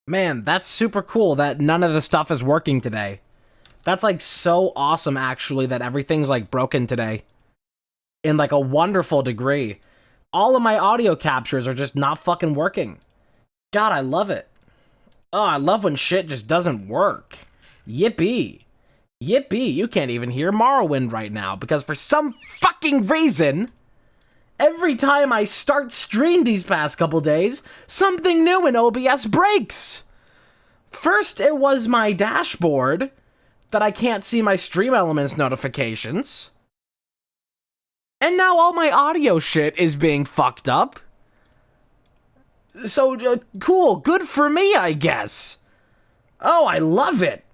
Man, that's super cool that none of the stuff is working today. That's like so awesome, actually, that everything's like broken today. In like a wonderful degree. All of my audio captures are just not fucking working. God, I love it. Oh, I love when shit just doesn't work. Yippee. Yippee, you can't even hear Morrowind right now because for some fucking reason, every time I start stream these past couple days, something new in OBS breaks. First, it was my dashboard that I can't see my Stream Elements notifications. And now all my audio shit is being fucked up. So, cool, good for me, I guess. Oh, I love it.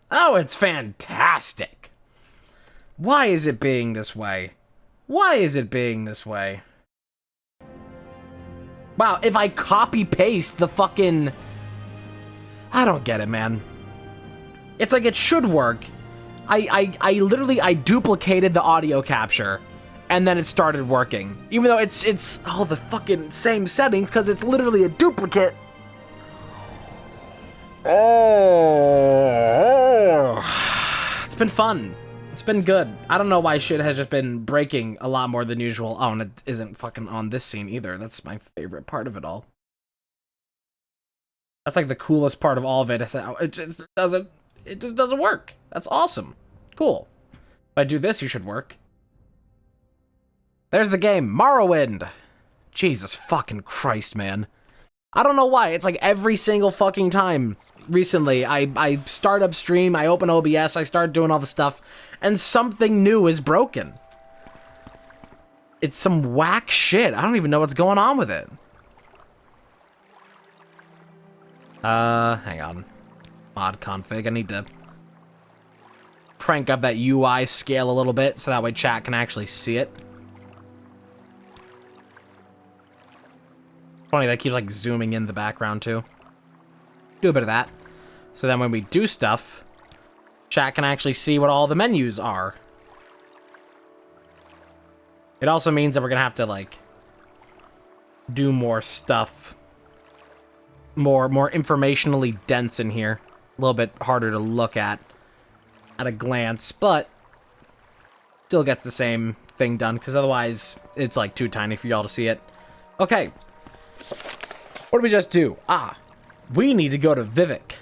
Oh, it's fantastic. Why is it being this way? Why is it being this way? Wow, if I copy-paste the fucking... I don't get it, man. It's like it should work. I literally duplicated the audio capture, and then it started working. Even though it's all the fucking same settings, because it's literally a duplicate. Oh, it's been fun. It's been good. I don't know why shit has just been breaking a lot more than usual. Oh, and it isn't fucking on this scene either. That's my favorite part of it all. That's like the coolest part of all of it. It just doesn't work. That's awesome. Cool. If I do this, you should work. There's the game, Morrowind. Jesus fucking Christ, man. I don't know why. It's like every single fucking time recently, I start up stream, I open OBS, I start doing all the stuff, and something new is broken. It's some whack shit. I don't even know what's going on with it. Hang on. Mod config. I need to crank up that UI scale a little bit so that way chat can actually see it. Funny, that keeps like zooming in the background too. Do a bit of that. So then when we do stuff, chat can actually see what all the menus are. It also means that we're gonna have to like do more stuff. More informationally dense in here. A little bit harder to look at a glance, but still gets the same thing done, because otherwise it's like too tiny for y'all to see it. Okay. What did we just do? Ah, we need to go to Vivek.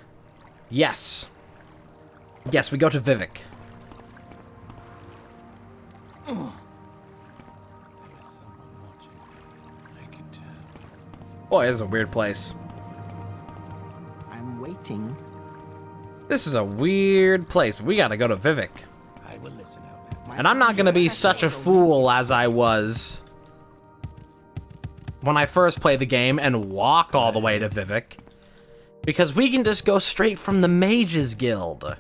Yes. Yes, we go to Vivek. Boy, this is a weird place. I'm waiting. This is a weird place, but we gotta go to Vivek. I will listen out. And I'm not gonna be such a fool as I was when I first played the game and walk all the way to Vivek, because we can just go straight from the Mages Guild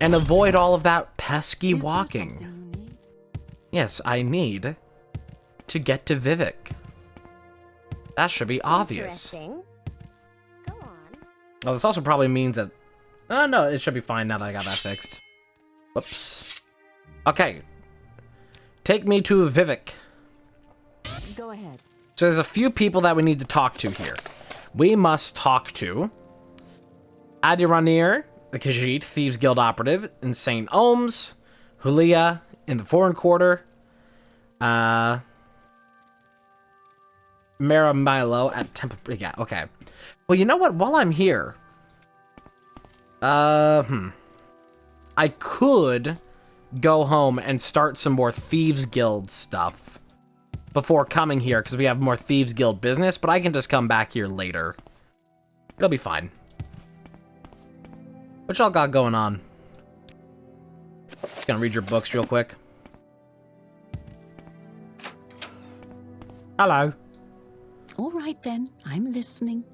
and avoid all of that pesky walking. Yes, I need to get to Vivek. That should be obvious. Go on. Well, this also probably means that... Oh, no, it should be fine now that I got that fixed. Whoops. Okay. Take me to Vivek. Go ahead. So there's a few people that we need to talk to here. We must talk to Adiranir, the Khajiit Thieves Guild operative in St. Ohms, Hulia in the Foreign Quarter, Maramilo at Temple... Yeah, okay. Well, you know what? While I'm here... I could go home and start some more Thieves Guild stuff before coming here, because we have more Thieves Guild business, but I can just come back here later. It'll be fine. What y'all got going on? Just gonna read your books real quick. Hello. All right then, I'm listening.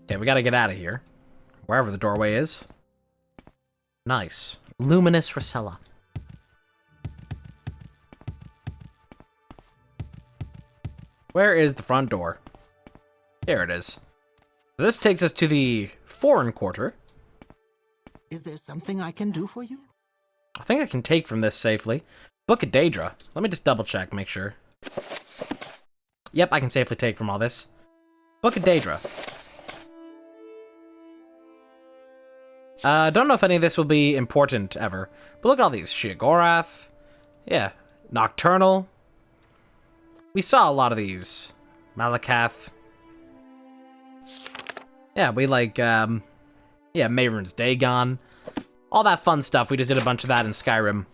Okay, we gotta get out of here. Wherever the doorway is. Nice. Luminous Rosella. Where is the front door? There it is. So this takes us to the Foreign Quarter. Is there something I can do for you? I think I can take from this safely. Book of Daedra. Let me just double check, make sure. Yep, I can safely take from all this. Book of Daedra. Don't know if any of this will be important ever. But look at all these. Sheogorath. Yeah. Nocturnal. We saw a lot of these. Malakath. Yeah, we like, yeah, Maverin's Dagon. All that fun stuff. We just did a bunch of that in Skyrim.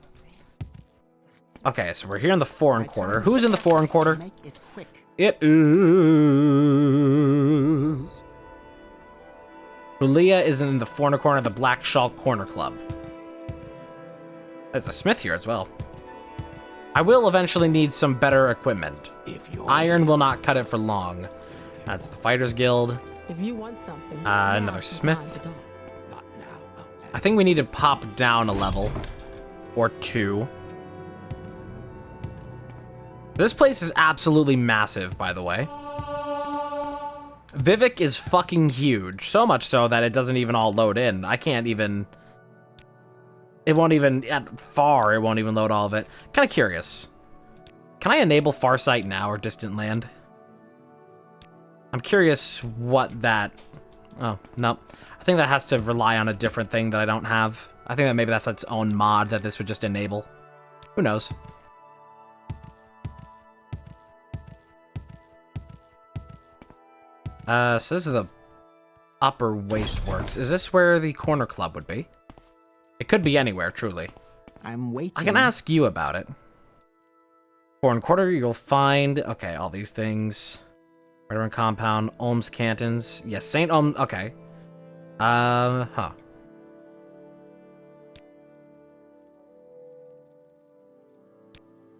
Okay, so we're here in the Foreign Quarter. Who's in the Foreign Quarter? Make it quick. It is... Ulia is in the Foreign Corner of the Black Shawl Corner Club. There's a smith here as well. I will eventually need some better equipment. Iron will not cut it for long. That's the Fighters Guild. If you want something, Another smith. I think we need to pop down a level. Or two. This place is absolutely massive, by the way. Vivek is fucking huge. So much so that it doesn't even all load in. I can't even... It won't even... At far, it won't even load all of it. Kind of curious. Can I enable Farsight now or Distant Land? I'm curious what that... Oh, no. I think that has to rely on a different thing that I don't have. I think that maybe that's its own mod that this would just enable. Who knows? So this is the Upper Wasteworks. Is this where the Corner Club would be? It could be anywhere, truly. I'm waiting. I can ask you about it. Foreign Quarter, you'll find... Okay, all these things. Veteran Compound, Olms Cantons. Yes, St. Olms... Okay. Huh.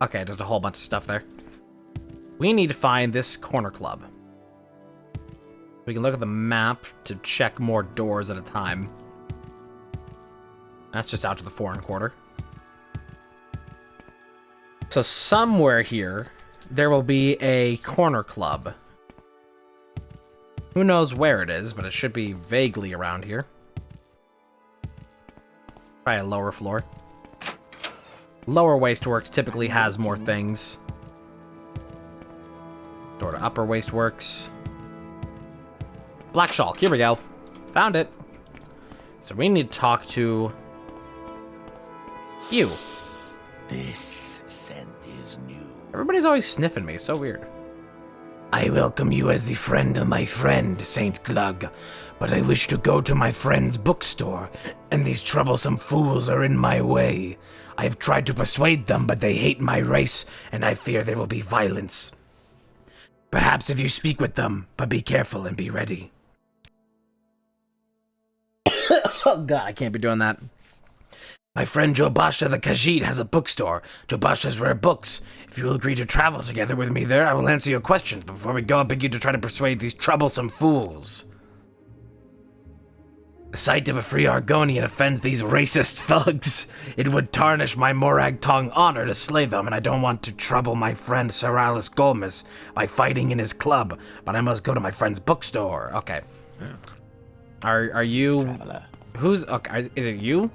Okay, there's a whole bunch of stuff there. We need to find this Corner Club. We can look at the map to check more doors at a time. That's just out to the Foreign Quarter. So somewhere here, there will be a Corner Club. Who knows where it is, but it should be vaguely around here. Probably a lower floor. Lower Wasteworks typically has more things. Door to Upper Wasteworks. Black Shawl, here we go. Found it. So we need to talk to... Hugh. This scent is new. Everybody's always sniffing me, so weird. I welcome you as the friend of my friend, Saint Glug, but I wish to go to my friend's bookstore, and these troublesome fools are in my way. I have tried to persuade them, but they hate my race, and I fear there will be violence. Perhaps if you speak with them, but be careful and be ready. Oh god, I can't be doing that. My friend Jobasha the Khajiit has a bookstore. Jobasha's rare books. If you will agree to travel together with me there, I will answer your questions. But before we go, I beg you to try to persuade these troublesome fools. The sight of a free Argonian offends these racist thugs. It would tarnish my Morag Tong honor to slay them, and I don't want to trouble my friend Sir Alice Golmus by fighting in his club. But I must go to my friend's bookstore. Okay. Are you... Traveler. Who's... Okay, is it you?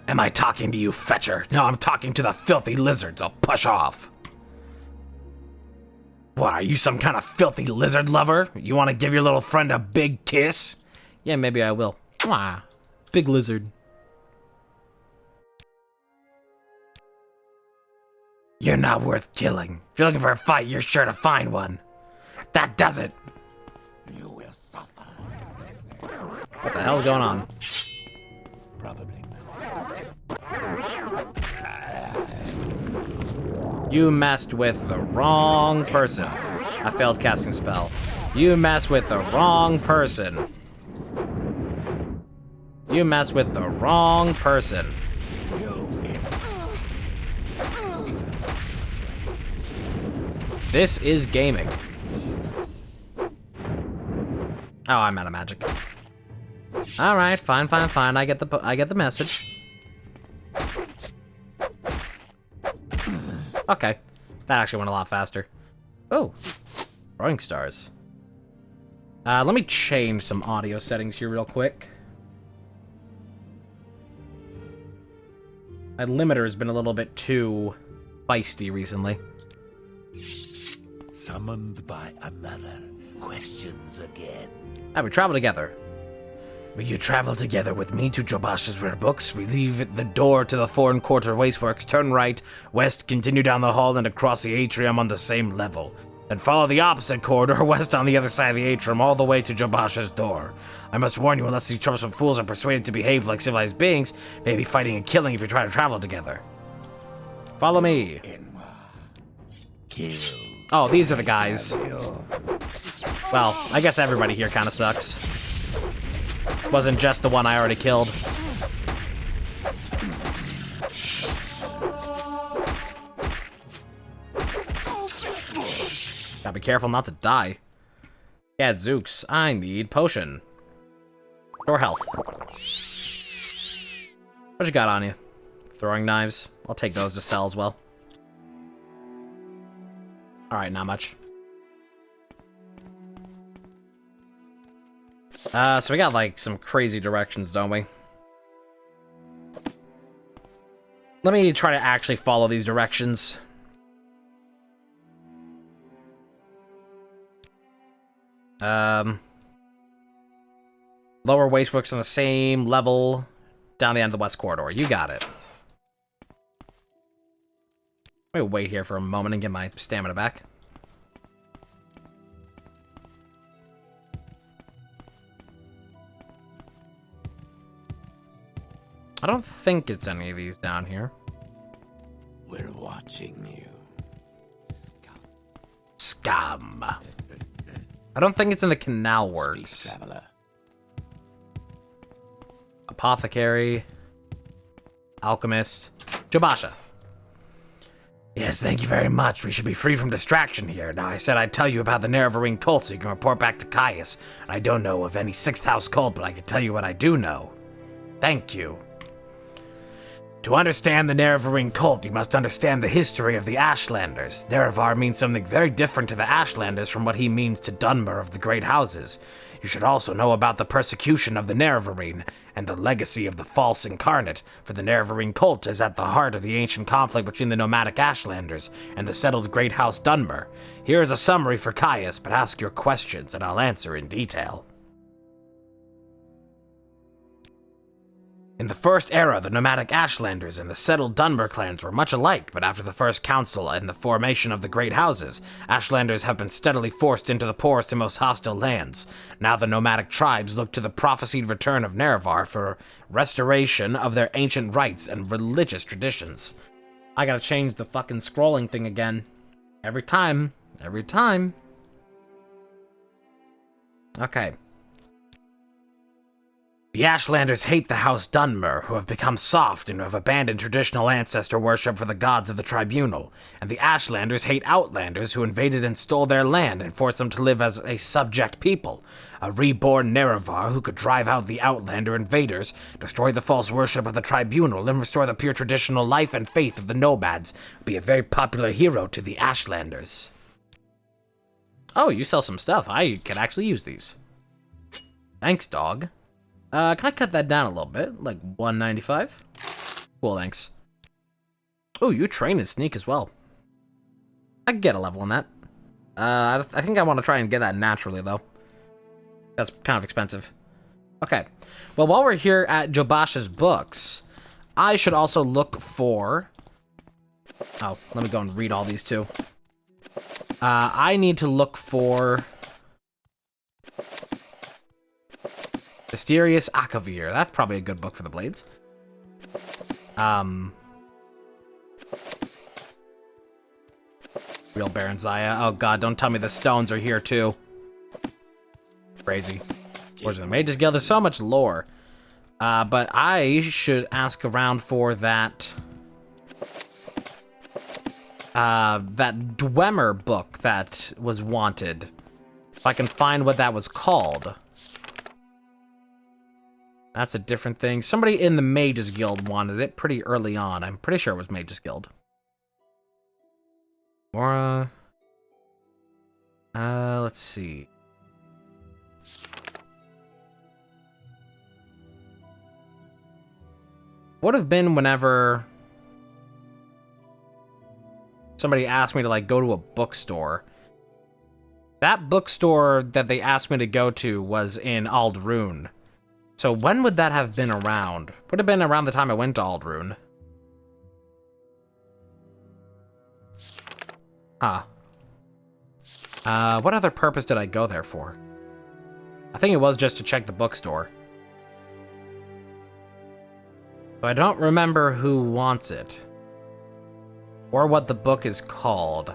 Am I talking to you, Fetcher? No, I'm talking to the filthy lizards. I'll push off. What, are you some kind of filthy lizard lover? You want to give your little friend a big kiss? Yeah, maybe I will. Mwah. Big lizard. You're not worth killing. If you're looking for a fight, you're sure to find one. That does it. You will suffer. What the hell's going on? Probably. You messed with the wrong person. I failed casting spell. You messed with the wrong person. You messed with the wrong person. This is gaming. Oh, I'm out of magic. All right, fine. I get the message. Okay, that actually went a lot faster. Oh, throwing stars. Let me change some audio settings here real quick. My limiter has been a little bit too feisty recently. Summoned by another. Questions again. Ah, we travel together. Will you travel together with me to Jobash's rare books? We leave at the door to the foreign quarter wasteworks, turn right, west, continue down the hall and across the atrium on the same level. Then follow the opposite corridor west on the other side of the atrium all the way to Jobash's door. I must warn you, unless these troublesome fools are persuaded to behave like civilized beings, they may be fighting and killing if you try to travel together. Follow me. Kill. Oh, these are the guys. Well, I guess everybody here kind of sucks. Wasn't just the one I already killed. Gotta be careful not to die. Yeah, Zooks, I need potion. Or health. What you got on you? Throwing knives. I'll take those to sell as well. Alright, not much. So we got, like, some crazy directions, don't we? Let me try to actually follow these directions. Lower wasteworks on the same level down the end of the west corridor. You got it. Let me wait here for a moment and get my stamina back. I don't think it's any of these down here. We're watching you. Scum. I don't think it's in the canal works. Speak, traveler. Apothecary. Alchemist. Jobasha. Yes, thank you very much. We should be free from distraction here. Now, I said I'd tell you about the Nerevarine cult so you can report back to Caius. I don't know of any 6th house cult, but I can tell you what I do know. Thank you. To understand the Nerevarine cult, you must understand the history of the Ashlanders. Nerevar means something very different to the Ashlanders from what he means to Dunmer of the Great Houses. You should also know about the persecution of the Nerevarine and the legacy of the false incarnate, for the Nerevarine cult is at the heart of the ancient conflict between the nomadic Ashlanders and the settled Great House Dunmer. Here is a summary for Caius, but ask your questions and I'll answer in detail. In the First Era, the nomadic Ashlanders and the settled Dunmer clans were much alike, but after the First Council and the formation of the Great Houses, Ashlanders have been steadily forced into the poorest and most hostile lands. Now the nomadic tribes look to the prophesied return of Nerevar for restoration of their ancient rites and religious traditions. I gotta change the fucking scrolling thing again. Every time. Every time. Okay. The Ashlanders hate the House Dunmer, who have become soft and who have abandoned traditional ancestor worship for the gods of the Tribunal. And the Ashlanders hate Outlanders, who invaded and stole their land and forced them to live as a subject people. A reborn Nerevar who could drive out the Outlander invaders, destroy the false worship of the Tribunal, and restore the pure traditional life and faith of the nomads would be a very popular hero to the Ashlanders. Oh, you sell some stuff. I can actually use these. Thanks, dog. Can I cut that down a little bit? Like 195? Cool, thanks. Oh, you train and sneak as well. I can get a level on that. I think I want to try and get that naturally, though. That's kind of expensive. Okay. Well, while we're here at Jobasha's books, I should also look for... Oh, let me go and read all these, too. I need to look for... Mysterious Akavir. That's probably a good book for the blades. Real Baron Zaya. Oh god, don't tell me the stones are here too. Crazy. Where's the Mage's Guild? There's so much lore. But I should ask around for that... that Dwemer book that was wanted. If I can find what that was called. That's a different thing. Somebody in the Mage's Guild wanted it pretty early on. I'm pretty sure it was Mage's Guild. Mora. Let's see. Would have been whenever somebody asked me to, like, go to a bookstore That bookstore that they asked me to go to was in Aldrune. So when would that have been around? Would have been around the time I went to Aldrune. Huh. What other purpose did I go there for? I think it was just to check the bookstore. So I don't remember who wants it. Or what the book is called.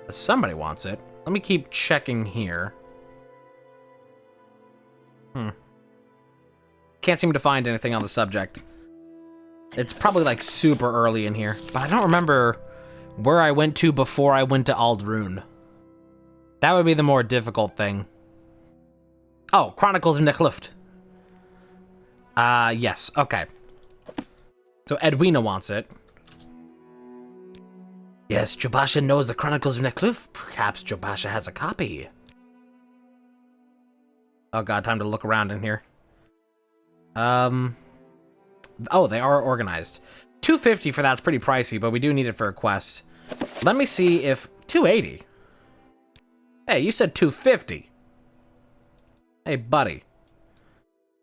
Somebody wants it. Let me keep checking here. Can't seem to find anything on the subject. It's probably like super early in here, but I don't remember where I went to before I went to Aldrune. That would be the more difficult thing. Oh, Chronicles of Nickluft. Yes, okay. So Edwina wants it. Yes, Jobasha knows the Chronicles of Nickluft. Perhaps Jobasha has a copy. Oh god, time to look around in here. Oh, they are organized. $250 for that's pretty pricey, but we do need it for a quest. Let me see if... $280? Hey, you said $250. Hey, buddy.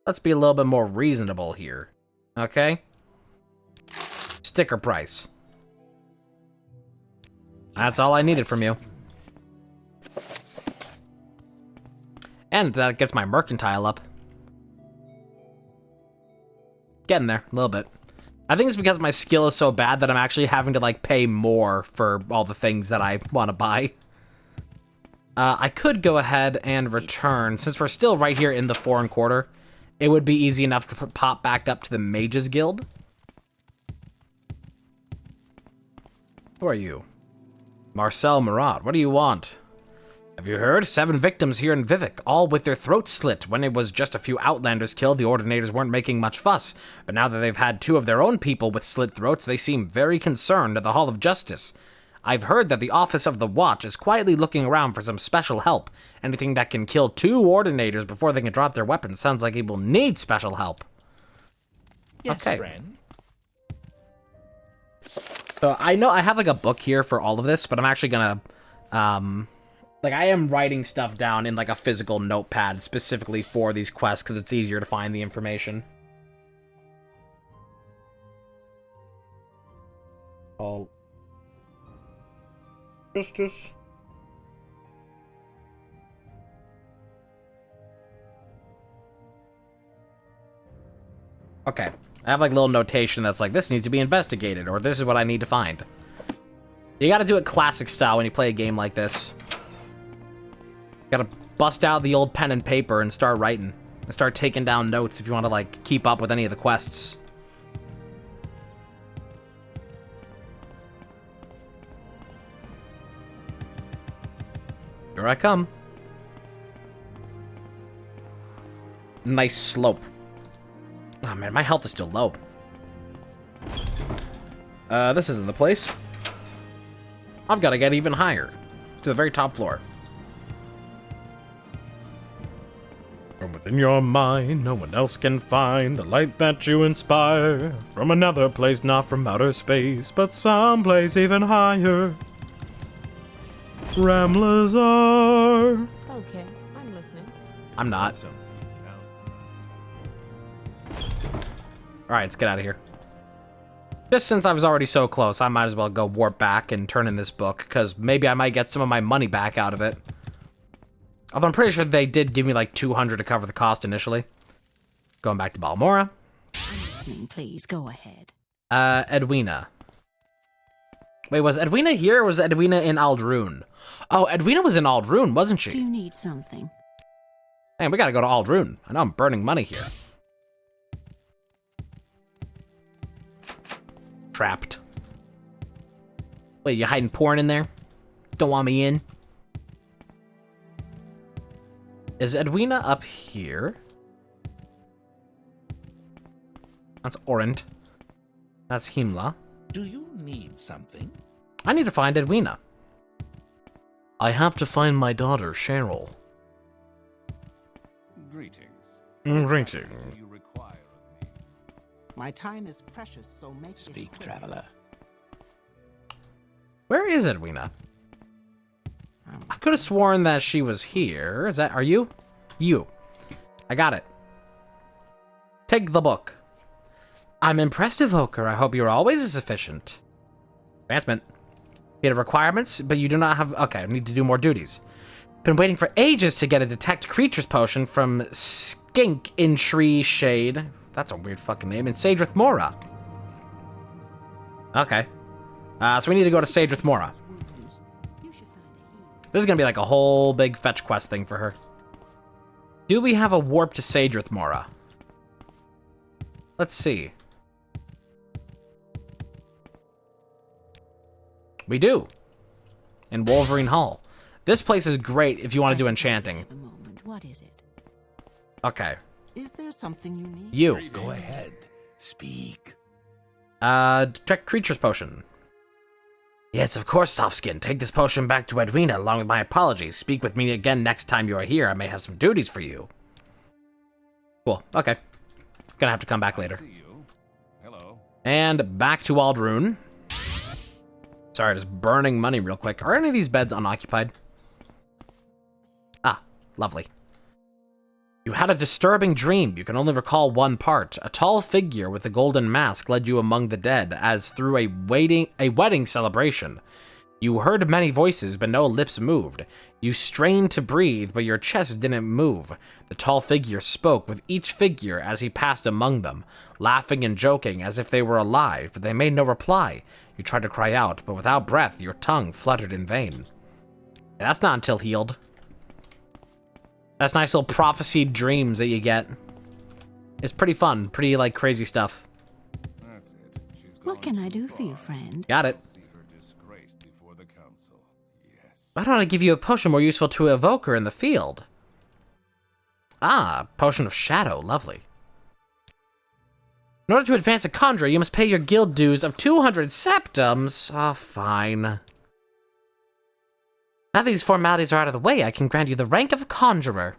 Let's be a little bit more reasonable here. Okay? Sticker price. That's all I needed from you. And that gets my mercantile up. Getting there, a little bit. I think it's because my skill is so bad that I'm actually having to, like, pay more for all the things that I want to buy. I could go ahead and return. Since we're still right here in the foreign quarter, it would be easy enough to pop back up to the Mages Guild. Who are you? Marcel Murad, what do you want? Have you heard? 7 victims here in Vivek, all with their throats slit. When it was just a few outlanders killed, the Ordinators weren't making much fuss. But now that they've had 2 of their own people with slit throats, they seem very concerned at the Hall of Justice. I've heard that the Office of the Watch is quietly looking around for some special help. Anything that can kill 2 Ordinators before they can drop their weapons sounds like it will need special help. Yes, okay. friend. So I know I have like a book here for all of this, but I'm actually gonna, like I am writing stuff down in like a physical notepad specifically for these quests because it's easier to find the information. All justice. Okay. I have like a little notation that's like, this needs to be investigated, or this is what I need to find. You gotta do it classic style when you play a game like this. You gotta bust out the old pen and paper and start writing. And start taking down notes if you want to like keep up with any of the quests. Here I come. Nice slope. Oh man, my health is still low. This isn't the place. I've got to get even higher. To the very top floor. From within your mind, no one else can find the light that you inspire. From another place, not from outer space, but someplace even higher. Ramblers are... Okay, I'm listening. I'm not. Alright, let's get out of here. Just since I was already so close, I might as well go warp back and turn in this book, because maybe I might get some of my money back out of it. Although I'm pretty sure they did give me like 200 to cover the cost initially. Going back to Balmora. Please, go ahead. Edwina. Wait, was Edwina here or was Edwina in Aldrune? Oh, Edwina was in Aldrune, wasn't Do she? you need something? Man, we gotta go to Aldrune. I know I'm burning money here. Trapped. Wait, you hiding porn in there? Don't want me in? Is Edwina up here? That's Orant. That's Himla. Do you need something? I need to find Edwina. I have to find my daughter, Cheryl. Greetings. Greetings. What do you require of me? My time is precious, so make Speak, it quick. traveler. Where is Edwina? I could have sworn that she was here. Is that... Are you? You. I got it. Take the book. I'm impressed, Evoker. I hope you're always as efficient. Advancement. You have requirements, but you do not have... Okay, I need to do more duties. Been waiting for ages to get a detect creatures potion from Skink in Tree Shade. That's a weird fucking name. In Sadrith Mora. Okay. So we need to go to Sadrith Mora. This is gonna be like a whole big fetch quest thing for her. Do we have a warp to Sadrith Mora? Let's see. We do. In Wolverine Hall. This place is great if you want to do enchanting. At the moment. What is it? Okay. Is there something you need? You. Go ahead. Speak. Detect creatures potion. Yes, of course, Softskin. Take this potion back to Edwina along with my apologies. Speak with me again next time you are here. I may have some duties for you. Cool. Okay. Gonna have to come back later. See you. Hello. And back to Aldrune. Sorry, just burning money real quick. Are any of these beds unoccupied? Ah, lovely. You had a disturbing dream. You can only recall one part. A tall figure with a golden mask led you among the dead as through a wedding celebration. You heard many voices, but no lips moved. You strained to breathe, but your chest didn't move. The tall figure spoke with each figure as he passed among them, laughing and joking as if they were alive, but they made no reply. You tried to cry out, but without breath, your tongue fluttered in vain. Yeah, that's not until healed. That's nice little prophesied dreams that you get. It's pretty fun, pretty, like, crazy stuff. That's it. She's What gone can I too do for you, far. friend? Got it. I'll see her disgraced before the council. Yes. Why don't I give you a potion more useful to Evoker in the field? Ah, Potion of Shadow, lovely. In order to advance a conjurer, you must pay your guild dues of 200 septums. Ah, fine. Now that these formalities are out of the way, I can grant you the rank of a conjurer.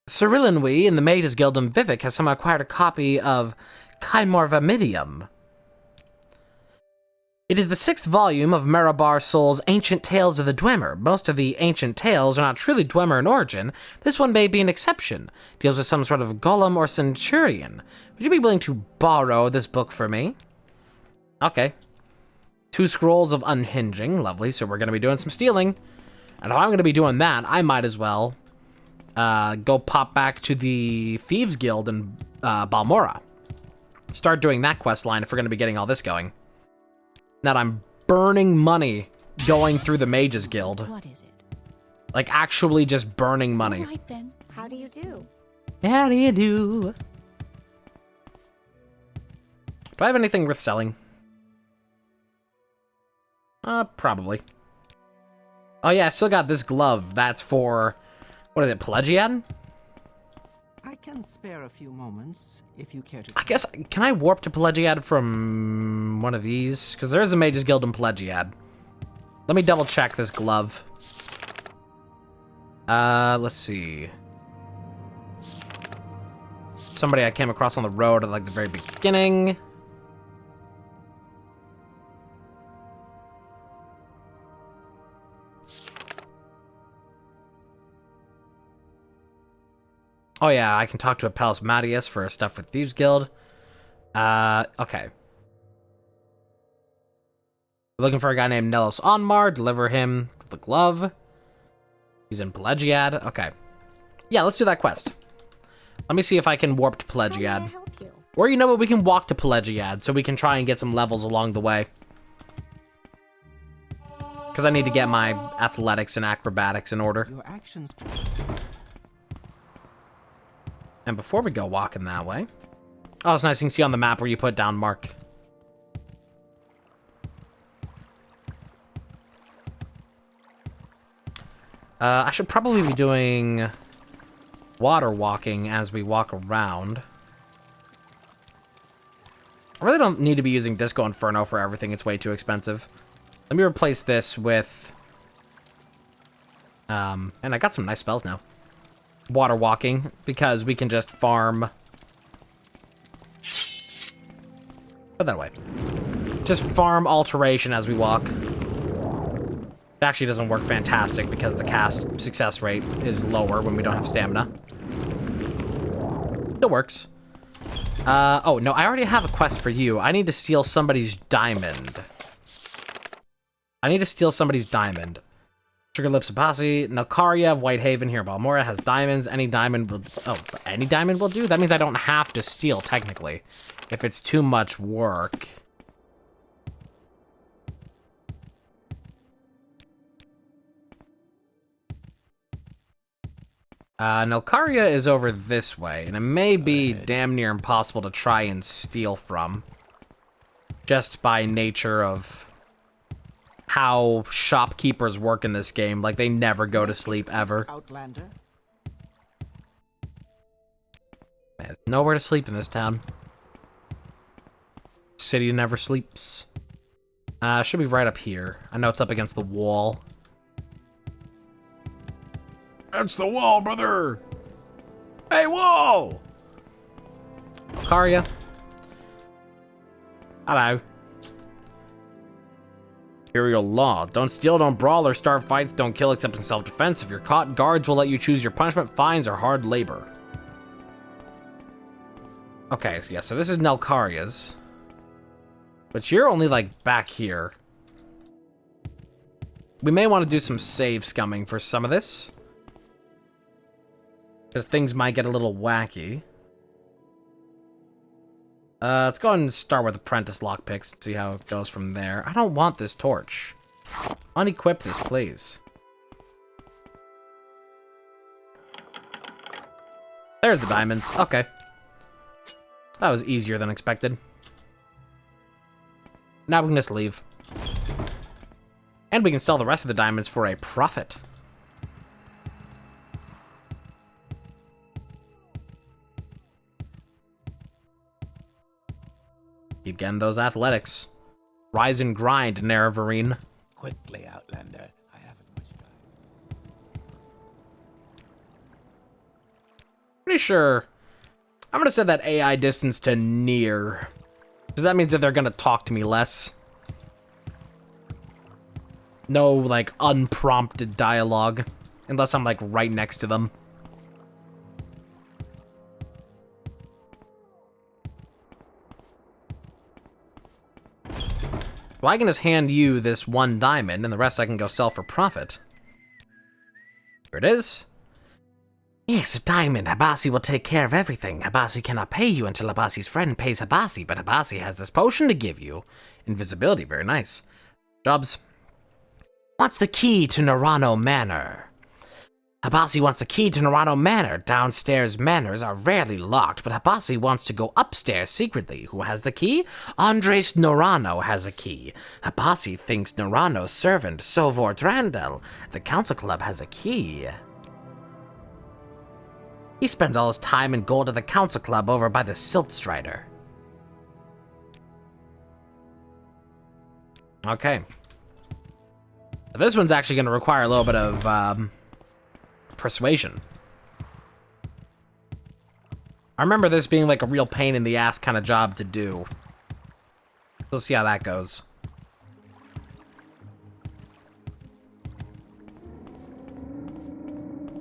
Cyrillinwe in the Mages Guild in Vivek has somehow acquired a copy of Chimor Vamidium. It is the 6th volume of Marabar Soul's Ancient Tales of the Dwemer. Most of the ancient tales are not truly Dwemer in origin. This one may be an exception. Deals with some sort of golem or centurion. Would you be willing to borrow this book for me? Okay. 2 scrolls of unhinging. Lovely. So we're going to be doing some stealing. And if I'm going to be doing that, I might as well go pop back to the Thieves Guild in Balmora. Start doing that quest line if we're going to be getting all this going. That I'm burning money going through the Mages Guild. What is it? Like, actually just burning money. All right, then. How do you do? How do you do? Do I have anything worth selling? Probably. Oh yeah, I still got this glove. That's for... What is it, Pelagiad? I can spare a few moments if you care to. I guess, can I warp to Pelagiad from one of these? Because there is a Mages Guild in Pelagiad. Let me double check this glove. Let's see. Somebody I came across on the road at like the very beginning. Oh yeah, I can talk to Apelles Mattias for stuff with Thieves Guild. Okay. Looking for a guy named Nelos Onmar. Deliver him the glove. He's in Pelagiad. Okay. Yeah, let's do that quest. Let me see if I can warp to How may I Pelagiad. help you? Or you know what, we can walk to Pelagiad so we can try and get some levels along the way. Because I need to get my athletics and acrobatics in order. Your actions. And before we go walking that way... Oh, it's nice you can see on the map where you put down mark. I should probably be doing water walking as we walk around. I really don't need to be using Disco Inferno for everything. It's way too expensive. Let me replace this with... and I got some nice spells now. Water walking, because we can just farm. Put that away. Just farm alteration as we walk. It actually doesn't work fantastic because the cast success rate is lower when we don't have stamina. It works. Oh, no, I already have a quest for you. I need to steal somebody's diamond. Sugar Lips Abasi, Nalkaria of Whitehaven here, Balmora has diamonds. Any diamond will... Oh, any diamond will do? That means I don't have to steal, technically. If it's too much work. Nalkaria is over this way, and it may be damn near impossible to try and steal from. Just by nature of how shopkeepers work in this game. Like, they never go to sleep, ever. Outlander. Man, there's nowhere to sleep in this town. City never sleeps. Should be right up here. I know it's up against the wall. That's the wall, brother! Hey, whoa! Karia. Hello. Imperial law. Don't steal, don't brawl, or start fights. Don't kill except in self-defense. If you're caught, guards will let you choose your punishment, fines, or hard labor. Okay, so yeah, so this is Nalkaria's. But you're only, like, back here. We may want to do some save scumming for some of this. Because things might get a little wacky. Let's go ahead and start with Apprentice Lockpicks and see how it goes from there. I don't want this torch. Unequip this, please. There's the diamonds. Okay. That was easier than expected. Now we can just leave. And we can sell the rest of the diamonds for a profit. Keep getting those athletics. Rise and grind, Naravarine. Quickly, Outlander. I haven't much time. Pretty sure. I'm gonna set that AI distance to near. Because that means that they're gonna talk to me less. No, like, unprompted dialogue. Unless I'm, like, right next to them. Well, I can just hand you this one diamond, and the rest I can go sell for profit. Here it is. Yes, a diamond. Abasi will take care of everything. Abasi cannot pay you until Abasi's friend pays Abasi, but Abasi has this potion to give you. Invisibility, very nice. Jobs. Wants the key to Narano Manor. Abasi wants the key to Narano Manor. Downstairs manors are rarely locked, but Abasi wants to go upstairs secretly. Who has the key? Andres Norano has a key. Abasi thinks Norano's servant, Sovor Drandel, at the council club has a key. He spends all his time and gold at the council club over by the Silt Strider. Okay. This one's actually going to require a little bit of persuasion. I remember this being like a real pain in the ass kind of job to do. Let's see how that goes.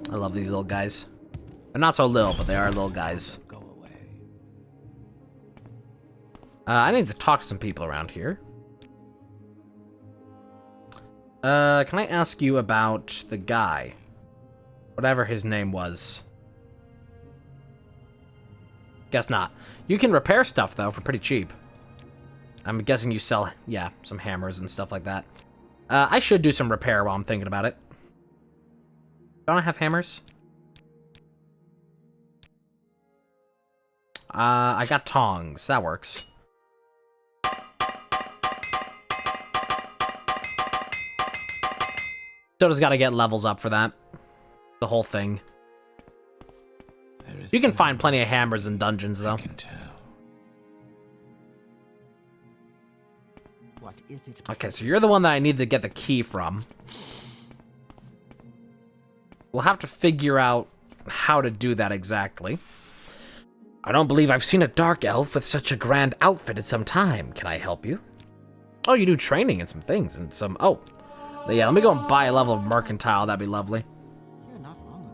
I love these little guys. They're not so little, but they are little guys. Go away. I need to talk to some people around here. Can I ask you about the guy? Whatever his name was. Guess not. You can repair stuff, though, for pretty cheap. I'm guessing you sell, yeah, some hammers and stuff like that. I should do some repair while I'm thinking about it. Don't I have hammers? I got tongs. That works. Still just gotta get levels up for that. The whole thing. You can find plenty of hammers in dungeons, though. I can tell. What is it? Okay, so you're the one that I need to get the key from. We'll have to figure out how to do that exactly. I don't believe I've seen a dark elf with such a grand outfit in some time. Can I help you? Oh, you do training and some things and some... Oh. Yeah, let me go and buy a level of mercantile. That'd be lovely. Here not long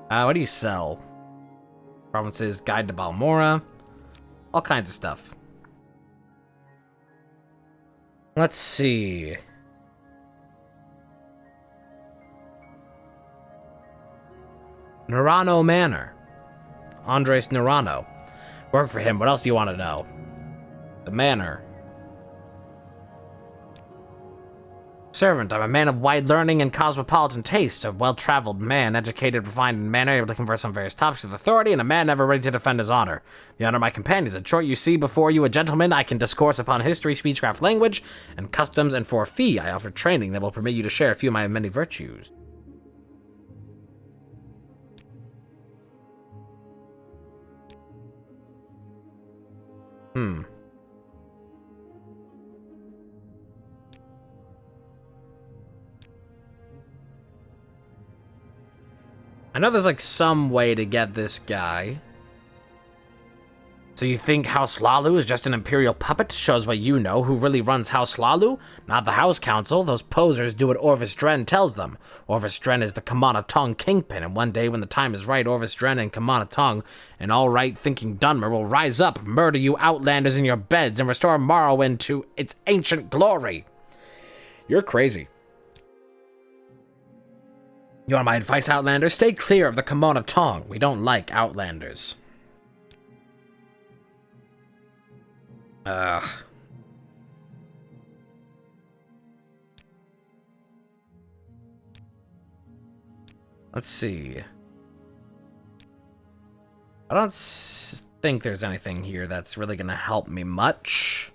ago. What do you sell? Provinces, Guide to Balmora. All kinds of stuff. Let's see. Nerano Manor. Andres Nerano. Work for him. What else do you want to know? The manor. Servant, I'm a man of wide learning and cosmopolitan taste, a well-traveled man, educated, refined in manner, able to converse on various topics with authority, and a man ever ready to defend his honor. The honor of my companions. In short, you see before you a gentleman. I can discourse upon history, speechcraft, language, and customs, and for a fee I offer training that will permit you to share a few of my many virtues. I know there's like some way to get this guy. So you think House Lalu is just an imperial puppet? Shows what you know. Who really runs House Lalu? Not the House Council. Those posers do what Orvis Dren tells them. Orvis Dren is the Kamana Tong kingpin, and one day when the time is right, Orvis Dren and Kamana Tong and all right-thinking Dunmer will rise up, murder you outlanders in your beds, and restore Morrowind to its ancient glory. You're crazy. You want my advice, Outlanders? Stay clear of the Kamana Tong. We don't like Outlanders. Let's see. I don't think there's anything here that's really gonna help me much.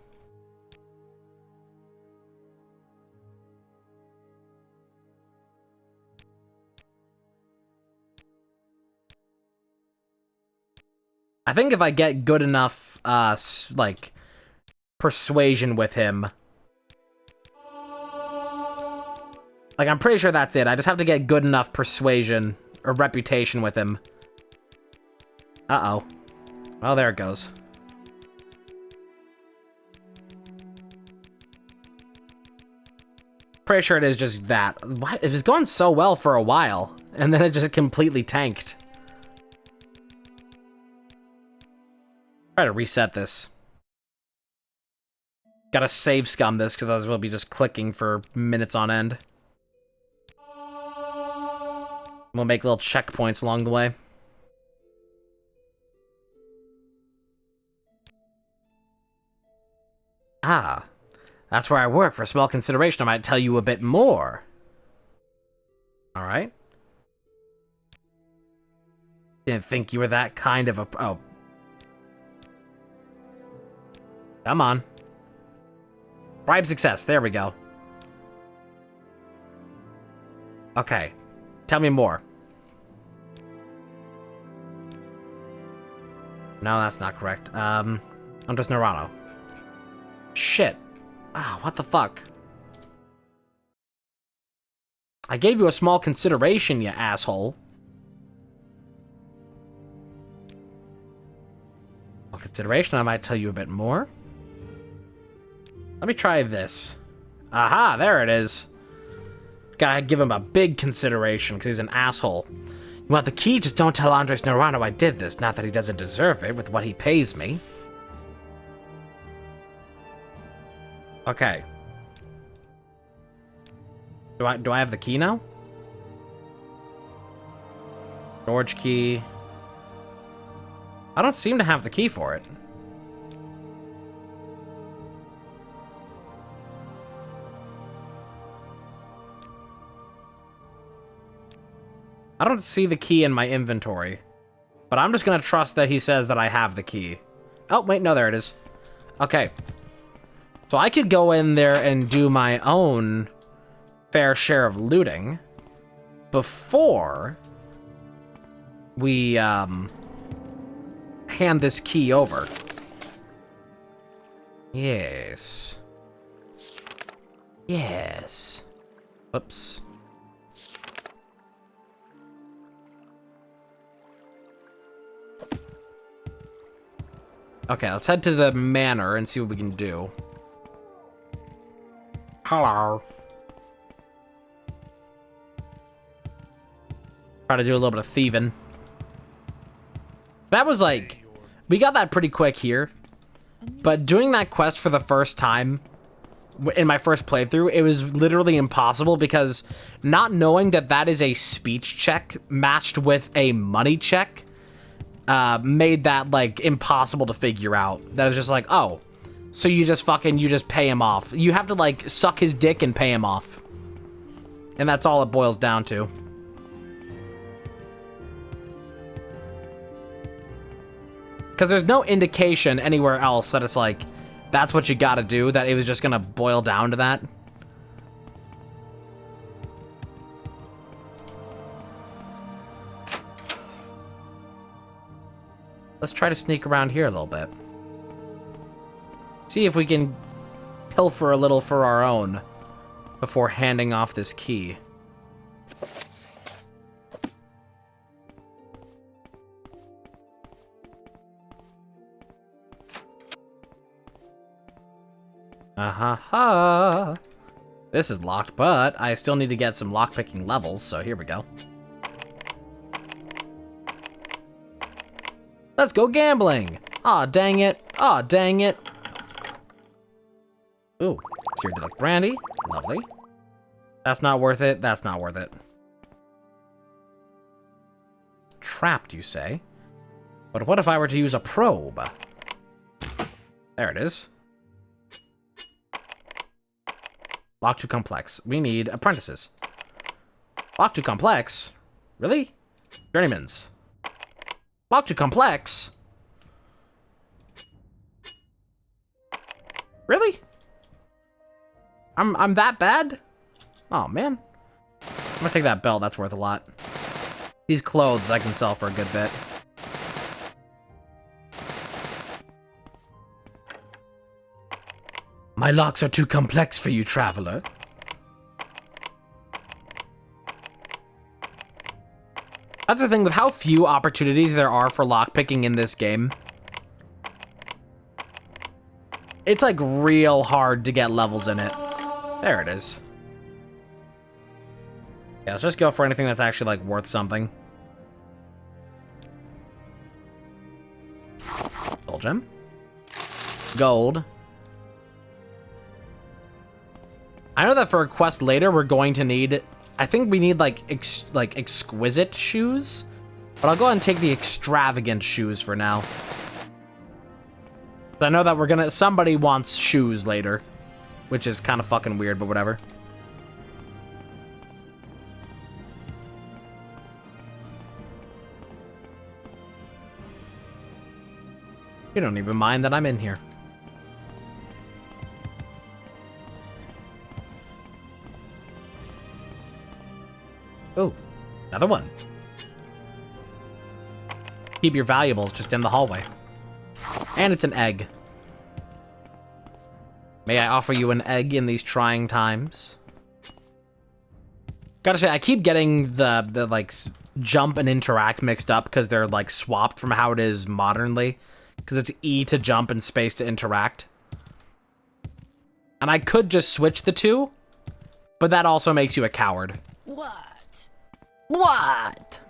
I think if I get good enough, like, persuasion with him. Like, I'm pretty sure that's it. I just have to get good enough persuasion or reputation with him. Uh-oh. Well, there it goes. Pretty sure it is just that. What? It was going so well for a while, and then it just completely tanked. Try to reset this. Gotta save scum this, because otherwise we'll be just clicking for minutes on end. We'll make little checkpoints along the way. Ah, that's where I work. For a small consideration, I might tell you a bit more. Alright. Didn't think you were that kind of a... Oh. Come on. Bribe success. There we go. Okay. Tell me more. No, that's not correct. Andres Nerano. Shit. Ah, what the fuck? I gave you a small consideration, you asshole. Small consideration, I might tell you a bit more. Let me try this. Aha, there it is. Gotta give him a big consideration, because he's an asshole. You want the key? Just don't tell Andres Nerano I did this. Not that he doesn't deserve it with what he pays me. Okay. Do I have the key now? Storage key. I don't seem to have the key for it. I don't see the key in my inventory, but I'm just gonna trust that he says that I have the key. Oh, wait, no, there it is. Okay. So I could go in there and do my own fair share of looting before we, hand this key over. Yes. Yes. Whoops. Okay, let's head to the manor and see what we can do. Hello. Try to do a little bit of thieving. That was like... We got that pretty quick here. But doing that quest for the first time, in my first playthrough, it was literally impossible because not knowing that that is a speech check matched with a money check made that, like, impossible to figure out. That was just like, oh, so you just pay him off. You have to, like, suck his dick and pay him off. And that's all it boils down to. Because there's no indication anywhere else that it's like, that's what you gotta do, that it was just gonna boil down to that. Let's try to sneak around here a little bit. See if we can pilfer a little for our own before handing off this key. Ha. This is locked, but I still need to get some lockpicking levels, so here we go. Let's go gambling! Aw, dang it. Aw, dang it. Ooh, Seared Deluxe Brandy. Lovely. That's not worth it. That's not worth it. Trapped, you say? But what if I were to use a probe? There it is. Lock too complex. We need apprentices. Lock too complex? Really? Journeymans. Lock too complex? Really? I'm that bad? Oh, man. I'm gonna take that belt. That's worth a lot. These clothes I can sell for a good bit. My locks are too complex for you, traveler. That's the thing with how few opportunities there are for lockpicking in this game. It's like real hard to get levels in it. There it is. Yeah, let's just go for anything that's actually like worth something. Gold gem. Gold. I know that for a quest later, we're going to need... I think we need, like exquisite shoes. But I'll go ahead and take the extravagant shoes for now. I know that we're gonna... Somebody wants shoes later. Which is kind of fucking weird, but whatever. You don't even mind that I'm in here. Oh, another one. Keep your valuables just in the hallway. And it's an egg. May I offer you an egg in these trying times? Gotta say, I keep getting the like, jump and interact mixed up because they're, like, swapped from how it is modernly. Because it's E to jump and space to interact. And I could just switch the two, but that also makes you a coward. What? What?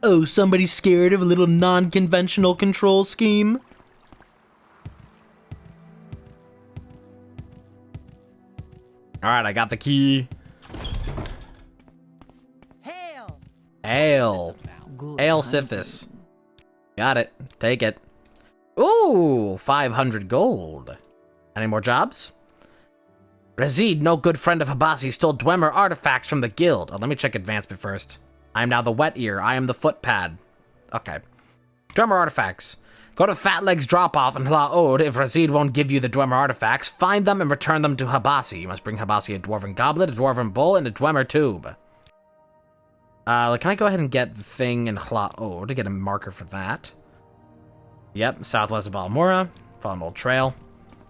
Oh, somebody's scared of a little non-conventional control scheme? Alright, I got the key. Hail! Hail. Good Hail hunting. Sithis. Got it. Take it. Ooh, 500 gold. Any more jobs? Razid, no good friend of Habasi, stole Dwemer artifacts from the guild. Oh, let me check advancement first. I am now the wet ear. I am the foot pad. Okay. Dwemer artifacts. Go to Fat Leg's drop-off in Hlaod. If Razid won't give you the Dwemer artifacts, find them and return them to Habasi. You must bring Habasi a dwarven goblet, a dwarven bowl, and a Dwemer tube. Can I go ahead and get the thing in Hlaod to get a marker for that? Yep, southwest of Balmora. Follow an old trail.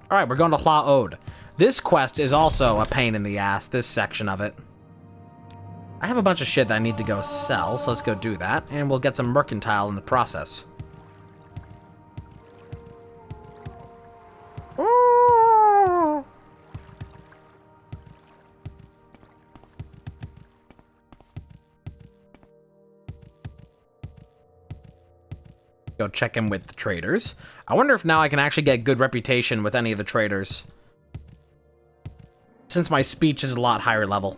Alright, we're going to Hlaod. This quest is also a pain in the ass, this section of it. I have a bunch of shit that I need to go sell, so let's go do that, and we'll get some mercantile in the process. Go check in with the traders. I wonder if now I can actually get good reputation with any of the traders, since my speech is a lot higher level.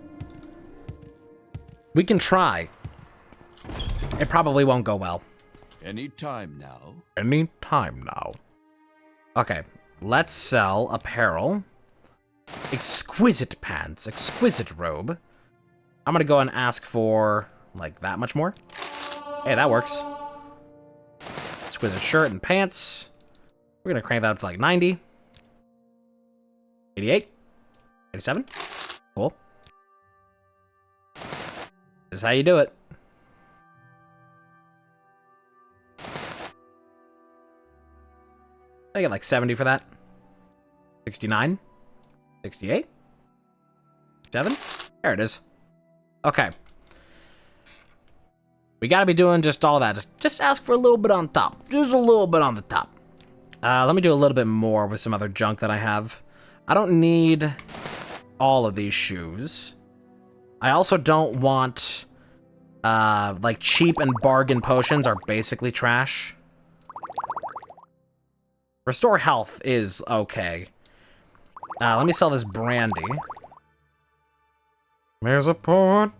We can try. It probably won't go well. Any time now. Any time now. Okay, let's sell apparel. Exquisite pants, exquisite robe. I'm gonna go and ask for, like, that much more. Hey, that works. Exquisite shirt and pants. We're gonna crank that up to like 90. 88. 87. Cool. This is how you do it. I get like 70 for that. 69. 68. 7. There it is. Okay. We gotta be doing just all that. Just ask for a little bit on top. Just a little bit on the top. Let me do a little bit more with some other junk that I have. I don't need all of these shoes. I also don't want, like, cheap and bargain potions are basically trash. Restore health is okay. Let me sell this brandy. There's a port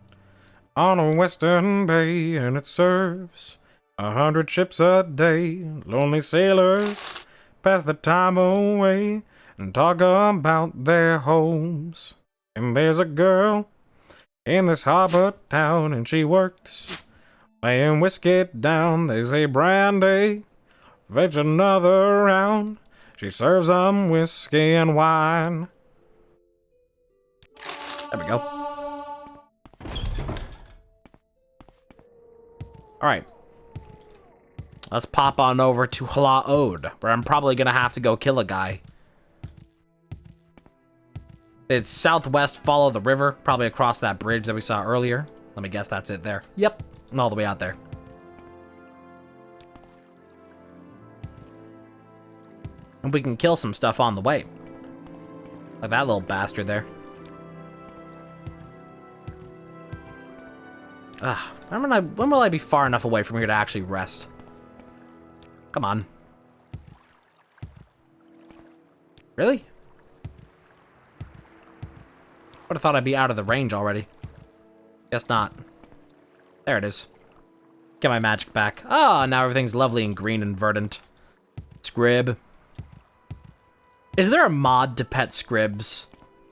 on a western bay, and it serves 100 ships a day. Lonely sailors pass the time away and talk about their homes. And there's a girl in this harbor town, and she works laying whiskey down. They say, brandy, fetch another round. She serves them whiskey and wine. There we go. Alright. Let's pop on over to Hala Ode, where I'm probably gonna have to go kill a guy. It's southwest, follow the river, probably across that bridge that we saw earlier. Let me guess that's it there. Yep, and all the way out there. And we can kill some stuff on the way. Like that little bastard there. When will I be far enough away from here to actually rest? Come on. Really? Would have thought I'd be out of the range already. Guess not. There it is. Get my magic back. Ah, now everything's lovely and green and verdant. Scrib. Is there a mod to pet scribs?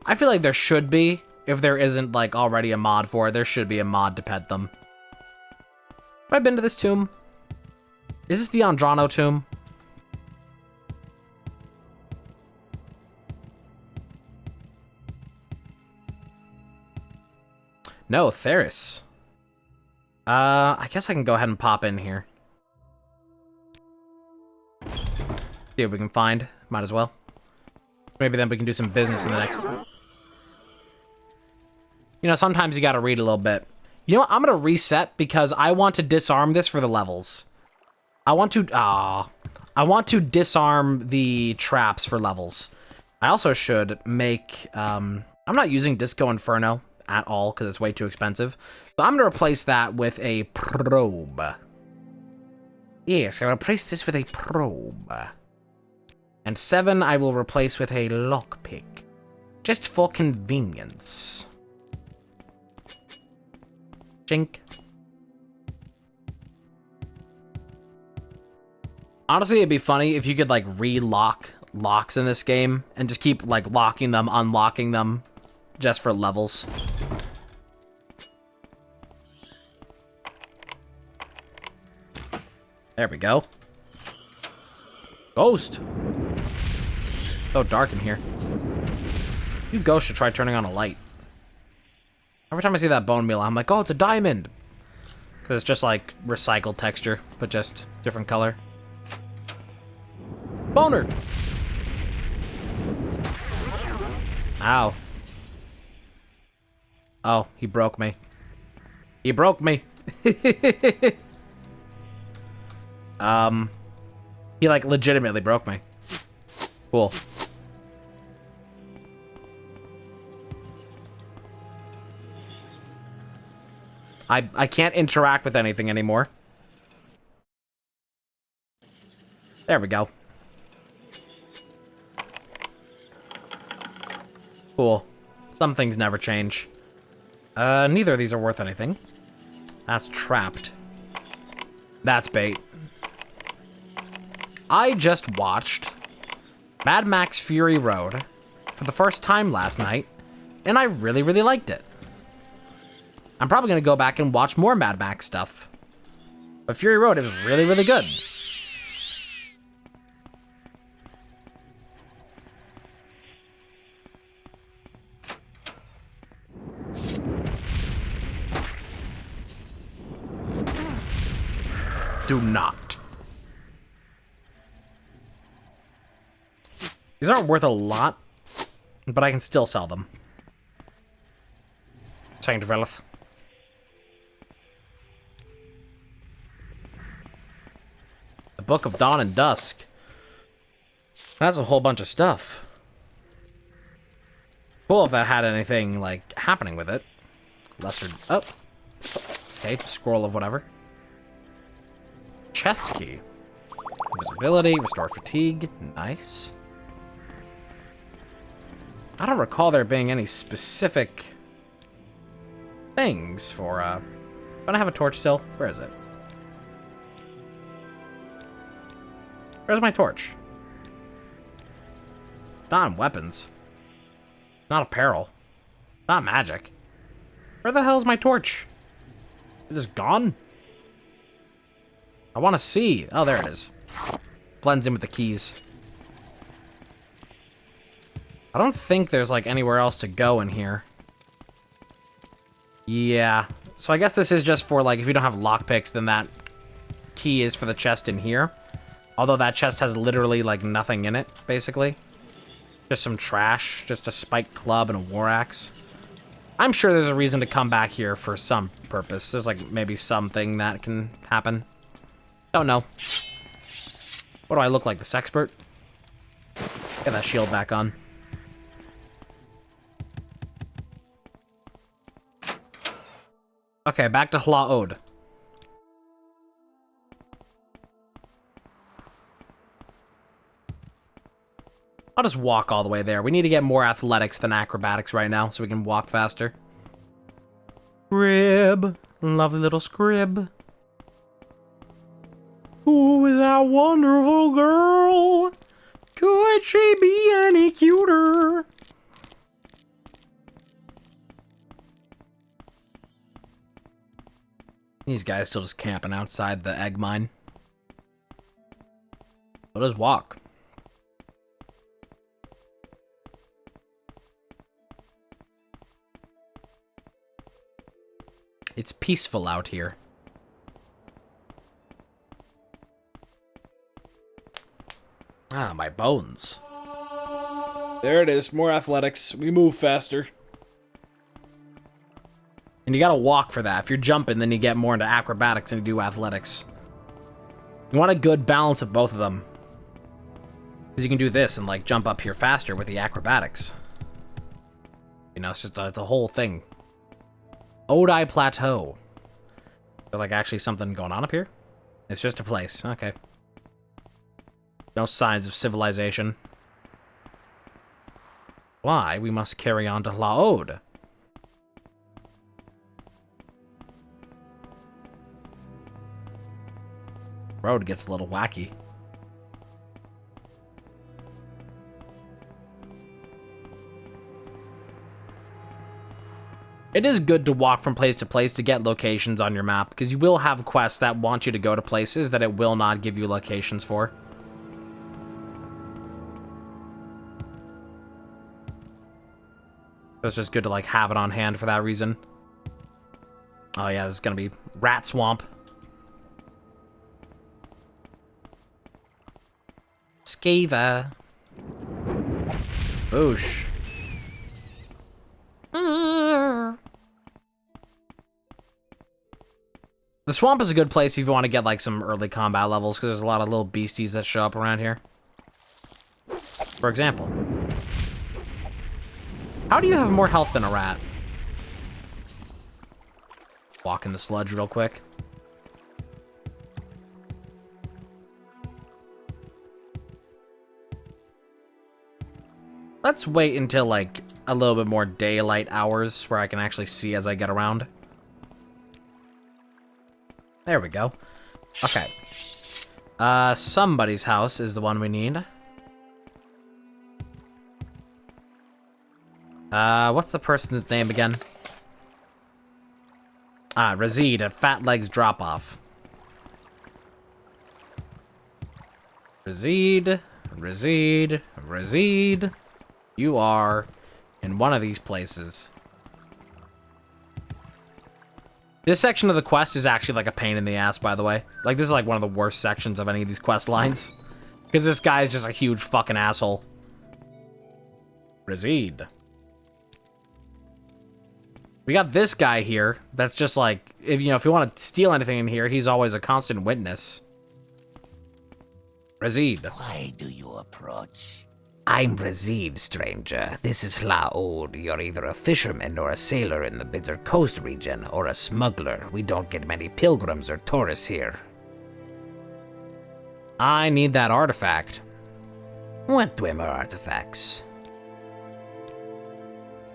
I feel like there should be. If there isn't, like, already a mod for it, there should be a mod to pet them. Have I been to this tomb? Is this the Andrano tomb? No, Theris. I guess I can go ahead and pop in here. See what we can find. Might as well. Maybe then we can do some business in the next... You know, sometimes you gotta read a little bit. You know what? I'm gonna reset because I want to disarm this for the levels. I want to disarm the traps for levels. I also should make... I'm not using Disco Inferno at all because it's way too expensive. So I'm gonna replace that with a probe. Yes, I'll replace this with a probe. And 7 I will replace with a lockpick. Just for convenience. Jink. Honestly, it'd be funny if you could, like, re-lock locks in this game and just keep, like, locking them, unlocking them just for levels. There we go. Ghost. So dark in here. You ghosts should try turning on a light. Every time I see that bone meal, I'm like, oh, it's a diamond. Because it's just like recycled texture, but just different color. Boner! Ow. Oh, he broke me. He broke me. He, like, legitimately broke me. Cool. I can't interact with anything anymore. There we go. Cool. Some things never change. Neither of these are worth anything. That's trapped. That's bait. I just watched Mad Max Fury Road for the first time last night, and I really, really liked it. I'm probably going to go back and watch more Mad Max stuff. But Fury Road, it was really, really good. Do not. These aren't worth a lot, but I can still sell them. Saint Velith. The Book of Dawn and Dusk. That's a whole bunch of stuff. Cool if that had anything, like, happening with it. Lesser... Oh. Okay, scroll of whatever. Chest key. Invisibility, restore fatigue. Nice. I don't recall there being any specific things for, Don't I have a torch still? Where is it? Where's my torch? Not in weapons. Not apparel. Not magic. Where the hell is my torch? It is gone? I want to see. Oh, there it is. Blends in with the keys. I don't think there's, like, anywhere else to go in here. Yeah. So I guess this is just for, like, if you don't have lockpicks, then that key is for the chest in here. Although that chest has literally, like, nothing in it, basically. Just some trash. Just a spiked club and a war axe. I'm sure there's a reason to come back here for some purpose. There's, like, maybe something that can happen. Don't know. What do I look like, the sexpert? Get that shield back on. Okay, back to Hlaod. I'll just walk all the way there. We need to get more athletics than acrobatics right now, so we can walk faster. Scrib. Lovely little Scrib. Who is that wonderful girl? Could she be any cuter? These guys still just camping outside the egg mine. Let us walk. It's peaceful out here. Ah, my bones. There it is, more athletics. We move faster. And you gotta walk for that. If you're jumping, then you get more into acrobatics and you do athletics. You want a good balance of both of them. Because you can do this and, like, jump up here faster with the acrobatics. You know, it's just it's a whole thing. Odai Plateau. Is there, like, actually something going on up here? It's just a place. Okay. No signs of civilization. Why? We must carry on to Hlaod. Road gets a little wacky. It is good to walk from place to place to get locations on your map, because you will have quests that want you to go to places that it will not give you locations for. So it's just good to, like, have it on hand for that reason. Oh yeah, this is gonna be Rat Swamp. Skaver. Boosh. The swamp is a good place if you want to get, like, some early combat levels, because there's a lot of little beasties that show up around here. For example. How do you have more health than a rat? Walk in the sludge real quick. Let's wait until, like, a little bit more daylight hours where I can actually see as I get around. There we go. Okay. Somebody's house is the one we need. What's the person's name again? Razid at Fat Legs Drop Off. Razid. You are in one of these places. This section of the quest is actually like a pain in the ass, by the way. Like, this is like one of the worst sections of any of these quest lines. Because this guy is just a huge fucking asshole. Razid. We got this guy here. That's just like, if you want to steal anything in here, he's always a constant witness. Razid. Why do you approach? I'm Razid, stranger. This is Laod. You're either a fisherman or a sailor in the Bitter Coast region, or a smuggler. We don't get many pilgrims or tourists here. I need that artifact. What Dwemer artifacts?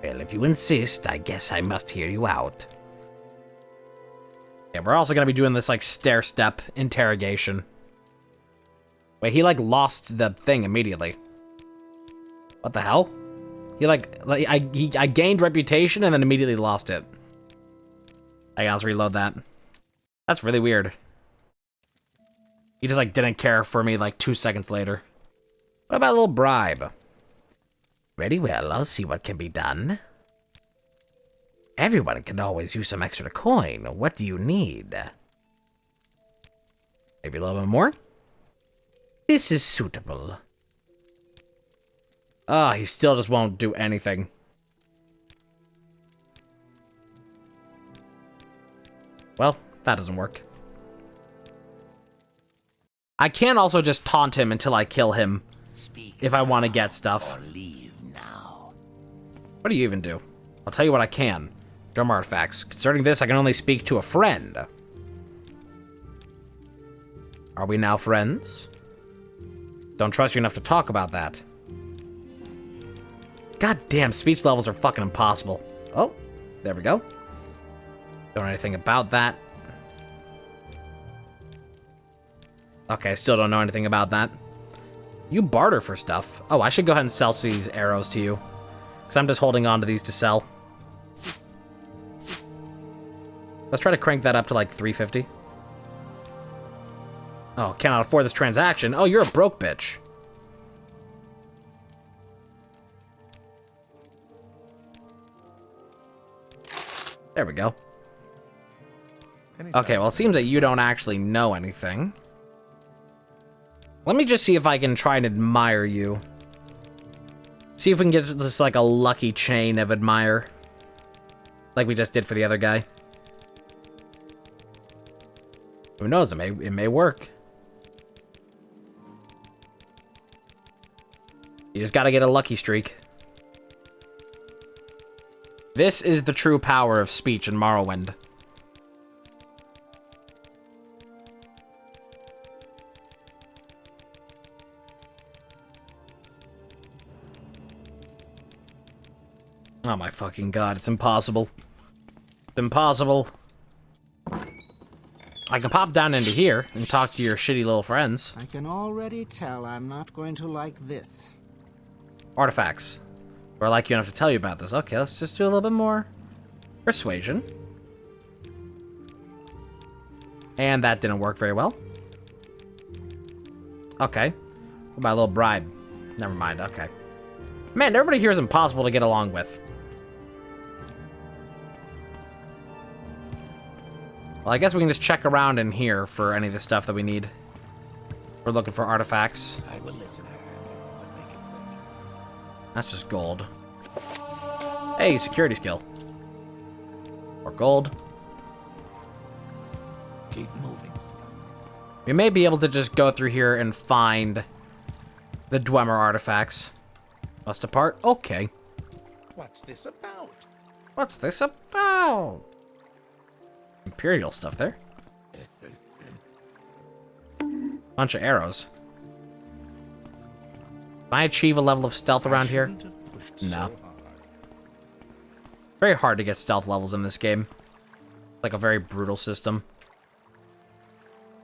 Well, if you insist, I guess I must hear you out. Yeah, we're also going to be doing this, like, stair-step interrogation. Wait, he, like, lost the thing immediately. What the hell? He, I gained reputation and then immediately lost it. I gotta reload that. That's really weird. He just, like, didn't care for me, like, 2 seconds later. What about a little bribe? Very well, I'll see what can be done. Everyone can always use some extra coin. What do you need? Maybe a little bit more? This is suitable. Ah, he still just won't do anything. Well, that doesn't work. I can also just taunt him until I kill him. Speak if I want to get stuff. or leave now. What do you even do? I'll tell you what I can. Drum artifacts. Concerning this, I can only speak to a friend. Are we now friends? Don't trust you enough to talk about that. God damn, speech levels are fucking impossible. Oh, there we go. Don't know anything about that. Okay, still don't know anything about that. You barter for stuff. Oh, I should go ahead and sell these arrows to you. Because I'm just holding on to these to sell. Let's try to crank that up to like 350. Oh, cannot afford this transaction. Oh, you're a broke bitch. There we go. Okay, well, it seems that you don't actually know anything. Let me just see if I can try and admire you. See if we can get just like a lucky chain of admire. Like we just did for the other guy. Who knows, it may work. You just gotta get a lucky streak. This is the true power of speech in Morrowind. Oh my fucking god, it's impossible. It's impossible. I can pop down into here and talk to your shitty little friends. I can already tell I'm not going to like this. Artifacts. Or I like you enough to tell you about this. Okay, let's just do a little bit more persuasion. And that didn't work very well. Okay. What about a little bribe? Never mind, okay. Man, everybody here is impossible to get along with. Well, I guess we can just check around in here for any of the stuff that we need. We're looking for artifacts. I will listen, but make it quick. That's just gold. Hey, security skill. Or gold. Keep moving. We may be able to just go through here and find the Dwemer artifacts. Bust apart? Okay. What's this about? What's this about? Imperial stuff there. Bunch of arrows. Can I achieve a level of stealth around here? Shouldn't have pushed No. so hard. Very hard to get stealth levels in this game. Like a very brutal system.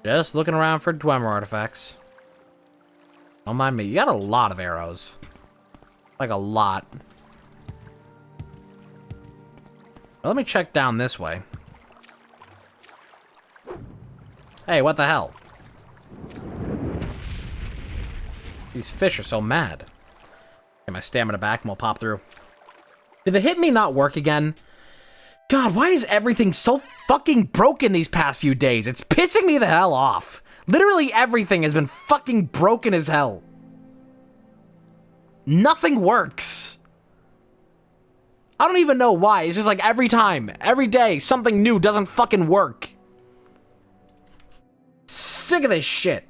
Just looking around for Dwemer artifacts. Don't mind me. You got a lot of arrows. Like a lot. Well, let me check down this way. Hey, what the hell? These fish are so mad. Get my stamina back and we'll pop through. Did the hit me not work again? God, why is everything so fucking broken these past few days? It's pissing me the hell off. Literally everything has been fucking broken as hell. Nothing works. I don't even know why. It's just like every time, every day, something new doesn't fucking work. Sick of this shit.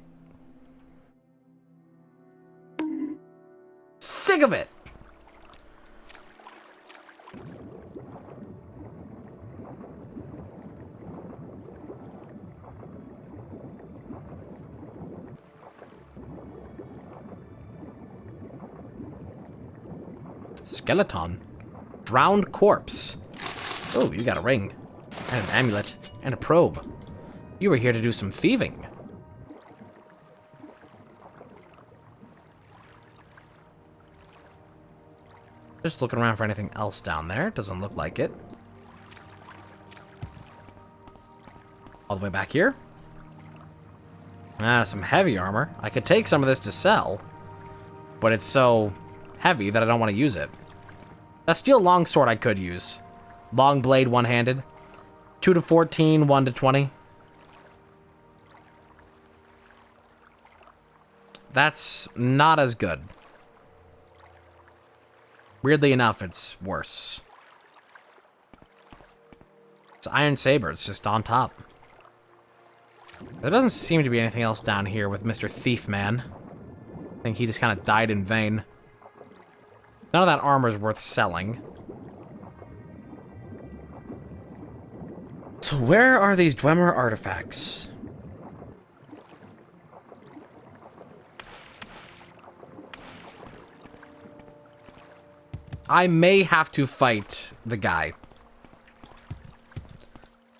Sick of it. Skeleton. Drowned corpse. Oh, you got a ring. And an amulet. And a probe. You were here to do some thieving. Just looking around for anything else down there. Doesn't look like it. All the way back here. Ah, some heavy armor. I could take some of this to sell. But it's so heavy that I don't want to use it. That steel longsword I could use. Long blade one-handed. 2 to 14, 1 to 20. That's not as good. Weirdly enough, it's worse. It's Iron Saber. It's just on top. There doesn't seem to be anything else down here with Mr. Thief Man. I think he just kind of died in vain. None of that armor is worth selling. So where are these Dwemer artifacts? I may have to fight the guy.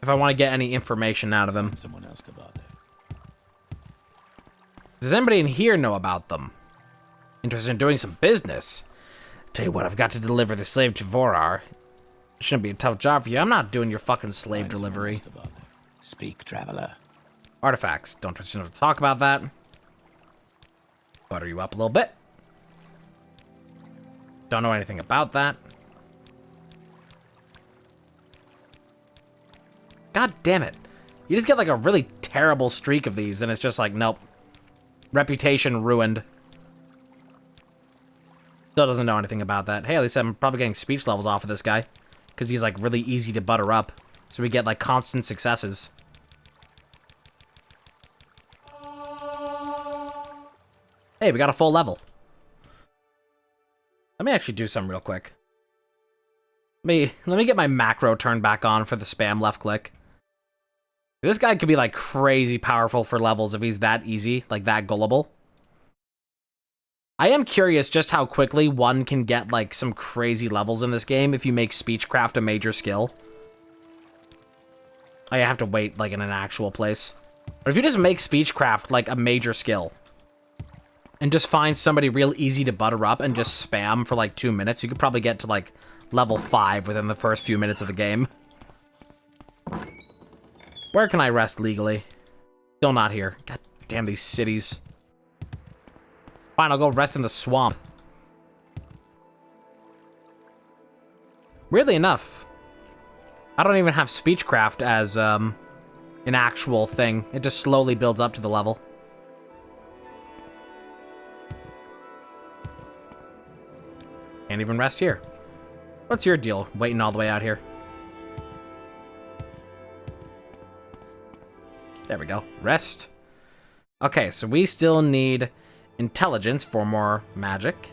If I want to get any information out of him. Someone else to bother. Does anybody in here know about them? Interested in doing some business? Tell you what, I've got to deliver the slave to Vorar. Shouldn't be a tough job for you. I'm not doing your fucking slave Find someone delivery. else to bother. Speak, traveler. Artifacts. Don't trust you enough to talk about that. Butter you up a little bit. Don't know anything about that. God damn it. You just get like a really terrible streak of these, and it's just like, nope. Reputation ruined. Still doesn't know anything about that. Hey, at least I'm probably getting speech levels off of this guy. Because he's like really easy to butter up. So we get like constant successes. Hey, we got a full level. Let me actually do something real quick. Let me get my macro turned back on for the spam left click. This guy could be like crazy powerful for levels if he's that easy, like that gullible. I am curious just how quickly one can get like some crazy levels in this game if you make speechcraft a major skill. I have to wait like in an actual place. But if you just make speechcraft like a major skill and just find somebody real easy to butter up and just spam for like 2 minutes, you could probably get to like level 5 within the first few minutes of the game. Where can I rest legally? Still not here. God damn these cities. Fine, I'll go rest in the swamp. Weirdly enough, I don't even have speechcraft as an actual thing. It just slowly builds up to the level. Can't even rest here. What's your deal, waiting all the way out here? There we go. Rest. Okay, so we still need intelligence for more magic.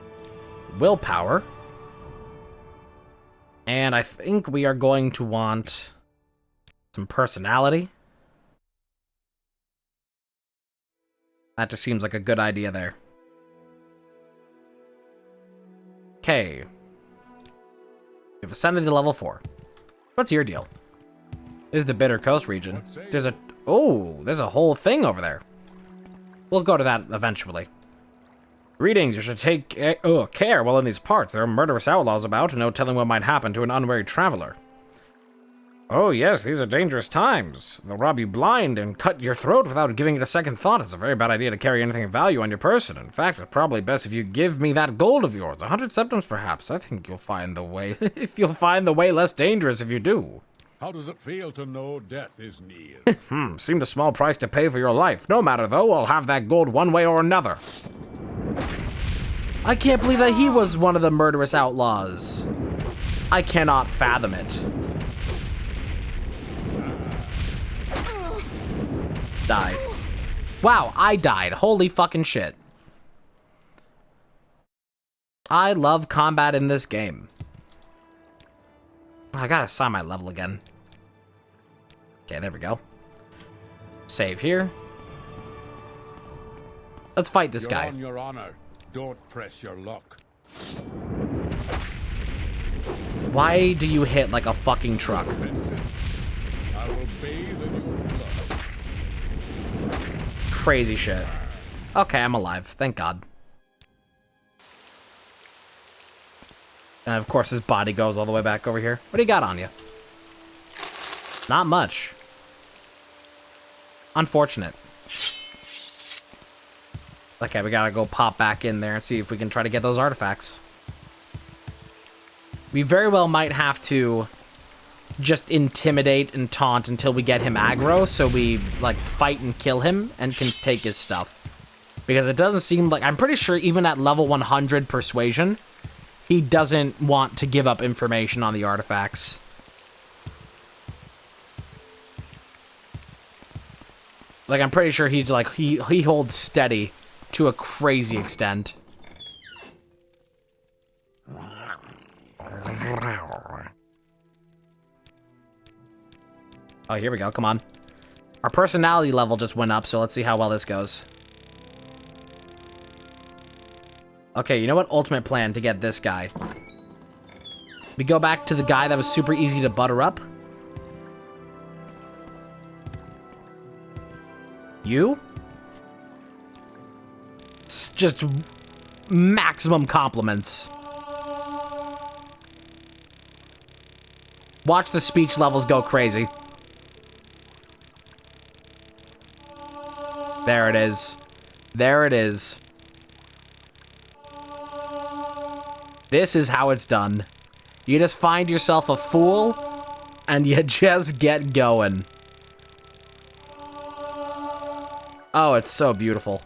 Willpower. And I think we are going to want some personality. That just seems like a good idea there. Okay. We've ascended to level 4. What's your deal? This is the Bitter Coast region. There's a... Oh, there's a whole thing over there. We'll go to that eventually. Greetings, you should take care while in these parts. There are murderous outlaws about, and no telling what might happen to an unwary traveler. Oh yes, these are dangerous times. They'll rob you blind and cut your throat without giving it a second thought. It's a very bad idea to carry anything of value on your person. In fact, it's probably best if you give me that gold of yours. 100 septims, perhaps. I think you'll find the way... if you'll find the way less dangerous if you do. How does it feel to know death is near? Seemed a small price to pay for your life. No matter, though, I'll have that gold one way or another. I can't believe that he was one of the murderous outlaws. I cannot fathom it. Die. Wow, I died. Holy fucking shit. I love combat in this game. I gotta assign my level again. Okay, there we go. Save here. Let's fight this guy. On your honor. Don't press your luck. Why do you hit like a fucking truck? I will bathe in your blood. Crazy shit. Okay, I'm alive. Thank God. And of course his body goes all the way back over here. What do you got on you? Not much. Unfortunate. Okay, we gotta go pop back in there and see if we can try to get those artifacts. We very well might have to just intimidate and taunt until we get him aggro, so we, like, fight and kill him and can take his stuff. Because it doesn't seem like... I'm pretty sure even at level 100 persuasion, he doesn't want to give up information on the artifacts. Like, I'm pretty sure he's, like, he holds steady to a crazy extent. Oh, here we go. Come on. Our personality level just went up, so let's see how well this goes. Okay, you know what? Ultimate plan to get this guy. We go back to the guy that was super easy to butter up. You? It's just maximum compliments. Watch the speech levels go crazy. There it is. There it is. This is how it's done. You just find yourself a fool, and you just get going. Oh, it's so beautiful.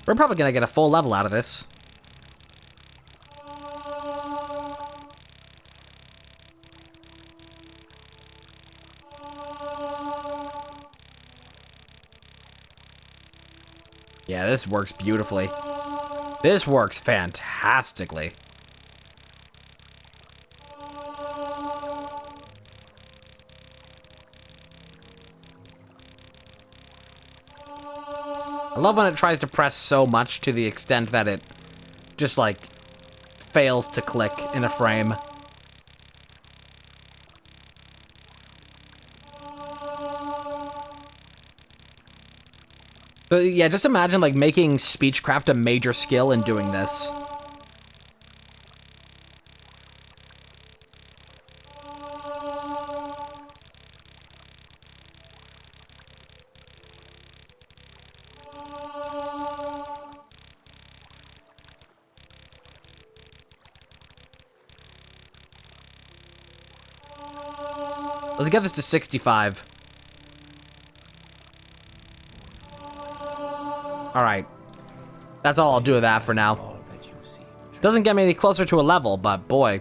We're probably gonna get a full level out of this. Yeah, this works beautifully. This works fantastically. I love when it tries to press so much to the extent that it just, like, fails to click in a frame. But yeah, just imagine, like, making speechcraft a major skill and doing this. Let's get this to 65. Alright. That's all I'll do with that for now. Doesn't get me any closer to a level, but boy,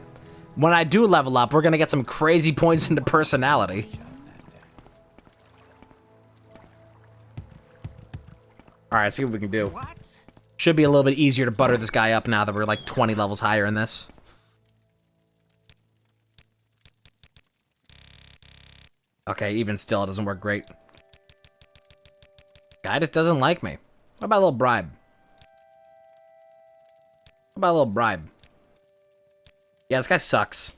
when I do level up, we're gonna get some crazy points into personality. Alright, see what we can do. Should be a little bit easier to butter this guy up now that we're like 20 levels higher in this. Okay, even still, it doesn't work great. Guy just doesn't like me. What about a little bribe? What about a little bribe? Yeah, this guy sucks.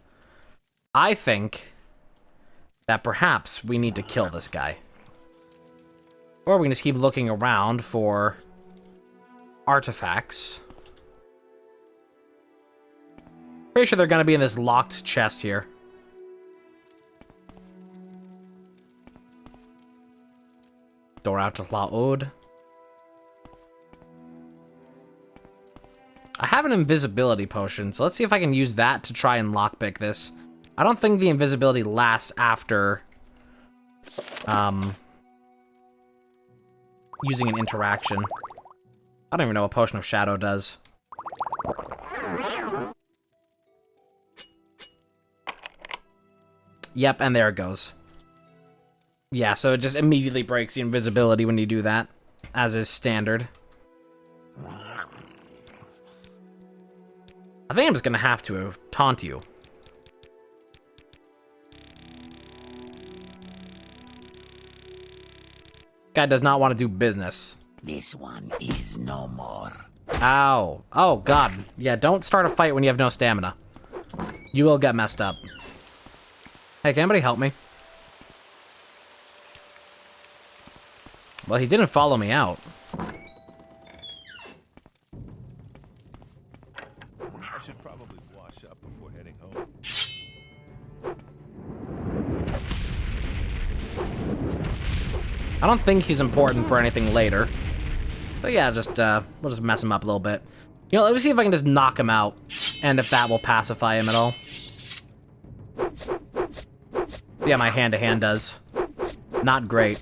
I think that perhaps we need to kill this guy. Or we can just keep looking around for artifacts. Pretty sure they're gonna be in this locked chest here. Door out to Laud. I have an invisibility potion, so let's see if I can use that to try and lockpick this. I don't think the invisibility lasts after using an interaction. I don't even know what Potion of Shadow does. Yep, and there it goes. Yeah, so it just immediately breaks the invisibility when you do that, as is standard. I think I'm just gonna have to taunt you. Guy does not want to do business. This one is no more. Ow. Oh, God. Yeah, don't start a fight when you have no stamina. You will get messed up. Hey, can anybody help me? Well, he didn't follow me out. I should probably wash up before heading home. I don't think he's important for anything later. But yeah, just we'll just mess him up a little bit. You know, let me see if I can just knock him out, and if that will pacify him at all. Yeah, my hand-to-hand does. Not great.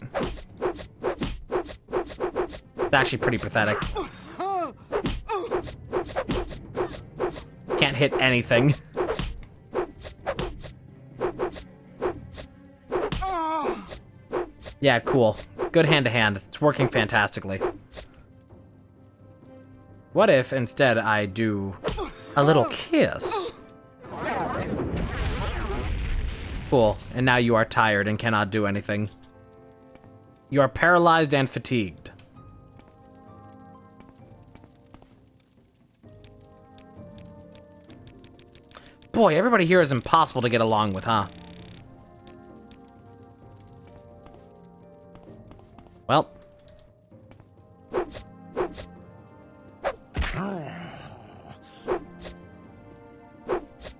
It's actually pretty pathetic. Can't hit anything. Yeah, cool. Good hand-to-hand. It's working fantastically. What if instead I do a little kiss? Cool. And now you are tired and cannot do anything. You are paralyzed and fatigued. Boy, everybody here is impossible to get along with, huh? Well.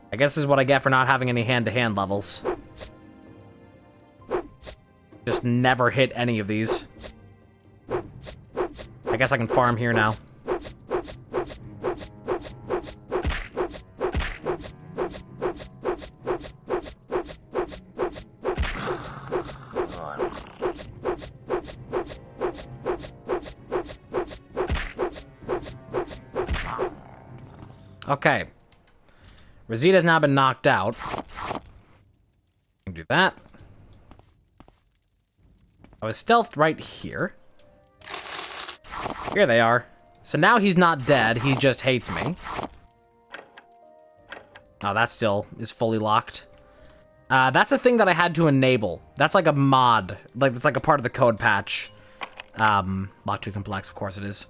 I guess this is what I get for not having any hand-to-hand levels. Just never hit any of these. I guess I can farm here now. Okay. Rosita's now been knocked out. Do that. I was stealthed right here. Here they are. So now he's not dead, he just hates me. Oh, that still is fully locked. That's a thing that I had to enable. That's like a mod. Like, it's like a part of the code patch. Locked too complex, of course it is.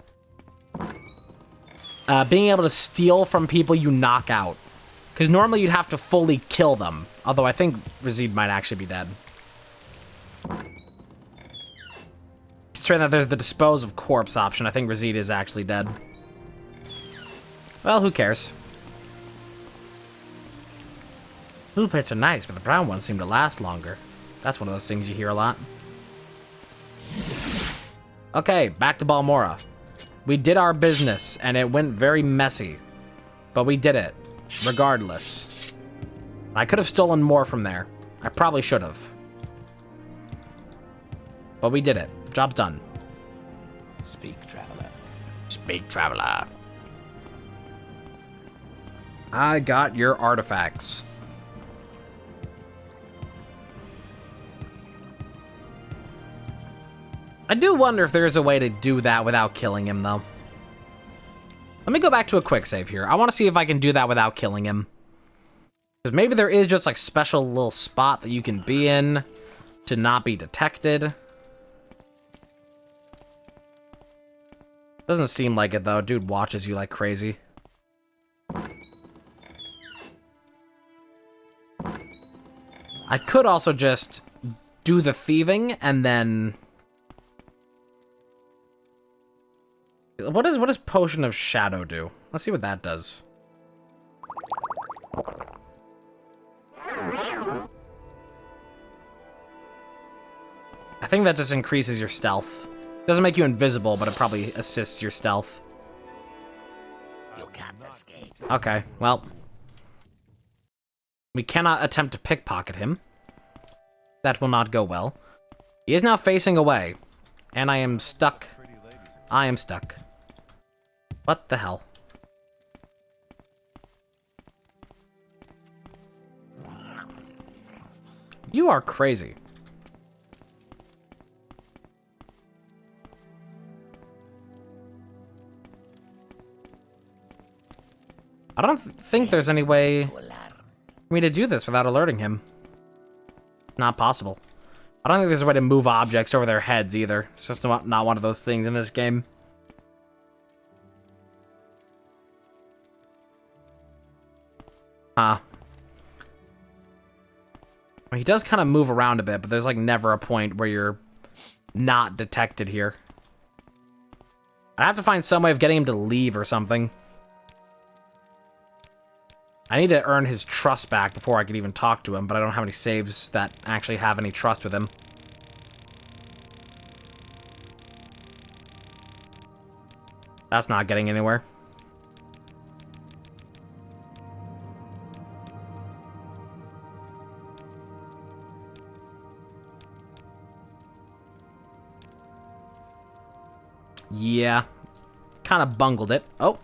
Being able to steal from people you knock out. Because normally you'd have to fully kill them. Although I think Razid might actually be dead. Considering that there's the dispose of corpse option, I think Razid is actually dead. Well, who cares? Blue plates are nice, but the brown ones seem to last longer. That's one of those things you hear a lot. Okay, back to Balmora. We did our business, and it went very messy. But we did it, regardless. I could have stolen more from there. I probably should have. But we did it. Job's done. Speak, traveler. Speak, traveler. I got your artifacts. I do wonder if there's a way to do that without killing him, though. Let me go back to a quick save here. I want to see if I can do that without killing him. Because maybe there is just, like, special little spot that you can be in to not be detected. Doesn't seem like it, though. Dude watches you like crazy. I could also just do the thieving and then... What does Potion of Shadow do? Let's see what that does. I think that just increases your stealth. Doesn't make you invisible, but it probably assists your stealth. You can't escape. Okay, well. We cannot attempt to pickpocket him. That will not go well. He is now facing away. And I am stuck. I am stuck. What the hell? You are crazy. I don't think there's any way for me to do this without alerting him. Not possible. I don't think there's a way to move objects over their heads either. It's just not one of those things in this game. Huh. Well, he does kind of move around a bit, but there's like never a point where you're not detected here. I have to find some way of getting him to leave or something. I need to earn his trust back before I can even talk to him, but I don't have any saves that actually have any trust with him. That's not getting anywhere. Yeah. Kind of bungled it. Oh.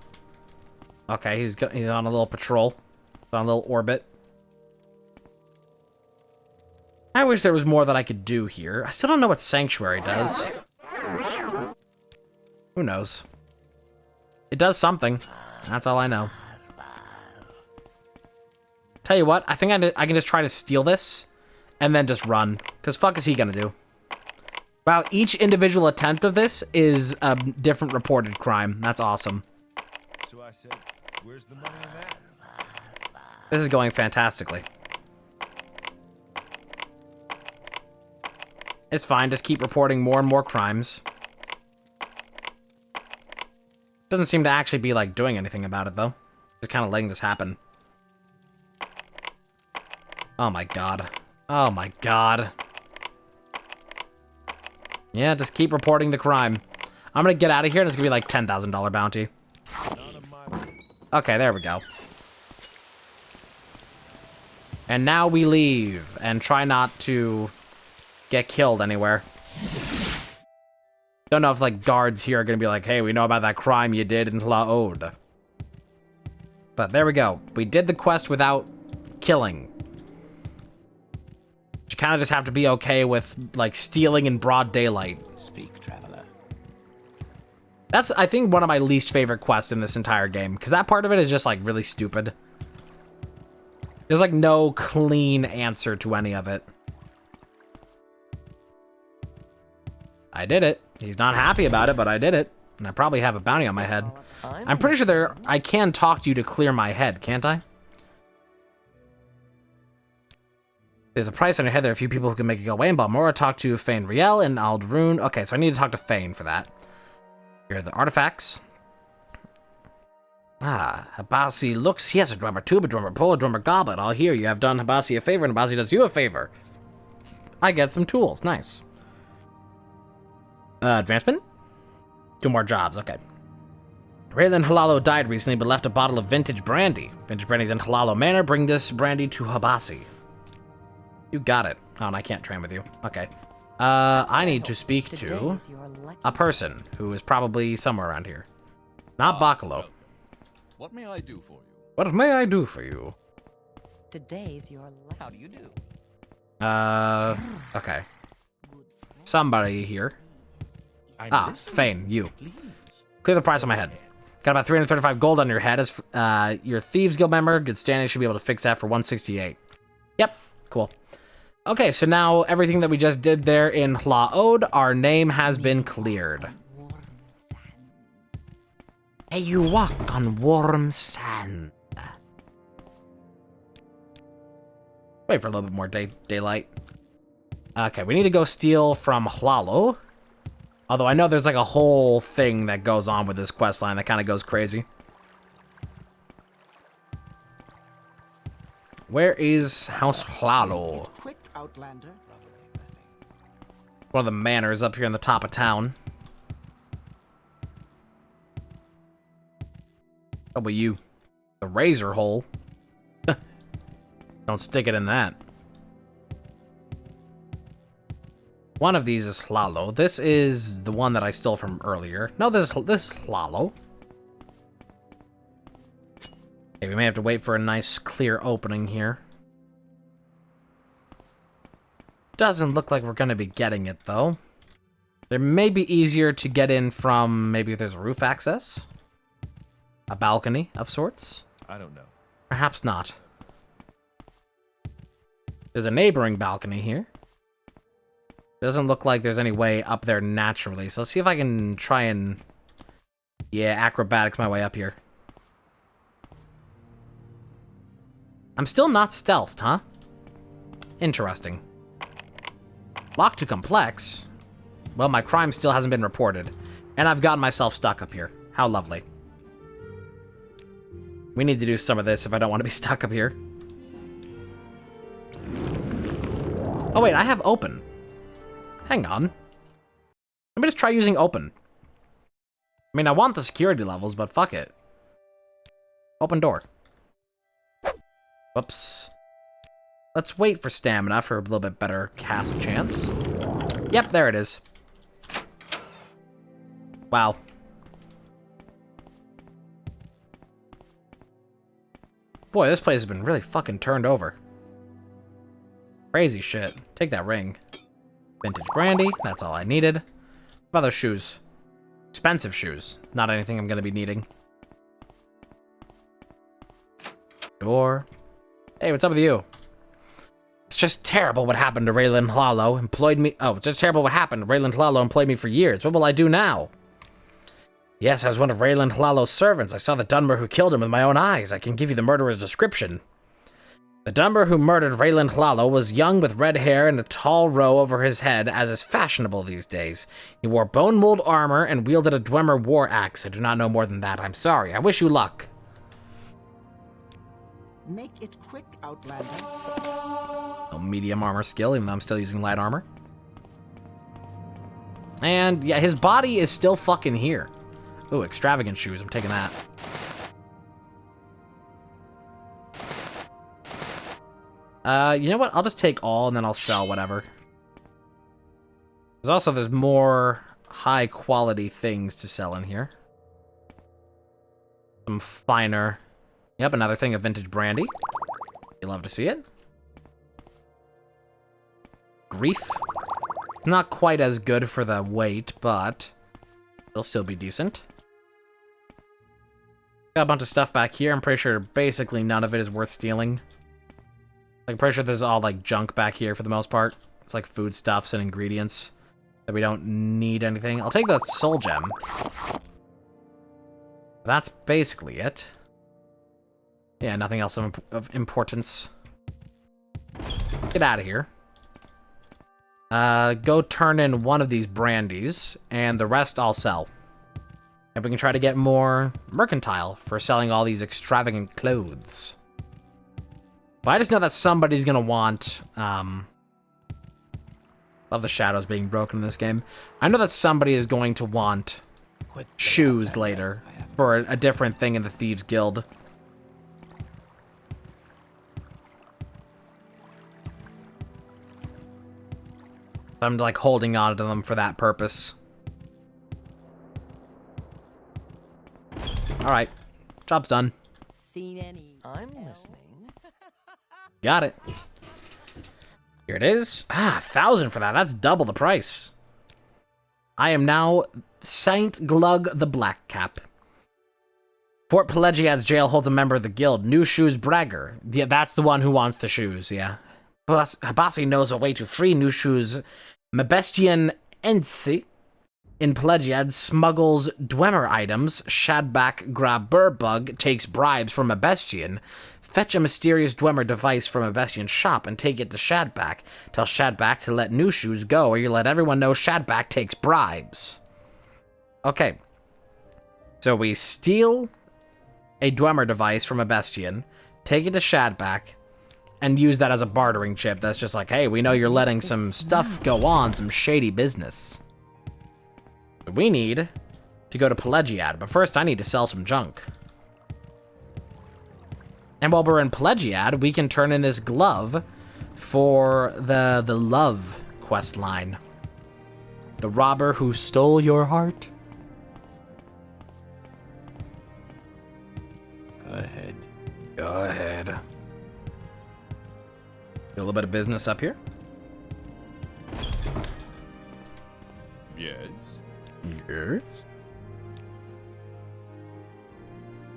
Okay, he's on a little patrol. On a little orbit. I wish there was more that I could do here. I still don't know what Sanctuary does. Who knows? It does something. That's all I know. Tell you what, I think I can just try to steal this and then just run. Because fuck is he gonna do? Wow, each individual attempt of this is a different reported crime. That's awesome. So I said, where's the money in that? This is going fantastically. It's fine, just keep reporting more and more crimes. Doesn't seem to actually be, like, doing anything about it, though. Just kind of letting this happen. Oh my god. Oh my god. Yeah, just keep reporting the crime. I'm gonna get out of here and it's gonna be like $10,000 bounty. Okay, there we go. And now we leave and try not to get killed anywhere. Don't know if like guards here are gonna be like, hey, we know about that crime you did in Laode. But there we go. We did the quest without killing. You kind of just have to be okay with like stealing in broad daylight. Speak, traveler. That's, I think, one of my least favorite quests in this entire game, because that part of it is just like really stupid. There's like no clean answer to any of it. I did it. He's not happy about it, but I did it. And I probably have a bounty on my head. I'm pretty sure I can talk to you to clear my head, can't I? There's a price on your head. There are a few people who can make it go away. In Balmora, talk to Fane Riel and Aldrune. Okay, so I need to talk to Fane for that. Here are the artifacts. Ah, Habasi looks. He has a drummer tube, a drummer pole, a drummer goblet. All here. You have done Habasi a favor, and Habasi does you a favor. I get some tools. Nice. Advancement? 2 more jobs. Okay. Raylan Halalo died recently, but left a bottle of vintage brandy. Vintage brandy's in Halalo Manor. Bring this brandy to Habasi. You got it. Oh, and I can't train with you. Okay. I need to speak to a person who is probably somewhere around here. Not Bacalo. What may I do for you? What may I do for you? Today's your luck. How do you do? Okay. Somebody here. Fane, you. Clear the price on my head. Got about 335 gold on your head. As your Thieves Guild member, good standing, should be able to fix that for 168. Yep, cool. Okay, so now everything that we just did there in Hlaod, our name has been cleared. Hey, you walk on warm sand. Wait for a little bit more daylight. Okay, we need to go steal from Hlalo. Although I know there's like a whole thing that goes on with this questline that kind of goes crazy. Where is House Hlalo? Quick, Outlander. One of the manors up here in the top of town. How about you? The razor hole. Don't stick it in that. One of these is Hlalo. This is the one that I stole from earlier. No, this is Hlalo. Okay, we may have to wait for a nice clear opening here. Doesn't look like we're going to be getting it, though. There may be easier to get in from maybe if there's roof access. A balcony of sorts. I don't know. Perhaps not. There's a neighboring balcony here. Doesn't look like there's any way up there naturally. So let's see if I can try and... yeah, acrobatics my way up here. I'm still not stealthed, huh? Interesting. Locked to complex. Well, my crime still hasn't been reported. And I've gotten myself stuck up here. How lovely. We need to do some of this if I don't want to be stuck up here. Oh wait, I have open. Hang on. Let me just try using open. I mean, I want the security levels, but fuck it. Open door. Whoops. Let's wait for stamina for a little bit better cast chance. Yep, there it is. Wow. Boy, this place has been really fucking turned over. Crazy shit. Take that ring. Vintage brandy. That's all I needed. What about those shoes? Expensive shoes. Not anything I'm going to be needing. Door. Hey, what's up with you? It's just terrible what happened to Raylan Hlalo. Employed me... oh, it's just terrible what happened. Raylan Hlalo employed me for years. What will I do now? Yes, I was one of Raylan Hlalo's servants. I saw the Dunmer who killed him with my own eyes. I can give you the murderer's description. The Dunmer who murdered Raylan Hlalo was young with red hair and a tall row over his head, as is fashionable these days. He wore bone mold armor and wielded a Dwemer war axe. I do not know more than that. I'm sorry. I wish you luck. Make it quick, Outlander. No medium armor skill, even though I'm still using light armor. And yeah, his body is still fucking here. Ooh, extravagant shoes. I'm taking that. You know what? I'll just take all and then I'll sell whatever. There's more high quality things to sell in here. Some finer. Yep, another thing of vintage brandy. You love to see it. Grief. Not quite as good for the weight, but it'll still be decent. Got a bunch of stuff back here. I'm pretty sure basically none of it is worth stealing. Like, I'm pretty sure this is all, like, junk back here for the most part. It's like foodstuffs and ingredients that we don't need anything. I'll take the soul gem. That's basically it. Yeah, nothing else of importance. Get out of here. Go turn in one of these brandies, and the rest I'll sell. And we can try to get more mercantile for selling all these extravagant clothes. But I just know that somebody's gonna want, love the shadows being broken in this game. I know that somebody is going to want shoes later for a different thing in the Thieves Guild. I'm like holding on to them for that purpose. Alright. Job's done. Seen any? I'm listening. Got it. Here it is. Ah, 1,000 for that. That's double the price. I am now Saint Glug the Black Cap. Fort Pelagiad's jail holds a member of the guild, New Shoes Bragger. Yeah, that's the one who wants the shoes, yeah. Habasi knows a way to free New Shoes. Mabestian Ensi in Pelagiad smuggles Dwemer items. Shadback Graburbug takes bribes from Mabestian. Fetch a mysterious Dwemer device from Mabestian's shop and take it to Shadback. Tell Shadback to let New Shoes go, or you let everyone know Shadback takes bribes. Okay. So we steal a Dwemer device from Mabestian, take it to Shadback, and use that as a bartering chip. That's just like, hey, we know you're letting some stuff go on, some shady business. We need to go to Pelagiad, but first I need to sell some junk. And while we're in Pelagiad, we can turn in this glove for the love quest line. The robber who stole your heart. Go ahead. Go ahead. Get a little bit of business up here. Yes. Yes.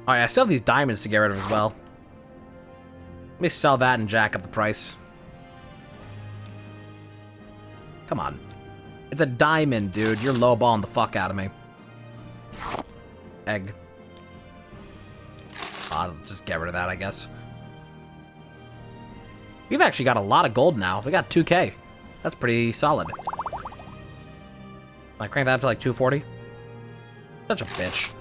Alright, I still have these diamonds to get rid of as well. Let me sell that and jack up the price. Come on. It's a diamond, dude. You're lowballing the fuck out of me. Egg. I'll just get rid of that, I guess. We've actually got a lot of gold now. We got 2K. That's pretty solid. Can I crank that up to like 240? Such a bitch.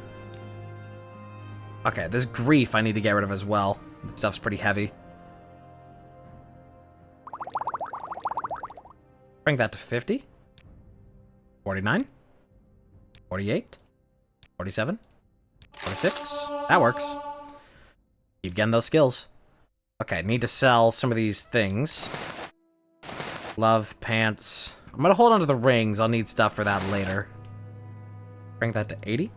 Okay, this grief I need to get rid of as well. This stuff's pretty heavy. Bring that to 50. 49. 48. 47. 46. That works. Keep getting those skills. Okay, need to sell some of these things. Glove, pants. I'm gonna hold on to the rings. I'll need stuff for that later. Bring that to 80.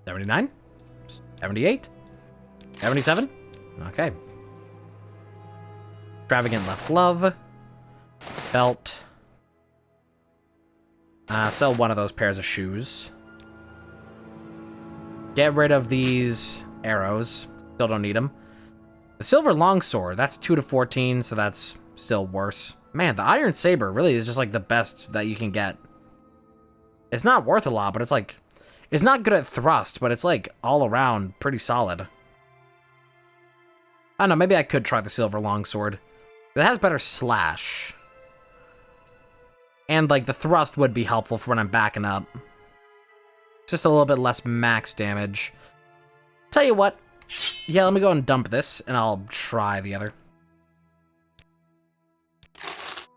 79. 78. 77. Okay. Extravagant left glove. Belt. Sell one of those pairs of shoes. Get rid of these arrows. Still don't need them. The silver longsword, that's 2 to 14, so that's still worse. Man, the iron saber really is just like the best that you can get. It's not worth a lot, but it's like, it's not good at thrust, but it's like all around pretty solid. I don't know, maybe I could try the silver longsword. It has better slash. And like the thrust would be helpful for when I'm backing up. Just a little bit less max damage. Tell you what. Yeah, let me go and dump this, and I'll try the other.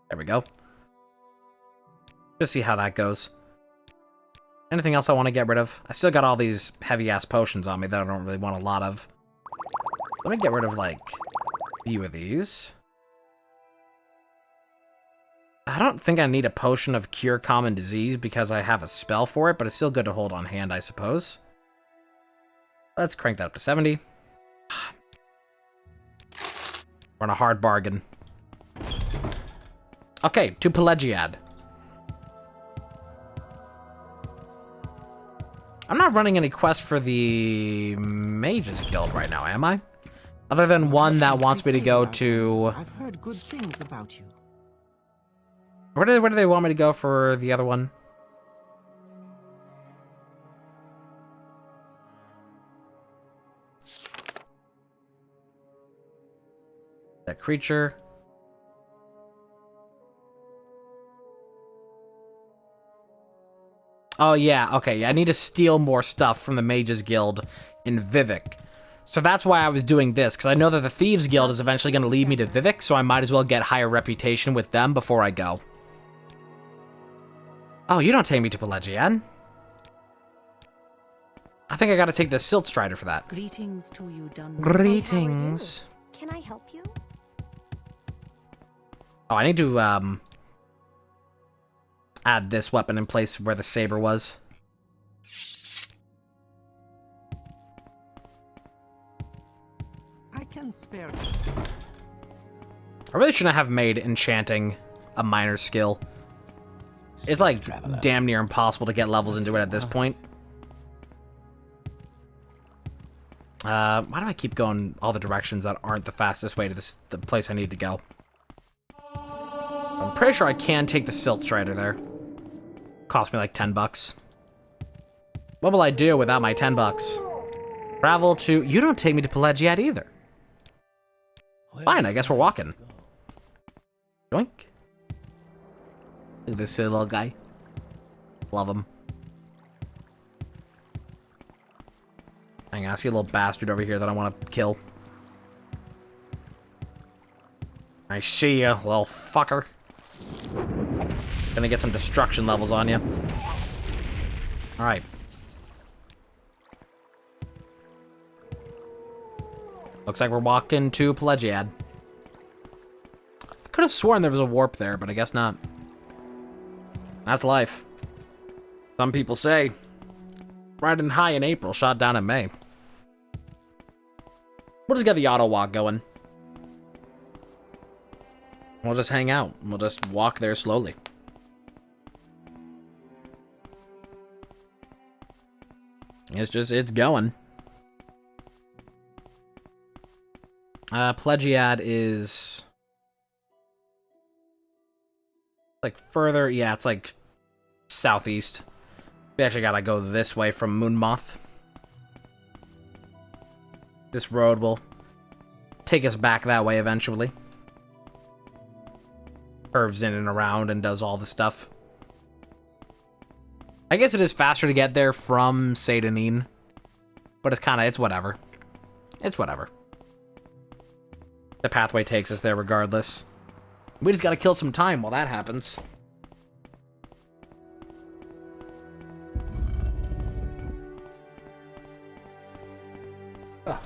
There we go. Just see how that goes. Anything else I want to get rid of? I still got all these heavy-ass potions on me that I don't really want a lot of. Let me get rid of, like, a few of these. I don't think I need a potion of cure common disease because I have a spell for it, but it's still good to hold on hand, I suppose. Let's crank that up to 70. We're on a hard bargain. Okay, to Pelagiad. I'm not running any quests for the Mages Guild right now, am I? Other than one that wants me to go to... I've heard good things about you. Where do they want me to go for the other one? That creature. Oh, yeah. Okay, yeah, I need to steal more stuff from the Mages Guild in Vivek. So that's why I was doing this, because I know that the Thieves Guild is eventually going to lead me to Vivek, so I might as well get higher reputation with them before I go. Oh, you don't take me to Pelagiad. I think I gotta take the Silt Strider for that. Greetings to you, Dunn. Greetings. Can I help you? Oh, I need to, add this weapon in place where the saber was. can spare. I really shouldn't have made enchanting a minor skill. It's like damn near impossible to get levels into it at this point. Why do I keep going all the directions that aren't the fastest way to the place I need to go? I'm pretty sure I can take the Silt Strider there. Cost me like 10 bucks. What will I do without my 10 bucks? Travel to... You don't take me to Pelagiad either. Fine, I guess we're walking. Yoink. Look at this silly little guy. Love him. Hang on, I see a little bastard over here that I want to kill. I see ya, little fucker. Gonna get some destruction levels on you. Alright. Looks like we're walking to Pelagiad. I could have sworn there was a warp there, but I guess not. That's life. Some people say, riding high in April, shot down in May. We'll just get the auto walk going. We'll just hang out. We'll just walk there slowly. It's going. Pelagiad is... like further, yeah, it's like southeast. We actually gotta go this way from Moonmoth. This road will take us back that way eventually. Curves in and around and does all the stuff. I guess it is faster to get there from Seydanine, but it's whatever. It's whatever. The pathway takes us there regardless. We just gotta kill some time while that happens. Ugh.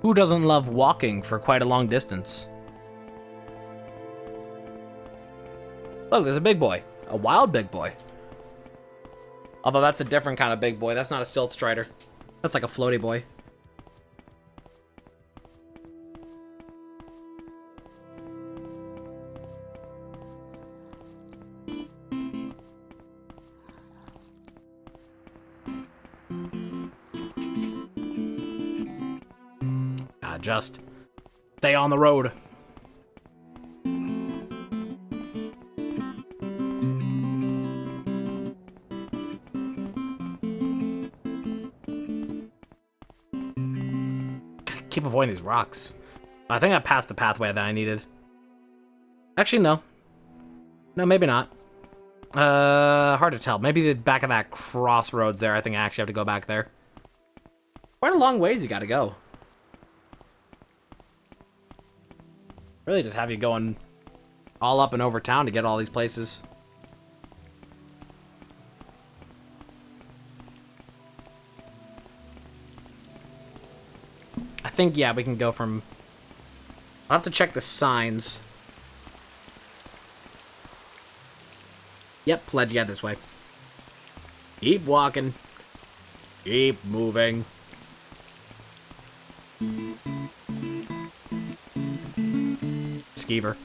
Who doesn't love walking for quite a long distance? Look, there's a big boy. A wild big boy. Although that's a different kind of big boy. That's not a Silt Strider. That's like a floaty boy. Just stay on the road. Keep avoiding these rocks. I think I passed the pathway that I needed. Actually, no. No, maybe not. Hard to tell. Maybe the back of that crossroads there. I think I actually have to go back there. Quite a long ways you gotta go. Really just have you going all up and over town to get all these places. I think, yeah, we can go from... I'll have to check the signs. Yep, Pelagiad this way. Keep walking. Keep moving. Skeever.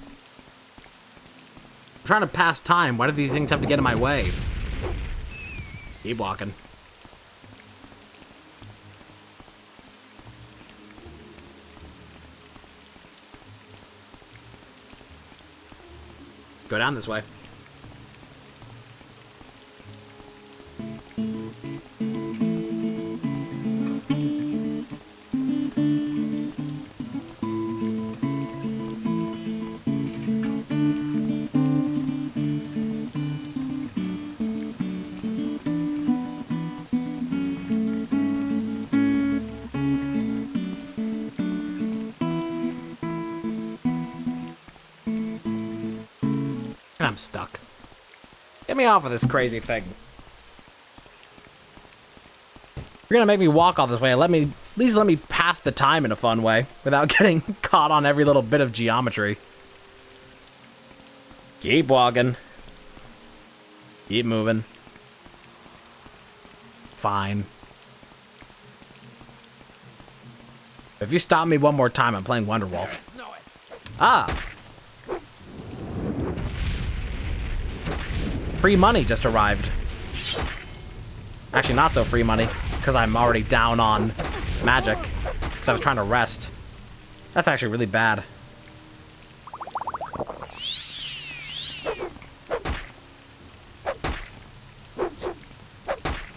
I'm trying to pass time. Why do these things have to get in my way? Keep walking. Go down this way. I'm stuck. Get me off of this crazy thing. You're gonna make me walk all this way. At least let me pass the time in a fun way without getting caught on every little bit of geometry. Keep walking. Keep moving. Fine. If you stop me one more time, I'm playing Wonderwall. Ah! Free money just arrived. Actually, not so free money, because I'm already down on magic, because I was trying to rest. That's actually really bad.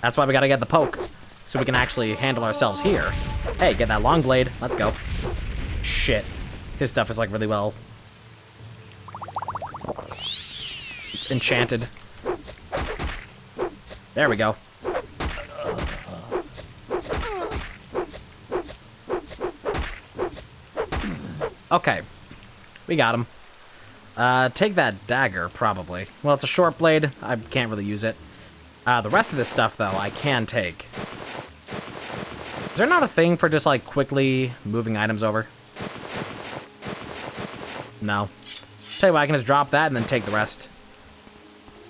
That's why we gotta get the poke, so we can actually handle ourselves here. Hey, get that long blade. Let's go. Shit. His stuff is like really well enchanted. There we go. Okay. We got him. Take that dagger, probably. Well, it's a short blade. I can't really use it. The rest of this stuff, though, I can take. Is there not a thing for just, like, quickly moving items over? No. Tell you what, I can just drop that and then take the rest.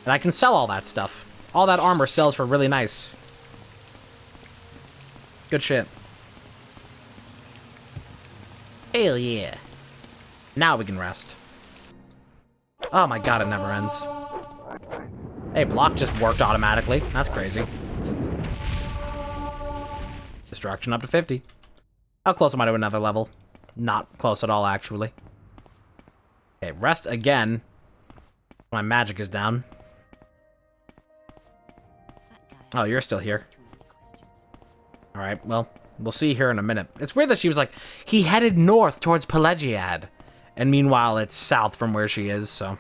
And I can sell all that stuff. All that armor sells for really nice. Good shit. Hell yeah. Now we can rest. Oh my god, it never ends. Hey, block just worked automatically. That's crazy. Destruction up to 50. How close am I to another level? Not close at all, actually. Okay, rest again. My magic is down. Oh, you're still here. Alright, well, we'll see here in a minute. It's weird that she was like, he headed north towards Pelagiad. And meanwhile, it's south from where she is, so...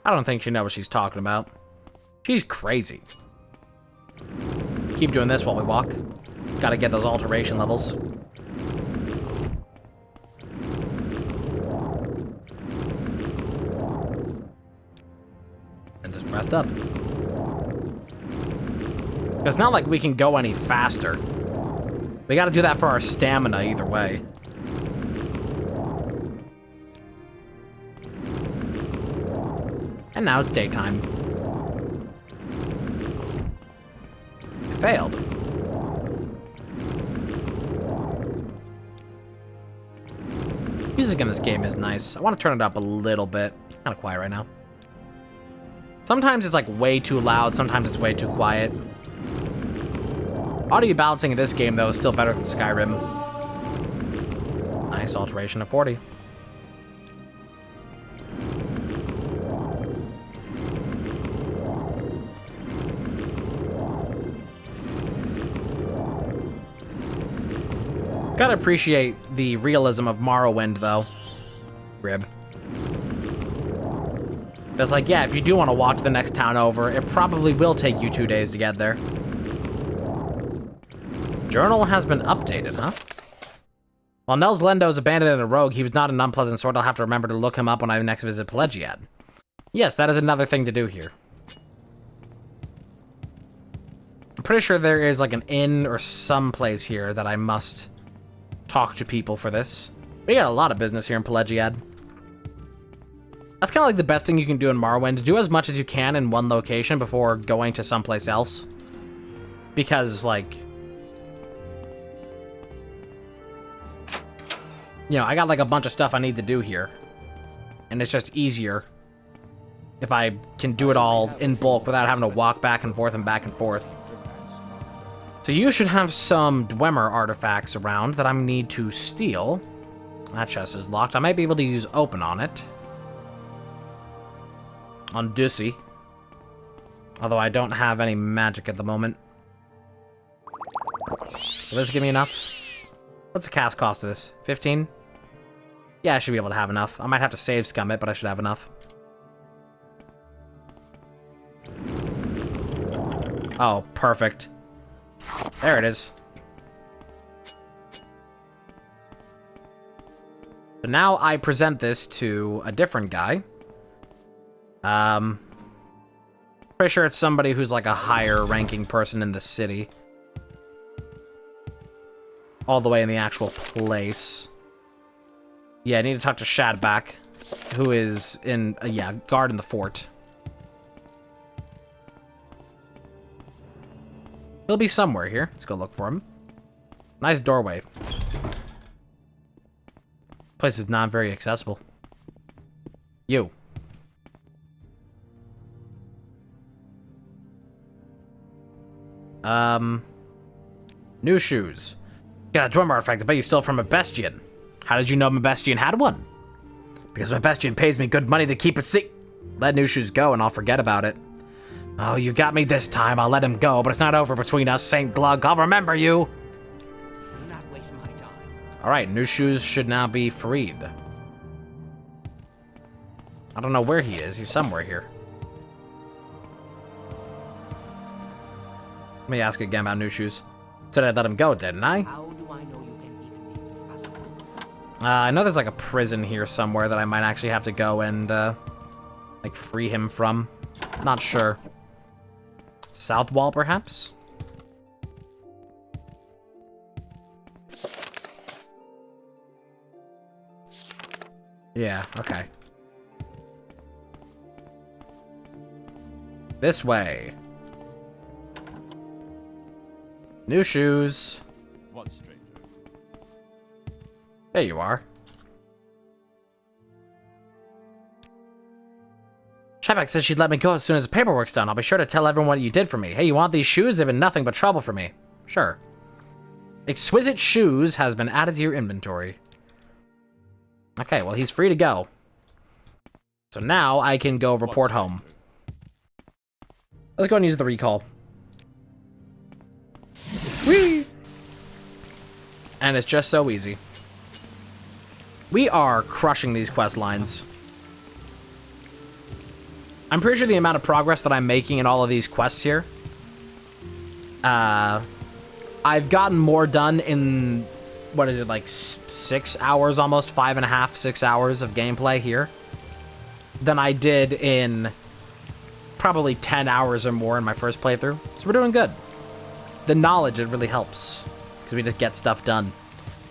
I don't think she knows what she's talking about. She's crazy. Keep doing this while we walk. Gotta get those alteration levels. And just rest up. It's not like we can go any faster. We gotta do that for our stamina either way. And now it's daytime. It failed. Music in this game is nice. I want to turn it up a little bit. It's kind of quiet right now. Sometimes it's like way too loud, sometimes it's way too quiet. Audio balancing in this game, though, is still better than Skyrim. Nice alteration of 40. Gotta appreciate the realism of Morrowind, though. Rib. It's like, yeah, if you do want to walk to the next town over, it probably will take you 2 days to get there. Journal has been updated, huh? While Nels Lendo is abandoned and a rogue, he was not an unpleasant sort. I'll have to remember to look him up when I next visit Pelagiad. Yes, that is another thing to do here. I'm pretty sure there is like an inn or some place here that I must talk to people for this. We got a lot of business here in Pelagiad. That's kind of like the best thing you can do in Morrowind. Do as much as you can in one location before going to someplace else. Because, like... you know, I got like a bunch of stuff I need to do here. And it's just easier if I can do it all in bulk without having to walk back and forth and back and forth. So you should have some Dwemer artifacts around that I need to steal. That chest is locked. I might be able to use open on it. On Dussy. Although I don't have any magic at the moment. Will this give me enough? What's the cast cost of this? 15? Yeah, I should be able to have enough. I might have to save scum it, but I should have enough. Oh, perfect. There it is. So now I present this to a different guy. Pretty sure it's somebody who's like a higher ranking person in the city. All the way in the actual place. Yeah, I need to talk to Shadback, who is in, yeah, guard in the fort. He'll be somewhere here. Let's go look for him. Nice doorway. Place is not very accessible. You. New shoes. Yeah, that drum artifact. I bet you stole from a Bestian. How did you know my Bestian had one? Because my Bestian pays me good money to keep a seat. Let new shoes go and I'll forget about it. Oh, you got me this time. I'll let him go, but it's not over between us, Saint Glug. I'll remember you. Do not waste my time. Alright, new shoes should now be freed. I don't know where he is. He's somewhere here. Let me ask again about new shoes. Said I'd let him go, didn't I? How do I know you can even be trusted? I know there's like a prison here somewhere that I might actually have to go and, like, free him from. Not sure. South Wall, perhaps? Yeah, okay. This way. New shoes. What, stranger? There you are. Shepek said she'd let me go as soon as the paperwork's done. I'll be sure to tell everyone what you did for me. Hey, you want these shoes? They've been nothing but trouble for me. Sure. Exquisite shoes has been added to your inventory. Okay, well, he's free to go. So now I can go report home. Let's go and use the recall. Whee! And it's just so easy. We are crushing these quest lines. I'm pretty sure the amount of progress that I'm making in all of these quests here, I've gotten more done in, what is it, like 6 hours almost, 5.5, 6 hours of gameplay here than I did in probably 10 hours or more in my first playthrough. So we're doing good. The knowledge, it really helps because we just get stuff done.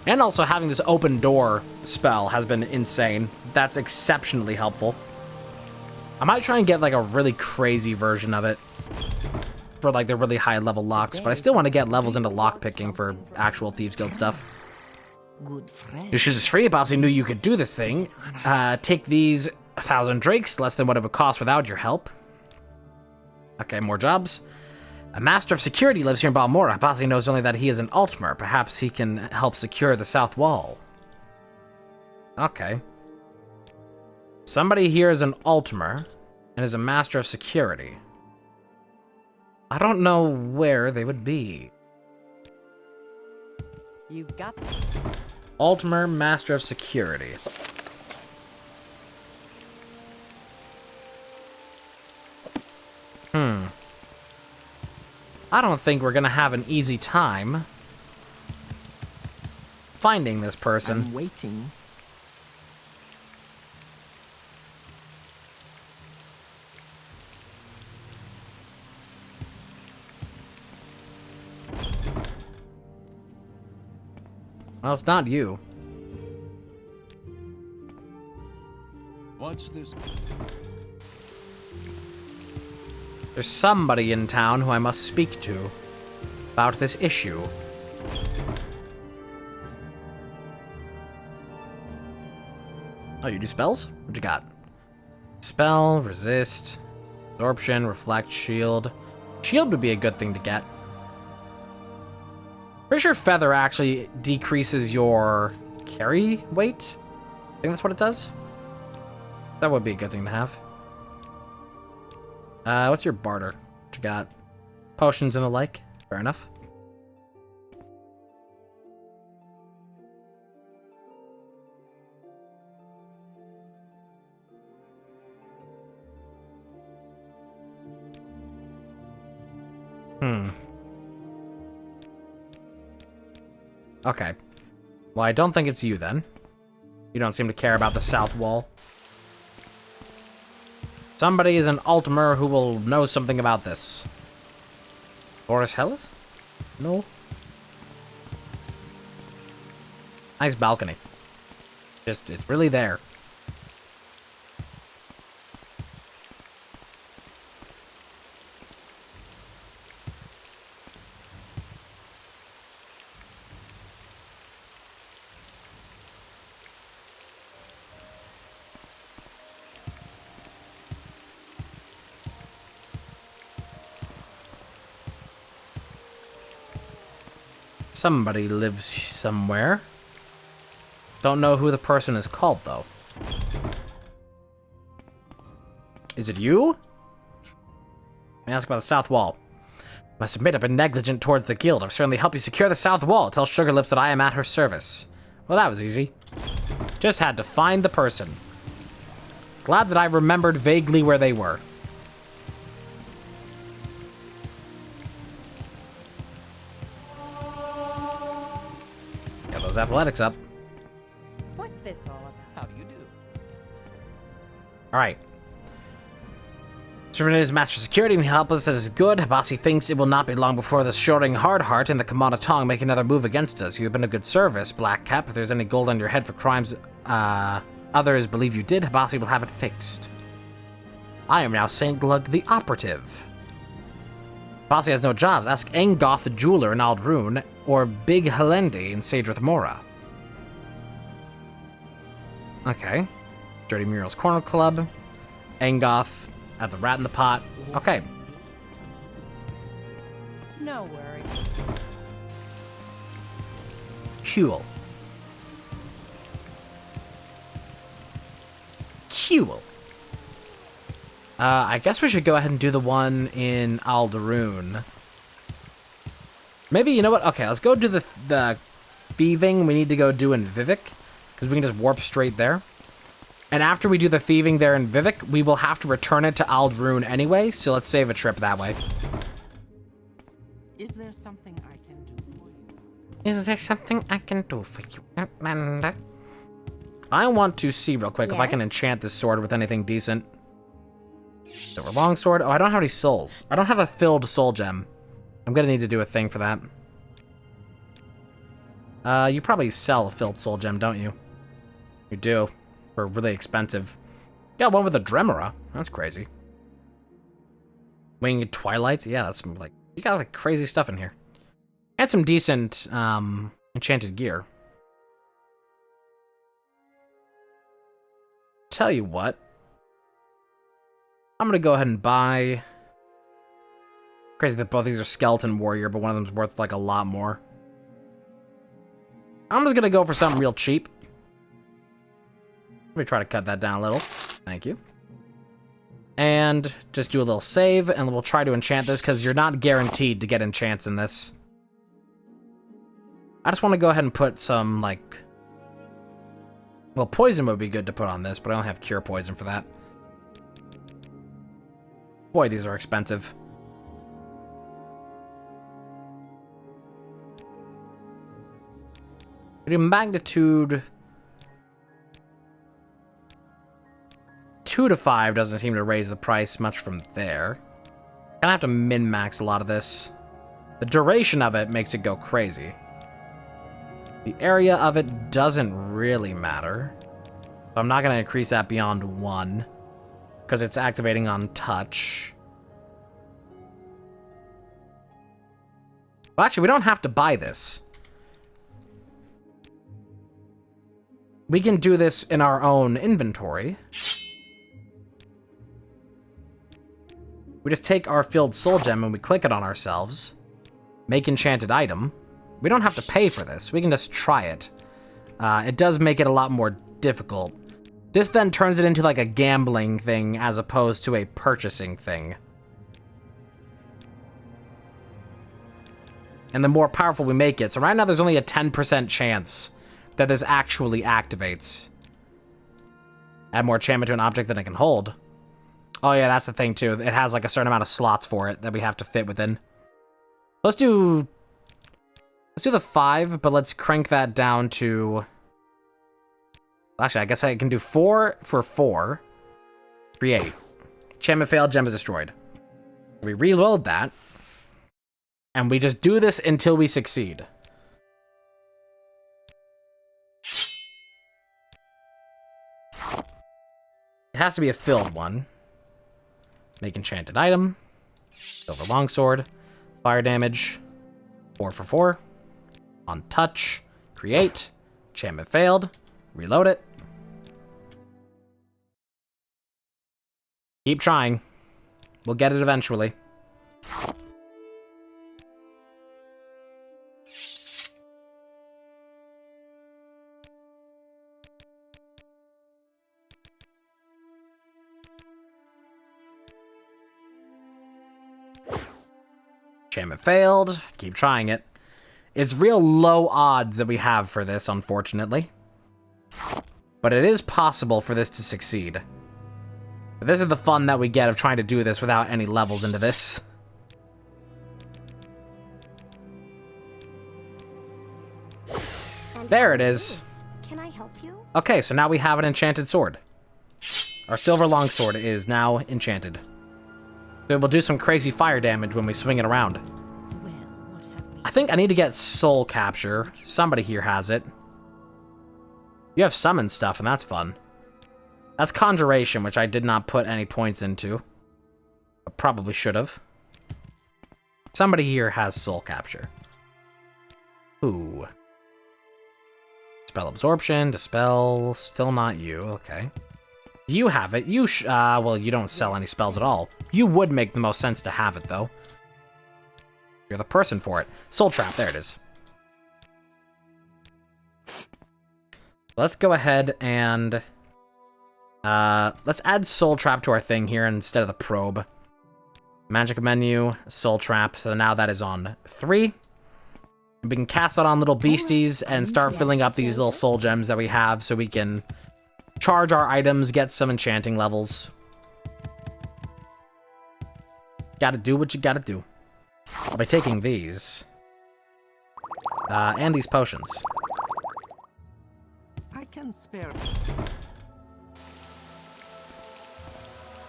And also having this open door spell has been insane. That's exceptionally helpful. I might try and get like a really crazy version of it for like the really high level locks, but I still want to get levels into lockpicking for actual Thieves Guild stuff. Good friend. Your shoes is free. Bossy knew you could do this thing. Take these 1,000 drakes, less than what it would cost without your help. Okay, more jobs. A master of security lives here in Balmora. Bossy knows only that he is an Altmer. Perhaps he can help secure the south wall. Okay. Somebody here is an Altmer and is a master of security. I don't know where they would be. You've got Altmer, master of security. I don't think we're gonna have an easy time finding this person. I'm waiting. Well, it's not you. Watch this. There's somebody in town who I must speak to about this issue. Oh, you do spells? What you got? Spell, resist, absorption, reflect, shield. Shield would be a good thing to get. Pretty sure feather actually decreases your carry weight. I think that's what it does. That would be a good thing to have. What's your barter? What you got? Potions and the like. Fair enough. Okay. Well, I don't think it's you then. You don't seem to care about the south wall. Somebody is an Altmer who will know something about this. Boris Hellas? No. Nice balcony. Just, it's really there. Somebody lives somewhere. Don't know who the person is called, though. Is it you? Let me ask about the south wall. Must admit I've been negligent towards the guild. I've certainly helped you secure the south wall. Tell Sugarlips that I am at her service. Well, that was easy. Just had to find the person. Glad that I remembered vaguely where they were. Got those athletics up. What's this all about? How do you do? Alright. Servant is master security and help us. That is good. Habasi thinks it will not be long before the Shoring Hardheart and the Kamana Tong make another move against us. You have been a good service, Black Cap. If there's any gold on your head for crimes others believe you did, Habasi will have it fixed. I am now St. Glug the Operative. Habasi has no jobs. Ask Engoth the Jeweler in Aldrune or Big Helendi in Sadrith Mora. Okay. Dirty Murals Corner Club. Engoth at the Rat in the Pot. Okay. No worry. Cool. Cool. I guess we should go ahead and do the one in Aldaroon. Maybe, you know what? Okay, let's go do the thieving we need to go do in Vivek, because we can just warp straight there. And after we do the thieving there in Vivek, we will have to return it to Aldrune anyway, so let's save a trip that way. Is there something I can do for you? Is there something I can do for you, Amanda? I want to see real quick if I can Yes? enchant this sword with anything decent. Silver longsword. Oh, I don't have any souls. I don't have a filled soul gem. I'm gonna need to do a thing for that. You probably sell a filled soul gem, don't you? You do. For really expensive. Got one with a Dremora. That's crazy. Winged Twilight. Yeah, that's like... You got like crazy stuff in here. And some decent, enchanted gear. Tell you what. I'm gonna go ahead and buy... Crazy that both these are Skeleton Warrior, but one of them's worth like a lot more. I'm just gonna go for something real cheap. Let me try to cut that down a little. Thank you. And just do a little save, and we'll try to enchant this, because you're not guaranteed to get enchants in this. I just want to go ahead and put some, like... Well, poison would be good to put on this, but I don't have cure poison for that. Boy, these are expensive. The magnitude... 2 to 5 doesn't seem to raise the price much from there. Gonna have to min-max a lot of this. The duration of it makes it go crazy. The area of it doesn't really matter. So I'm not gonna increase that beyond 1. Because it's activating on touch. Well, actually, we don't have to buy this. We can do this in our own inventory. We just take our filled soul gem and we click it on ourselves. Make enchanted item. We don't have to pay for this. We can just try it. It does make it a lot more difficult. This then turns it into like a gambling thing as opposed to a purchasing thing. And the more powerful we make it. So right now there's only a 10% chance that this actually activates. Add more enchantment to an object than it can hold. Oh yeah, that's the thing too. It has like a certain amount of slots for it that we have to fit within. Let's do the 5, but let's crank that down to... Actually, I guess I can do 4 for 4. Create. Enchantment failed, gem is destroyed. We reload that. And we just do this until we succeed. It has to be a filled one. Make enchanted item. Silver longsword. Fire damage. 4 for 4. On touch. Create. Enchantment failed. Reload it. Keep trying. We'll get it eventually. Enchantment failed. Keep trying it. It's real low odds that we have for this, unfortunately. But it is possible for this to succeed. But this is the fun that we get of trying to do this without any levels into this. There it is. Can I help you? Okay, so now we have an enchanted sword. Our silver longsword is now enchanted. So it will do some crazy fire damage when we swing it around. Well, what have we? I think I need to get soul capture. Somebody here has it. You have summon stuff, and that's fun. That's conjuration, which I did not put any points into. I probably should have. Somebody here has soul capture. Ooh. Spell absorption, dispel, still not you, okay. You have it, well, you don't sell any spells at all. You would make the most sense to have it, though. You're the person for it. Soul trap, there it is. Let's go ahead and, let's add soul trap to our thing here instead of the probe. Magic menu, soul trap, so now that is on 3. We can cast it on little beasties and start filling up these little soul gems that we have so we can charge our items, get some enchanting levels. Gotta do what you gotta do. By taking these. And these potions. I can spare.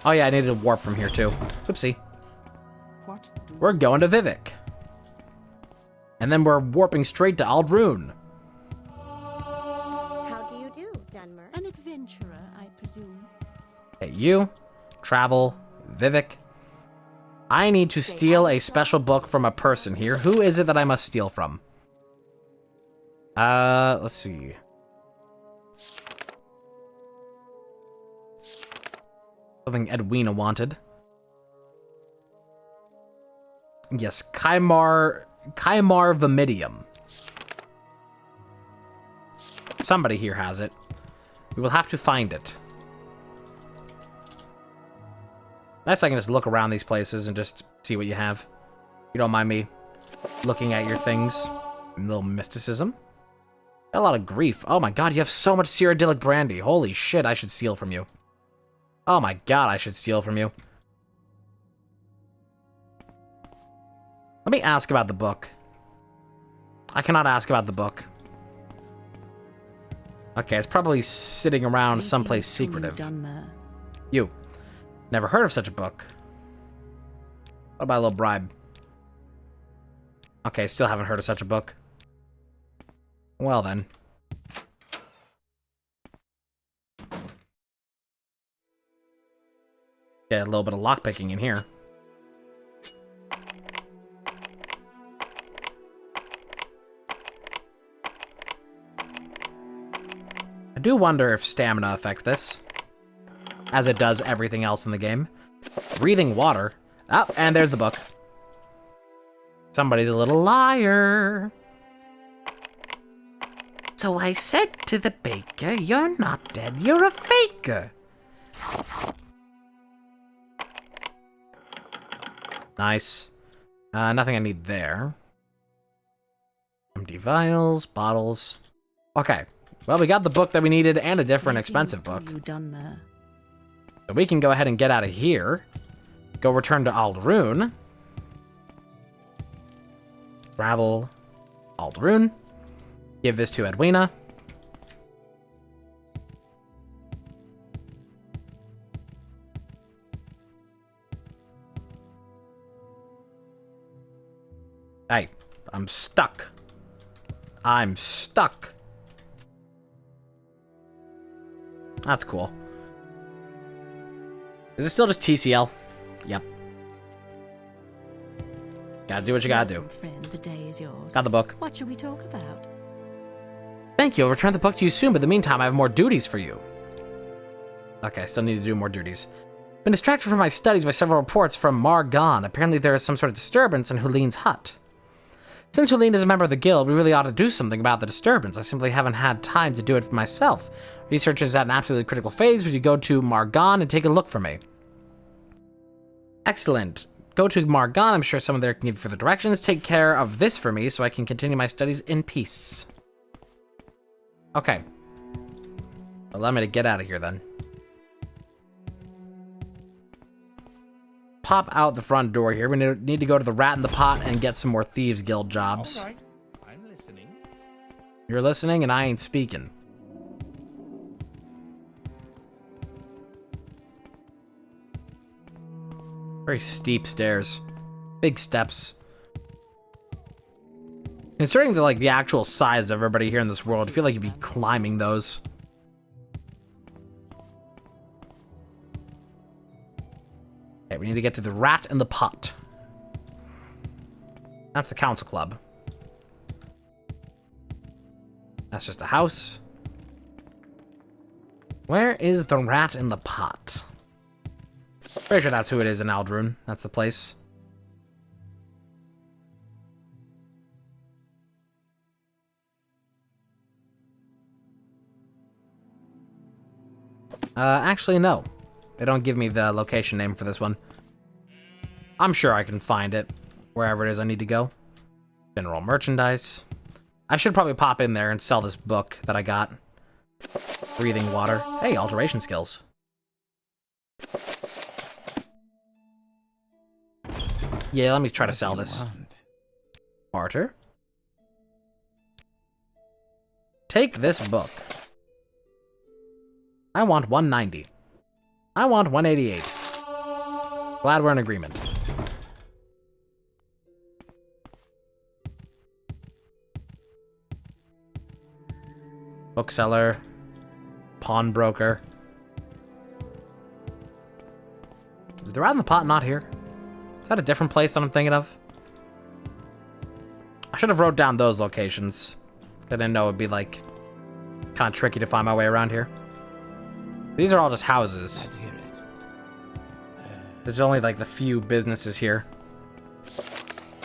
Oh yeah, I needed to warp from here too. Oopsie. What? We're going to Vivek. And then we're warping straight to Aldrune. How do you do, Dunmer? An adventurer, I presume. Hey, you. Travel. Vivek. I need to steal a special book from a person here. Who is it that I must steal from? Let's see. Something Edwina wanted. Yes, Kymar Vimidium. Somebody here has it. We will have to find it. Nice, I can just look around these places and just see what you have. You don't mind me looking at your things. A little mysticism. Got a lot of grief. Oh my god, you have so much Cyrodiilic brandy. Holy shit, I should steal from you. Oh my god, I should steal from you. Let me ask about the book. I cannot ask about the book. Okay, it's probably sitting around someplace secretive. You. Never heard of such a book. What about a little bribe? Okay, still haven't heard of such a book. Well then. Get a little bit of lockpicking in here. I do wonder if stamina affects this, as it does everything else in the game. Breathing water. Oh, and there's the book. Somebody's a little liar. So I said to the baker, you're not dead, you're a faker. Nice. Nothing I need there. Empty vials, bottles. Okay. Well, we got the book that we needed and a different expensive book. So we can go ahead and get out of here. Go return to Aldrune. Travel Aldrune. Give this to Edwina. Hey, I'm stuck. I'm stuck. That's cool. Is it still just TCL? Yep. Gotta do what you gotta do. Friend, the day is yours. Got the book. What shall we talk about? Thank you. I'll return the book to you soon, but in the meantime, I have more duties for you. Okay, I still need to do more duties. Been distracted from my studies by several reports from Margon. Apparently there is some sort of disturbance in Huline's hut. Since Huline is a member of the guild, we really ought to do something about the disturbance. I simply haven't had time to do it for myself. Research is at an absolutely critical phase. Would you go to Margon and take a look for me? Excellent. go to Margon. I'm sure someone there can give you further directions. Take care of this for me so I can continue my studies in peace. Okay. Allow me to get out of here then. Pop out the front door here. We need to go to the Rat in the Pot and get some more Thieves Guild jobs. All right, I'm listening. You're listening and I ain't speaking. Very steep stairs. Big steps. Considering the actual size of everybody here in this world, I feel like you'd be climbing those. Okay, we need to get to the Rat in the Pot. That's the council club. That's just a house. Where is the Rat in the Pot? Pretty sure that's who it is in Aldrune. That's the place. Actually, no. They don't give me the location name for this one. I'm sure I can find it wherever it is I need to go. General merchandise. I should probably pop in there and sell this book that I got. Breathing water. Hey, alteration skills. Yeah, let me try to sell this. Barter. Take this book. I want 190. I want 188. Glad we're in agreement. Bookseller. Pawnbroker. Is the Rat in the Pot not here? Is that a different place that I'm thinking of? I should have wrote down those locations. I didn't know it'd be kind of tricky to find my way around here. These are all just houses. Let's hear it. There's only the few businesses here.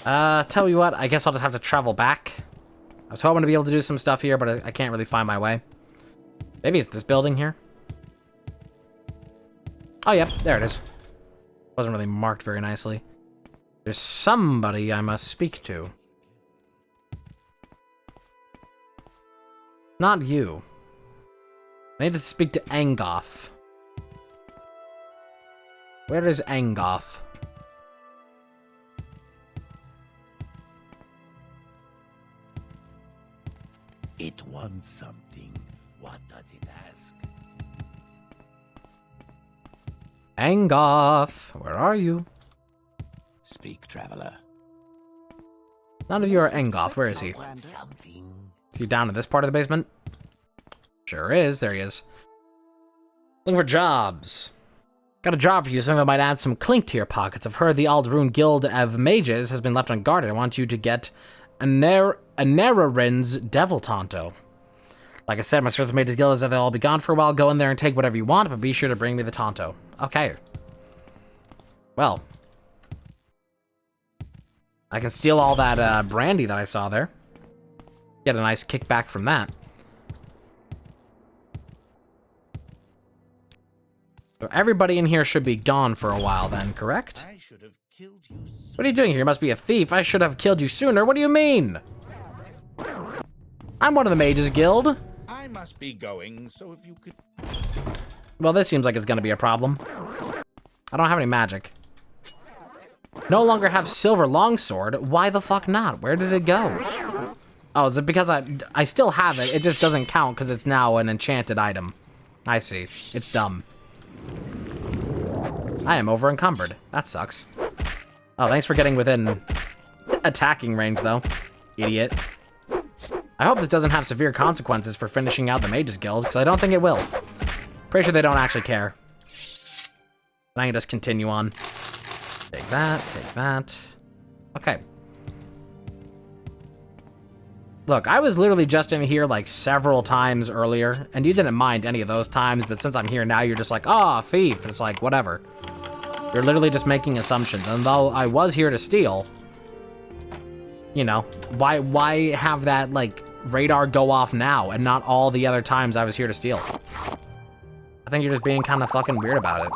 Tell you what, I guess I'll just have to travel back. I was hoping to be able to do some stuff here, but I can't really find my way. Maybe it's this building here. Oh, yep, there it is. Wasn't really marked very nicely. There's somebody I must speak to. Not you. I need to speak to Angoth. Where is Angoth? It wants something. What does it ask? Angoth, where are you? Speak, traveler. None of you are Angoth. Where is he? Want something? Is he down in this part of the basement? Sure is. There he is. Looking for jobs. Got a job for you, something that might add some clink to your pockets. I've heard the Aldrune Guild of Mages has been left unguarded. I want you to get Anerarin's Devil Tonto. Like I said, my strength of Mages Guild is that they'll all be gone for a while. Go in there and take whatever you want, but be sure to bring me the Tonto. Okay. Well. I can steal all that brandy that I saw there. Get a nice kickback from that. So everybody in here should be gone for a while then, correct? I should have killed you. What are you doing here? You must be a thief. I should have killed you sooner. What do you mean? I'm one of the Mages Guild. I must be going, so if you could... Well, this seems like it's going to be a problem. I don't have any magic. No longer have silver longsword. Why the fuck not? Where did it go? Oh, is it because I still have it? It just doesn't count because it's now an enchanted item. I see. It's dumb. I am over encumbered. That sucks. Oh, thanks for getting within attacking range, though. Idiot. I hope this doesn't have severe consequences for finishing out the Mages Guild, because I don't think it will. Pretty sure they don't actually care. I can just continue on. Take that, take that. Okay. Look, I was literally just in here several times earlier, and you didn't mind any of those times, but since I'm here now, you're just like, oh, thief. And it's like, whatever. You're literally just making assumptions. And though I was here to steal, you know, why have that, radar go off now and not all the other times I was here to steal? I think you're just being kind of fucking weird about it.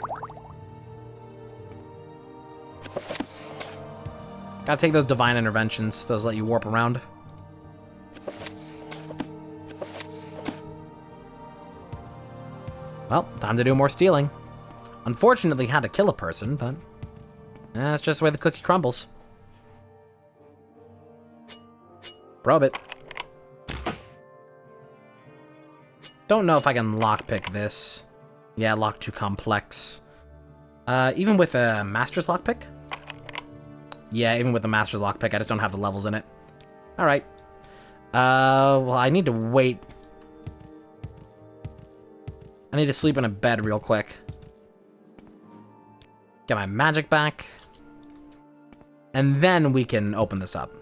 Gotta take those divine interventions. Those let you warp around. Well, time to do more stealing. Unfortunately, had to kill a person, but that's just the way the cookie crumbles. Probe it. Don't know if I can lockpick this. Yeah, lock too complex. Even with a master's lockpick? Yeah, even with the master's lockpick, I just don't have the levels in it. Alright. Well, I need to wait. I need to sleep in a bed real quick. Get my magic back. And then we can open this up.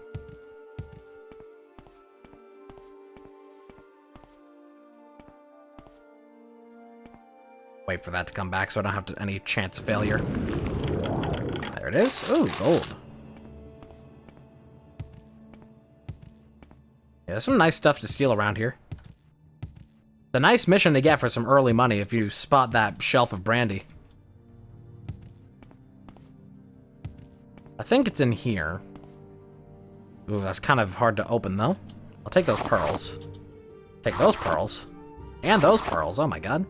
Wait for that to come back so I don't have any chance of failure. There it is. Ooh, gold. Yeah, there's some nice stuff to steal around here. It's a nice mission to get for some early money if you spot that shelf of brandy. I think it's in here. Ooh, that's kind of hard to open, though. I'll take those pearls. Take those pearls. And those pearls. Oh, my God.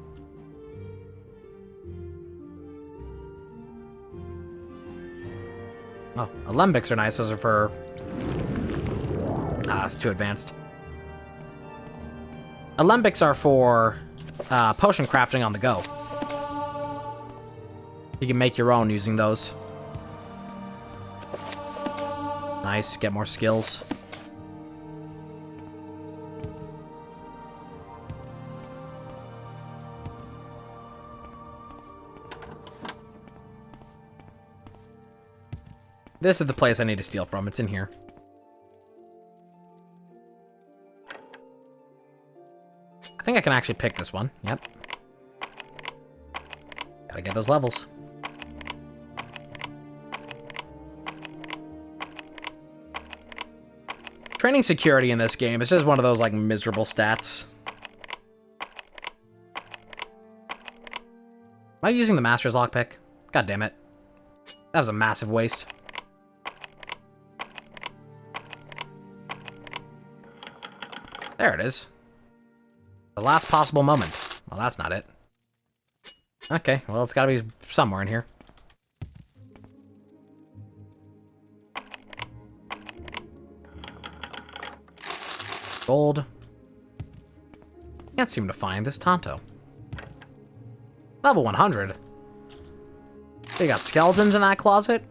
Oh, alembics are nice. Those are for... Ah, it's too advanced. Alembics are for potion crafting on the go. You can make your own using those. Nice, get more skills. This is the place I need to steal from. It's in here. I think I can actually pick this one. Yep. Gotta get those levels. Training security in this game is just one of those, like, miserable stats. Am I using the Master's Lockpick? God damn it. That was a massive waste. There it is. The last possible moment. Well, that's not it. Okay, well, it's gotta be somewhere in here. Gold. Can't seem to find this Tonto. Level 100. They got skeletons in that closet?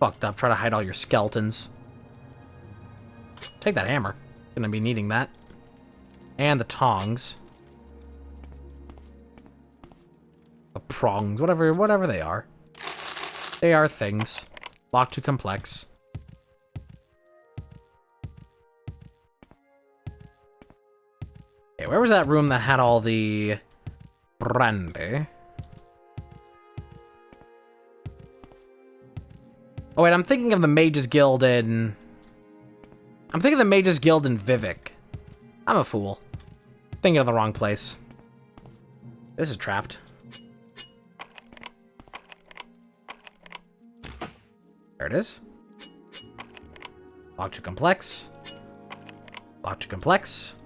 Fucked up. Try to hide all your skeletons. Take that hammer. Gonna be needing that. And the tongs. The prongs. Whatever they are. They are things. Locked to complex. Okay, where was that room that had all the brandy? Oh wait, I'm thinking of the Mages Guild in... I'm thinking of the Mages Guild in Vivek. I'm a fool. Thinking of the wrong place. This is trapped. There it is. Lock to complex. Lock to complex.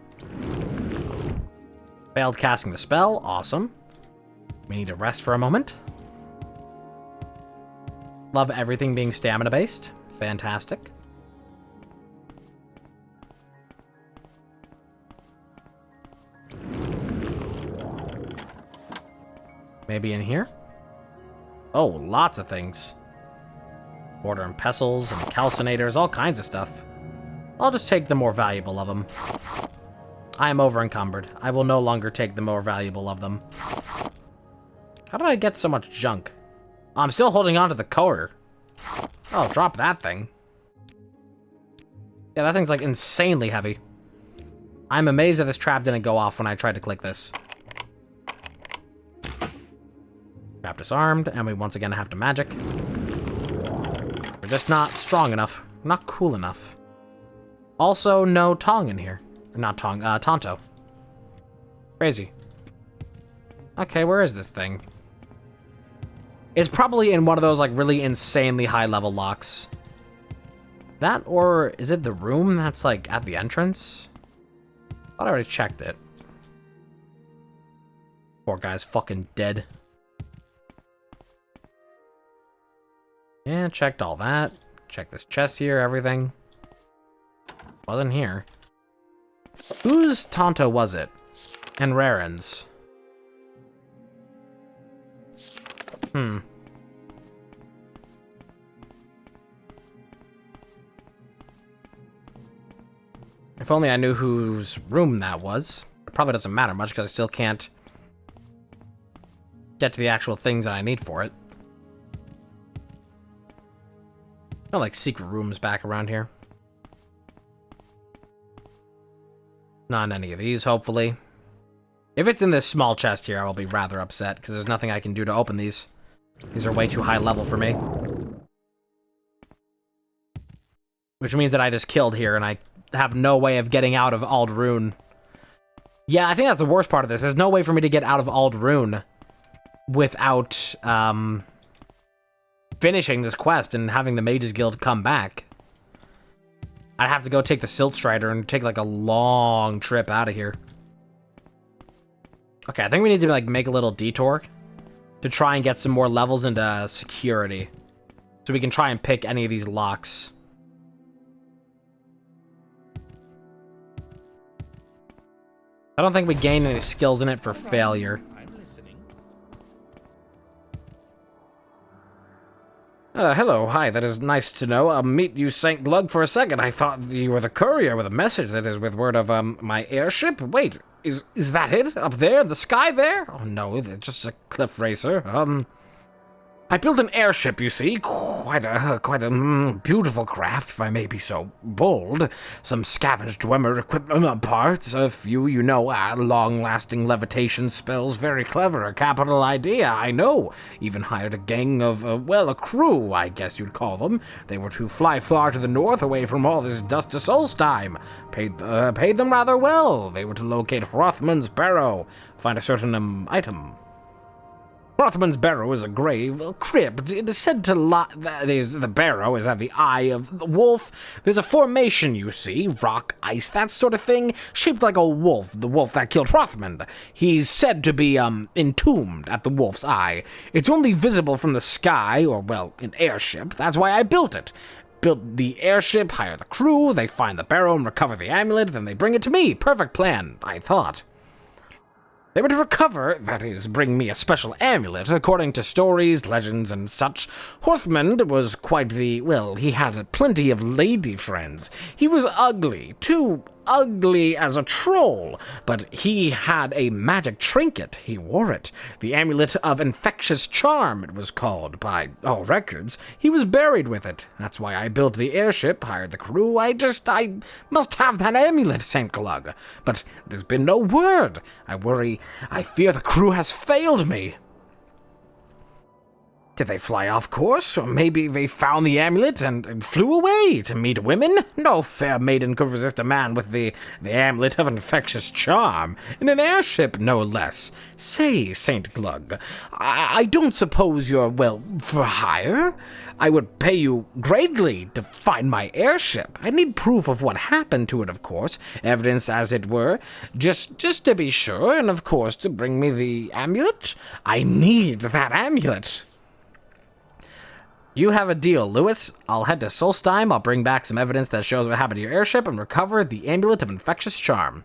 Failed casting the spell. Awesome. We need to rest for a moment. Love everything being stamina based. Fantastic. Maybe in here? Oh, lots of things. Mortar and pestles and calcinators, all kinds of stuff. I'll just take the more valuable of them. I am over encumbered. I will no longer take the more valuable of them. How did I get so much junk? I'm still holding on to the coder. Oh, drop that thing. Yeah, that thing's like insanely heavy. I'm amazed that this trap didn't go off when I tried to click this. Trap disarmed, and we once again have to magic. We're just not strong enough. Not cool enough. Also, no Tong in here. Not Tong, Tonto. Crazy. Okay, where is this thing? It's probably in one of those, like, really insanely high-level locks. That, or is it the room that's, like, at the entrance? I thought I already checked it. Poor guy's fucking dead. Yeah, checked all that. Check this chest here, everything. Wasn't here. Whose Tonto was it? And Raren's. If only I knew whose room that was. It probably doesn't matter much because I still can't get to the actual things that I need for it. No, like, secret rooms back around here. Not in any of these, hopefully. If it's in this small chest here, I will be rather upset, because there's nothing I can do to open these. These are way too high level for me. Which means that I just killed here, and I have no way of getting out of Aldrune. Yeah, I think that's the worst part of this. There's no way for me to get out of Aldrune without, finishing this quest and having the Mages Guild come back. I'd have to go take the Silt Strider and take, like, a long trip out of here. Okay, I think we need to, like, make a little detour to try and get some more levels into security. So we can try and pick any of these locks. I don't think we gain any skills in it for failure. Hello, hi, that is nice to know. I'll meet you, St. Glug, for a second. I thought you were the courier with a message that is with word of, my airship? Wait, is that it? Up there, in the sky there? Oh, no, it's just a cliff racer. I built an airship, you see. Quite a beautiful craft, if I may be so bold. Some scavenged Dwemer equipment parts, a few, long-lasting levitation spells. Very clever, a capital idea, I know. Even hired a gang of, a crew, I guess you'd call them. They were to fly far to the north, away from all this dust to Solstheim. Paid them rather well. They were to locate Hrothmund's barrow, find a certain item. Hrothmund's barrow is a grave, crypt. It is said to lie. That is, the barrow is at the eye of the wolf. There's a formation, you see, rock, ice, that sort of thing, shaped like a wolf. The wolf that killed Hrothmund. He's said to be entombed at the wolf's eye. It's only visible from the sky, or an airship. That's why I built it. Build the airship, hire the crew. They find the barrow and recover the amulet. Then they bring it to me. Perfect plan, I thought. They were to recover, that is, bring me a special amulet. According to stories, legends, and such, Hrothmund was quite the, he had plenty of lady friends. He was ugly, too ugly as a troll, but he had a magic trinket. He wore it. The Amulet of Infectious Charm, it was called, by all records. He was buried with it. That's why I built the airship, hired the crew. I must have that amulet, St. Glug. But there's been no word. I fear the crew has failed me. Did they fly off course? Or maybe they found the amulet and flew away to meet women? No fair maiden could resist a man with the amulet of infectious charm. In an airship, no less. Say, St. Glug, I don't suppose you're, for hire? I would pay you greatly to find my airship. I need proof of what happened to it, of course. Evidence, as it were. Just to be sure, and of course to bring me the amulet. I need that amulet. You have a deal, Lewis. I'll head to Solstheim, I'll bring back some evidence that shows what happened to your airship, and recover the Amulet of Infectious Charm.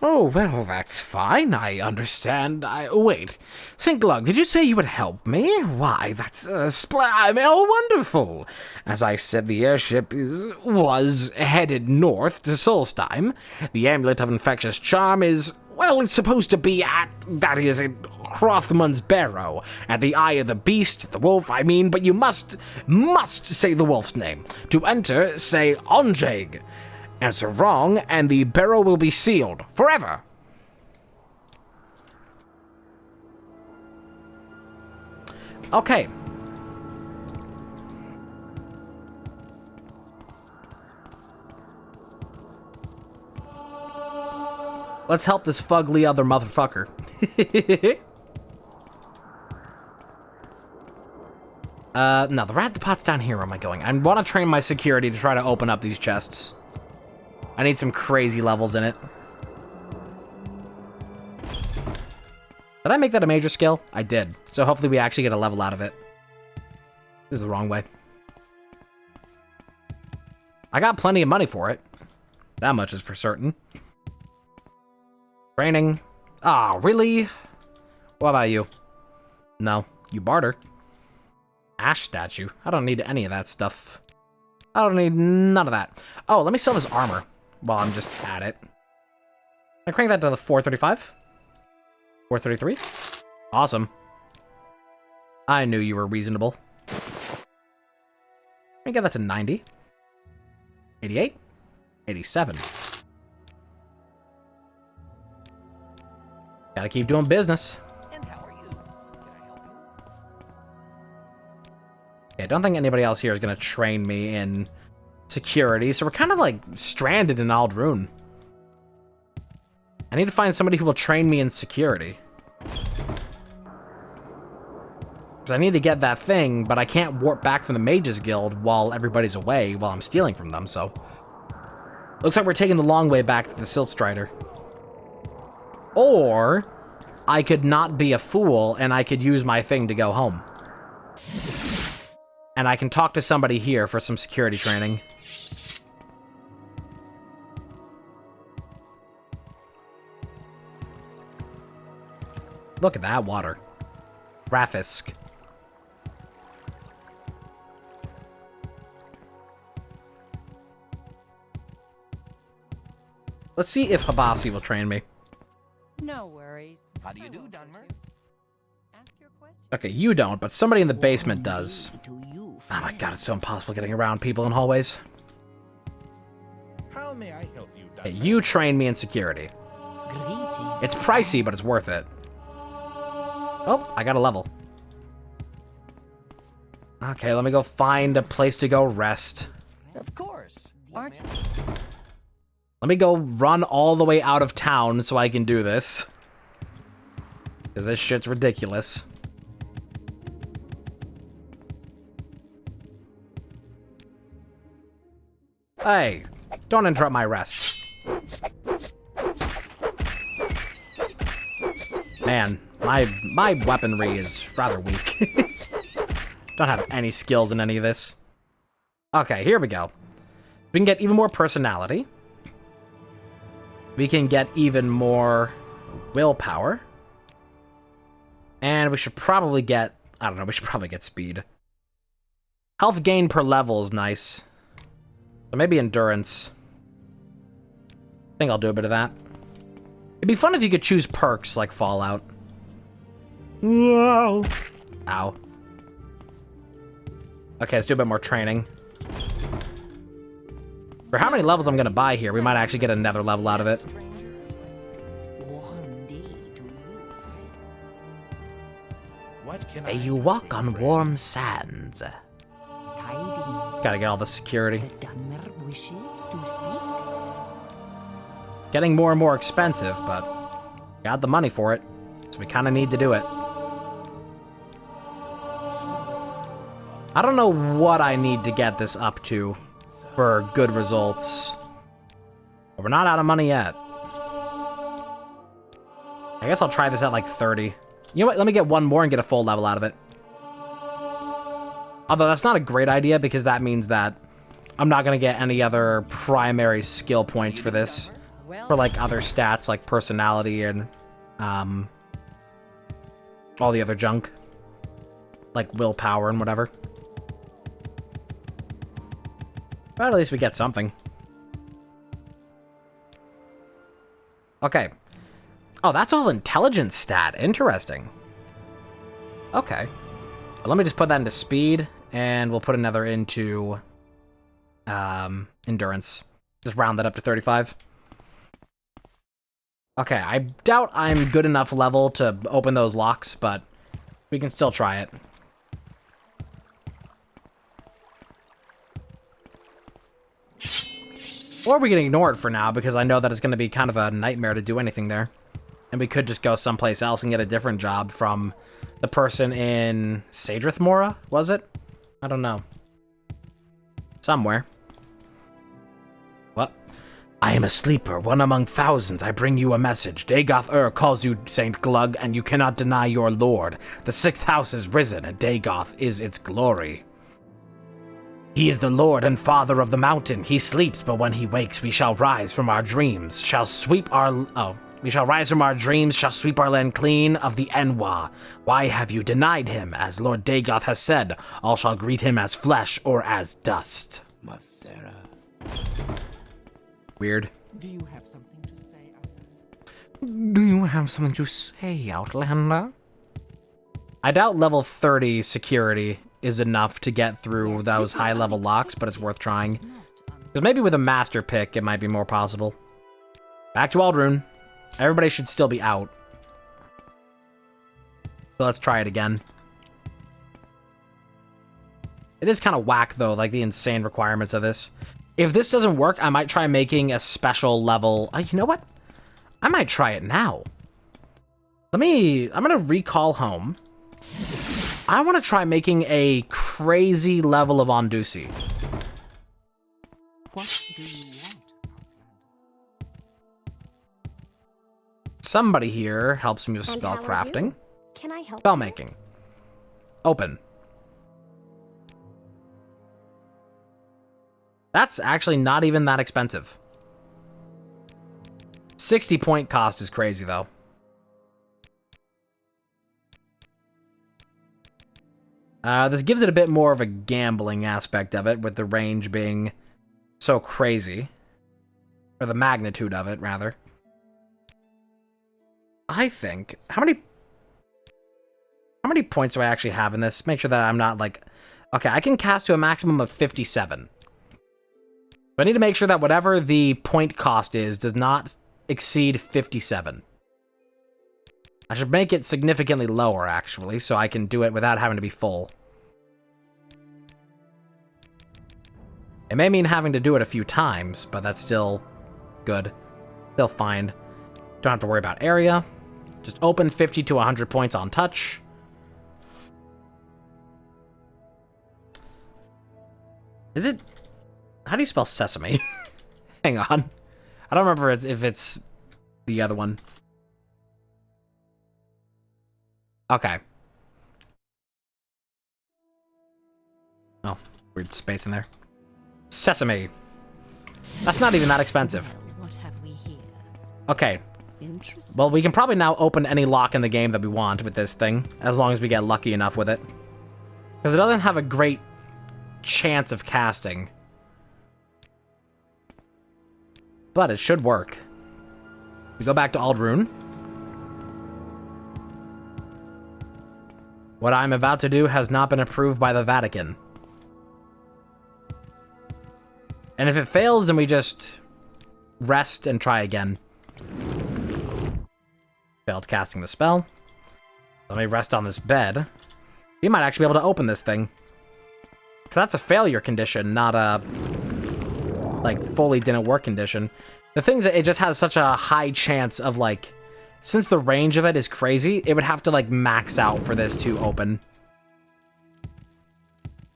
Oh, that's fine, I understand. Wait. St. Glug, did you say you would help me? Why, that's, wonderful. As I said, the airship was headed north to Solstheim. The Amulet of Infectious Charm is... it's supposed to be at Hrothmund's barrow, at the eye of the beast, the wolf, but you must say the wolf's name. To enter, say Onjeg. Answer wrong, and the barrow will be sealed, forever. Okay. Let's help this fugly other motherfucker. No, the rat the pot's down here. Where am I going? I want to train my security to try to open up these chests. I need some crazy levels in it. Did I make that a major skill? I did. So hopefully we actually get a level out of it. This is the wrong way. I got plenty of money for it. That much is for certain. Training. Ah, really? What about you? No. You barter. Ash statue. I don't need any of that stuff. I don't need none of that. Oh, let me sell this armor while I'm just at it. Can I crank that to the 435? 433? Awesome. I knew you were reasonable. Let me get that to 90. 88. 87. Gotta keep doing business. And how are you? Can I help you? Okay, I don't think anybody else here is gonna train me in security, so we're kind of like stranded in Aldrune. I need to find somebody who will train me in security. Because I need to get that thing, but I can't warp back from the Mages Guild while everybody's away, while I'm stealing from them, so... Looks like we're taking the long way back to the Silt Strider. Or, I could not be a fool, and I could use my thing to go home. And I can talk to somebody here for some security training. Look at that water. Rafisk. Let's see if Habasi will train me. No worries. How do you do, Dunmer? Ask your question. Okay, you don't, but somebody in the basement does. To you, Oh my god, it's so impossible getting around people in hallways. How may I help you, Hey, Dunmer? you train me in security. Greetings. It's pricey, but it's worth it. Oh, I got a level. Okay, let me go find a place to go rest. Of course. Aren't Let me go run all the way out of town so I can do this. Because this shit's ridiculous. Hey, don't interrupt my rest. Man, my weaponry is rather weak. Don't have any skills in any of this. Okay, here we go. We can get even more personality. We can get even more willpower. And we should probably get... I don't know, we should probably get speed. Health gain per level is nice. So maybe endurance. I think I'll do a bit of that. It'd be fun if you could choose perks like Fallout. Whoa. Ow. Okay, let's do a bit more training. For how many levels I'm gonna buy here, we might actually get another level out of it. Warm day to you, friend. What can May you walk on warm sands. Tidings. Gotta get all the security. The Dunmer wishes to speak. Getting more and more expensive, but got the money for it, so we kind of need to do it. I don't know what I need to get this up to for good results, but we're not out of money yet. I guess I'll try this at like 30. You know what? Let me get one more and get a full level out of it. Although that's not a great idea because that means that I'm not going to get any other primary skill points for this. For like other stats like personality and all the other junk. Like willpower and whatever. But at least we get something. Okay. Oh, that's all intelligence stat. Interesting. Okay. Let me just put that into speed, and we'll put another into endurance. Just round that up to 35. Okay, I doubt I'm good enough level to open those locks, but we can still try it. Or we can ignore it for now, because I know that it's going to be kind of a nightmare to do anything there. And we could just go someplace else and get a different job from the person in Sadrith Mora, was it? I don't know. Somewhere. What? I am a sleeper, one among thousands. I bring you a message. Dagoth calls you Saint Glug, and you cannot deny your lord. The sixth house is risen, and Dagoth is its glory. He is the lord and father of the mountain. He sleeps, but when he wakes, we shall rise from our dreams. We shall rise from our dreams, shall sweep our land clean of the Enwa. Why have you denied him? As Lord Dagoth has said, all shall greet him as flesh or as dust. Masera. Weird. Do you have something to say, Outlander? Do you have something to say, Outlander? I doubt level 30 security is enough to get through those high-level locks, but it's worth trying. Because maybe with a master pick, it might be more possible. Back to Aldrune. Everybody should still be out. So let's try it again. It is kind of whack, though, like the insane requirements of this. If this doesn't work, I might try making a special level... you know what? I might try it now. I'm going to recall home. I want to try making a crazy level of Ondusi. What do you want, Outlander? Somebody here helps me with And spell how are crafting. you? Can I help Spell you? making. Open. That's actually not even that expensive. 60 point cost is crazy, though. This gives it a bit more of a gambling aspect of it, with the range being so crazy. Or the magnitude of it, rather. I think... How many points do I actually have in this? Make sure that I'm not, like... Okay, I can cast to a maximum of 57. But I need to make sure that whatever the point cost is does not exceed 57. I should make it significantly lower, actually, so I can do it without having to be full. It may mean having to do it a few times, but that's still good. Still fine. Don't have to worry about area. Just open 50 to 100 points on touch. Is it... How do you spell sesame? Hang on. I don't remember if it's the other one. Okay. Oh, weird space in there. Sesame. That's not even that expensive. What have we here? Okay. Interesting. Well, we can probably now open any lock in the game that we want with this thing, as long as we get lucky enough with it. Because it doesn't have a great chance of casting. But it should work. We go back to Aldrune. What I'm about to do has not been approved by the Vatican. And if it fails, then we just rest and try again. Failed casting the spell. Let me rest on this bed. We might actually be able to open this thing. Because that's a failure condition, not a... like, fully didn't work condition. The thing is that it just has such a high chance of, like... Since the range of it is crazy, it would have to, like, max out for this to open.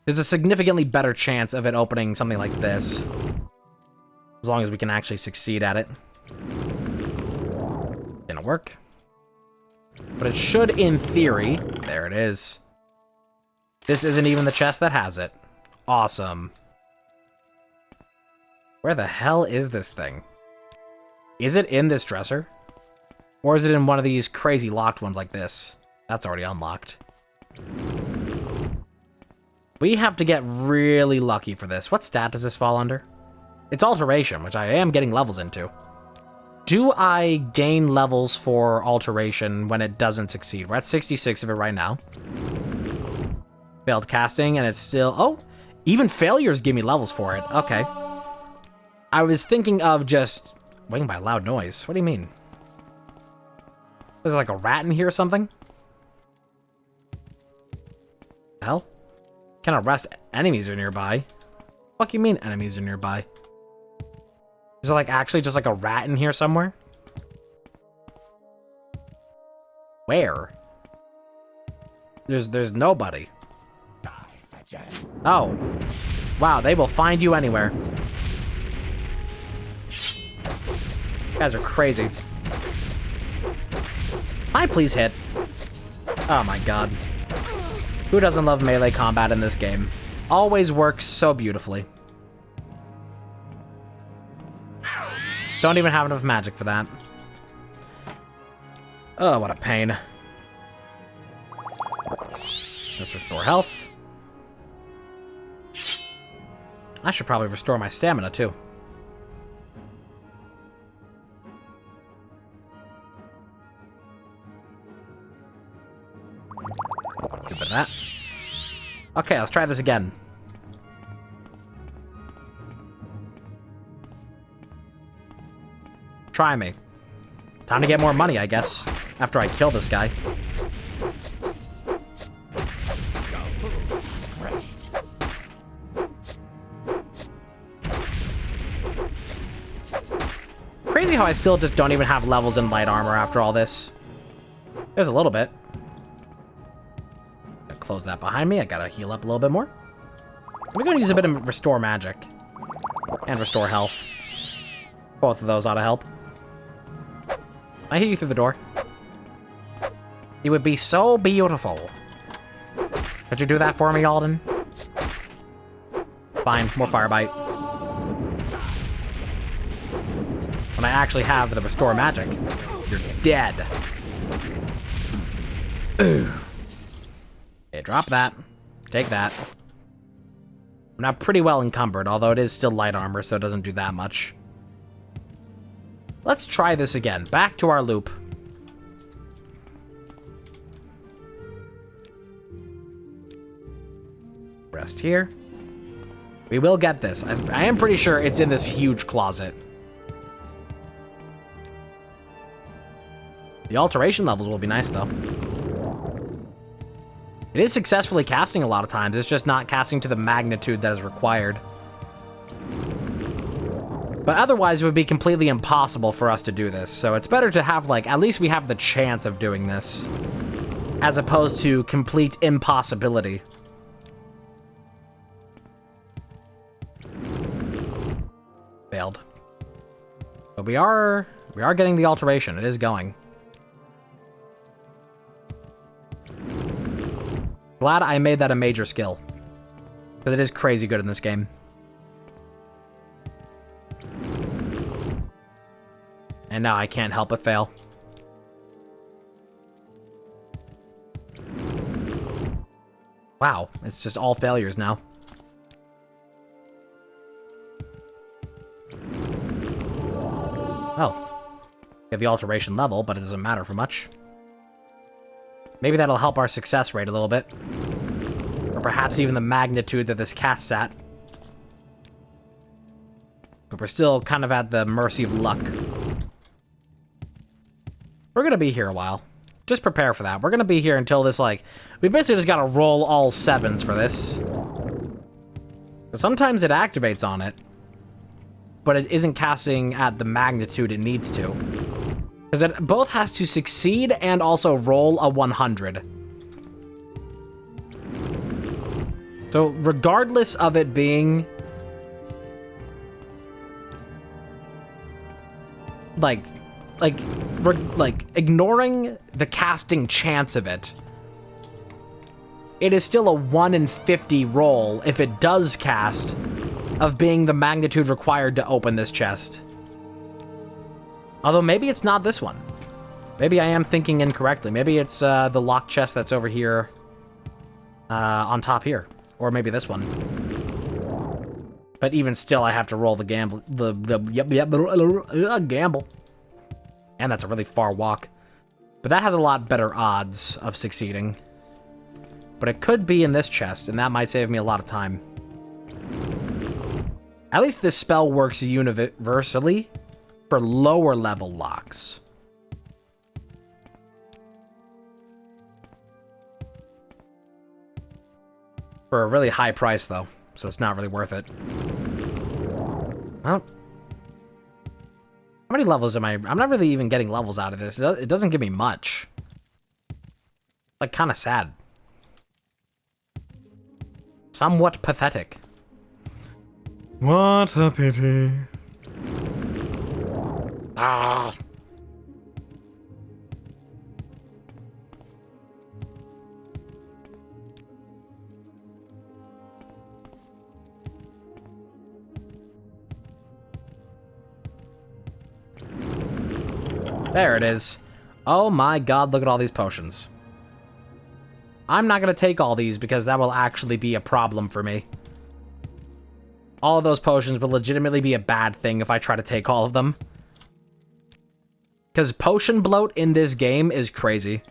There's a significantly better chance of it opening something like this. As long as we can actually succeed at it. Didn't work. But it should, in theory... There it is. This isn't even the chest that has it. Awesome. Where the hell is this thing? Is it in this dresser? Or is it in one of these crazy locked ones like this? That's already unlocked. We have to get really lucky for this. What stat does this fall under? It's Alteration, which I am getting levels into. Do I gain levels for Alteration when it doesn't succeed? We're at 66 of it right now. Failed casting, and it's still... Oh! Even failures give me levels for it. Okay. I was thinking of just... Waiting by loud noise. What do you mean? There's like a rat in here or something? Hell? Can arrest enemies are nearby. What do you mean enemies are nearby? Is there like actually just like a rat in here somewhere? Where? There's nobody. Oh. Wow, they will find you anywhere. You guys are crazy. Can I please hit? Oh my god. Who doesn't love melee combat in this game? Always works so beautifully. Don't even have enough magic for that. Oh, what a pain. Let's restore health. I should probably restore my stamina, too. Get a bit of that. Okay, let's try this again. Try me. Time to get more money, I guess, after I kill this guy. Crazy how I still just don't even have levels in light armor after all this. There's a little bit. Gotta close that behind me. I gotta heal up a little bit more. We're gonna use a bit of restore magic. And restore health. Both of those ought to help. I hear you through the door. It would be so beautiful. Could you do that for me, Alden? Fine, more firebite. When I actually have the restore magic, you're dead. Okay, drop that. Take that. I'm now pretty well encumbered, although it is still light armor, so it doesn't do that much. Let's try this again. Back to our loop. Rest here. We will get this. I am pretty sure it's in this huge closet. The alteration levels will be nice, though. It is successfully casting a lot of times. It's just not casting to the magnitude that is required. But otherwise, it would be completely impossible for us to do this. So it's better to have, like, at least we have the chance of doing this. As opposed to complete impossibility. Failed. But we are getting the alteration. It is going. Glad I made that a major skill. Because it is crazy good in this game. And now I can't help but fail. Wow, it's just all failures now. Oh. Get the alteration level, but it doesn't matter for much. Maybe that'll help our success rate a little bit. Or perhaps even the magnitude that this casts at. But we're still kind of at the mercy of luck. We're gonna be here a while. Just prepare for that. We're gonna be here until this, like... We basically just gotta roll all 7s for this. But sometimes it activates on it. But it isn't casting at the magnitude it needs to. Because it both has to succeed and also roll a 100. So regardless of it being... Like, ignoring the casting chance of it, it is still a 1 in 50 roll if it does cast of being the magnitude required to open this chest. Although maybe it's not this one. Maybe I am thinking incorrectly. Maybe it's the locked chest that's over here on top here. Or maybe this one. But even still, I have to roll the gamble. Gamble. And that's a really far walk. But that has a lot better odds of succeeding. But it could be in this chest, and that might save me a lot of time. At least this spell works universally for lower level locks. For a really high price, though. So it's not really worth it. Well... How many levels am I... I'm not really even getting levels out of this. It doesn't give me much. Like, kind of sad. Somewhat pathetic. What a pity. Ah. There it is. Oh my god, look at all these potions. I'm not going to take all these because that will actually be a problem for me. All of those potions will legitimately be a bad thing if I try to take all of them. Because potion bloat in this game is crazy.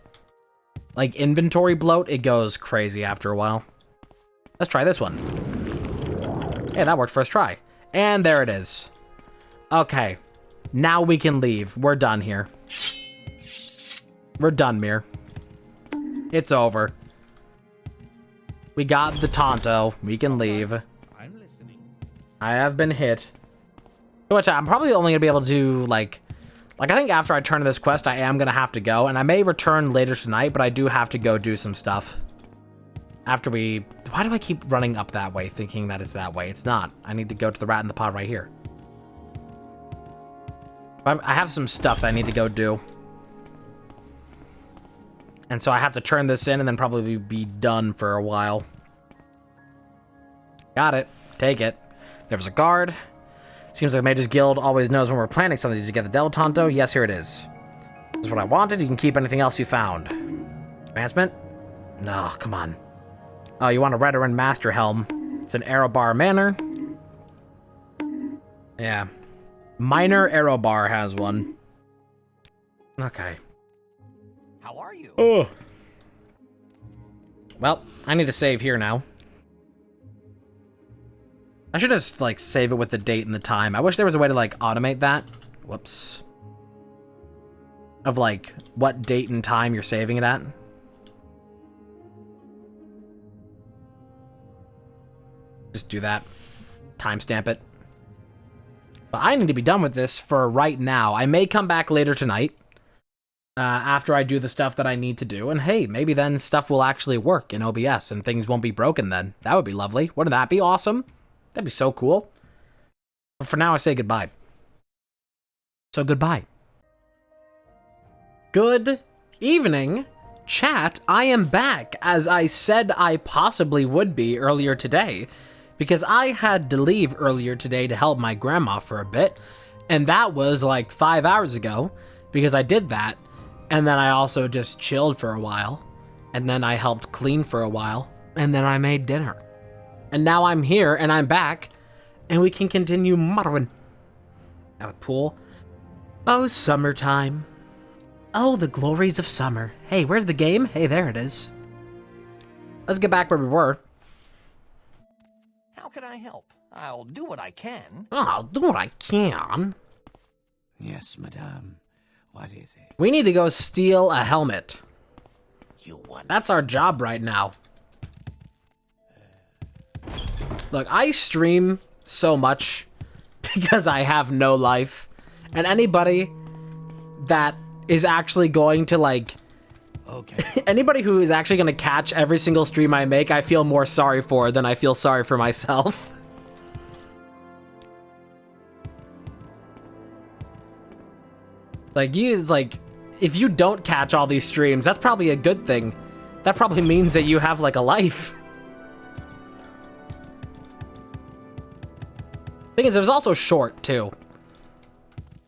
Like, inventory bloat, it goes crazy after a while. Let's try this one. Hey, that worked first try. And there it is. Okay. Now we can leave. We're done here. We're done, Mir. It's over. We got the Tonto. We can leave. I'm listening. I have been hit. Which I'm probably only gonna be able to do, like I think after I turn this quest, I am gonna have to go. And I may return later tonight, but I do have to go do some stuff. After we... Why do I keep running up that way, thinking that it's that way? It's not. I need to go to the rat in the pod right here. I have some stuff that I need to go do. And so I have to turn this in and then probably be done for a while. Got it. Take it. There was a guard. Seems like Mage's Guild always knows when we're planning something to get the Devil Tonto. Yes, here it is. This is what I wanted. You can keep anything else you found. Advancement? No, come on. Oh, you want a Redoran Master Helm. It's an arrow bar manor. Yeah. Minor arrow bar has one. Okay. How are you? Oh. Well, I need to save here now. I should just, like, save it with the date and the time. I wish there was a way to, like, automate that. Whoops. Of, like, what date and time you're saving it at. Just do that. Timestamp it. But I need to be done with this for right now. I may come back later tonight. After I do the stuff that I need to do. And hey, maybe then stuff will actually work in OBS and things won't be broken then. That would be lovely. Wouldn't that be awesome? That'd be so cool. But for now, I say goodbye. So goodbye. Good evening, chat. I am back, as I said I possibly would be earlier today, because I had to leave earlier today to help my grandma for a bit, and that was like 5 hours ago, because I did that, and then I also just chilled for a while, and then I helped clean for a while, and then I made dinner. And now I'm here, and I'm back, and we can continue Morrowind. At a pool. Oh, summertime. Oh, the glories of summer. Hey, where's the game? Hey, there it is. Let's get back where we were. How can I help? I'll do what I can. Oh, I'll do what I can. Yes, madame. What is it? We need to go steal a helmet. You want That's our job right now. Look, I stream so much because I have no life. And anybody that is actually going to, like... Okay. Anybody who is actually going to catch every single stream I make, I feel more sorry for than I feel sorry for myself. Like, if you don't catch all these streams, that's probably a good thing. That probably means that you have, like, a life. Thing is, it was also short, too.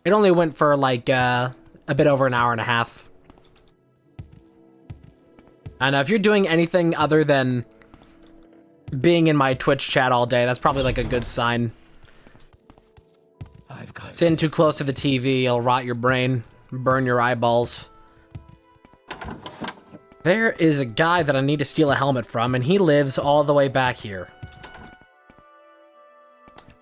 It only went for, like, a bit over an hour and a half. And if you're doing anything other than being in my Twitch chat all day, that's probably, like, a good sign. I've got Sitting too close to the TV, it'll rot your brain, burn your eyeballs. There is a guy that I need to steal a helmet from, and he lives all the way back here.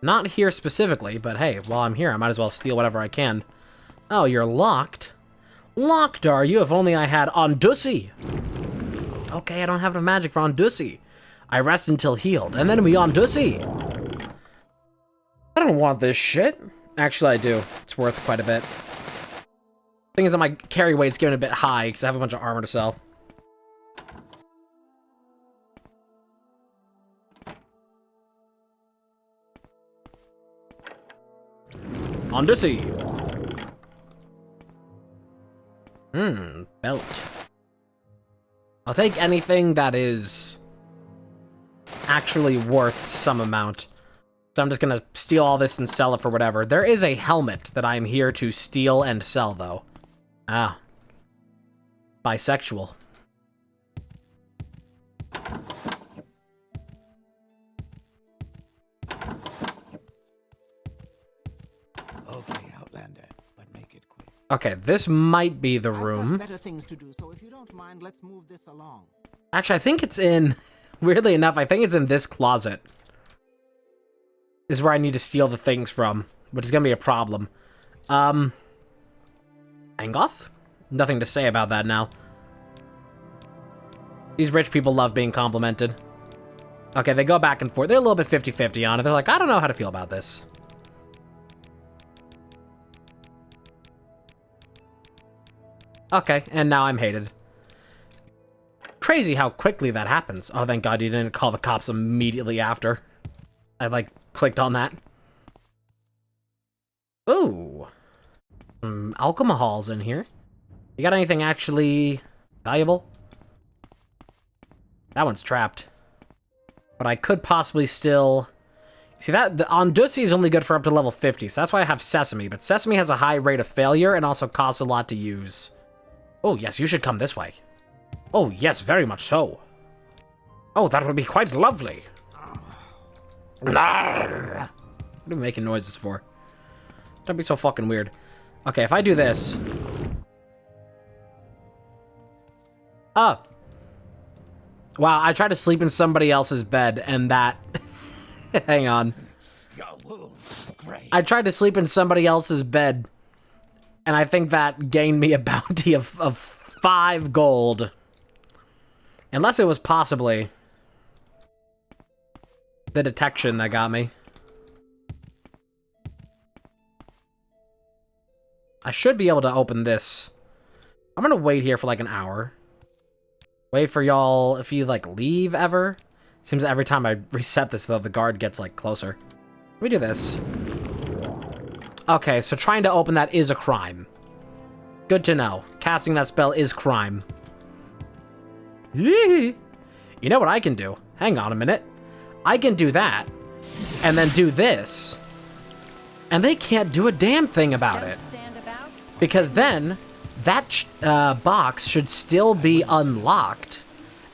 Not here specifically, but hey, while I'm here, I might as well steal whatever I can. Oh, you're locked? Locked, are you? If only I had Ondussy. Okay, I don't have enough magic for Ondussy. I rest until healed, and then we Ondussy. I don't want this shit. Actually, I do. It's worth quite a bit. Thing is that my carry weight's getting a bit high, because I have a bunch of armor to sell. Undersea. Belt. I'll take anything that is actually worth some amount. So I'm just gonna steal all this and sell it for whatever. There is a helmet that I'm here to steal and sell, though. Ah. Bisexual. Okay, Outlander, but make it quick. Okay, this might be the I've got room. better things to do, so if you don't mind, let's move this along. Actually, I think it's in... Weirdly enough, I think it's in this closet. This is where I need to steal the things from, which is gonna be a problem. Angoth? Nothing to say about that now. These rich people love being complimented. Okay, they go back and forth. They're a little bit 50-50 on it. They're like, I don't know how to feel about this. Okay, and now I'm hated. Crazy how quickly that happens. Oh, thank God you didn't call the cops immediately after. I, like, clicked on that. Ooh. Some alcohols in here. You got anything actually valuable? That one's trapped. But I could possibly still... See, that the Ondusi is only good for up to level 50, so that's why I have Sesame. But Sesame has a high rate of failure and also costs a lot to use. Oh, yes, you should come this way. Oh, yes, very much so. Oh, that would be quite lovely. What are you making noises for? Don't be so fucking weird. Okay, if I do this... Oh. Wow, I tried to sleep in somebody else's bed, and that... Hang on. I tried to sleep in somebody else's bed, and I think that gained me a bounty of 5 gold. Unless it was possibly the detection that got me. I should be able to open this. I'm gonna wait here for like an hour. Wait for y'all, if you like leave ever. Seems every time I reset this though, the guard gets like closer. Let me do this. Okay, so trying to open that is a crime. Good to know. Casting that spell is crime. You know what I can do? Hang on a minute. I can do that, and then do this, and they can't do a damn thing about it. Because then, that box should still be unlocked.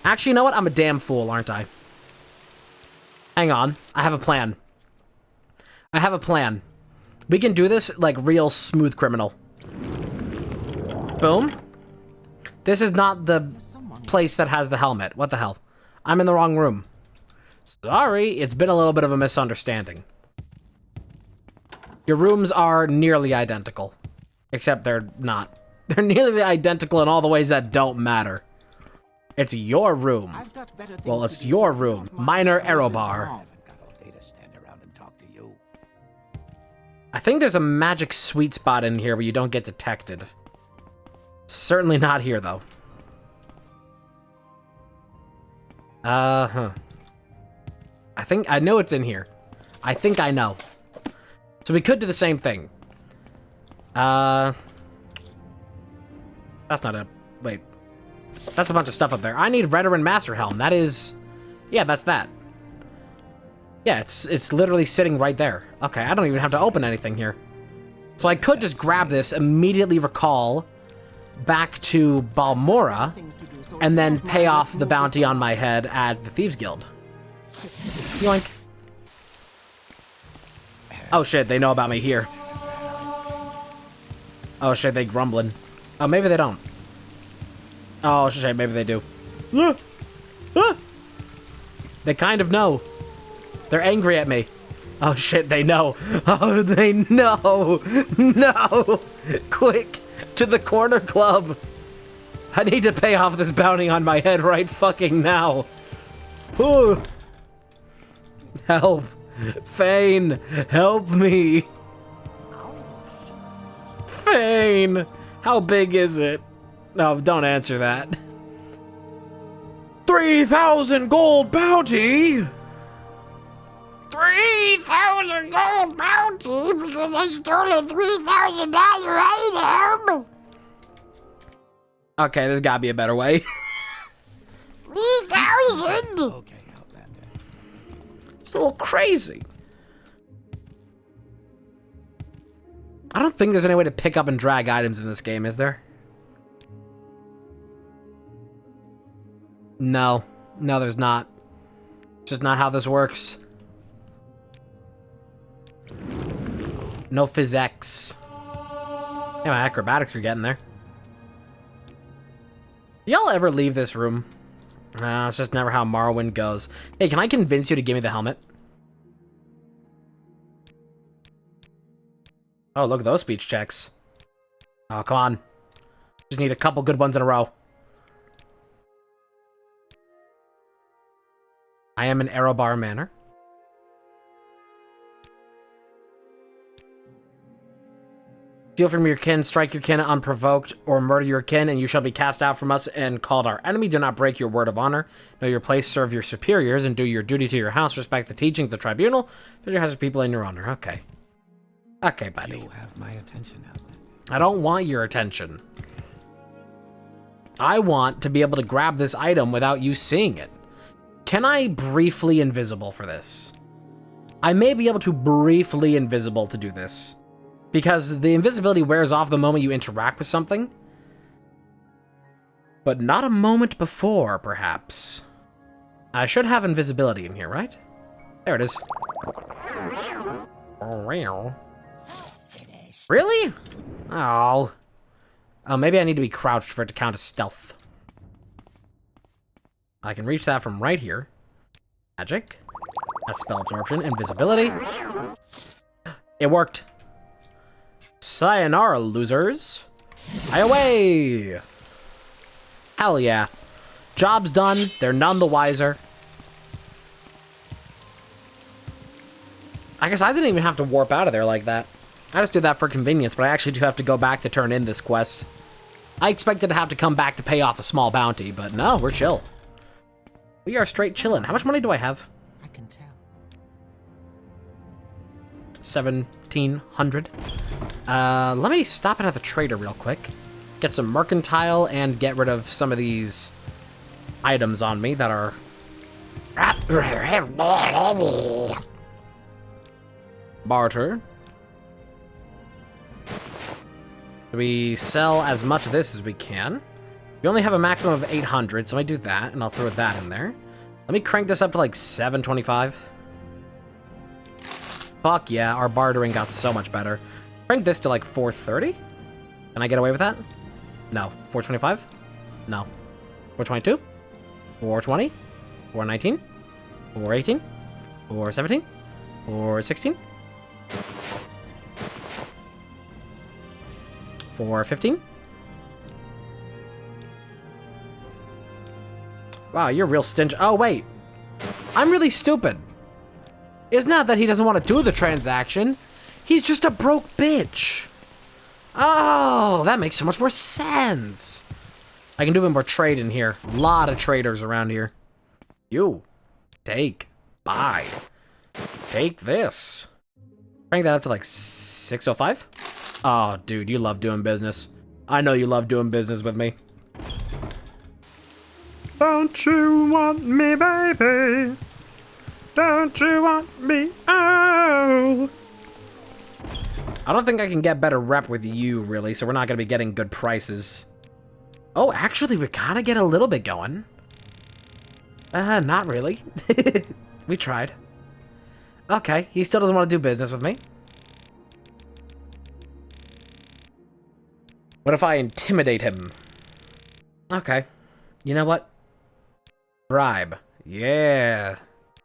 Actually, you know what? I'm a damn fool, aren't I? Hang on. I have a plan. I have a plan. We can do this like real smooth criminal. Boom. This is not the place that has the helmet. What the hell? I'm in the wrong room. Sorry, it's been a little bit of a misunderstanding. Your rooms are nearly identical. Except they're not. They're nearly identical in all the ways that don't matter. It's your room. Well, it's your room. Minor arrow bar. I think there's a magic sweet spot in here where you don't get detected. Certainly not here, though. I think I know it's in here. I think I know. So we could do the same thing. That's not a... Wait. That's a bunch of stuff up there. I need Veteran Master Helm. That is... Yeah, that's that. Yeah, it's literally sitting right there. Okay, I don't even have to open anything here. So I could just grab this, immediately recall back to Balmora, and then pay off the bounty on my head at the Thieves Guild. Yoink. Oh shit, they know about me here. Oh shit, they grumbling. Oh, maybe they don't. Oh shit, maybe they do. They kind of know. They're angry at me. Oh shit, they know. Oh, they know. No. Quick, to the corner club. I need to pay off this bounty on my head right fucking now. Ooh. Help. Fane, help me. Fane, how big is it? No, don't answer that. 3,000 gold bounty? 3,000 $3,000 gold bounty because I stole a $3,000 item. Okay, there's gotta be a better way. 3,000. Okay, Outlander. It's a little crazy. I don't think there's any way to pick up and drag items in this game, is there? No. No, there's not. It's just not how this works. No physics. Yeah, my acrobatics are getting there. Y'all ever leave this room? Nah, it's just never how Morrowind goes. Hey, can I convince you to give me the helmet? Oh, look at those speech checks. Oh, come on. Just need a couple good ones in a row. I am an Aerobar Manor. Steal from your kin, strike your kin unprovoked, or murder your kin, and you shall be cast out from us and called our enemy. Do not break your word of honor. Know your place, serve your superiors, and do your duty to your house. Respect the teaching of the tribunal. Put your house of people in your honor. Okay. Okay, buddy. You have my attention, Outlander. I don't want your attention. I want to be able to grab this item without you seeing it. Can I briefly invisible for this? I may be able to briefly invisible to do this. Because the invisibility wears off the moment you interact with something. But not a moment before, perhaps. I should have invisibility in here, right? There it is. Really? Oh. Oh, maybe I need to be crouched for it to count as stealth. I can reach that from right here. Magic. That's spell absorption. Invisibility. It worked. Sayonara, losers. Hie away! Hell yeah. Job's done. They're none the wiser. I guess I didn't even have to warp out of there like that. I just did that for convenience, but I actually do have to go back to turn in this quest. I expected to have to come back to pay off a small bounty, but no, we're chill. We are straight chilling. How much money do I have? I can tell. 1,700. Let me stop at the trader real quick. Get some mercantile and get rid of some of these items on me that are... Barter. We sell as much of this as we can. We only have a maximum of 800, so let me do that, and I'll throw that in there. Let me crank this up to like 725. Fuck yeah, our bartering got so much better. Crank this to like 430. Can I get away with that? No. 425? No. 422? 420? 419? 418? 417? 416? 415? Wow, you're real stingy. Oh, wait. I'm really stupid. It's not that he doesn't want to do the transaction. He's just a broke bitch. Oh, that makes so much more sense. I can do a bit more trade in here. A lot of traders around here. You. Take. Buy. Take this. Crank that up to like 605. Oh, dude, you love doing business. I know you love doing business with me. Don't you want me, baby? Don't you want me? Oh. I don't think I can get better rep with you, really, so we're not going to be getting good prices. Oh, actually, we kind of get a little bit going. Not really. We tried. Okay, he still doesn't want to do business with me. What if I intimidate him? Okay. You know what? Bribe. Yeah.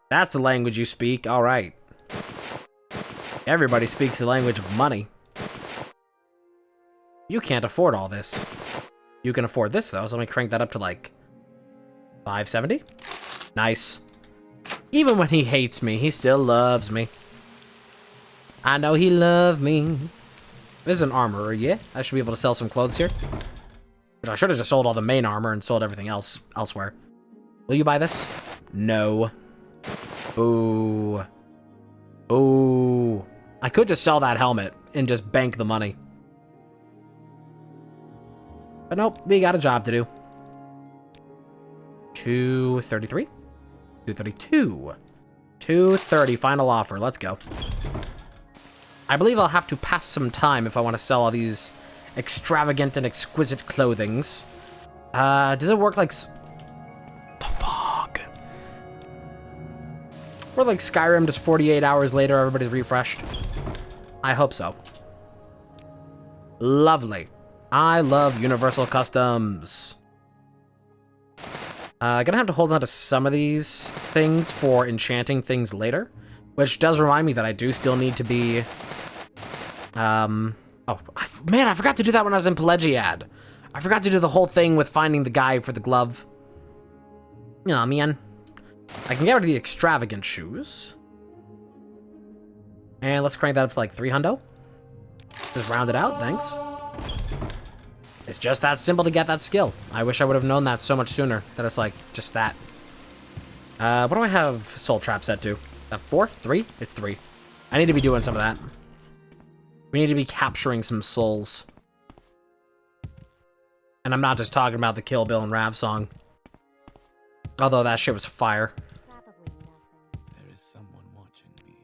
That's the language you speak. All right. Everybody speaks the language of money. You can't afford all this. You can afford this, though, so let me crank that up to, like, 570. Nice. Even when he hates me, he still loves me. I know he loved me. This is an armorer, yeah? I should be able to sell some clothes here. Which I should have just sold all the main armor and sold everything else elsewhere. Will you buy this? No. Ooh. Oh, I could just sell that helmet and just bank the money. But nope, we got a job to do. 233? 232. 230, final offer. Let's go. I believe I'll have to pass some time if I want to sell all these extravagant and exquisite clothings. Does it work like... The fog. Or like Skyrim, just 48 hours later, everybody's refreshed? I hope so. Lovely. I love Universal Customs. Gonna have to hold on to some of these things for enchanting things later. Which does remind me that I do still need to be... man, I forgot to do that when I was in Pelagiad. I forgot to do the whole thing with finding the guy for the glove. Aw, man. I can get rid of the extravagant shoes. And let's crank that up to like 3 hundo. Just round it out, thanks. It's just that simple to get that skill. I wish I would have known that so much sooner. That it's like, just that. What do I have Soul Trap set to? 4? 3? It's 3. I need to be doing some of that. We need to be capturing some souls. And I'm not just talking about the Kill Bill and Rav song. Although that shit was fire. There is someone watching me.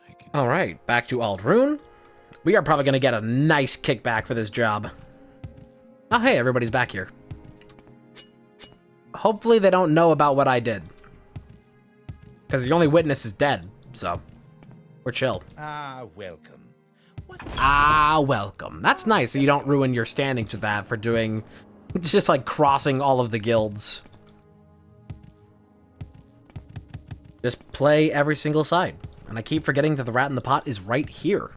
I can... Alright, back to Aldrune. We are probably going to get a nice kickback for this job. Oh, hey, everybody's back here. Hopefully they don't know about what I did. Because the only witness is dead, so we're chill. Welcome. Welcome. That's nice that you don't ruin your standings with that for doing... Just, like, crossing all of the guilds. Just play every single side. And I keep forgetting that the rat in the pot is right here.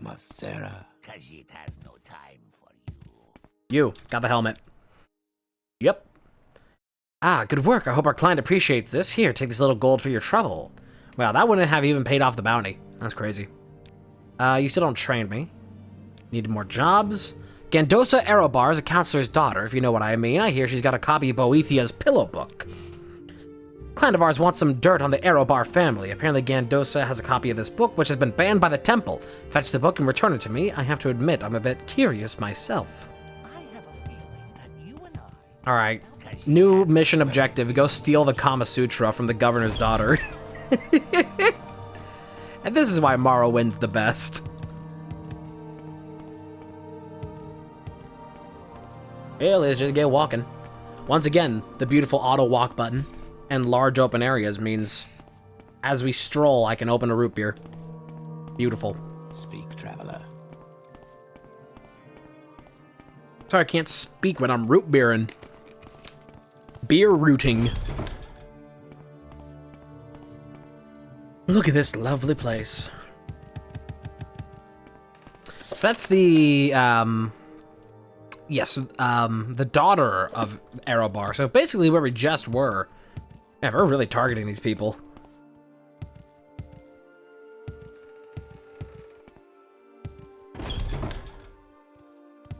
Masera. Khajiit has no time for you. You got the helmet. Yep. Good work. I hope our client appreciates this. Here, take this little gold for your trouble. Wow, that wouldn't have even paid off the bounty. That's crazy. You still don't train me. Need more jobs. Gandosa Aerobar is a counselor's daughter, if you know what I mean. I hear she's got a copy of Boethia's Pillow Book. Client of ours wants some dirt on the Aerobar family. Apparently Gandosa has a copy of this book, which has been banned by the temple. Fetch the book and return it to me. I have to admit, I'm a bit curious myself. I have a feeling that you and I... Alright. New mission objective. Go steal the Kama Sutra from the governor's daughter. And this is why Morrowind's the best. Hey, let's just get walking. Once again, the beautiful auto walk button and large open areas means as we stroll, I can open a root beer. Beautiful. Speak, traveler. Sorry, I can't speak when I'm root beering. Beer rooting. Look at this lovely place. So that's the, the daughter of Aerobar. So basically where we just were. Yeah, we're really targeting these people.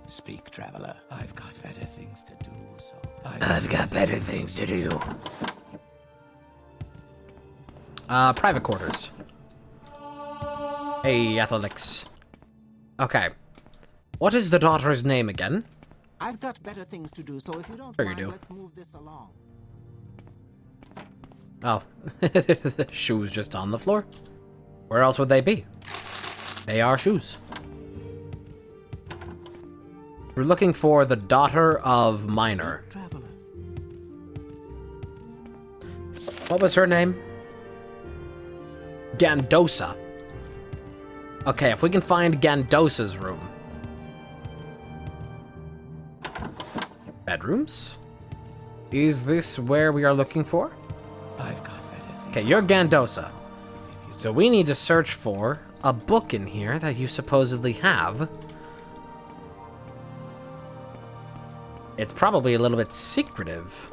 Speak, traveler. I've got better things to do, so... I've got better things to do. Private quarters. Hey, Athletics. Okay. What is the daughter's name again? I've got better things to do, so if you don't Sure you mind, do. let's move this along. Oh, the shoes just on the floor. Where else would they be? They are shoes. We're looking for the daughter of Minor. Traveler. What was her name? Gandosa. Okay, if we can find Gandosa's room. Bedrooms? Is this where we are looking for? I've got better things. Okay, you're Gandosa. So we need to search for a book in here that you supposedly have. It's probably a little bit secretive.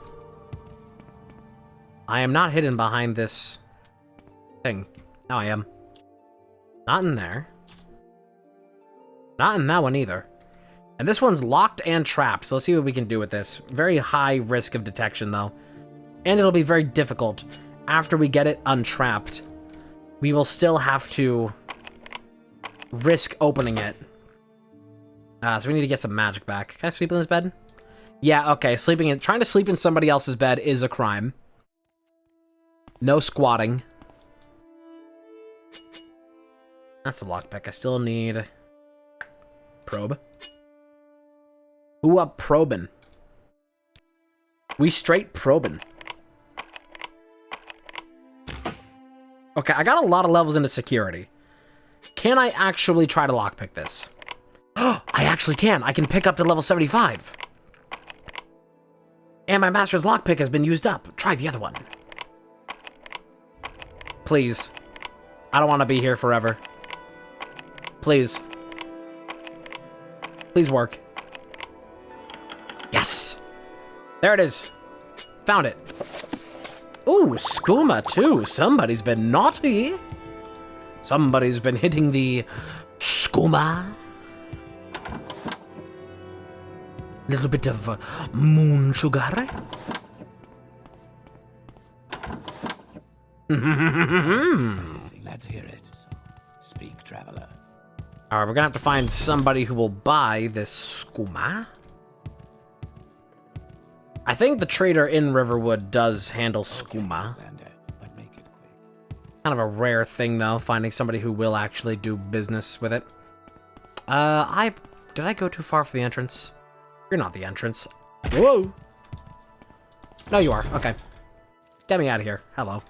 I am not hidden behind this thing. No, I am. Not in there. Not in that one either. And this one's locked and trapped, so let's see what we can do with this. Very high risk of detection, though. And it'll be very difficult. After we get it untrapped, we will still have to risk opening it. So we need to get some magic back. Can I sleep in this bed? Yeah, okay. Trying to sleep in somebody else's bed is a crime. No squatting. That's the lockpick. I still need probe. Who up probing? We straight probing. Okay, I got a lot of levels into security. Can I actually try to lockpick this? I actually can. I can pick up to level 75. And my master's lockpick has been used up. Try the other one. Please. I don't want to be here forever. Please. Please work. Yes! There it is. Found it. Ooh, skooma too. Somebody's been naughty. Somebody's been hitting the skooma. Little bit of moon sugar. Let's hear it. Speak, traveler. Alright, we're gonna have to find somebody who will buy this skooma. I think the trader in Riverwood does handle skooma. But make it quick. Kind of a rare thing, though, finding somebody who will actually do business with it. Did I go too far for the entrance? You're not the entrance. Whoa! No, you are. Okay. Get me out of here. Hello.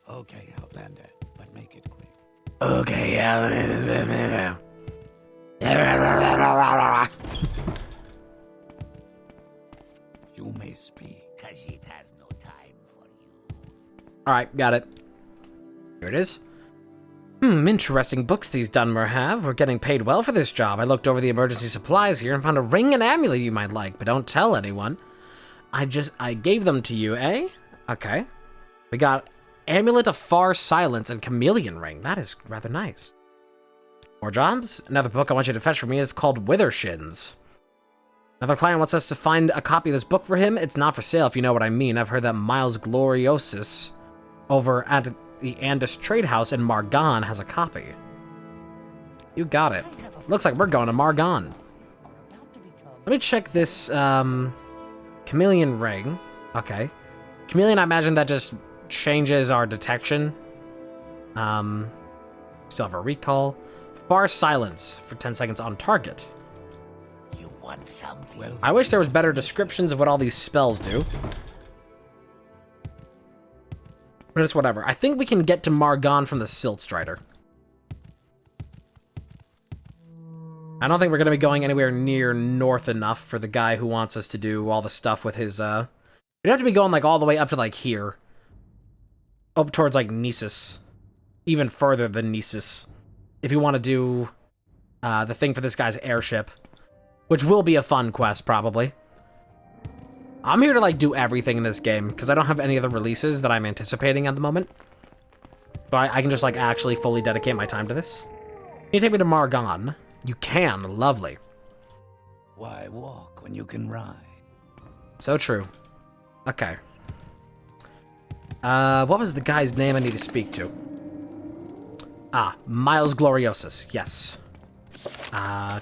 Okay, Outlander, but make it quick. Okay, yeah. You may speak, cause it has no time for you. Alright, got it. Here it is. Interesting books these Dunmer have. We're getting paid well for this job. I looked over the emergency supplies here and found a ring and amulet you might like, but don't tell anyone. I gave them to you, eh? Okay. We got Amulet of Far Silence and Chameleon Ring. That is rather nice. More jobs? Another book I want you to fetch for me is called Withershins. Another client wants us to find a copy of this book for him. It's not for sale, if you know what I mean. I've heard that Miles Gloriosus over at the Andis Trade House in Margon has a copy. You got it. Looks like we're going to Margon. Let me check this, Chameleon Ring. Okay. Chameleon, I imagine that just changes our detection. Still have a recall. Far Silence for 10 seconds on target. You want something? I wish there was better descriptions of what all these spells do. But it's whatever. I think we can get to Margon from the Silt Strider. I don't think we're going to be going anywhere near north enough for the guy who wants us to do all the stuff with his, We'd have to be going, like, all the way up to, like, here. Up towards, like, Nisus. Even further than Nisus. If you want to do the thing for this guy's airship. Which will be a fun quest, probably. I'm here to, like, do everything in this game, because I don't have any other releases that I'm anticipating at the moment. So I can just, like, actually fully dedicate my time to this. Can you take me to Margon? You can. Lovely. Why walk when you can ride? So true. Okay. What was the guy's name I need to speak to? Ah, Miles Gloriosus. Yes.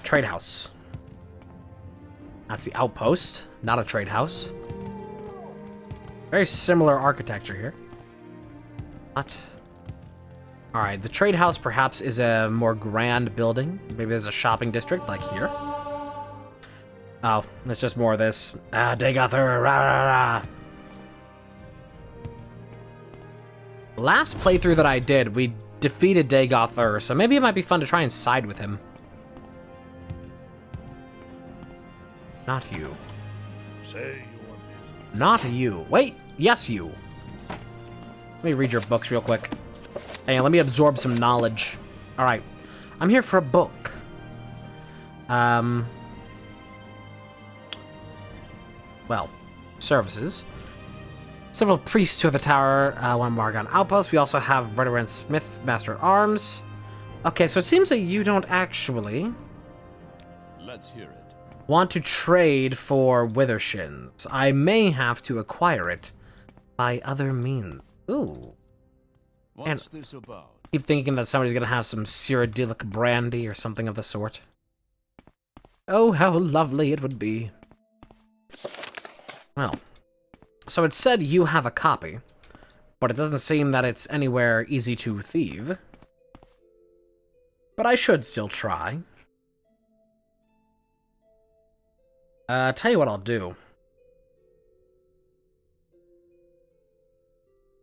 Trade house. That's the outpost, not a trade house. Very similar architecture here. What? Alright, the trade house perhaps is a more grand building. Maybe there's a shopping district like here. Oh, it's just more of this. Dagothur, rah, rah, rah. Last playthrough that I did, we defeated Dagothur, so maybe it might be fun to try and side with him. Not you. Say your business. Not you. Wait, yes you. Let me read your books real quick. Hey, let me absorb some knowledge. Alright. I'm here for a book. Well, services. Several priests to the tower, one Margon outpost. We also have Veteran Smith, Master at Arms. Okay, so it seems that you don't actually Let's hear it. want to trade for Withershins. I may have to acquire it by other means. Ooh. What's this about? Keep thinking that somebody's gonna have some Cyrodiilic brandy or something of the sort. Oh, how lovely it would be. Well, so it said you have a copy, but it doesn't seem that it's anywhere easy to thieve. But I should still try. Tell you what I'll do.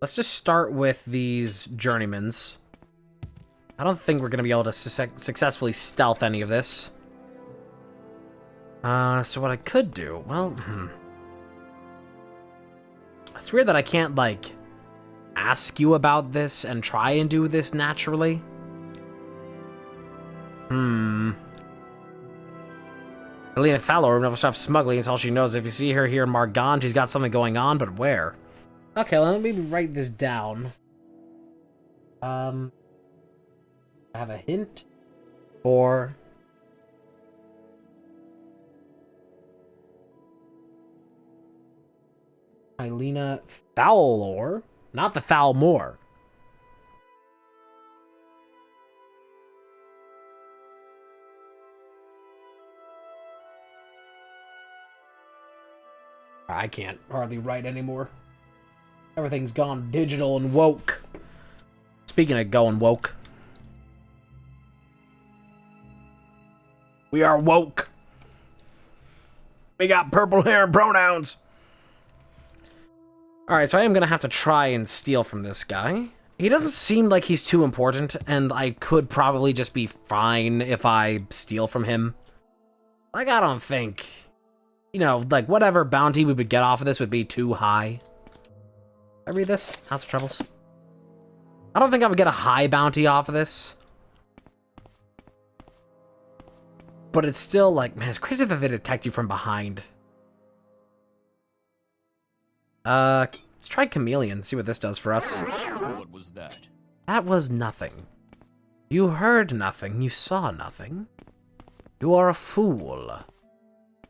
Let's just start with these journeymans. I don't think we're going to be able to successfully stealth any of this. So what I could do, well, It's weird that I can't, like, ask you about this and try and do this naturally. Alina Fallor will never stop smuggling. It's all she knows. If you see her here in Margon, she's got something going on, but where? Okay, let me write this down. I have a hint for Alina Fallor, not the Falmore. I can't hardly write anymore. Everything's gone digital and woke. Speaking of going woke. We are woke. We got purple hair and pronouns. Alright, so I am going to have to try and steal from this guy. He doesn't seem like he's too important, and I could probably just be fine if I steal from him. Like, I don't think... You know, like, whatever bounty we would get off of this would be too high. I read this? House of Troubles. I don't think I would get a high bounty off of this. But it's still like, man, it's crazy that they detect you from behind. Let's try Chameleon, see what this does for us. What was that? That was nothing. You heard nothing, you saw nothing. You are a fool.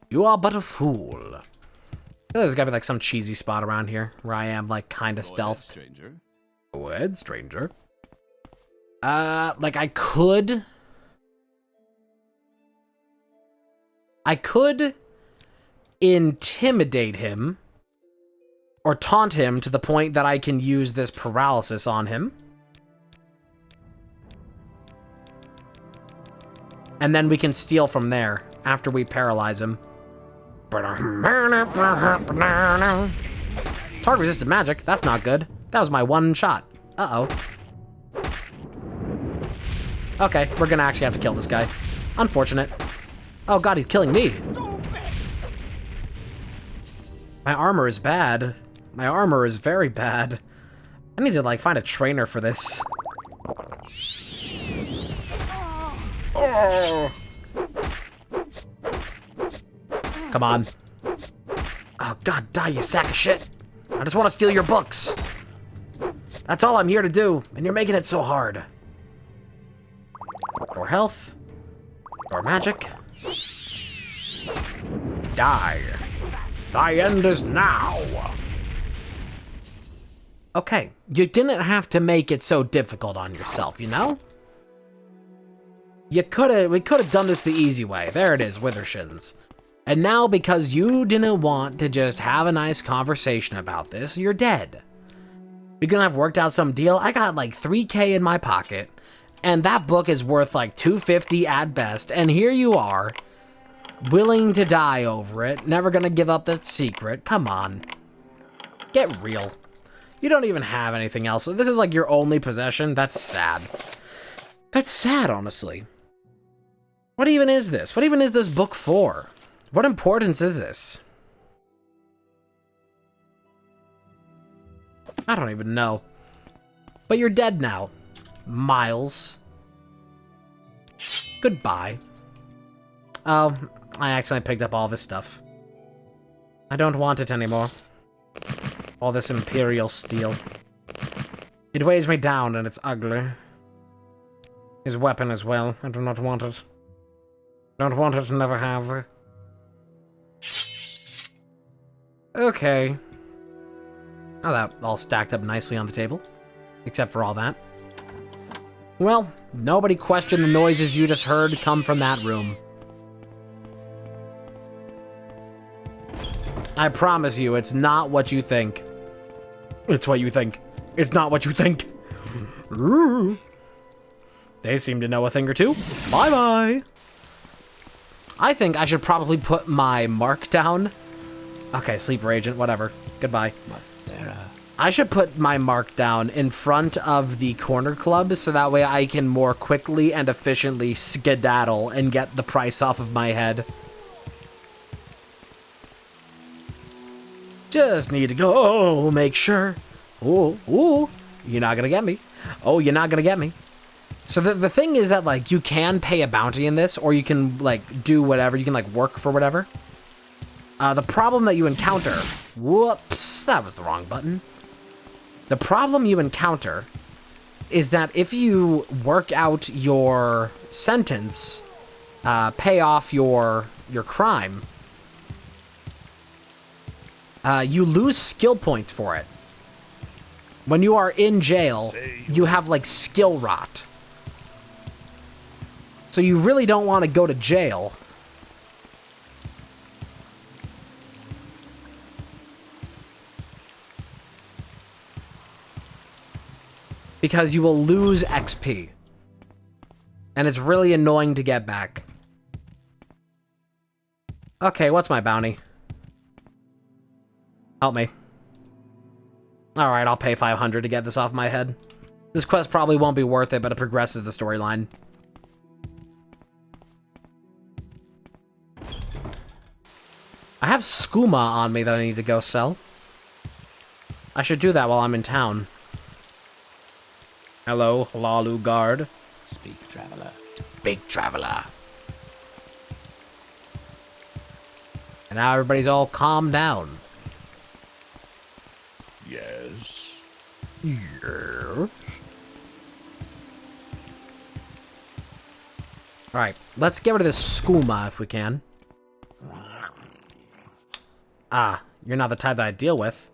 You are but a fool. I feel like there's gotta be like some cheesy spot around here where I am like kinda stealthed. Stranger. Go ahead, stranger. Like I could intimidate him or taunt him to the point that I can use this paralysis on him. And then we can steal from there after we paralyze him. Target resistant magic. That's not good. That was my one shot. Uh-oh. Okay, we're gonna actually have to kill this guy. Unfortunate. Oh god, he's killing me. My armor is bad. My armor is very bad. I need to, like, find a trainer for this. Oh. Come on. Oh, god, die, you sack of shit. I just want to steal your books. That's all I'm here to do, and you're making it so hard. Or health. Or magic. Die. Thy end is now. Okay, you didn't have to make it so difficult on yourself, you know? We could have done this the easy way. There it is, Withershins. And now, because you didn't want to just have a nice conversation about this, you're dead. We're gonna have worked out some deal. I got like 3K in my pocket, and that book is worth like $250 at best, and here you are, willing to die over it, never gonna give up that secret. Come on. Get real. You don't even have anything else. This is like your only possession. That's sad. That's sad, honestly. What even is this? What even is this book for? What importance is this? I don't even know. But you're dead now, Miles. Goodbye. Oh, I accidentally picked up all this stuff. I don't want it anymore. All this Imperial steel. It weighs me down and it's ugly. His weapon as well. I do not want it. Don't want it, never have. Okay. Oh, that all stacked up nicely on the table. Except for all that. Well, nobody questioned the noises you just heard come from that room. I promise you, it's not what you think. It's what you think. It's not what you think. They seem to know a thing or two. Bye-bye. I think I should probably put my mark down. Okay, sleeper agent, whatever. Goodbye. I should put my mark down in front of the corner club so that way I can more quickly and efficiently skedaddle and get the price off of my head. Just need to go make sure. Ooh, you're not gonna get me. Oh, you're not gonna get me. So the thing is that, like, you can pay a bounty in this, or you can, like, do whatever. You can, like, work for whatever. The problem that you encounter... Whoops, that was the wrong button. The problem you encounter is that if you work out your sentence, pay off your crime, you lose skill points for it. When you are in jail, you have, like, skill rot. So you really don't want to go to jail. Because you will lose XP. And it's really annoying to get back. Okay, what's my bounty? Help me. Alright, I'll pay 500 to get this off my head. This quest probably won't be worth it, but it progresses the storyline. I have skooma on me that I need to go sell. I should do that while I'm in town. Hello, Lalu guard. Speak, traveler. Big traveler. And now everybody's all calmed down. Yes. Yeah. Alright, let's get rid of this skooma if we can. Ah, you're not the type that I deal with.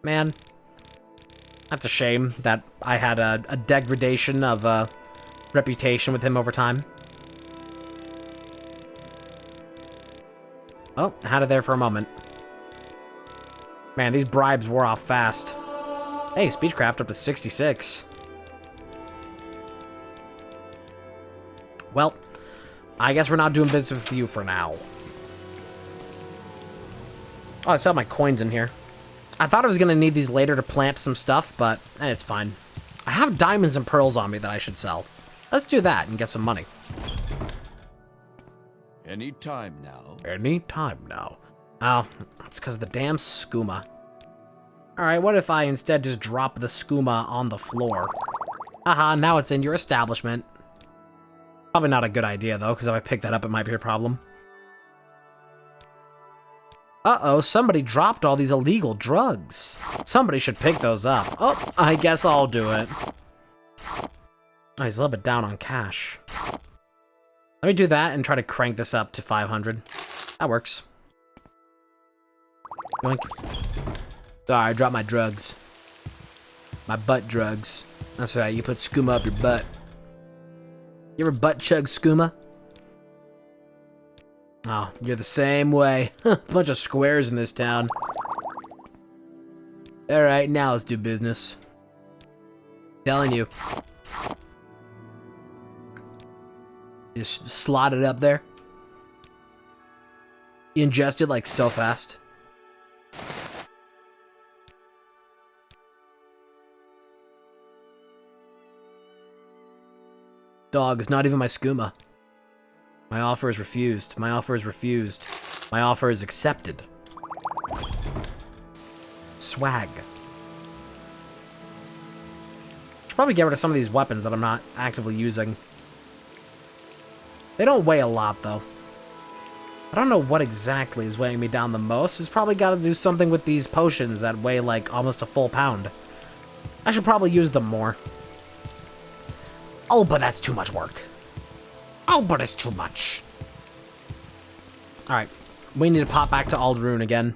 Man. That's a shame that I had a degradation of reputation with him over time. Oh, had it there for a moment. Man, these bribes wore off fast. Hey, speechcraft up to 66. Well, I guess we're not doing business with you for now. Oh, I still have my coins in here. I thought I was going to need these later to plant some stuff, but it's fine. I have diamonds and pearls on me that I should sell. Let's do that and get some money. Any time now. Any time now. Oh, it's because of the damn skooma. Alright, what if I instead just drop the skooma on the floor? Haha, now it's in your establishment. Probably not a good idea, though, because if I pick that up, it might be a problem. Uh-oh, somebody dropped all these illegal drugs. Somebody should pick those up. Oh, I guess I'll do it. Oh, he's a little bit down on cash. Let me do that and try to crank this up to 500. That works. Yoink. Sorry, I dropped my drugs. My butt drugs. That's right, you put skooma up your butt. You ever butt chug skooma? Oh, you're the same way. Bunch of squares in this town. Alright, now let's do business. Telling you. Just slot it up there. You ingest it like so fast. Dog, it's not even my skooma. My offer is refused. My offer is refused. My offer is accepted. Swag. Should probably get rid of some of these weapons that I'm not actively using. They don't weigh a lot, though. But don't know what exactly is weighing me down the most. It's probably got to do something with these potions that weigh like almost a full pound. I should probably use them more. Oh, but that's too much work. Oh, but it's too much. Alright. We need to pop back to Aldrune again.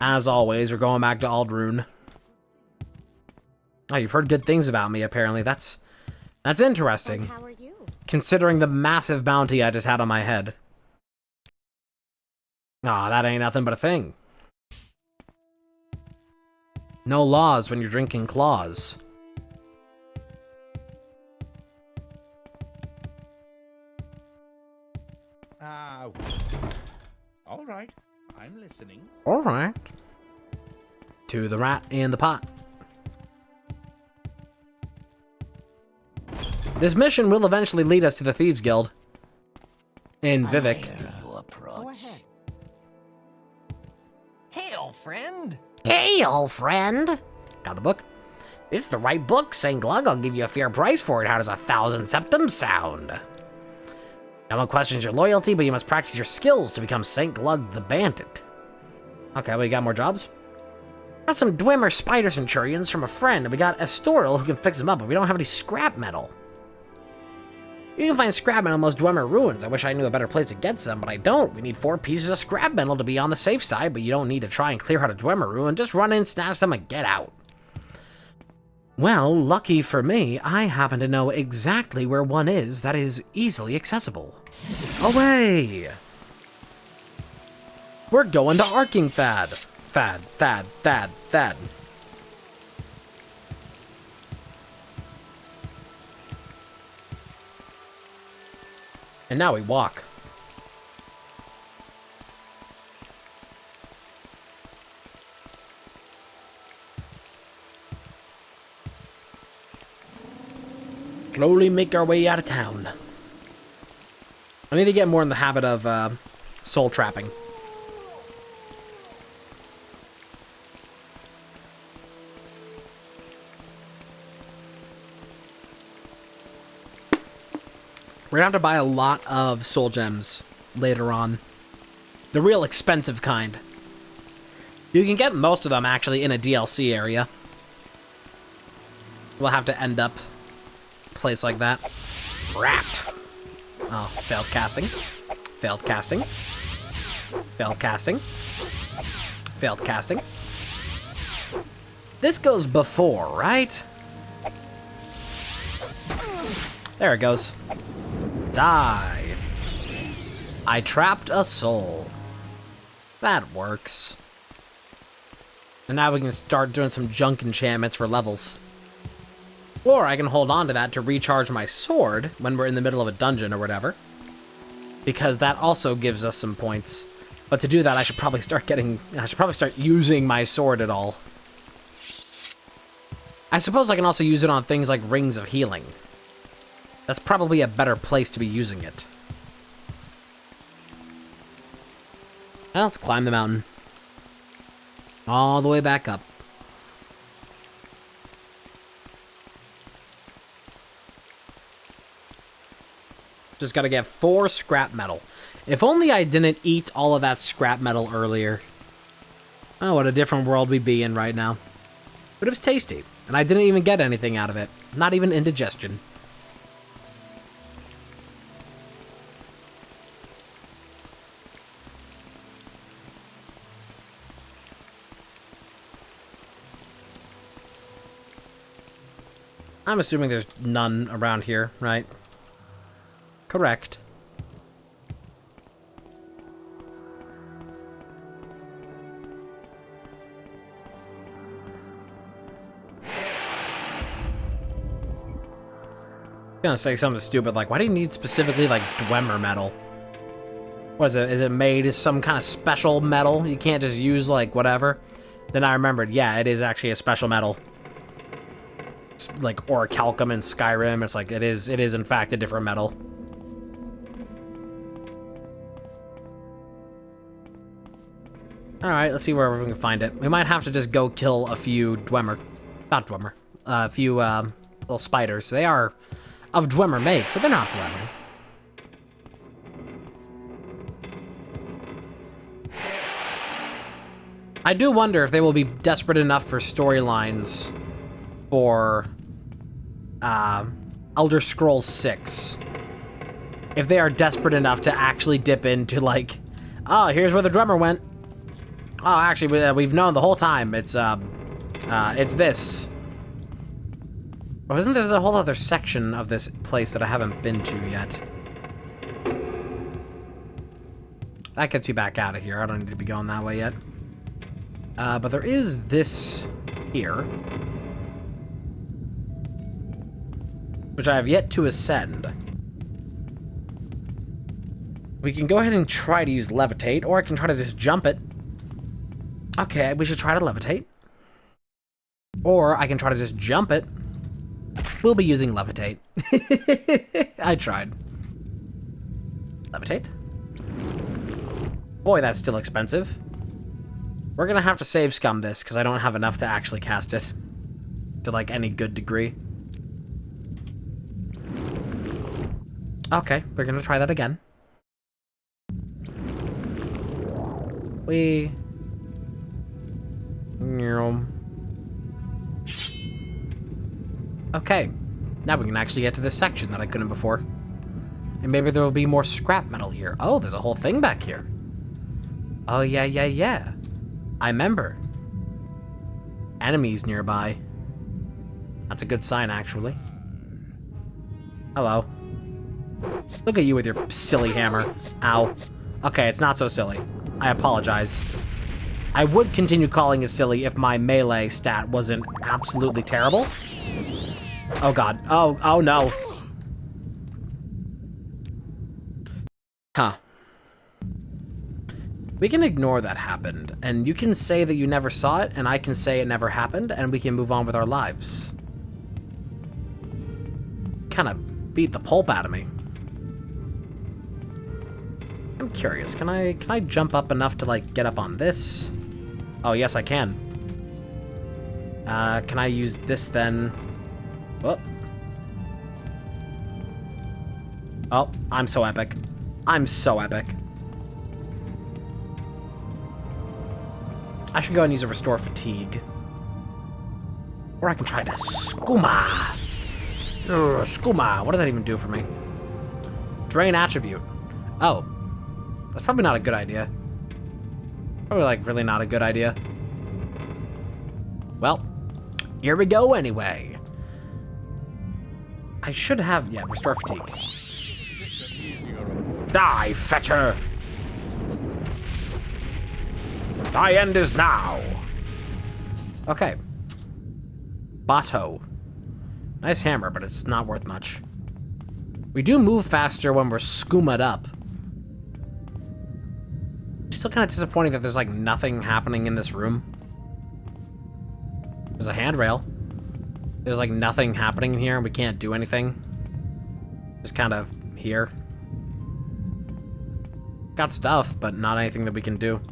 As always, we're going back to Aldrune. Oh, you've heard good things about me, apparently. That's interesting. How are you? Considering the massive bounty I just had on my head. Aw, that ain't nothing but a thing. No laws when you're drinking claws. All right. I'm listening. Alright. To the rat in the pot. This mission will eventually lead us to the Thieves Guild. In Vivek. You approach. Go ahead. Hey, old friend. Hey, old friend. Got the book? It's the right book, St. Glug. I'll give you a fair price for it. How does 1,000 septums sound? No one questions your loyalty, but you must practice your skills to become St. Glug the Bandit. Okay, we got more jobs? Got some Dwemer spider centurions from a friend, and we got Estoril who can fix them up, but we don't have any scrap metal. You can find scrap metal in most Dwemer ruins. I wish I knew a better place to get some, but I don't. We need 4 pieces of scrap metal to be on the safe side, but you don't need to try and clear out a Dwemer ruin. Just run in, snatch them, and get out. Well, lucky for me, I happen to know exactly where one is that is easily accessible. Away! We're going to Arking Thad. Thad. And now we walk. Slowly make our way out of town. I need to get more in the habit of soul trapping. We're gonna have to buy a lot of soul gems later on. The real expensive kind. You can get most of them actually in a DLC area. We'll have to end up a place like that. Wrapped. Oh, failed casting. Failed casting. Failed casting. Failed casting. This goes before, right? There it goes. Die. I trapped a soul. That works. And now we can start doing some junk enchantments for levels. Or I can hold on to that to recharge my sword when we're in the middle of a dungeon or whatever. Because that also gives us some points. But to do that, I should probably start using my sword at all. I suppose I can also use it on things like Rings of Healing. That's probably a better place to be using it. Now let's climb the mountain. All the way back up. Just gotta get 4 scrap metal. If only I didn't eat all of that scrap metal earlier. Oh, what a different world we'd be in right now. But it was tasty, and I didn't even get anything out of it. Not even indigestion. I'm assuming there's none around here, right? Correct. I'm gonna say something stupid like, why do you need specifically like Dwemer metal? What is it? Is it made as some kind of special metal? You can't just use like whatever? Then I remembered, yeah, it is actually a special metal. Like orichalcum in Skyrim, it's like it is in fact a different metal. Alright, let's see wherever we can find it. We might have to just go kill a few Dwemer. Not Dwemer. A few little spiders. They are of Dwemer make, but they're not Dwemer. I do wonder if they will be desperate enough for storylines for Elder Scrolls 6. If they are desperate enough to actually dip into, like, oh, here's where the drummer went. Oh, actually, we've known the whole time. It's this. Or isn't there a whole other section of this place that I haven't been to yet? That gets you back out of here. I don't need to be going that way yet. But there is this here, which I have yet to ascend. We can go ahead and try to use levitate, or I can try to just jump it. Okay, we should try to levitate. Or I can try to just jump it. We'll be using levitate. I tried. Levitate. Boy, that's still expensive. We're gonna have to save scum this, because I don't have enough to actually cast it. To, like, any good degree. Okay, we're gonna try that again. Okay, now we can actually get to this section that I couldn't before. And maybe there will be more scrap metal here. Oh, there's a whole thing back here. Oh, yeah. I remember. Enemies nearby. That's a good sign, actually. Hello. Look at you with your silly hammer. Ow. Okay, it's not so silly. I apologize. I would continue calling it silly if my melee stat wasn't absolutely terrible. Oh god. Oh no. Huh. We can ignore that happened, and you can say that you never saw it, and I can say it never happened, and we can move on with our lives. Kind of beat the pulp out of me. I'm curious, can I jump up enough to, like, get up on this? Oh, yes, I can. Can I use this, then? Oh. Oh, I'm so epic. I'm so epic. I should go and use a Restore Fatigue. Or I can try to Skooma. Skooma. What does that even do for me? Drain Attribute. Oh. That's probably not a good idea. Probably, like, really not a good idea. Well, here we go anyway. I should have, yeah, Restore Fatigue. Die, fetcher! Thy end is now! Okay. Bato. Nice hammer, but it's not worth much. We do move faster when we're skoomed up. It's still kind of disappointing that there's, like, nothing happening in this room. There's a handrail. There's, like, nothing happening in here, and we can't do anything. Just kind of here. Got stuff, but not anything that we can do.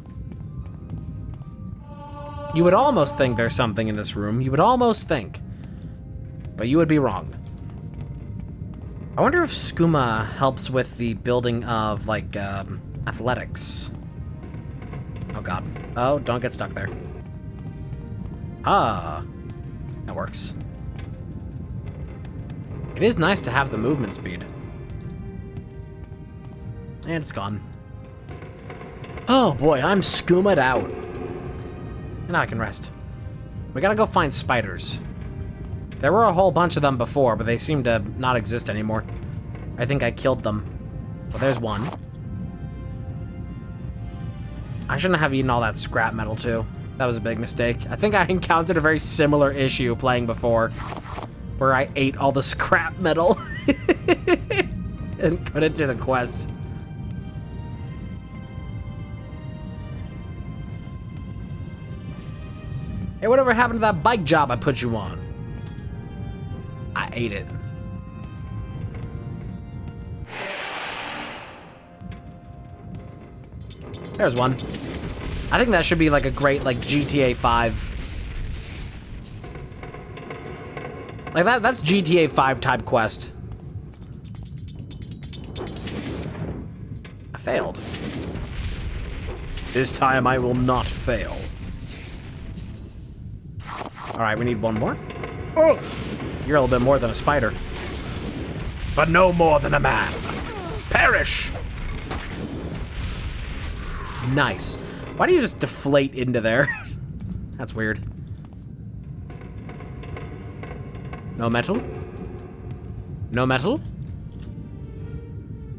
You would almost think there's something in this room. You would almost think. But you would be wrong. I wonder if skooma helps with the building of, like, athletics. Oh, God. Oh, don't get stuck there. Ah. That works. It is nice to have the movement speed. And it's gone. Oh, boy, I'm skoomed out. And now I can rest. We gotta go find spiders. There were a whole bunch of them before, but they seem to not exist anymore. I think I killed them. Well, there's one. I shouldn't have eaten all that scrap metal, too. That was a big mistake. I think I encountered a very similar issue playing before, where I ate all the scrap metal and couldn't do the quest. Hey, whatever happened to that bike job I put you on? I ate it. There's one. I think that should be like a great, like, GTA 5. Like, that's GTA 5 type quest. I failed. This time I will not fail. Alright, we need one more. Oh! You're a little bit more than a spider. But no more than a man. Perish! Nice. Why do you just deflate into there? That's weird. No metal? No metal?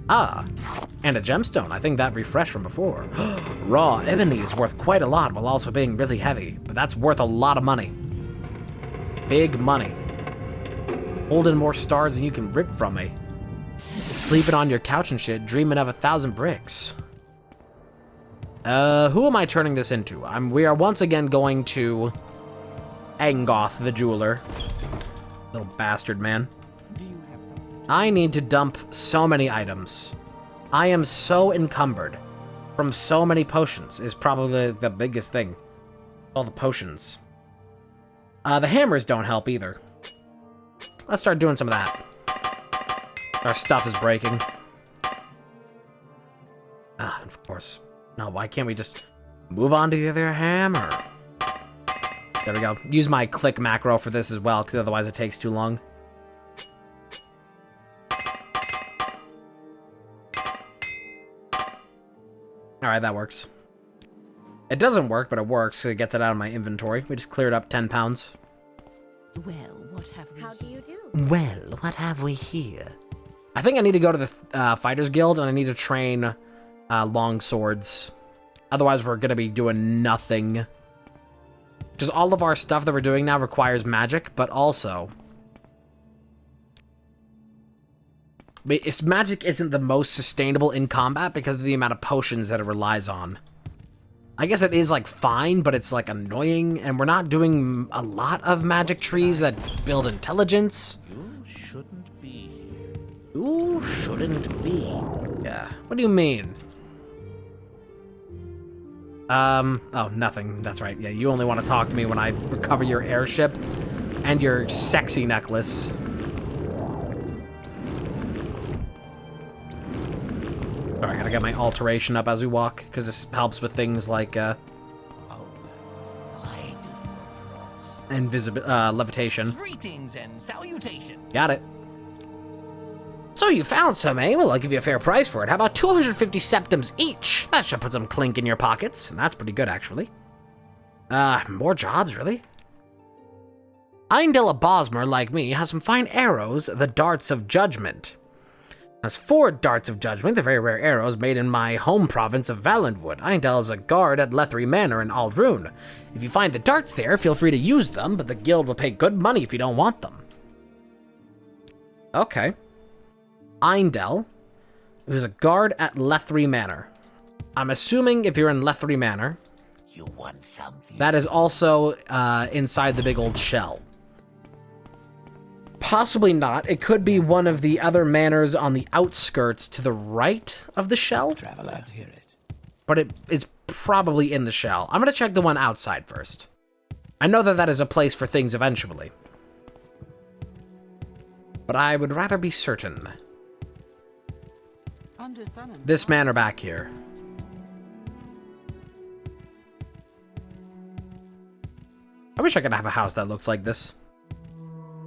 Ah, and a gemstone. I think that refreshed from before. Raw ebony is worth quite a lot while also being really heavy, but that's worth a lot of money. Big money. Holding more stars than you can rip from me. Sleeping on your couch and shit, dreaming of 1,000 bricks. Who am I turning this into? We are once again going to Angoth the jeweler. Little bastard, man. I need to dump so many items. I am so encumbered from so many potions is probably the biggest thing. All the potions. The hammers don't help either. Let's start doing some of that. Our stuff is breaking. Ah, of course. No, why can't we just move on to the other hammer? There we go. Use my click macro for this as well, because otherwise it takes too long. Alright, that works. It doesn't work, but it works, so it gets it out of my inventory. We just cleared up 10 pounds. Well, what have we? How do you do? Well, what have we here? I think I need to go to the Fighters Guild, and I need to train long swords. Otherwise, we're going to be doing nothing. Just all of our stuff that we're doing now requires magic, but also... magic isn't the most sustainable in combat because of the amount of potions that it relies on. I guess it is, like, fine, but it's, like, annoying, and we're not doing a lot of magic trees that build intelligence. You shouldn't be here. You shouldn't be. Yeah. What do you mean? Oh, nothing. That's right. Yeah, you only want to talk to me when I recover your airship and your sexy necklace. Sorry, I gotta get my alteration up as we walk, because this helps with things like, levitation. Greetings and salutation. Got it. So you found some, eh? Well, I'll give you a fair price for it. How about 250 septims each? That should put some clink in your pockets, and that's pretty good, actually. More jobs, really? Eindel Bosmer, like me, has some fine arrows, the darts of judgment. Has 4 darts of judgment, the very rare arrows made in my home province of Valenwood. Eindel is a guard at Lethry Manor in Aldrune. If you find the darts there, feel free to use them, but the guild will pay good money if you don't want them. Okay. Eindel, who's a guard at Lethry Manor. I'm assuming if you're in Lethry Manor, You want something? that is also inside the big old shell. Possibly not. It could be one of the other manors on the outskirts to the right of the shell, Traveler. Let's hear it. but it is probably in the shell. I'm going to check the one outside first. I know that that is a place for things eventually, but I would rather be certain. Under sun and This manor back here. I wish I could have a house that looks like this.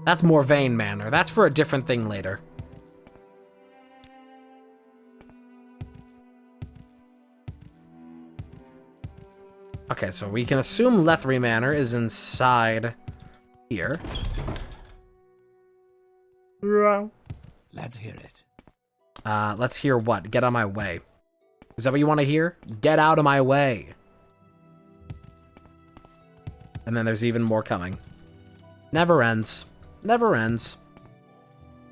That's Morvain Manor. That's for a different thing later. Okay, so we can assume Lethry Manor is inside here. Let's hear it. Let's hear what? Get out of my way. Is that what you want to hear? Get out of my way. And then there's even more coming. Never ends. Never ends.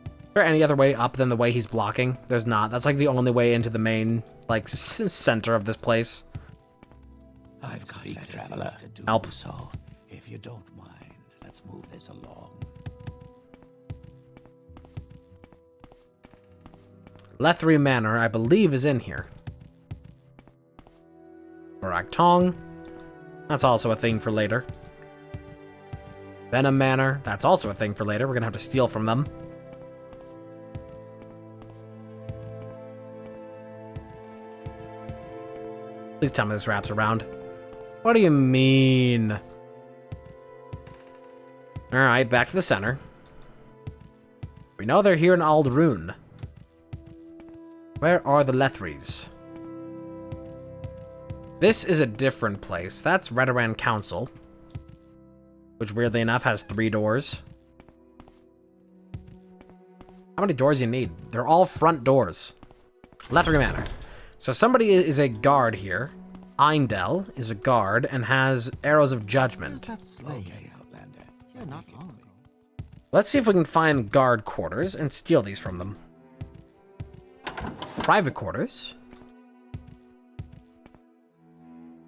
Is there any other way up than the way he's blocking? There's not. That's like the only way into the main, like, center of this place. I've got better traveler. To do. Help. So, if you don't mind, let's move this along. Lethry Manor, I believe, is in here. Tong. That's also a thing for later. Venom Manor, that's also a thing for later. We're gonna have to steal from them. Please tell me this wraps around. What do you mean? Alright, back to the center. We know they're here in Aldrune. Where are the Lethries? This is a different place. That's Redoran Council. Which, weirdly enough, has 3 doors. How many doors do you need? They're all front doors. Lethry Manor. So somebody is a guard here. Eindel is a guard and has arrows of judgment. That slave? Okay, Outlander. Here not long ago. Let's see if we can find guard quarters and steal these from them. Private quarters.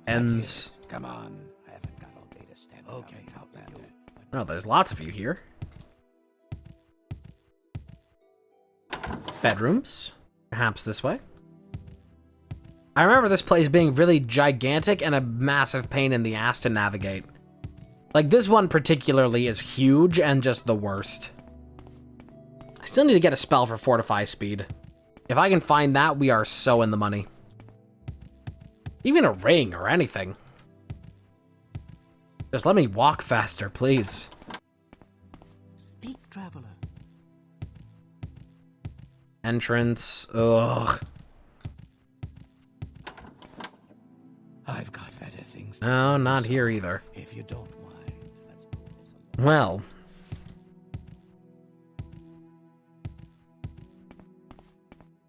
Ends. Come on. I haven't got all day to stand. Okay, Outlander. Oh, there's lots of you here. Bedrooms. Perhaps this way. I remember this place being really gigantic and a massive pain in the ass to navigate. Like, this one particularly is huge and just the worst. I still need to get a spell for Fortify Speed. If I can find that, we are so in the money. Even a ring or anything. Just let me walk faster, please. Speak, traveler. Entrance. Ugh. I've got better things to No, do, not so here either. If you don't mind, let's move this along. Well.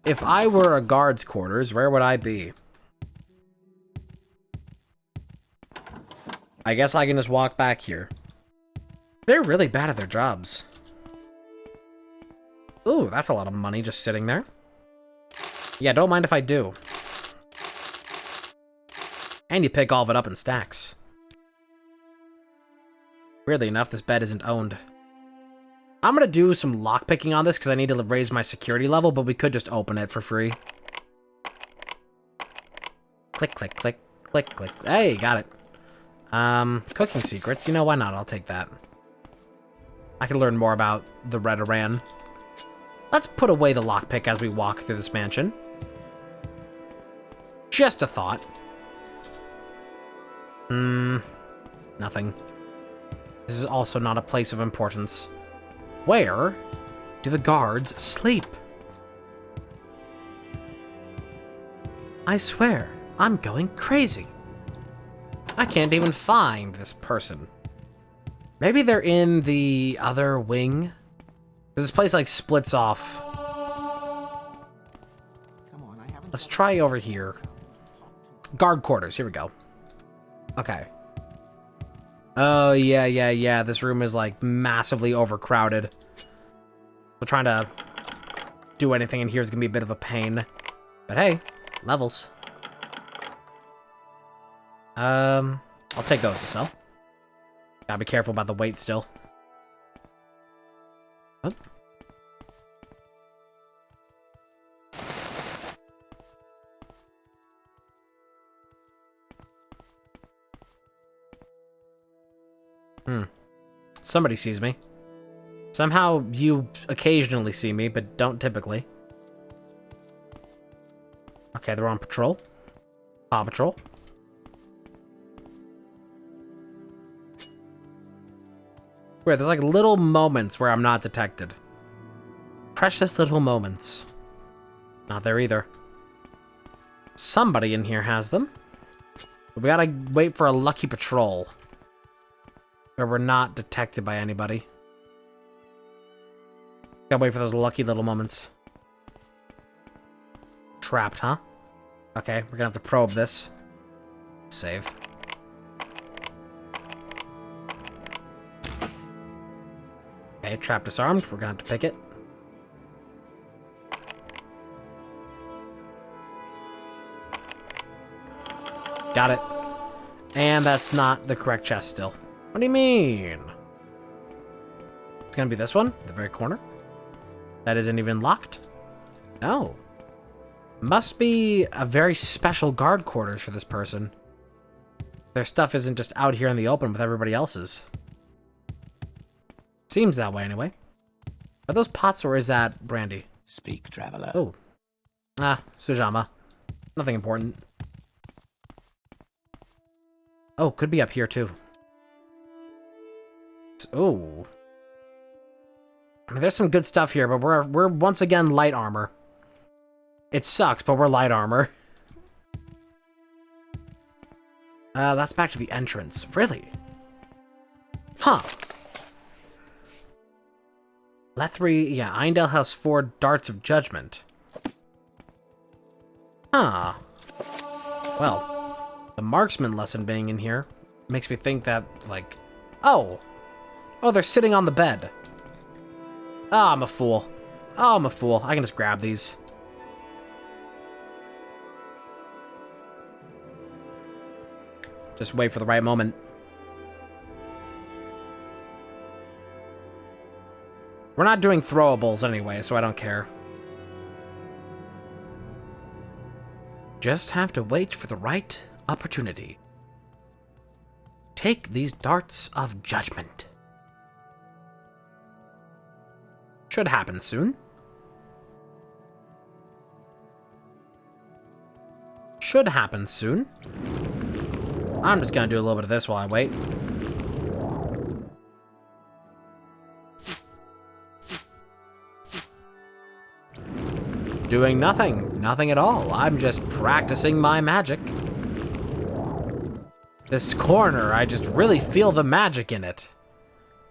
If I were a guard's quarters, where would I be? I guess I can just walk back here. They're really bad at their jobs. Ooh, that's a lot of money just sitting there. Yeah, don't mind if I do. And you pick all of it up in stacks. Weirdly enough, this bed isn't owned. I'm gonna do some lockpicking on this because I need to raise my security level, but we could just open it for free. Click, click, click, click, click. Hey, got it. Cooking secrets. You know, why not? I'll take that. I can learn more about the Redoran. Let's put away the lockpick as we walk through this mansion. Just a thought. Nothing. This is also not a place of importance. Where do the guards sleep? I swear, I'm going crazy. I can't even find this person. Maybe they're in the other wing? This place, like, splits off. Come on, I haven't. Let's try over here. Guard quarters, here we go. Okay. Oh, yeah. This room is, like, massively overcrowded. So trying to do anything in here is gonna be a bit of a pain. But hey, levels. I'll take those to sell. Gotta be careful about the weight still. Oh. Somebody sees me. Somehow you occasionally see me, but don't typically. Okay, they're on patrol. Paw Patrol. Weird, there's like little moments where I'm not detected. Precious little moments. Not there either. Somebody in here has them. But we gotta wait for a lucky patrol. Where we're not detected by anybody. Gotta wait for those lucky little moments. Trapped, huh? Okay, we're gonna have to probe this. Save. Okay, trap disarmed. We're gonna have to pick it. Got it. And that's not the correct chest still. What do you mean? It's gonna be this one, the very corner. That isn't even locked. No. Must be a very special guard quarters for this person. Their stuff isn't just out here in the open with everybody else's. Seems that way anyway. Are those pots or is that brandy? Speak, traveler. Oh. Ah, Sujama. Nothing important. Oh, could be up here too. boots. Ooh. I mean, there's some good stuff here, but we're once again light armor. It sucks, but we're light armor. That's back to the entrance. Really? Huh. Lethry, yeah, Eindel has 4 darts of judgment. Huh. Well, the marksman lesson being in here makes me think that, like... Oh! Oh, they're sitting on the bed. Ah, I'm a fool. Oh, I'm a fool. I can just grab these. Just wait for the right moment. We're not doing throwables anyway, so I don't care. Just have to wait for the right opportunity. Take these darts of judgment. Should happen soon. Should happen soon. I'm just gonna do a little bit of this while I wait. Doing nothing. Nothing at all. I'm just practicing my magic. This corner, I just really feel the magic in it.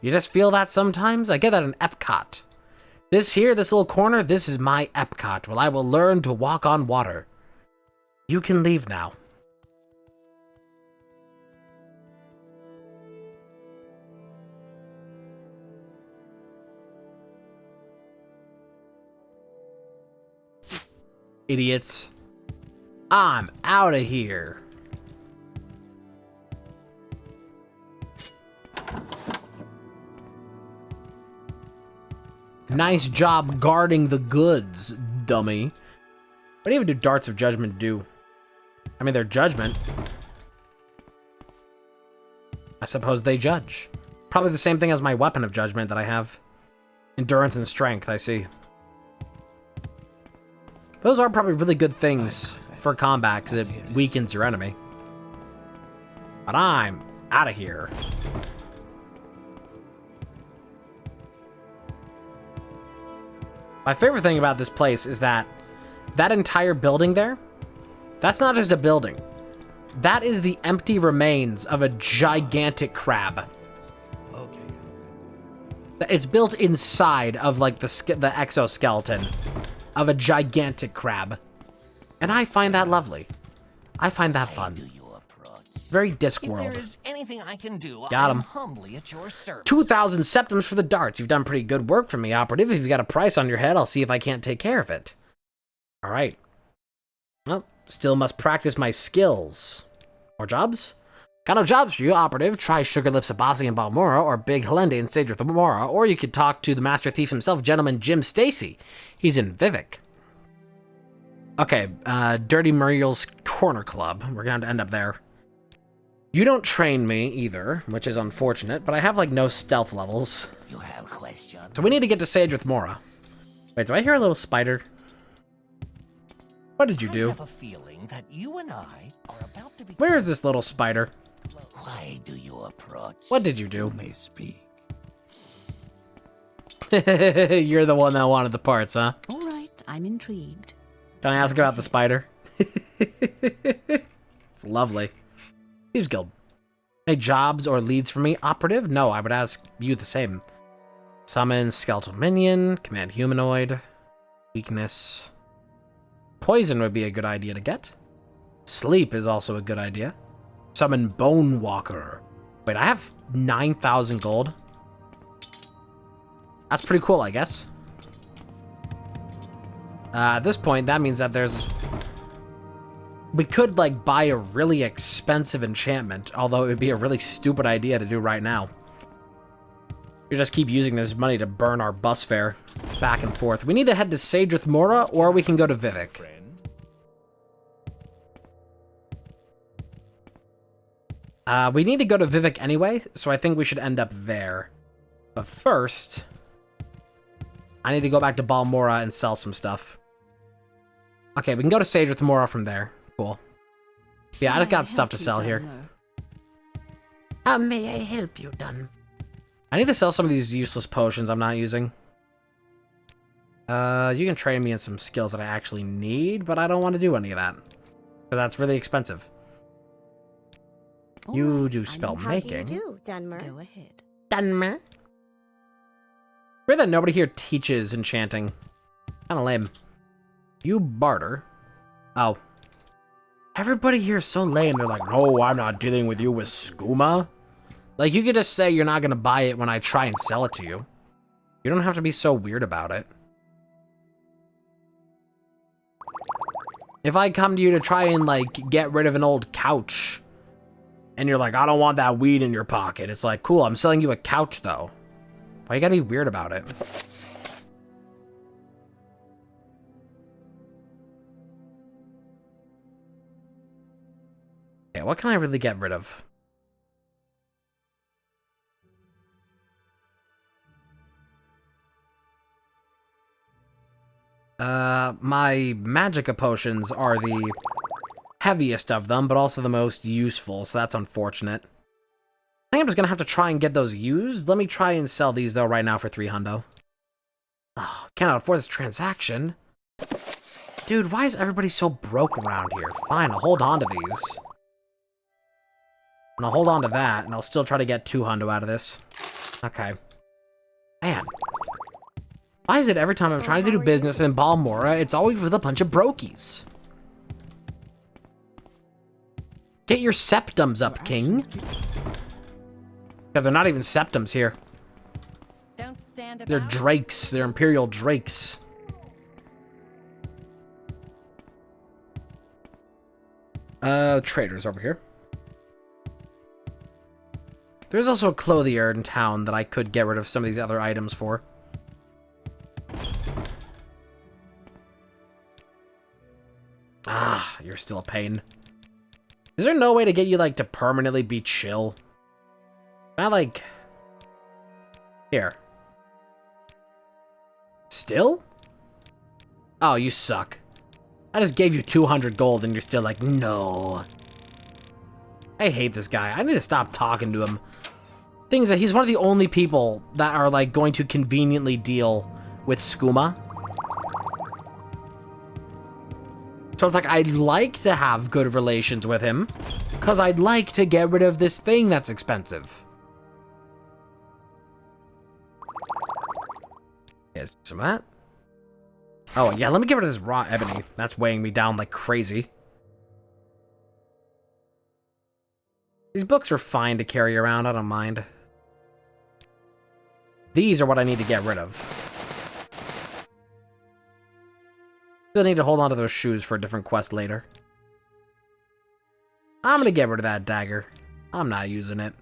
You just feel that sometimes? I get that in Epcot. This here, this little corner, this is my Epcot, where I will learn to walk on water. You can leave now. Idiots. I'm out of here. Nice job guarding the goods, dummy. What even do darts of judgment do? I mean, they're judgment. I suppose they judge. Probably the same thing as my weapon of judgment that I have. Endurance and strength, I see. Those are probably really good things for combat, because it weakens your enemy. But I'm out of here. My favorite thing about this place is that entire building there, that's not just a building. That is the empty remains of a gigantic crab. It's built inside of, like, the exoskeleton of a gigantic crab. And I find that lovely. I find that fun. Very Discworld. If there is anything I can do, Got I am him. humbly at your service. 2,000 septims for the darts. You've done pretty good work for me, Operative. If you've got a price on your head, I'll see if I can't take care of it. All right. Well, still must practice my skills. More jobs? Got no jobs for you, Operative. Try Sugar Lips Abasi in Balmora, or Big Helende in Sage of Thamora, or you could talk to the Master Thief himself, Gentleman Jim Stacy. He's in Vivek. Okay, Dirty Muriel's Corner Club. We're going to end up there. You don't train me either, which is unfortunate, but I have, like, no stealth levels. You have questions? So we need to get to Sage with Mora. Wait, do I hear a little spider? What did you I do? have a feeling that you and I are about to be. Where is this little spider? Why do you approach? What did you do? You may speak. You're the one that wanted the parts, huh? All right, I'm intrigued. Can I ask about the spider? It's lovely. Thieves Guild. Any jobs or leads for me, Operative? No, I would ask you the same. Summon Skeletal Minion, Command Humanoid, Weakness. Poison would be a good idea to get. Sleep is also a good idea. Summon Bone Walker. Wait, I have 9,000 gold. That's pretty cool, I guess. At this point, that means that there's... We could, like, buy a really expensive enchantment, although it would be a really stupid idea to do right now. We just keep using this money to burn our bus fare back and forth. We need to head to Sage with Mora, or we can go to Vivek. We need to go to Vivek anyway, so I think we should end up there. But first, I need to go back to Balmora and sell some stuff. Okay, we can go to Sage with Mora from there. Cool. Yeah, I just got stuff to sell here. Donor? How may I help you, Dun? I need to sell some of these useless potions I'm not using. You can train me in some skills that I actually need, but I don't want to do any of that. Because that's really expensive. You do spell making. How do you do, Dunmer? Go ahead. Dunmer. Weird that nobody here teaches enchanting. Kinda lame. You barter. Oh. Everybody here is so lame. They're like, no, I'm not dealing with you with skooma. Like, you could just say you're not gonna buy it when I try and sell it to you. You don't have to be so weird about it. If I come to you to try and, like, get rid of an old couch, and you're like, I don't want that weed in your pocket, it's like, cool, I'm selling you a couch, though. Why you gotta be weird about it? Okay, what can I really get rid of? My magicka potions are the heaviest of them, but also the most useful, so that's unfortunate. I think I'm just gonna have to try and get those used. Let me try and sell these, though, right now for 3 hundo. Oh, cannot afford this transaction. Dude, why is everybody so broke around here? Fine, I'll hold on to these. And I'll hold on to that, and I'll still try to get 2 hundo out of this. Okay. Man. Why is it every time I'm trying to do business in Balmora, it's always with a bunch of brokies? Get your septums up, King. Yeah, they're not even septums here. Don't stand about. They're drakes. They're imperial drakes. Traders over here. There's also a clothier in town that I could get rid of some of these other items for. Ah, you're still a pain. Is there no way to get you, like, to permanently be chill? Can I, like... Here. Still? Oh, you suck. I just gave you 200 gold and you're still like, no. I hate this guy. I need to stop talking to him. Things that he's one of the only people that are, like, going to conveniently deal with skooma. So it's like, I'd like to have good relations with him, because I'd like to get rid of this thing that's expensive. Here's some of that. Oh, yeah, let me get rid of this raw ebony. That's weighing me down like crazy. These books are fine to carry around, I don't mind. These are what I need to get rid of. Still need to hold on to those shoes for a different quest later. I'm gonna get rid of that dagger. I'm not using it.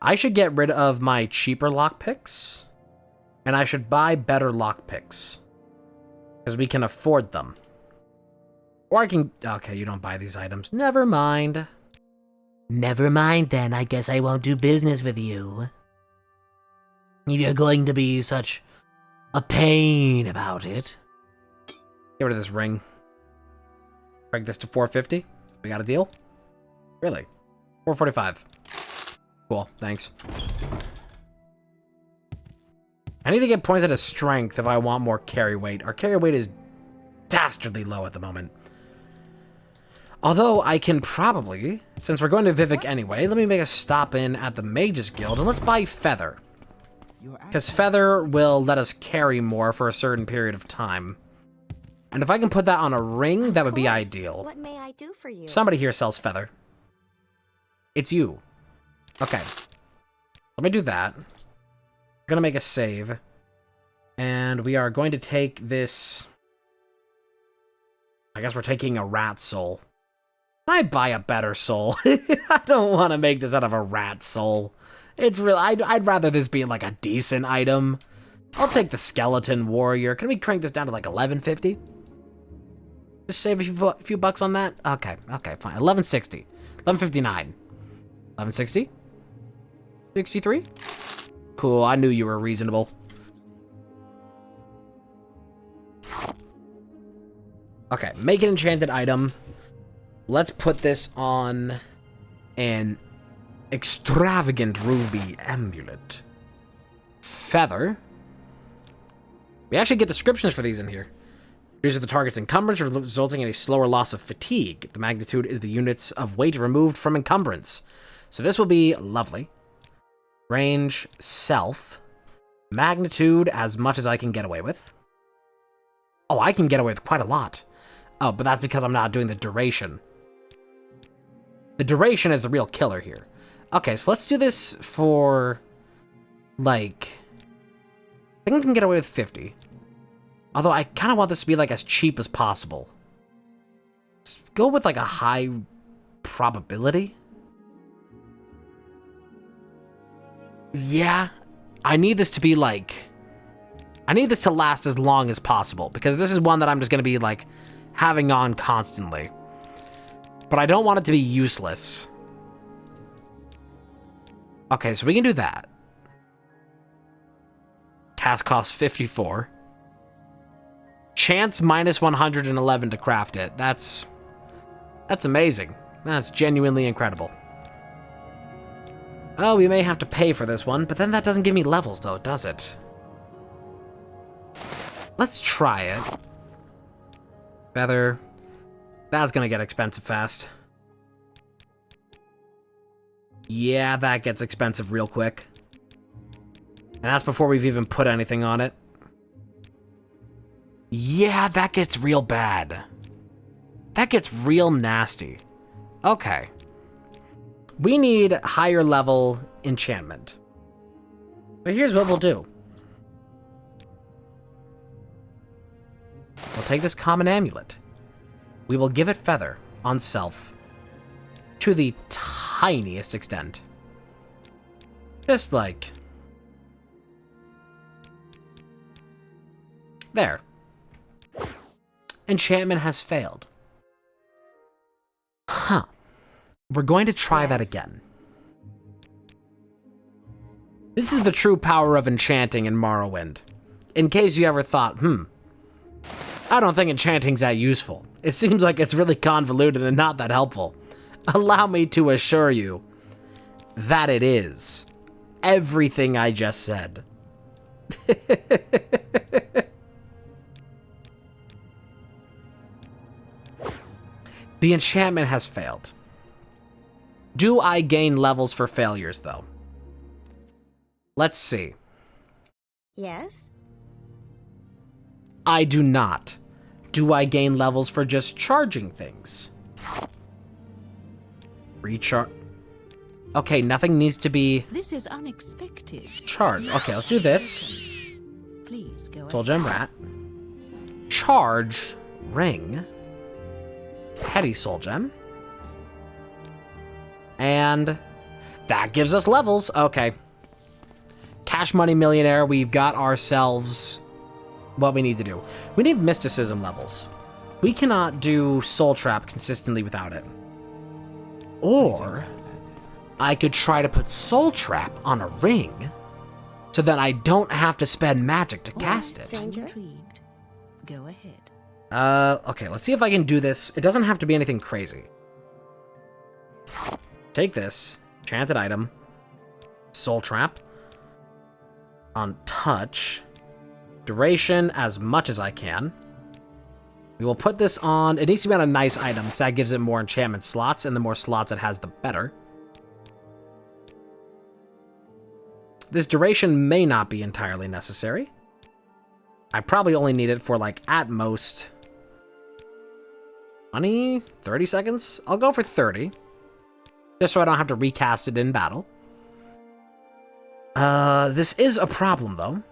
I should get rid of my cheaper lockpicks. And I should buy better lockpicks. Because we can afford them. Or I can... Okay, you don't buy these items. Never mind. Never mind then, I guess I won't do business with you. If you're going to be such a pain about it. Get rid of this ring. Break this to 450. We got a deal? Really? 445. Cool, thanks. I need to get points out of strength if I want more carry weight. Our carry weight is dastardly low at the moment. Although I can probably, since we're going to Vivek anyway, let me make a stop in at the Mages Guild and let's buy Feather. Because Feather will let us carry more for a certain period of time. And if I can put that on a ring, that would be ideal. What may I do for you? Somebody here sells Feather. It's you. Okay. Let me do that. I'm gonna make a save. And we are going to take this... I guess we're taking a rat soul. Can I buy a better soul? I don't want to make this out of a rat soul. It's real. I'd rather this be like a decent item. I'll take the skeleton warrior. Can we crank this down to like 1150? Just save a few bucks on that? Okay, okay, fine. 1160. 1159. 1160? 63? Cool, I knew you were reasonable. Okay, make an enchanted item. Let's put this on an Extravagant ruby amulet. Feather. We actually get descriptions for these in here. These are the target's encumbrance, resulting in a slower loss of fatigue. The magnitude is the units of weight removed from encumbrance. So this will be lovely. Range, self. Magnitude, as much as I can get away with. Oh, I can get away with quite a lot. Oh, but that's because I'm not doing the duration. The duration is the real killer here. Okay, so let's do this for, like, I think I can get away with 50. Although I kind of want this to be, like, as cheap as possible. Let's go with, like, a high probability. Yeah, I need this to be, like, I need this to last as long as possible, because this is one that I'm just going to be, like, having on constantly. But I don't want it to be useless. Okay, so we can do that. Cast cost 54. Chance minus 111 to craft it. That's amazing. That's genuinely incredible. Oh, we may have to pay for this one, but then that doesn't give me levels, though, does it? Let's try it. Feather. That's gonna get expensive fast. Yeah, that gets expensive real quick. And that's before we've even put anything on it. Yeah, that gets real bad. That gets real nasty. Okay. We need higher level enchantment. But here's what we'll do. We'll take this common amulet. We will give it feather on self to the tiniest extent. Just like... there. Enchantment has failed. Huh. We're going to try that again. This is the true power of enchanting in Morrowind. In case you ever thought, I don't think enchanting's that useful. It seems like it's really convoluted and not that helpful. Allow me to assure you that it is. Everything I just said. The enchantment has failed. Do I gain levels for failures, though? Let's see. Yes? I do not. Do I gain levels for just charging things? Recharge. Okay, nothing needs to be This is unexpected. charged. Okay, let's do this. Please go Soul ahead. Gem Rat. Charge. Ring. Petty Soul Gem. And that gives us levels. Okay. Cash Money Millionaire, we've got ourselves what we need to do. We need mysticism levels. We cannot do Soul Trap consistently without it. Or I could try to put Soul Trap on a ring so that I don't have to spend magic to cast it. Stranger? Intrigued. Go ahead. Okay, let's see if I can do this. It doesn't have to be anything crazy. Take this. Enchanted item. Soul Trap. On touch. Duration as much as I can. We will put this on... It needs to be on a nice item, because that gives it more enchantment slots, and the more slots it has, the better. This duration may not be entirely necessary. I probably only need it for, like, at most... 20? 30 seconds? I'll go for 30. Just so I don't have to recast it in battle. This is a problem, though.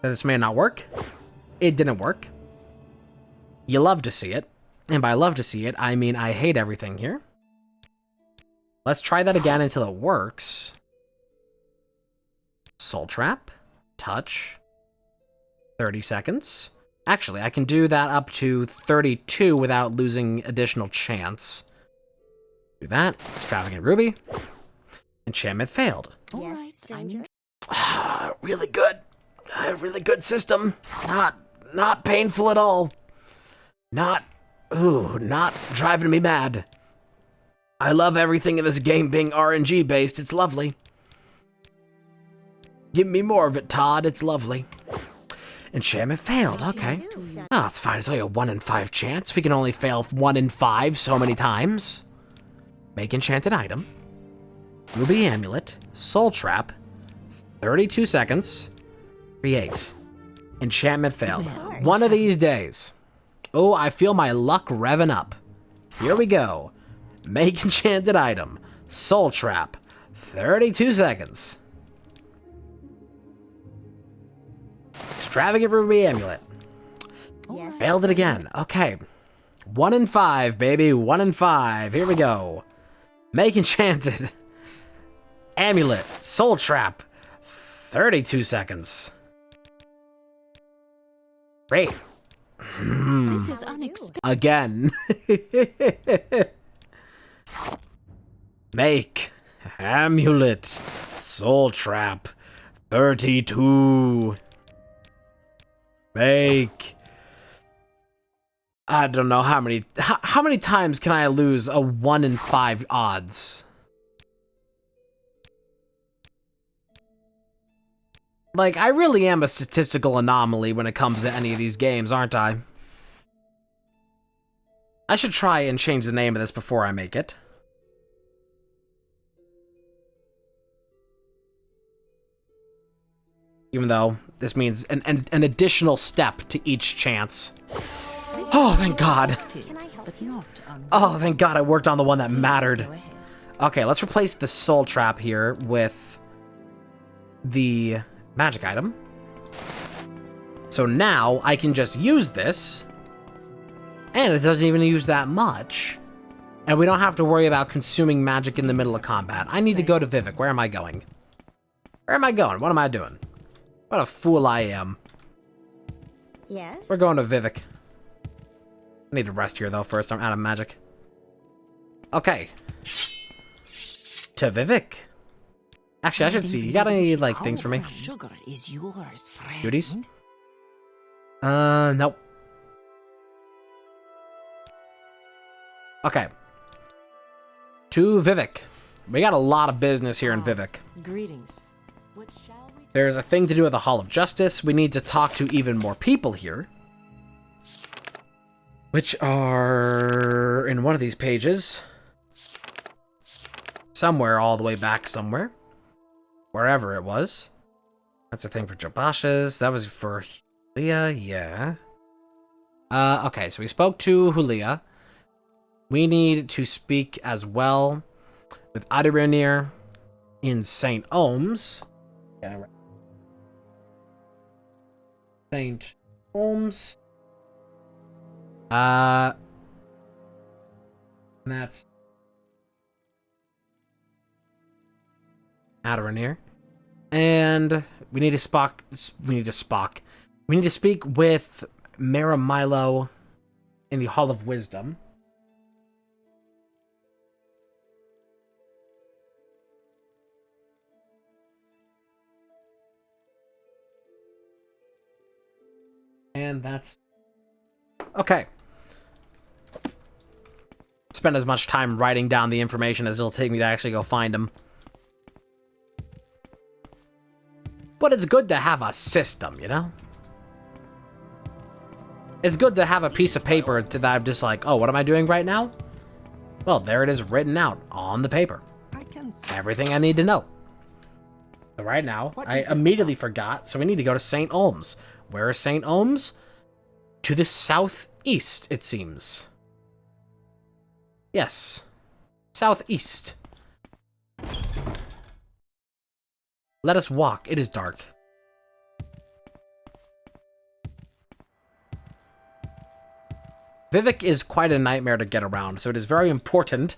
This may not work. It didn't work. You love to see it. And by love to see it, I mean I hate everything here. Let's try that again until it works. Soul Trap. Touch. 30 seconds. Actually, I can do that up to 32 without losing additional chance. Do that. Extravagant Ruby. Enchantment failed. All Yes, right, stranger? Really good. Really good system. Not painful at all. Not driving me mad. I love everything in this game being RNG based. It's lovely. Give me more of it, Todd. It's lovely. Enchantment failed. Okay. Oh, it's fine. It's only a 1 in 5 chance. We can only fail 1 in 5 so many times. Make enchanted item. Ruby amulet. Soul trap. 32 seconds. Create. Enchantment failed. One of these days. Oh, I feel my luck revving up. Here we go. Make enchanted item. Soul trap. 32 seconds. Extravagant ruby amulet. Yes. Failed it again. Okay. 1 in 5, baby. 1 in 5. Here we go. Make enchanted. Amulet. Soul trap. 32 seconds. Great. This is unexpected. Again. Make amulet. Soul trap. 32. Make. I don't know how many. How many times can I lose a 1 in 5 odds? Like, I really am a statistical anomaly when it comes to any of these games, aren't I? I should try and change the name of this before I make it. Even though this means an additional step to each chance. Oh, thank God. But not Oh, thank God I worked on the one that Please mattered. go ahead. Okay, let's replace the soul trap here with the magic item. So now I can just use this, and it doesn't even use that much. And we don't have to worry about consuming magic in the middle of combat. I need to go to Vivek. Where am I going? Where am I going? What am I doing? What a fool I am. Yes. We're going to Vivek. I need to rest here, though, first. I'm out of magic. Okay. To Vivek. Actually, I should see. You got any, like, things for me? Sugar is yours, friend. Duties? Nope. Okay. To Vivek. We got a lot of business here in Vivek. Greetings. What shall we There's a thing to do with the Hall of Justice. We need to talk to even more people here. Which are in one of these pages. Somewhere all the way back somewhere. Wherever it was. That's a thing for Jobashas. That was for Hulia, yeah. Okay, so we spoke to Hulia. We need to speak as well with Adiranir in St. Ohms. Yeah, right. St. Ohms. That's Adiranir. And we need to We need to speak with Maramilo in the Hall of Wisdom. And that's... Okay. Spend as much time writing down the information as it'll take me to actually go find them. But it's good to have a system, you know? It's good to have a piece of paper that I'm just like, oh, what am I doing right now? Well, there it is written out on the paper. I can see. Everything I need to know. So right now, What I is this immediately forgot, so we need to go to St. Ohms. Where is St. Ohms? To the southeast, it seems. Yes. Southeast. Let us walk. It is dark. Vivek is quite a nightmare to get around, so it is very important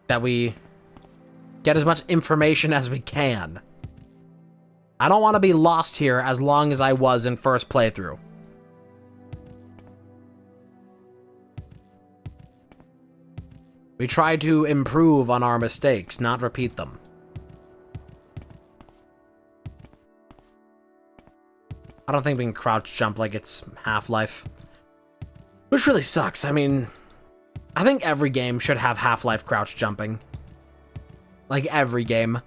that we get as much information as we can. I don't want to be lost here as long as I was in first playthrough. We try to improve on our mistakes, not repeat them. I don't think we can crouch jump like it's Half-Life. Which really sucks. I mean, I think every game should have Half-Life crouch jumping. Like, every game.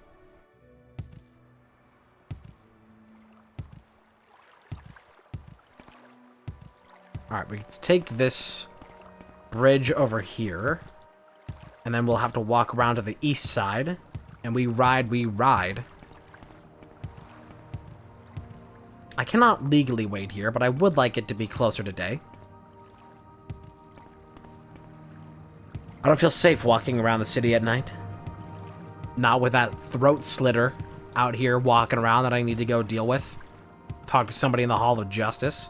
Alright, let's take this bridge over here. And then we'll have to walk around to the east side. And we ride. I cannot legally wait here, but I would like it to be closer to day. I don't feel safe walking around the city at night. Not with that throat slitter out here walking around that I need to go deal with. Talk to somebody in the Hall of Justice.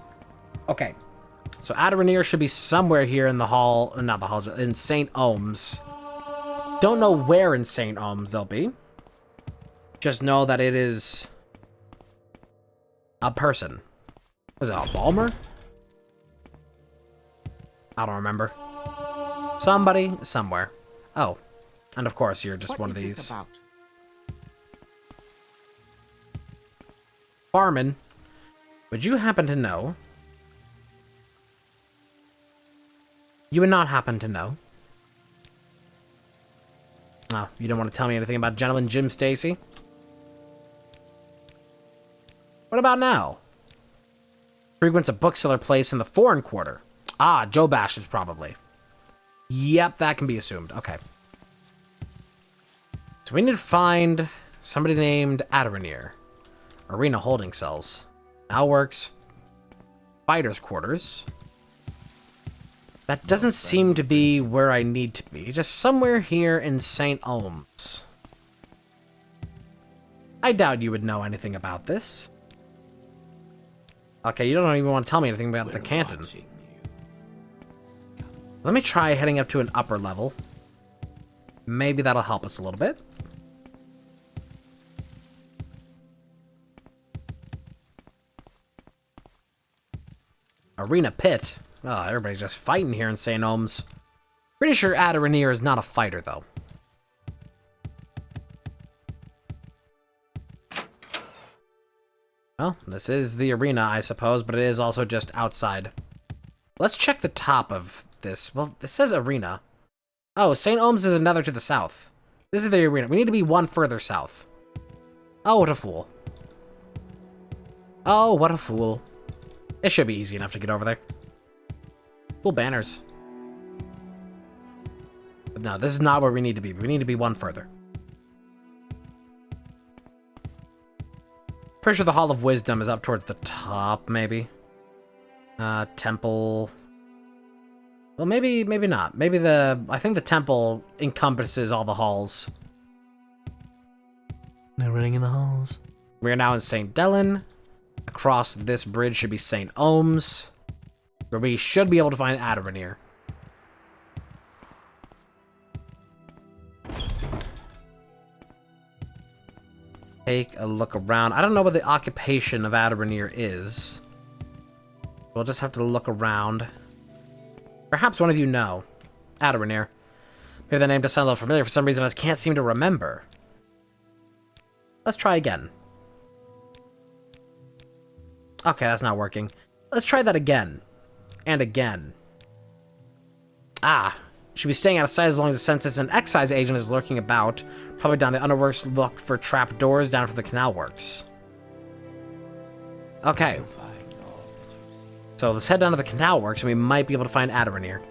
Okay. So Aderanir should be somewhere here in the hall, not the hall, in St. Ohms. Don't know where in St. Ohms they'll be. Just know that it is a person. Was it a Balmer? I don't remember. Somebody, somewhere. Oh. And of course, you're just one of these. About? Barman, would you happen to know? You would not happen to know. Oh, you don't want to tell me anything about Gentleman Jim Stacy? What about now? Frequents a bookseller place in the foreign quarter. Ah, Joe Bash's probably. Yep, that can be assumed. Okay. So we need to find somebody named Aderanir. Arena holding cells. Now works. Fighters' quarters. That doesn't seem to be where I need to be. Just somewhere here in St. Ohms. I doubt you would know anything about this. Okay, you don't even want to tell me anything about the canton. Let me try heading up to an upper level. Maybe that'll help us a little bit. Arena pit. Oh, everybody's just fighting here in St. Ohms. Pretty sure Aderanir is not a fighter, though. Well, this is the arena, I suppose, but it is also just outside. Let's check the top of this. Well, this says arena. Oh, St. Ohms is another to the south. This is the arena. We need to be one further south. Oh, what a fool. Oh, what a fool. It should be easy enough to get over there. Cool banners. But no, this is not where we need to be. We need to be one further. Pretty sure the Hall of Wisdom is up towards the top, maybe. Temple. Well, maybe not. Maybe I think the temple encompasses all the halls. No running in the halls. We are now in St. Delen. Across this bridge should be St. Ohms, where we should be able to find Aderanir. Take a look around. I don't know what the occupation of Aderanir is. We'll just have to look around. Perhaps one of you know. Aderanir. Maybe the name does sound a little familiar. For some reason, I just can't seem to remember. Let's try again. Okay, that's not working. Let's try that again. And again. Ah. Should be staying out of sight as long as the census and excise agent is lurking about. Probably down the underworks, looked for trap doors down for the canal works. Okay. So let's head down to the canal works and we might be able to find Aderanir.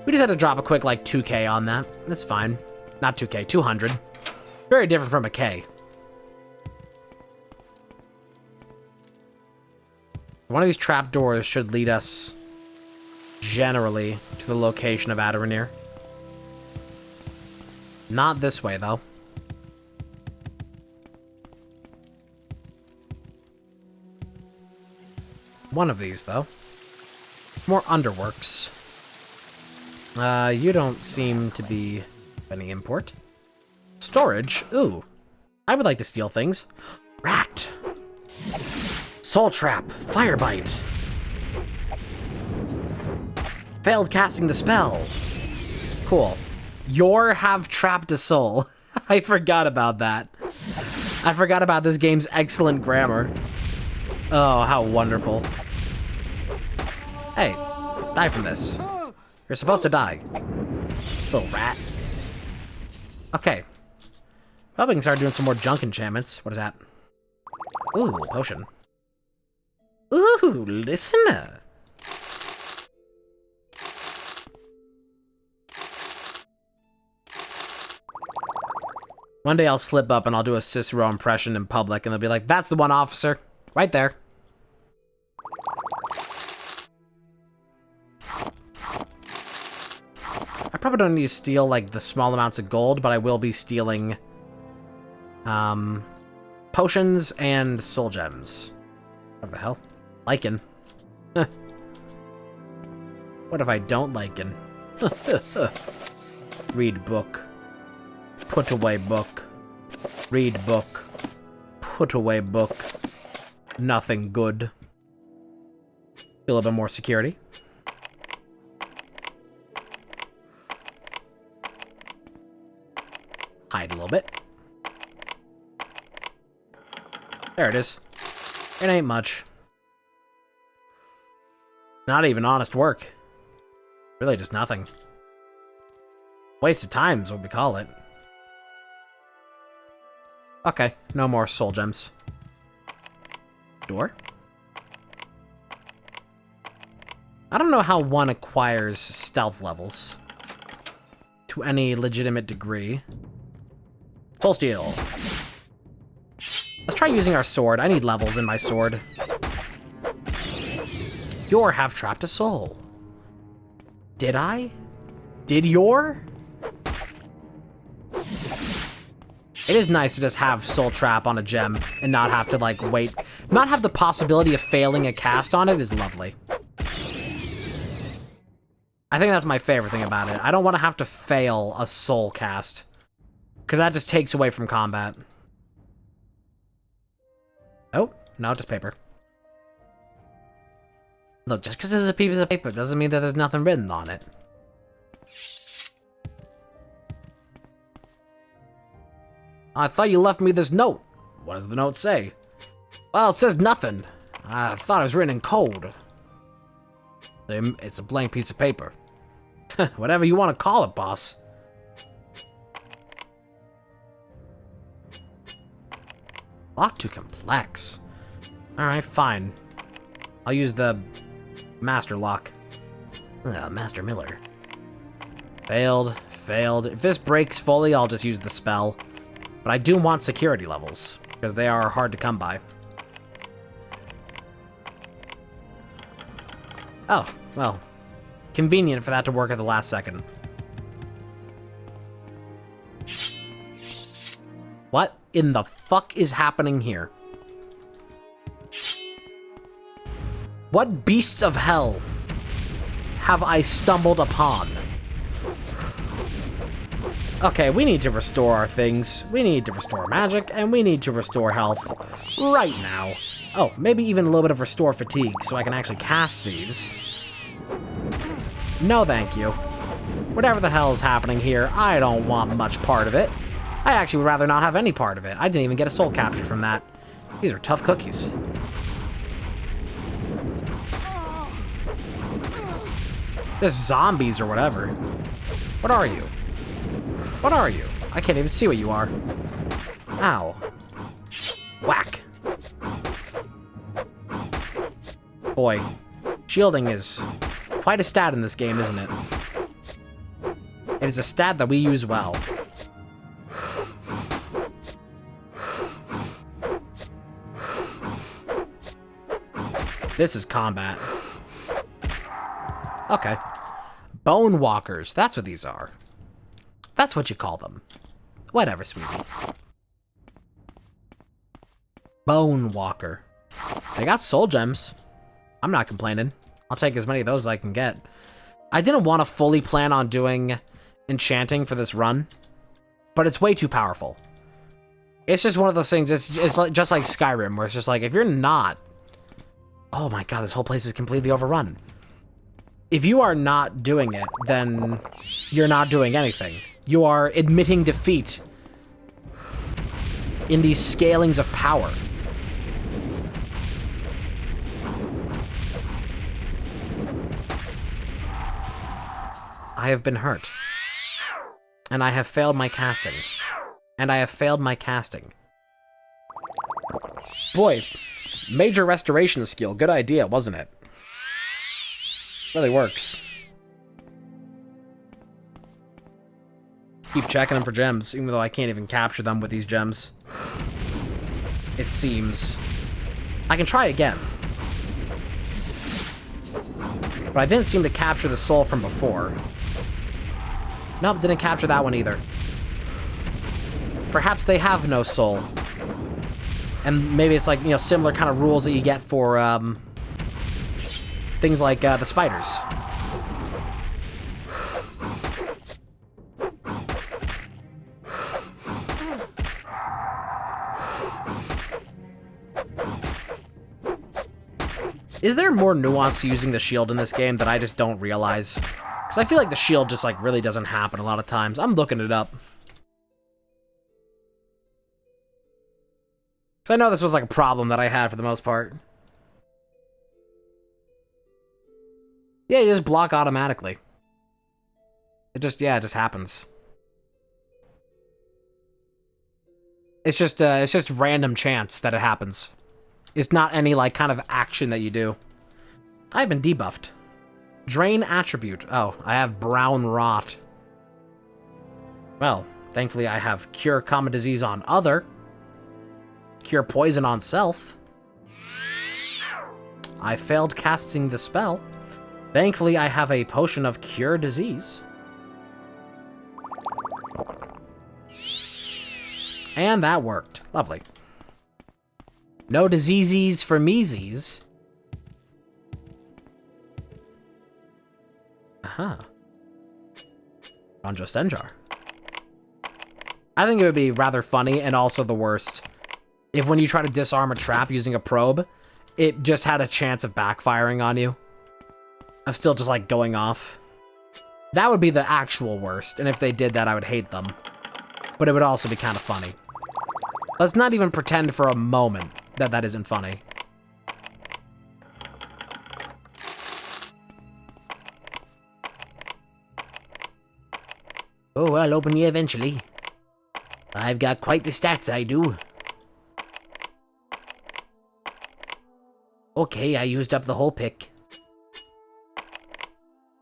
We just had to drop a quick, like, 2k on that. That's fine. Not 2k, 200. Very different from a K. One of these trapdoors should lead us, generally, to the location of Aderanir. Not this way, though. One of these, though. More underworks. You don't seem to be of any import. Storage? Ooh. I would like to steal things. Rat! Soul Trap, Firebite. Failed casting the spell. Cool. Your have trapped a soul. I forgot about that. I forgot about this game's excellent grammar. Oh, how wonderful. Hey, die from this. You're supposed to die. Little rat. Okay. Probably can start doing some more junk enchantments. What is that? Ooh, potion. Ooh, listener. One day I'll slip up and I'll do a Cicero impression in public and they'll be like, that's the one, officer. Right there. I probably don't need to steal, like, the small amounts of gold, but I will be stealing, potions and soul gems. What the hell? Lichen. What if I don't lichen? Read book. Put away book. Read book. Put away book. Nothing good. Feel a little bit more security. Hide a little bit. There it is. It ain't much. Not even honest work. Really just nothing. Waste of time is what we call it. Okay, no more soul gems. Door? I don't know how one acquires stealth levels to any legitimate degree. Soul steel. Let's try using our sword. I need levels in my sword. Yor have trapped a soul. Did I? Did Yor? It is nice to just have soul trap on a gem and not have to, like, wait. Not have the possibility of failing a cast on it is lovely. I think that's my favorite thing about it. I don't want to have to fail a soul cast. Because that just takes away from combat. Oh, no, just paper. Look, just because there's a piece of paper doesn't mean that there's nothing written on it. I thought you left me this note. What does the note say? Well, it says nothing. I thought it was written in code. It's a blank piece of paper. Whatever you want to call it, boss. Lock too complex. Alright, fine. I'll use the master lock. Master Miller. Failed. Failed. If this breaks fully, I'll just use the spell. But I do want security levels, because they are hard to come by. Oh, well. Convenient for that to work at the last second. What in the fuck is happening here? What beasts of hell have I stumbled upon? Okay, we need to restore our things. We need to restore magic, and we need to restore health right now. Oh, maybe even a little bit of restore fatigue, so I can actually cast these. No, thank you. Whatever the hell is happening here, I don't want much part of it. I actually would rather not have any part of it. I didn't even get a soul capture from that. These are tough cookies. Just zombies or whatever. What are you? What are you? I can't even see what you are. Ow. Whack. Boy, shielding is quite a stat in this game, isn't it? It is a stat that we use well. This is combat. Okay. Bone walkers. That's what these are. That's what you call them. Whatever, sweetie. Bone walker. They got soul gems. I'm not complaining. I'll take as many of those as I can get. I didn't want to fully plan on doing enchanting for this run, but it's way too powerful. It's just one of those things, it's like, just like Skyrim, where it's just like, if you're not... Oh my god, this whole place is completely overrun. If you are not doing it, then you're not doing anything. You are admitting defeat in these scalings of power. I have been hurt. And I have failed my casting. And I have failed my casting. Boy, major restoration skill. Good idea, wasn't it? Really works. Keep checking them for gems, even though I can't even capture them with these gems. It seems. I can try again. But I didn't seem to capture the soul from before. Nope, didn't capture that one either. Perhaps they have no soul. And maybe it's like, you know, similar kind of rules that you get for, things like, the spiders. Is there more nuance to using the shield in this game that I just don't realize? Because I feel like the shield just, like, really doesn't happen a lot of times. I'm looking it up. Because I know this was, like, a problem that I had for the most part. Yeah, you just block automatically. It just, yeah, it just happens. It's just random chance that it happens. It's not any, like, kind of action that you do. I've been debuffed. Drain attribute. Oh, I have brown rot. Well, thankfully I have cure common disease on other. Cure poison on self. I failed casting the spell. Thankfully I have a potion of cure disease. And that worked. Lovely. No diseases for measies. Aha. Ranjo Senjar. I think it would be rather funny and also the worst if when you try to disarm a trap using a probe, it just had a chance of backfiring on you. Of still just like going off. That would be the actual worst, and if they did that, I would hate them. But it would also be kind of funny. Let's not even pretend for a moment that that isn't funny. Oh, I'll open you eventually. I've got quite the stats, I do. Okay, I used up the whole pick.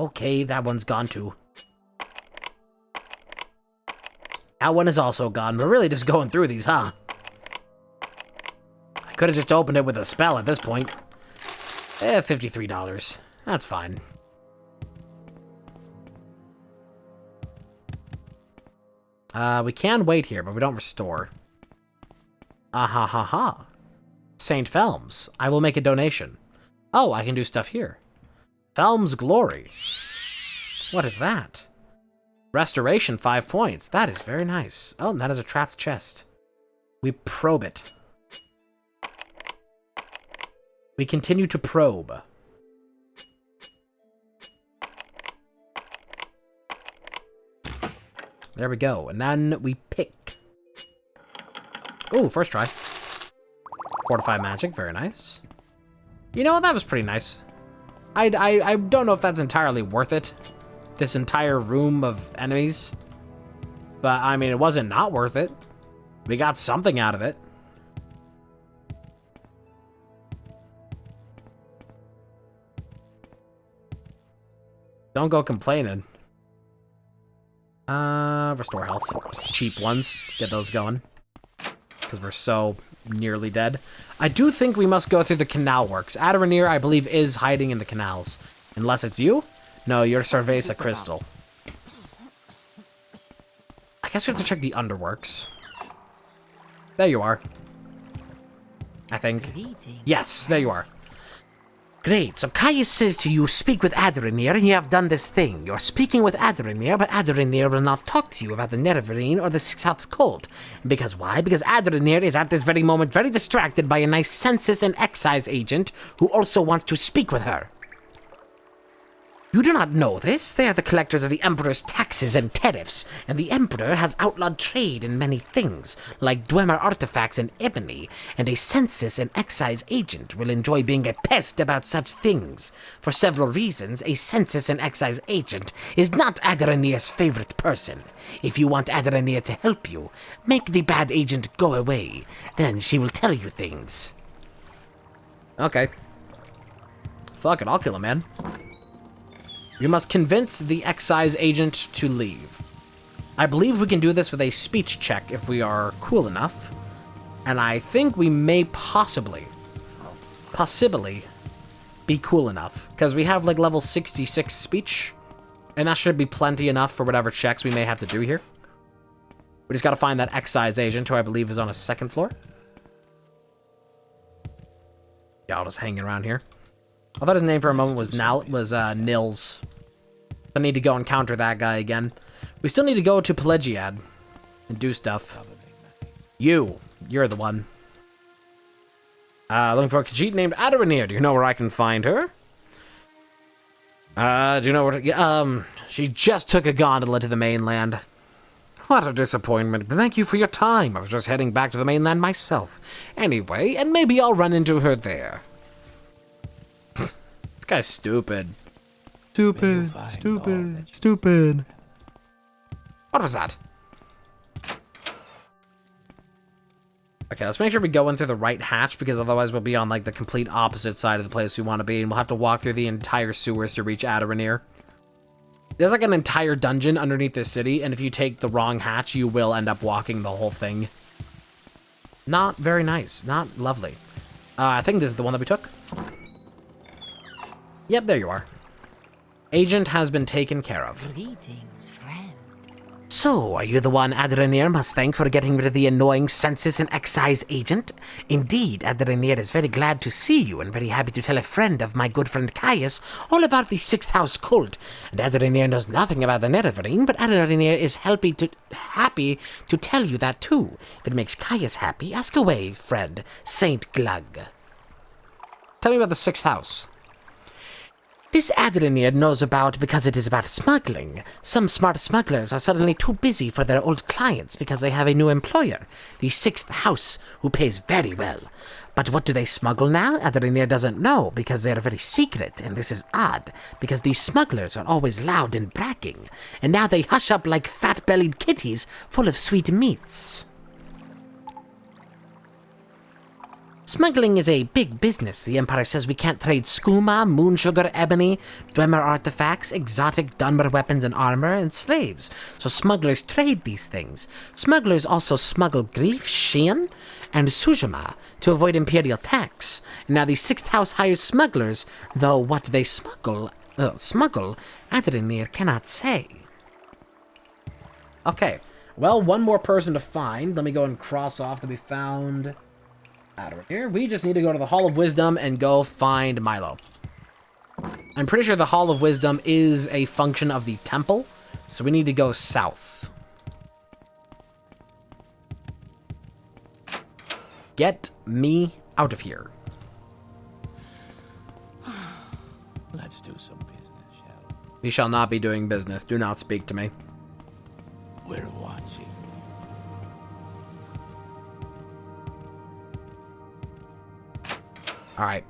Okay, that one's gone too. That one is also gone. We're really just going through these, huh? I could have just opened it with a spell at this point. $53. That's fine. We can wait here, but we don't restore. Ah ha ha ha. St. Felms, I will make a donation. Oh, I can do stuff here. Felms Glory. What is that? Restoration, 5 points. That is very nice. Oh, and that is a trapped chest. We probe it. We continue to probe. There we go. And then we pick. Ooh, first try. Fortify magic, very nice. You know what? That was pretty nice. I don't know if that's entirely worth it. This entire room of enemies. But, I mean, it wasn't not worth it. We got something out of it. Don't go complaining. Restore health. Cheap ones. Get those going. Because we're so nearly dead. I do think we must go through the canal works. Adoranir, I believe, is hiding in the canals. Unless it's you? No, you're Cerveza Crystal. I guess we have to check the underworks. There you are. I think. Yes, there you are. Great, so Caius says to you, speak with Adoranir, and you have done this thing. You're speaking with Adoranir, but Adoranir will not talk to you about the Nerevarine or the Sixth House cult. Because why? Because Adoranir is at this very moment very distracted by a nice census and excise agent who also wants to speak with her. You do not know this. They are the collectors of the Emperor's taxes and tariffs, and the Emperor has outlawed trade in many things, like Dwemer artifacts and ebony, and a census and excise agent will enjoy being a pest about such things. For several reasons, a census and excise agent is not Adranir's favorite person. If you want Adranir to help you, make the bad agent go away. Then she will tell you things. Okay. Fuck it, I'll kill him, man. We must convince the excise agent to leave. I believe we can do this with a speech check if we are cool enough. And I think we may possibly be cool enough. Because we have like level 66 speech. And that should be plenty enough for whatever checks we may have to do here. We just gotta find that excise agent who I believe is on a second floor. Yeah, I'll just hang around here. I thought his name for a moment was Nils. I need to go encounter that guy again. We still need to go to Pelagiad and do stuff. You're the one. Looking for a Khajiit named Adranir. Do you know where I can find her? Do you know where? She just took a gondola to the mainland. What a disappointment, but thank you for your time. I was just heading back to the mainland myself. Anyway, and maybe I'll run into her there. This guy's stupid. Stupid. What was that? Okay, let's make sure we go in through the right hatch, because otherwise we'll be on, like, the complete opposite side of the place we want to be, and we'll have to walk through the entire sewers to reach Adranir. There's, like, an entire dungeon underneath this city, and if you take the wrong hatch, you will end up walking the whole thing. Not very nice. Not lovely. I think this is the one that we took. Yep, there you are. Agent has been taken care of. Greetings, friend. So, are you the one Adranir must thank for getting rid of the annoying census and excise agent? Indeed, Adranir is very glad to see you and very happy to tell a friend of my good friend Caius all about the Sixth House cult. And Adranir knows nothing about the Netherring, but Adranir is happy to tell you that too. If it makes Caius happy, ask away, friend, Saint Glug. Tell me about the Sixth House. This Adranir knows about because it is about smuggling. Some smart smugglers are suddenly too busy for their old clients because they have a new employer, the Sixth House, who pays very well. But what do they smuggle now? Adranir doesn't know because they are very secret, and this is odd, because these smugglers are always loud and bragging, and now they hush up like fat-bellied kitties full of sweet meats. Smuggling is a big business. The Empire says we can't trade skooma, moon sugar, ebony, Dwemer artifacts, exotic Dunmer weapons and armor, and slaves. So smugglers trade these things. Smugglers also smuggle grief, Xian, and Sujama to avoid imperial tax. And now the Sixth House hires smugglers, though what they smuggle, Adranir cannot say. Okay. Well, one more person to find. Let me go and cross off that we found Adranir. We just need to go to the Hall of Wisdom and go find Milo. I'm pretty sure the Hall of Wisdom is a function of the temple, so we need to go south. Get me out of here. Let's do some business, shall we? We shall not be doing business. Do not speak to me. We're watching. Alright.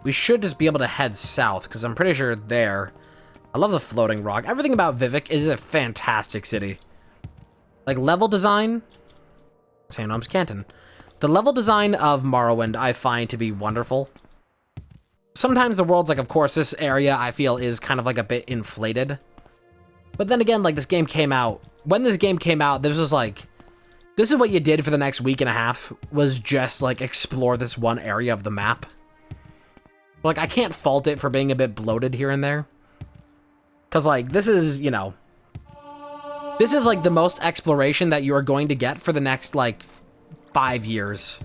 We should just be able to head south, because I'm pretty sure there. I love the floating rock. Everything about Vivek is a fantastic city. Like, level design? St. Holmes Canton. The level design of Morrowind I find to be wonderful. Sometimes the world's like, of course, this area I feel is kind of like a bit inflated. But then again, like, this game came out. When this game came out, this was like, this is what you did for the next week and a half, was just, like, explore this one area of the map. Like, I can't fault it for being a bit bloated here and there. Because, like, this is, you know, this is, like, the most exploration that you are going to get for the next, like, 5 years.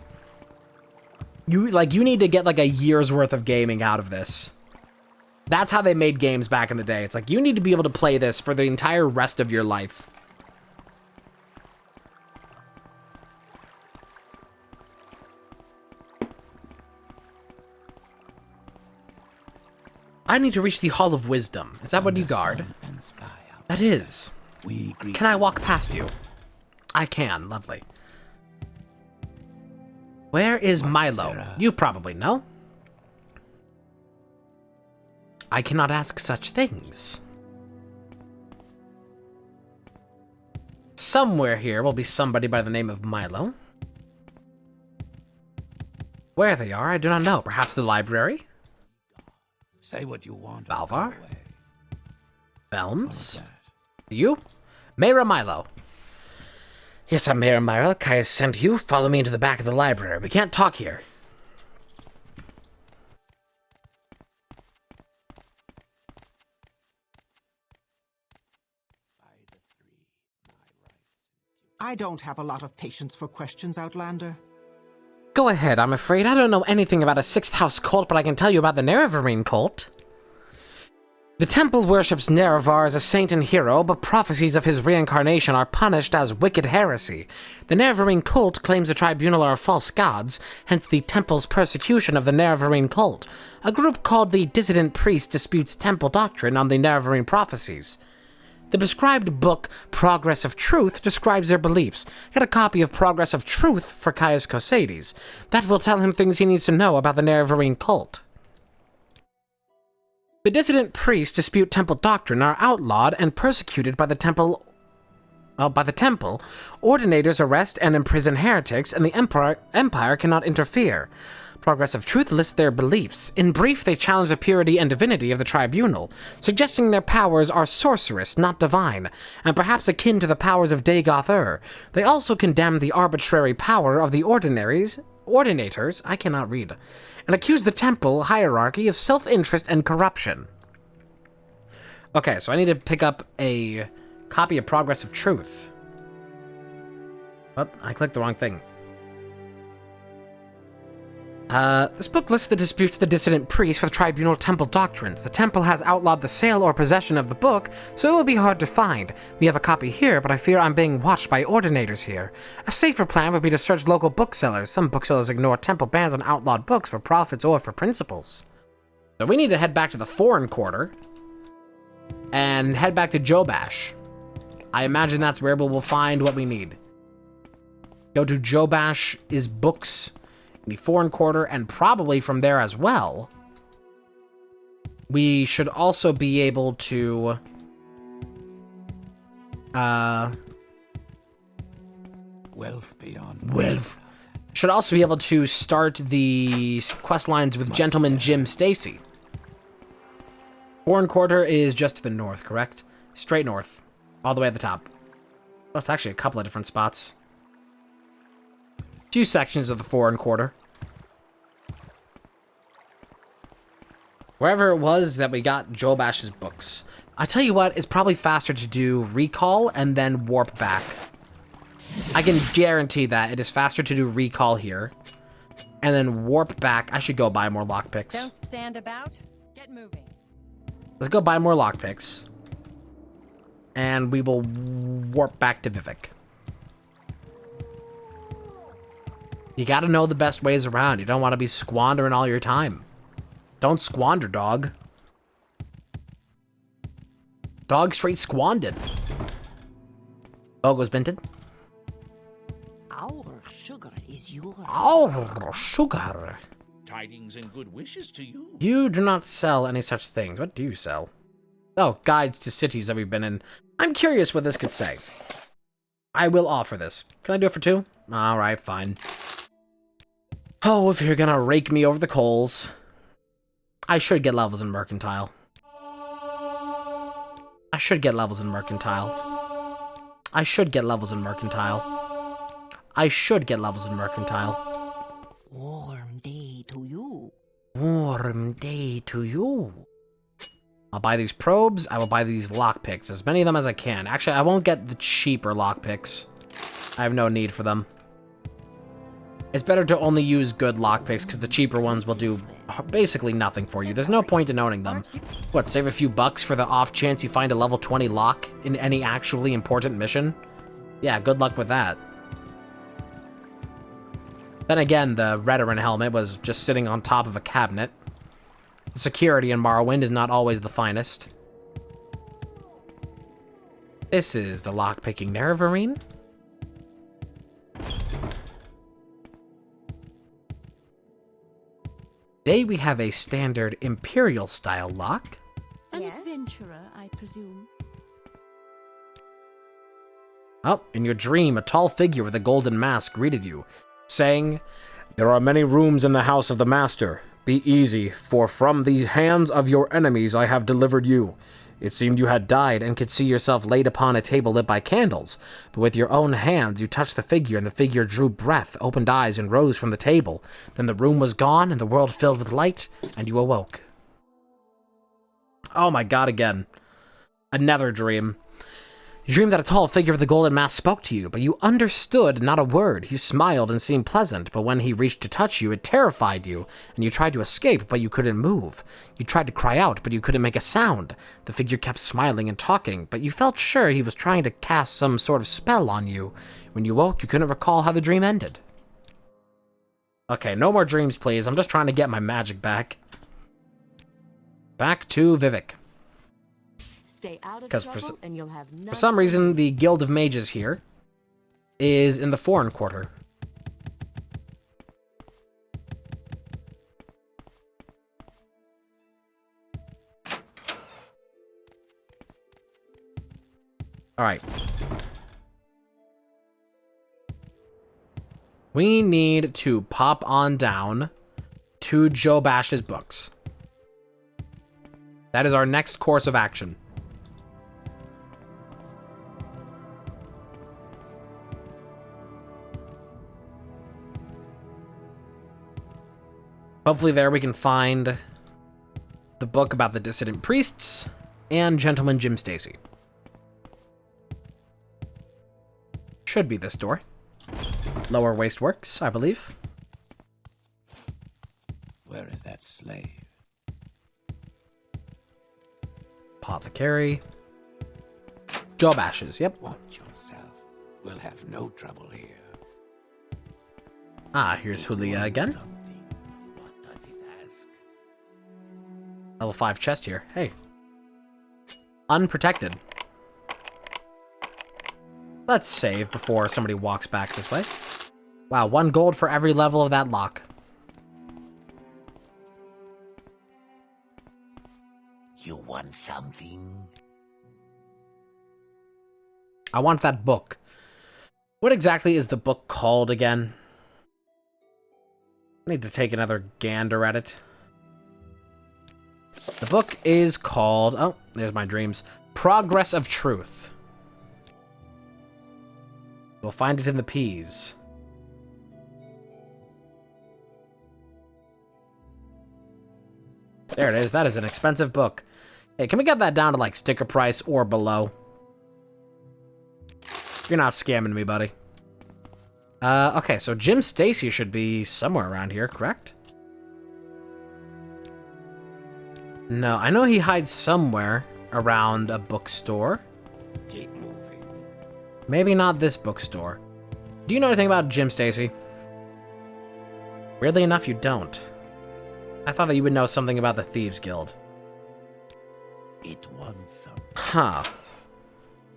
You need to get, like, a year's worth of gaming out of this. That's how they made games back in the day. It's like, you need to be able to play this for the entire rest of your life. I need to reach the Hall of Wisdom. Is that what you guard? That is. Can I walk past you? I can. Lovely. Where is Milo? You probably know. I cannot ask such things. Somewhere here will be somebody by the name of Milo. Where they are, I do not know. Perhaps the library? Say what you want. Valvar? Belms? You? Mayra Milo. Yes, I'm Mayra Milo. Kaya sent you. Follow me into the back of the library. We can't talk here. I don't have a lot of patience for questions, Outlander. Go ahead, I'm afraid. I don't know anything about a Sixth House cult, but I can tell you about the Nerevarine cult. The temple worships Nerevar as a saint and hero, but prophecies of his reincarnation are punished as wicked heresy. The Nerevarine cult claims the tribunal are false gods, hence the temple's persecution of the Nerevarine cult. A group called the Dissident Priest disputes temple doctrine on the Nerevarine prophecies. The prescribed book, Progress of Truth, describes their beliefs. Get a copy of Progress of Truth for Caius Cosades. That will tell him things he needs to know about the Nerevarine cult. The dissident priests dispute temple doctrine, are outlawed and persecuted by the temple. Ordinators arrest and imprison heretics, and the empire cannot interfere. Progress of Truth lists their beliefs. In brief, they challenge the purity and divinity of the tribunal, suggesting their powers are sorcerous, not divine, and perhaps akin to the powers of Dagoth-Ur. They also condemn the arbitrary power of the ordinators, I cannot read, and accuse the temple hierarchy of self-interest and corruption. Okay, so I need to pick up a copy of Progress of Truth. Oh, I clicked the wrong thing. This book lists the disputes of the dissident priests with tribunal temple doctrines. The temple has outlawed the sale or possession of the book, so it will be hard to find. We have a copy here, but I fear I'm being watched by ordinators here. A safer plan would be to search local booksellers. Some booksellers ignore temple bans on outlawed books for profits or for principles. So we need to head back to the foreign quarter and head back to Jobash. I imagine that's where we'll find what we need. Go to Jobash's books, the foreign quarter, and probably from there as well. We should also be able to Wealth beyond Wealth. should also be able to start the quest lines with Gentleman Jim Stacy. Foreign quarter is just to the north, correct? Straight north, all the way at the top. Oh, it's actually a couple of different spots. Two sections of the foreign quarter. Wherever it was that we got Jobash's books. I tell you what, it's probably faster to do recall and then warp back. I can guarantee that it is faster to do recall here and then warp back. I should go buy more lockpicks. Don't stand about. Get moving. Let's go buy more lockpicks. And we will warp back to Vivek. You gotta know the best ways around. You don't want to be squandering all your time. Don't squander, dog. Dog straight squandered. Bogo's Binted. Our sugar is yours. Oh, sugar. Tidings and good wishes to you. You do not sell any such things. What do you sell? Oh, guides to cities that we've been in. I'm curious what this could say. I will offer this. Can I do it for 2? Alright, fine. Oh, if you're gonna rake me over the coals. I should get levels in Mercantile. I should get levels in Mercantile. I should get levels in Mercantile. I should get levels in Mercantile. Warm day to you. Warm day to you. I'll buy these probes. I will buy these lockpicks. As many of them as I can. Actually, I won't get the cheaper lockpicks. I have no need for them. It's better to only use good lockpicks, because the cheaper ones will do basically nothing for you. There's no point in owning them. What, save a few bucks for the off chance you find a level 20 lock in any actually important mission? Yeah, good luck with that. Then again, the Redoran helmet was just sitting on top of a cabinet. Security in Morrowind is not always the finest. This is the lockpicking Nerevarine. Today we have a standard Imperial-style lock. An yes? Adventurer, I presume. Oh, in your dream, a tall figure with a golden mask greeted you, saying, "There are many rooms in the house of the Master. Be easy, for from the hands of your enemies I have delivered you. It seemed you had died and could see yourself laid upon a table lit by candles, but with your own hands you touched the figure, and the figure drew breath, opened eyes, and rose from the table. Then the room was gone, and the world filled with light, and you awoke." Oh my god, again. Another dream. You dreamed that a tall figure with a golden mask spoke to you, but you understood not a word. He smiled and seemed pleasant, but when he reached to touch you, it terrified you, and you tried to escape, but you couldn't move. You tried to cry out, but you couldn't make a sound. The figure kept smiling and talking, but you felt sure he was trying to cast some sort of spell on you. When you woke, you couldn't recall how the dream ended. Okay, no more dreams, please. I'm just trying to get my magic back. Back to Vivek. Stay out of Because trouble and you'll have for some reason, the Guild of Mages here is in the foreign quarter. Alright. We need to pop on down to Joe Bash's books. That is our next course of action. Hopefully there we can find the book about the dissident priests and Gentleman Jim Stacy. Should be this door. Lower Waste Works, I believe. Where is that slave? Apothecary. Job Ashes, yep. Want yourself. We'll have no trouble here. Ah, here's Julia again. Something. What does it ask? Level 5 chest here. Hey. Unprotected. Let's save before somebody walks back this way. Wow, 1 gold for every level of that lock. You want something? I want that book. What exactly is the book called again? I need to take another gander at it. The book is called... Oh, there's my dreams. Progress of Truth. We'll find it in the P's. There it is. That is an expensive book. Hey, can we get that down to, like, sticker price or below? You're not scamming me, buddy. Okay, so Jim Stacy should be somewhere around here, correct? No, I know he hides somewhere around a bookstore. Keep moving. Maybe not this bookstore. Do you know anything about Jim Stacy? Weirdly enough, you don't. I thought that you would know something about the Thieves Guild. It wants some. Huh.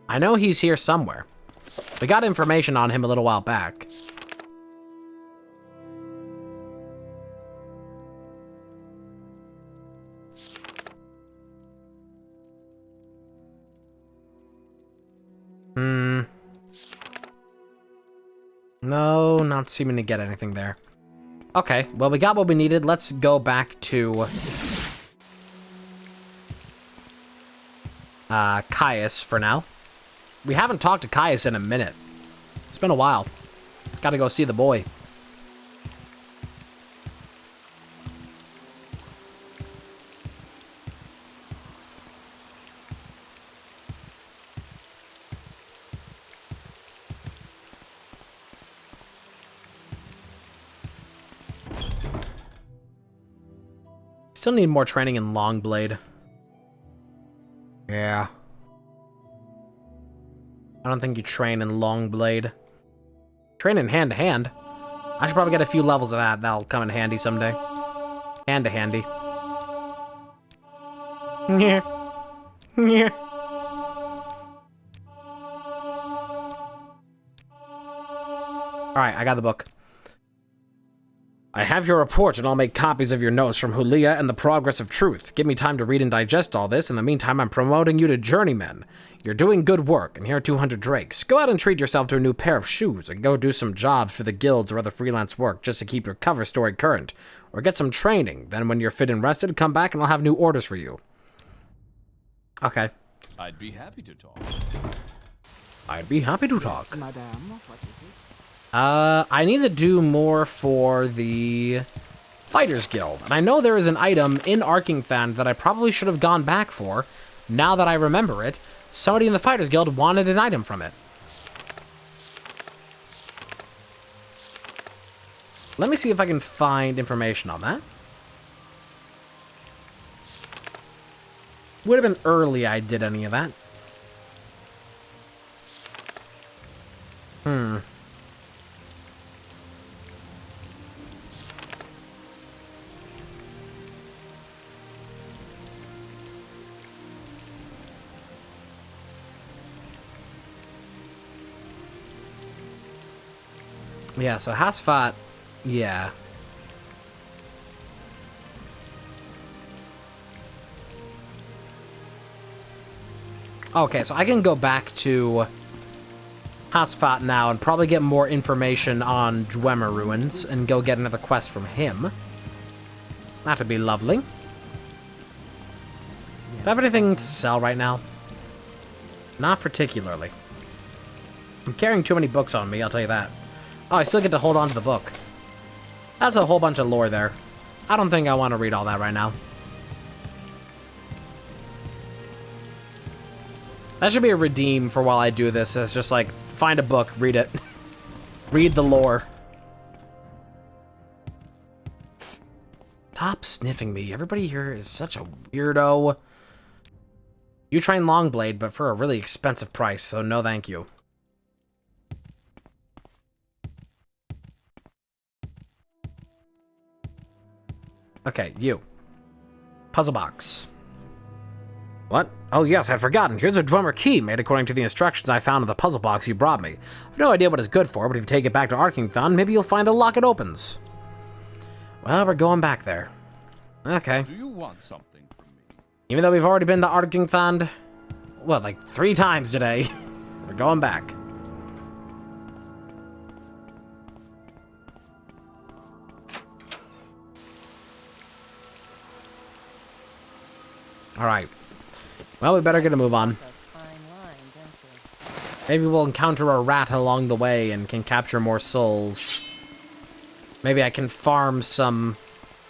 I know he's here somewhere. We got information on him a little while back. No, not seeming to get anything there. Okay, well, we got what we needed. Let's go back to Caius for now. We haven't talked to Caius in a minute. It's been a while. Gotta go see the boy. Still need more training in Longblade. Yeah. I don't think you train in Longblade. Train in hand-to-hand. I should probably get a few levels of that. That'll come in handy someday. Hand-to-handy. Yeah. Yeah. Alright, I got the book. I have your report, and I'll make copies of your notes from Hulia and the Progress of Truth. Give me time to read and digest all this. In the meantime, I'm promoting you to Journeyman. You're doing good work, and here are 200 drakes. Go out and treat yourself to a new pair of shoes, and go do some jobs for the guilds or other freelance work just to keep your cover story current. Or get some training. Then when you're fit and rested, come back and I'll have new orders for you. Okay. I'd be happy to talk. I'd be happy to talk. Madame, what is it? I need to do more for the Fighters Guild. And I know there is an item in Arkingthand that I probably should have gone back for. Now that I remember it, somebody in the Fighters Guild wanted an item from it. Let me see if I can find information on that. Would have been early I did any of that. Yeah, so Hasfat, yeah. Okay, so I can go back to Hasfat now and probably get more information on Dwemer Ruins and go get another quest from him. That'd be lovely. Do I have anything to sell right now? Not particularly. I'm carrying too many books on me, I'll tell you that. Oh, I still get to hold on to the book. That's a whole bunch of lore there. I don't think I want to read all that right now. That should be a redeem for while I do this. It's just like, find a book, read it. Read the lore. Stop sniffing me. Everybody here is such a weirdo. You train Longblade, but for a really expensive price, so no thank you. Okay, you. Puzzle box. What? Oh yes, I'd forgotten. Here's a Dwemer key made according to the instructions I found in the puzzle box you brought me. I've no idea what it's good for, but if you take it back to Arkingthand, maybe you'll find a lock it opens. Well, we're going back there. Okay. Do you want something from me? Even though we've already been to Arkingthand, well, like 3 times today, we're going back. Alright. Well, we better get a move on. Maybe we'll encounter a rat along the way and can capture more souls. Maybe I can farm some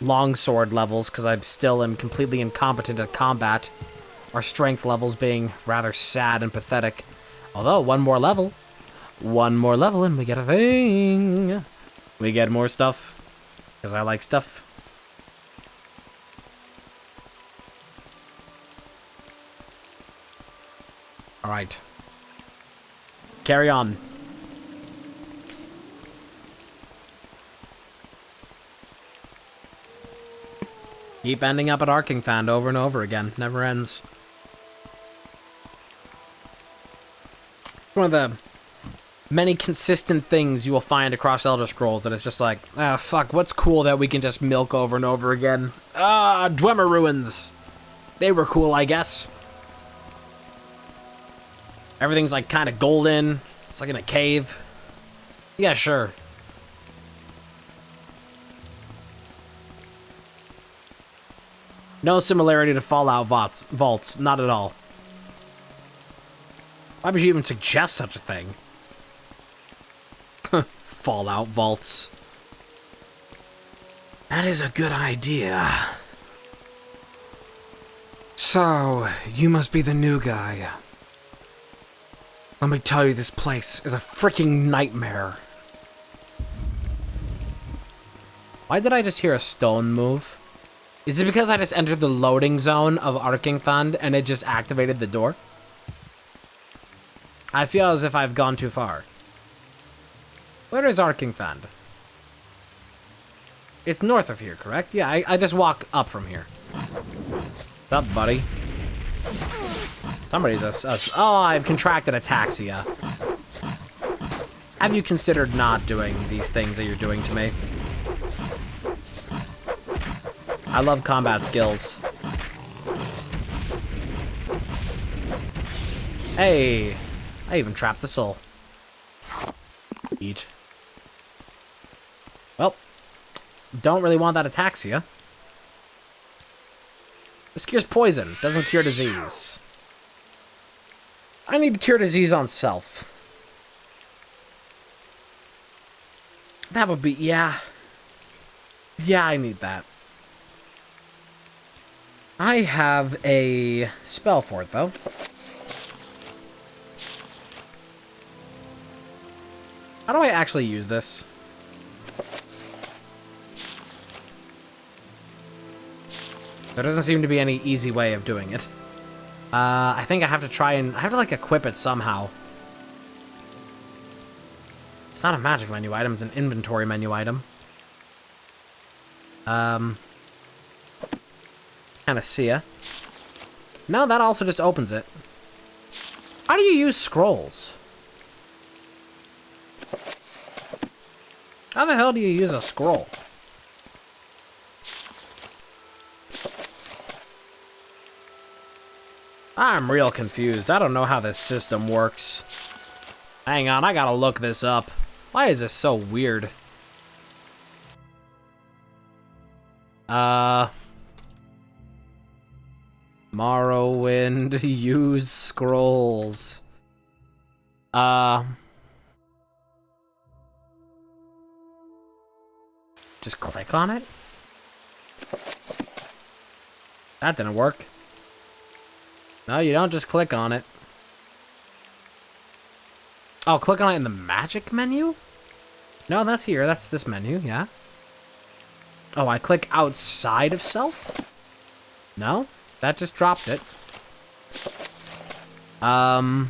longsword levels, because I still am completely incompetent at combat. Our strength levels being rather sad and pathetic. Although, one more level and we get a thing. We get more stuff, because I like stuff. Alright. Carry on. Keep ending up at Arkingthand over and over again. Never ends. One of the many consistent things you will find across Elder Scrolls that is just like, ah, fuck, what's cool that we can just milk over and over again? Ah, Dwemer Ruins. They were cool, I guess. Everything's like kind of golden. It's like in a cave. Yeah, sure. No similarity to Fallout vaults. Not at all. Why would you even suggest such a thing? Fallout vaults. That is a good idea. So, you must be the new guy. Let me tell you, this place is a freaking nightmare. Why did I just hear a stone move? Is it because I just entered the loading zone of Arkingthand and it just activated the door? I feel as if I've gone too far. Where is Arkingthand? It's north of here, correct? Yeah, I just walk up from here. What's up, buddy? Somebody's oh, I've contracted ataxia. Have you considered not doing these things that you're doing to me? I love combat skills. Hey, I even trapped the soul. Eat. Well, don't really want that ataxia. This cures poison, doesn't cure disease. I need to cure disease on self. That would be, yeah. Yeah, I need that. I have a spell for it, though. How do I actually use this? There doesn't seem to be any easy way of doing it. I think I have to try and... I have to, like, equip it somehow. It's not a magic menu item, it's an inventory menu item. Panacea. No, that also just opens it. How do you use scrolls? How the hell do you use a scroll? I'm real confused. I don't know how this system works. Hang on, I gotta look this up. Why is this so weird? Morrowind, use scrolls. Just click on it? That didn't work. No, you don't just click on it. Oh, click on it in the magic menu? No, that's here. That's this menu, yeah. Oh, I click outside of self? No? That just dropped it. Huh.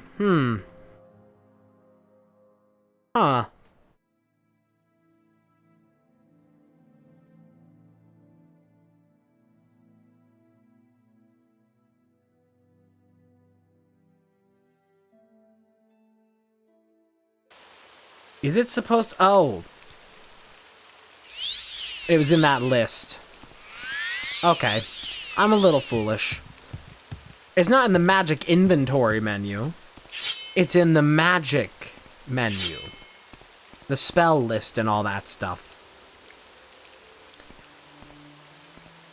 Is it supposed to... Oh. It was in that list. Okay. I'm a little foolish. It's not in the magic inventory menu. It's in the magic menu. The spell list and all that stuff.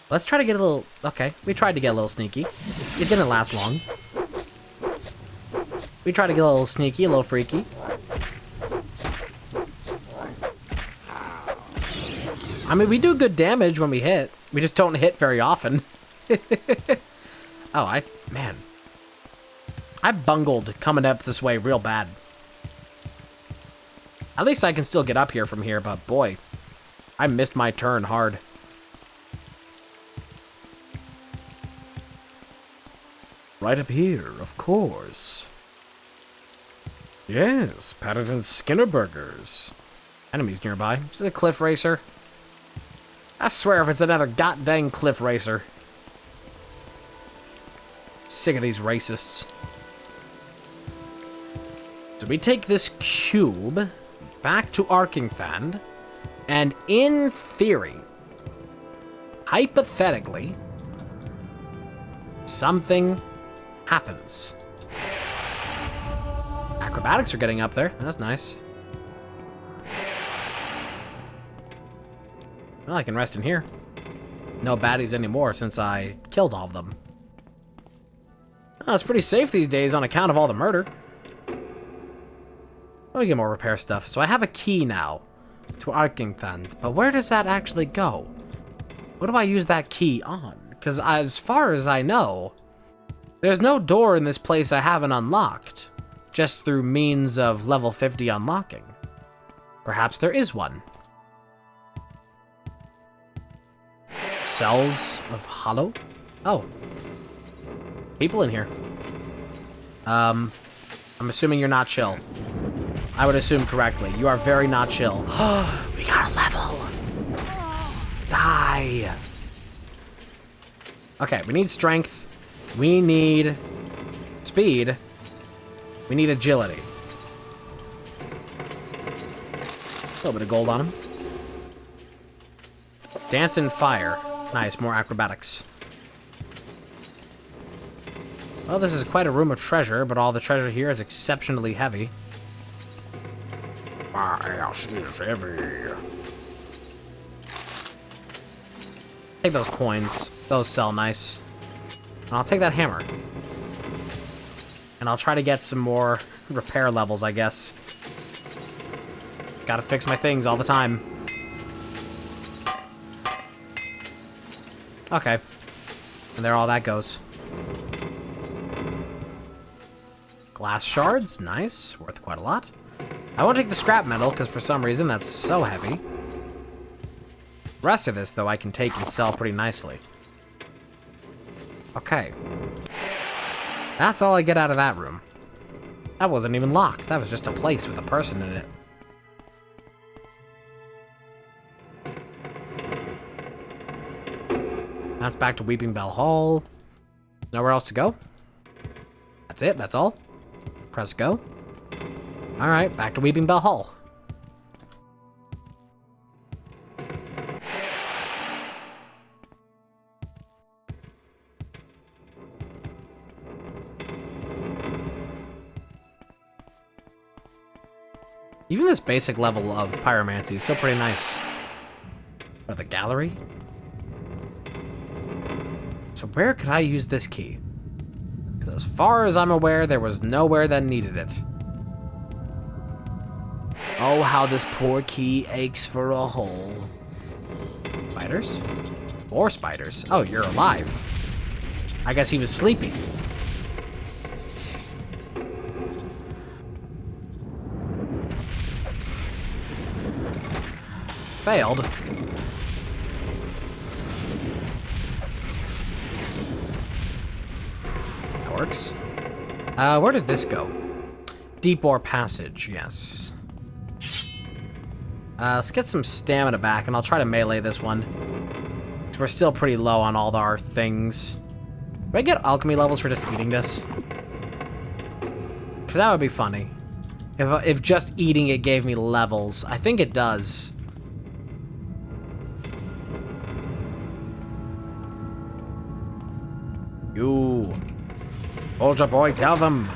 Let's try to get a little... Okay, we tried to get a little sneaky. It didn't last long. We tried to get a little sneaky, a little freaky. I mean, we do good damage when we hit. We just don't hit very often. Oh, man. I bungled coming up this way real bad. At least I can still get up here from here, but boy, I missed my turn hard. Right up here, of course. Yes, Paddington Skinner Burgers. Enemies nearby. Is it a cliff racer? I swear if it's another goddamn cliff racer. Sick of these racists. So we take this cube back to Arkingfand, and in theory, hypothetically, something happens. Acrobatics are getting up there. That's nice. Well, I can rest in here. No baddies anymore since I killed all of them. Oh, it's pretty safe these days on account of all the murder. Let me get more repair stuff. So I have a key now to Arkingfand, but where does that actually go? What do I use that key on? Because as far as I know, there's no door in this place I haven't unlocked, just through means of level 50 unlocking. Perhaps there is one. Cells of Hollow? Oh. People in here. I'm assuming you're not chill. I would assume correctly. You are very not chill. We got a level. Die. Okay, we need strength. We need speed. We need agility. A little bit of gold on him. Dance and fire. Nice, more acrobatics. Well, this is quite a room of treasure, but all the treasure here is exceptionally heavy. My ass is heavy. Take those coins. Those sell nice. And I'll take that hammer. And I'll try to get some more repair levels, I guess. Gotta fix my things all the time. Okay. And there all that goes. Glass shards, nice. Worth quite a lot. I won't take the scrap metal, because for some reason that's so heavy. The rest of this, though, I can take and sell pretty nicely. Okay. That's all I get out of that room. That wasn't even locked. That was just a place with a person in it. That's back to Weeping Bell Hall. Nowhere else to go? That's it? That's all? Press go. Alright, back to Weeping Bell Hall. Even this basic level of pyromancy is still pretty nice. Or the gallery? So where could I use this key? Because as far as I'm aware, there was nowhere that needed it. Oh, how this poor key aches for a hole. Spiders? More spiders. Oh, you're alive. I guess he was sleeping. Failed. That works. Where did this go? Deep Ore Passage, yes. Let's get some stamina back, and I'll try to melee this one. We're still pretty low on all our things. Do I get alchemy levels for just eating this? Because that would be funny. If just eating it gave me levels. I think it does. You. Soldier boy, tell them.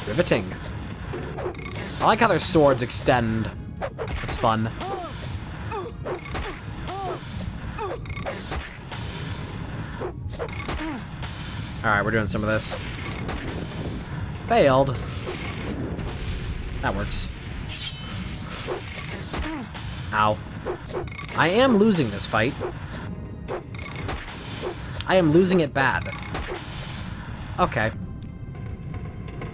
Riveting. I like how their swords extend. It's fun. Alright, we're doing some of this. Failed. That works. Ow. I am losing this fight. I am losing it bad. Okay.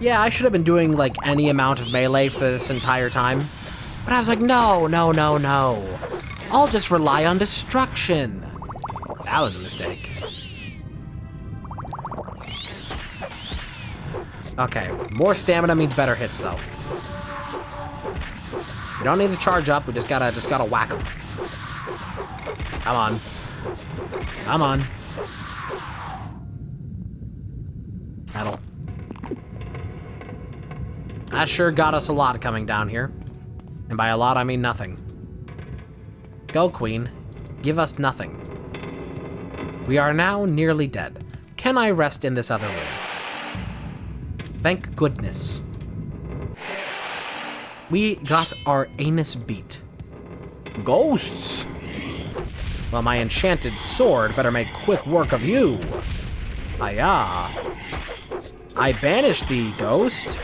Yeah, I should have been doing, like, any amount of melee for this entire time. But I was like, no, no, no, no. I'll just rely on destruction. That was a mistake. Okay, more stamina means better hits, though. We don't need to charge up, we just gotta whack them. Come on. Come on. Metal. That sure got us a lot coming down here. And by a lot, I mean nothing. Go, Queen. Give us nothing. We are now nearly dead. Can I rest in this other room? Thank goodness. We got our anus beat. Ghosts! Well, my enchanted sword better make quick work of you. Ayah. I banish thee, ghost.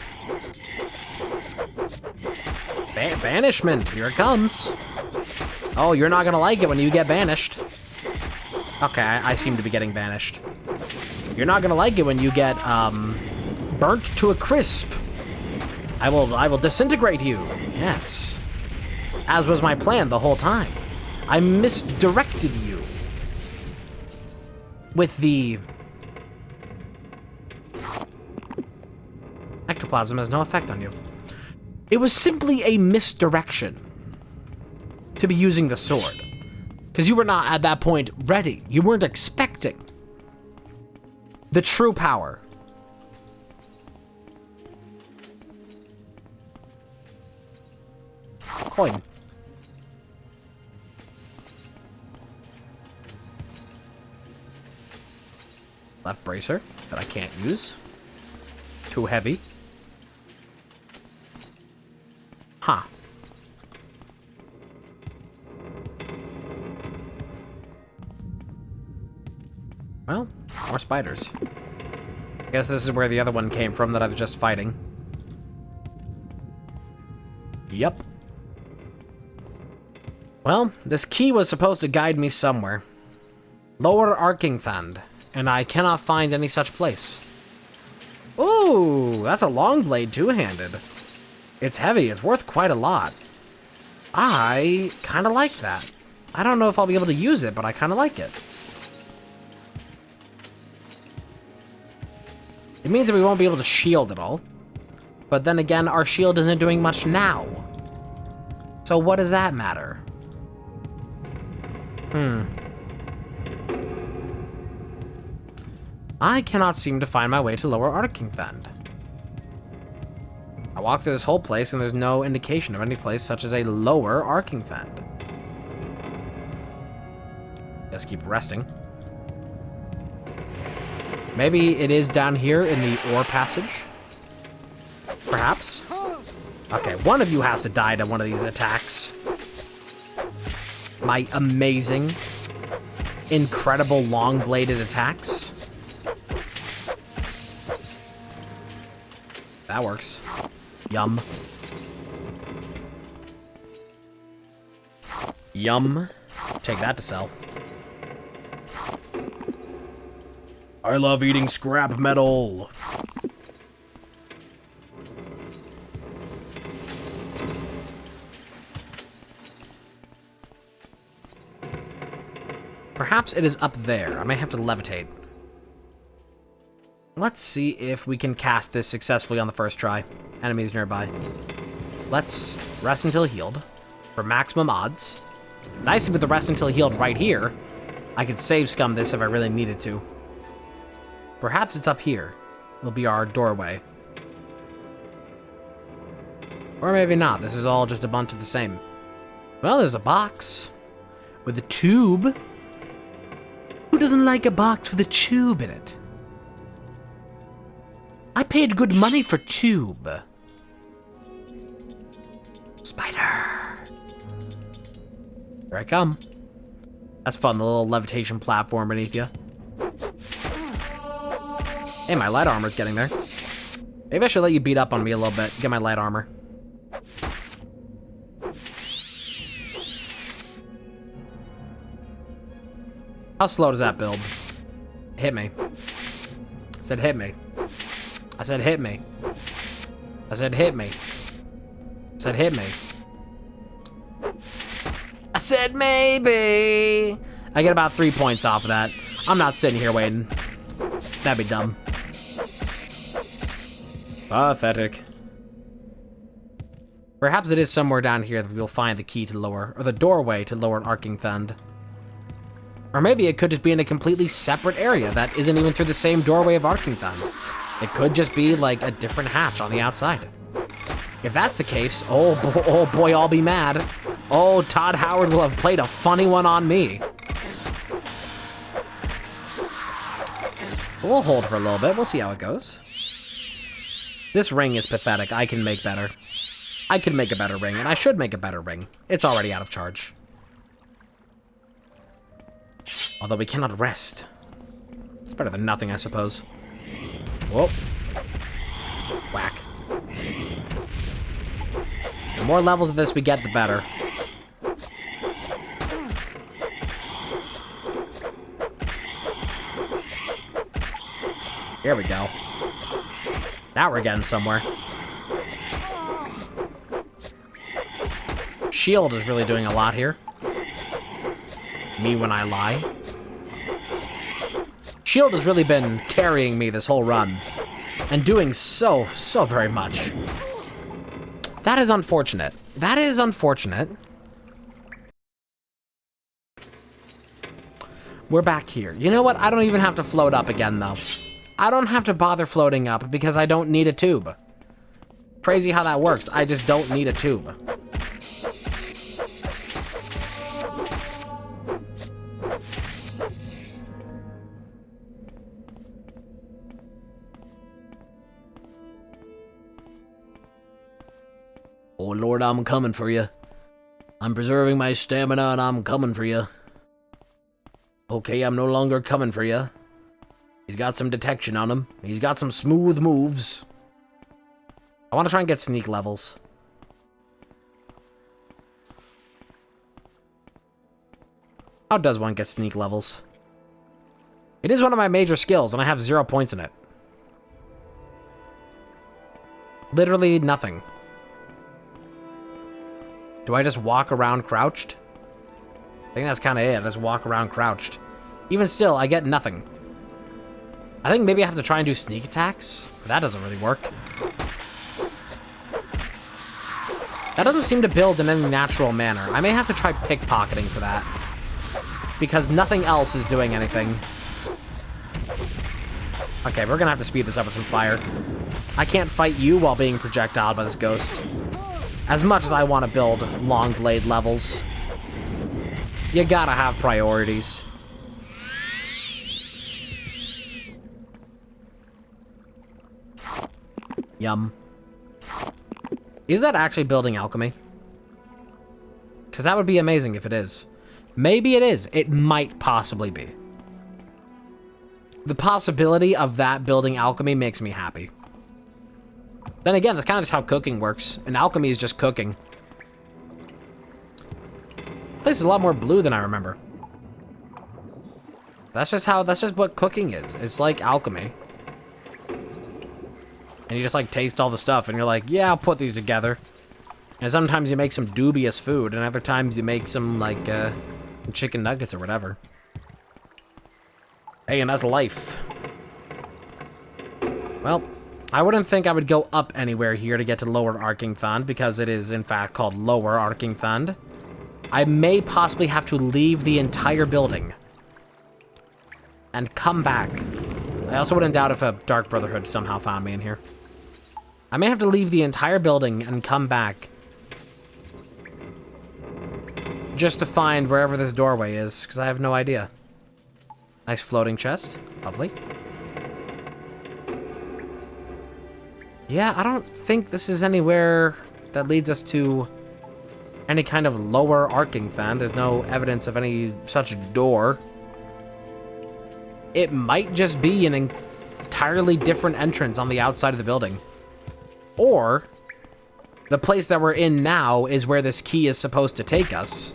Banishment, here it comes. Oh, you're not gonna like it when you get banished. Okay, I seem to be getting banished. You're not gonna like it when you get, burnt to a crisp. I will disintegrate you. Yes. As was my plan the whole time. I misdirected you. With the ectoplasm has no effect on you. It was simply a misdirection to be using the sword. Because you were not, at that point, ready. You weren't expecting the true power. Coin. Left bracer that I can't use. Too heavy. Huh. Well, more spiders. I guess this is where the other one came from that I was just fighting. Yep. Well, this key was supposed to guide me somewhere. Lower Arkingthand, and I cannot find any such place. Ooh, that's a long blade two-handed. It's heavy, it's worth quite a lot. I kind of like that. I don't know if I'll be able to use it, but I kind of like it. It means that we won't be able to shield at all. But then again, our shield isn't doing much now. So what does that matter? I cannot seem to find my way to Lower Arkingthand. I walked through this whole place and there's no indication of any place such as a Lower Arkingthand. Just keep resting. Maybe it is down here in the ore passage? Perhaps? Okay, one of you has to die to one of these attacks. My amazing, incredible long-bladed attacks. That works. Yum. Yum. Take that to sell. I love eating scrap metal. Perhaps it is up there. I may have to levitate. Let's see if we can cast this successfully on the first try. Enemies nearby. Let's rest until healed for maximum odds. Nice with the rest until healed right here. I could save scum this if I really needed to. Perhaps it's up here. It'll be our doorway. Or maybe not. This is all just a bunch of the same. Well, there's a box with a tube. Who doesn't like a box with a tube in it? I paid good money for tube. Spider. Here I come. That's fun, the little levitation platform beneath you. Hey, my light armor's getting there. Maybe I should let you beat up on me a little bit. Get my light armor. How slow does that build? Hit me. I said hit me. I said hit me. I said hit me. I said hit me. I said maybe. I get about 3 points off of that. I'm not sitting here waiting. That'd be dumb. Pathetic. Perhaps it is somewhere down here that we'll find the key to lower, or the doorway to Lower Arkingthand. Or maybe it could just be in a completely separate area that isn't even through the same doorway of Arkingthand. It could just be like a different hatch on the outside. If that's the case, oh boy, I'll be mad. Oh, Todd Howard will have played a funny one on me. We'll hold for a little bit. We'll see how it goes. This ring is pathetic. I can make better. I can make a better ring, and I should make a better ring. It's already out of charge. Although we cannot rest. It's better than nothing, I suppose. Whoa. Whack. The more levels of this we get, the better. Here we go. Now we're getting somewhere. Shield is really doing a lot here. Me when I lie. Shield has really been carrying me this whole run. And doing so very much. That is unfortunate. That is unfortunate. We're back here. You know what? I don't even have to float up again, though. I don't have to bother floating up because I don't need a tube. Crazy how that works. I just don't need a tube. Oh, Lord, I'm coming for you. I'm preserving my stamina and I'm coming for you. Okay, I'm no longer coming for you. He's got some detection on him. He's got some smooth moves. I want to try and get sneak levels. How does one get sneak levels? It is one of my major skills, and I have 0 points in it. Literally nothing. Do I just walk around crouched? I think that's kind of it. I just walk around crouched. Even still, I get nothing. I think maybe I have to try and do sneak attacks, but that doesn't really work. That doesn't seem to build in any natural manner. I may have to try pickpocketing for that, because nothing else is doing anything. Okay, we're gonna have to speed this up with some fire. I can't fight you while being projectiled by this ghost. As much as I want to build long blade levels, you gotta have priorities. Yum. Is that actually building alchemy? Because that would be amazing if it is. Maybe it is. It might possibly be. The possibility of that building alchemy makes me happy. Then again, that's kind of just how cooking works. And alchemy is just cooking. This is a lot more blue than I remember. That's just what cooking is. It's like alchemy. And you just like taste all the stuff and you're like, yeah, I'll put these together. And sometimes you make some dubious food and other times you make some like chicken nuggets or whatever. Hey, and that's life. Well, I wouldn't think I would go up anywhere here to get to Lower Arcing Thund because it is in fact called Lower Arcing Thund. I may possibly have to leave the entire building and come back. I also wouldn't doubt if a Dark Brotherhood somehow found me in here. I may have to leave the entire building and come back just to find wherever this doorway is, because I have no idea. Nice floating chest. Lovely. Yeah, I don't think this is anywhere that leads us to any kind of Lower Arcing Thund. There's no evidence of any such door. It might just be an entirely different entrance on the outside of the building. Or the place that we're in now is where this key is supposed to take us.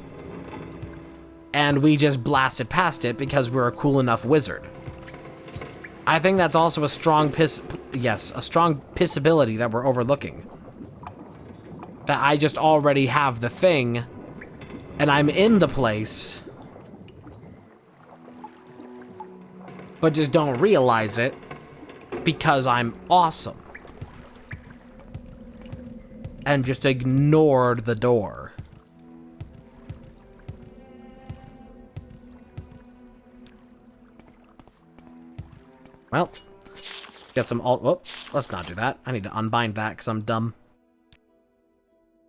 And we just blasted past it because we're a cool enough wizard. I think that's also a strong possibility that we're overlooking. That I just already have the thing, and I'm in the place, but just don't realize it because I'm awesome. And just ignored the door. Well, get some whoop, let's not do that. I need to unbind that because I'm dumb.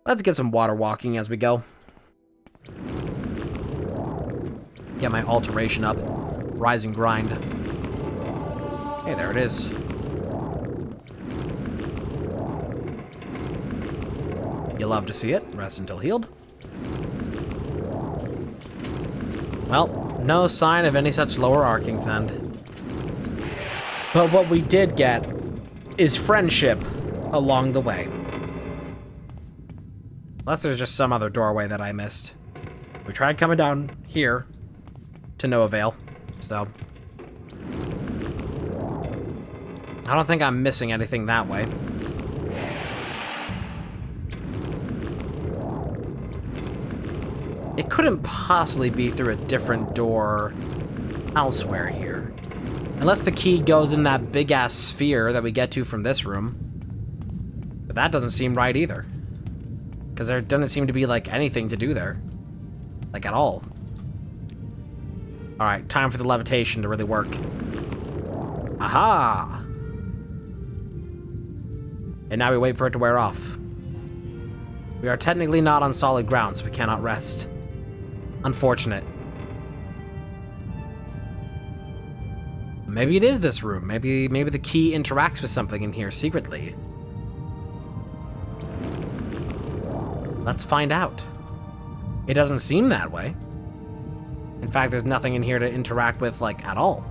Let's get some water walking as we go. Get my alteration up. Rise and grind. Hey, there it is. You love to see it. Rest until healed. Well, no sign of any such Lower Arcing Thund. But what we did get is friendship along the way. Unless there's just some other doorway that I missed. We tried coming down here to no avail, so I don't think I'm missing anything that way. It couldn't possibly be through a different door elsewhere here. Unless the key goes in that big-ass sphere that we get to from this room. But that doesn't seem right either. Because there doesn't seem to be, like, anything to do there. Like, at all. Alright, time for the levitation to really work. Aha! And now we wait for it to wear off. We are technically not on solid ground, so we cannot rest. Unfortunate. Maybe it is this room. Maybe the key interacts with something in here secretly. Let's find out. It doesn't seem that way. In fact, there's nothing in here to interact with, like, at all.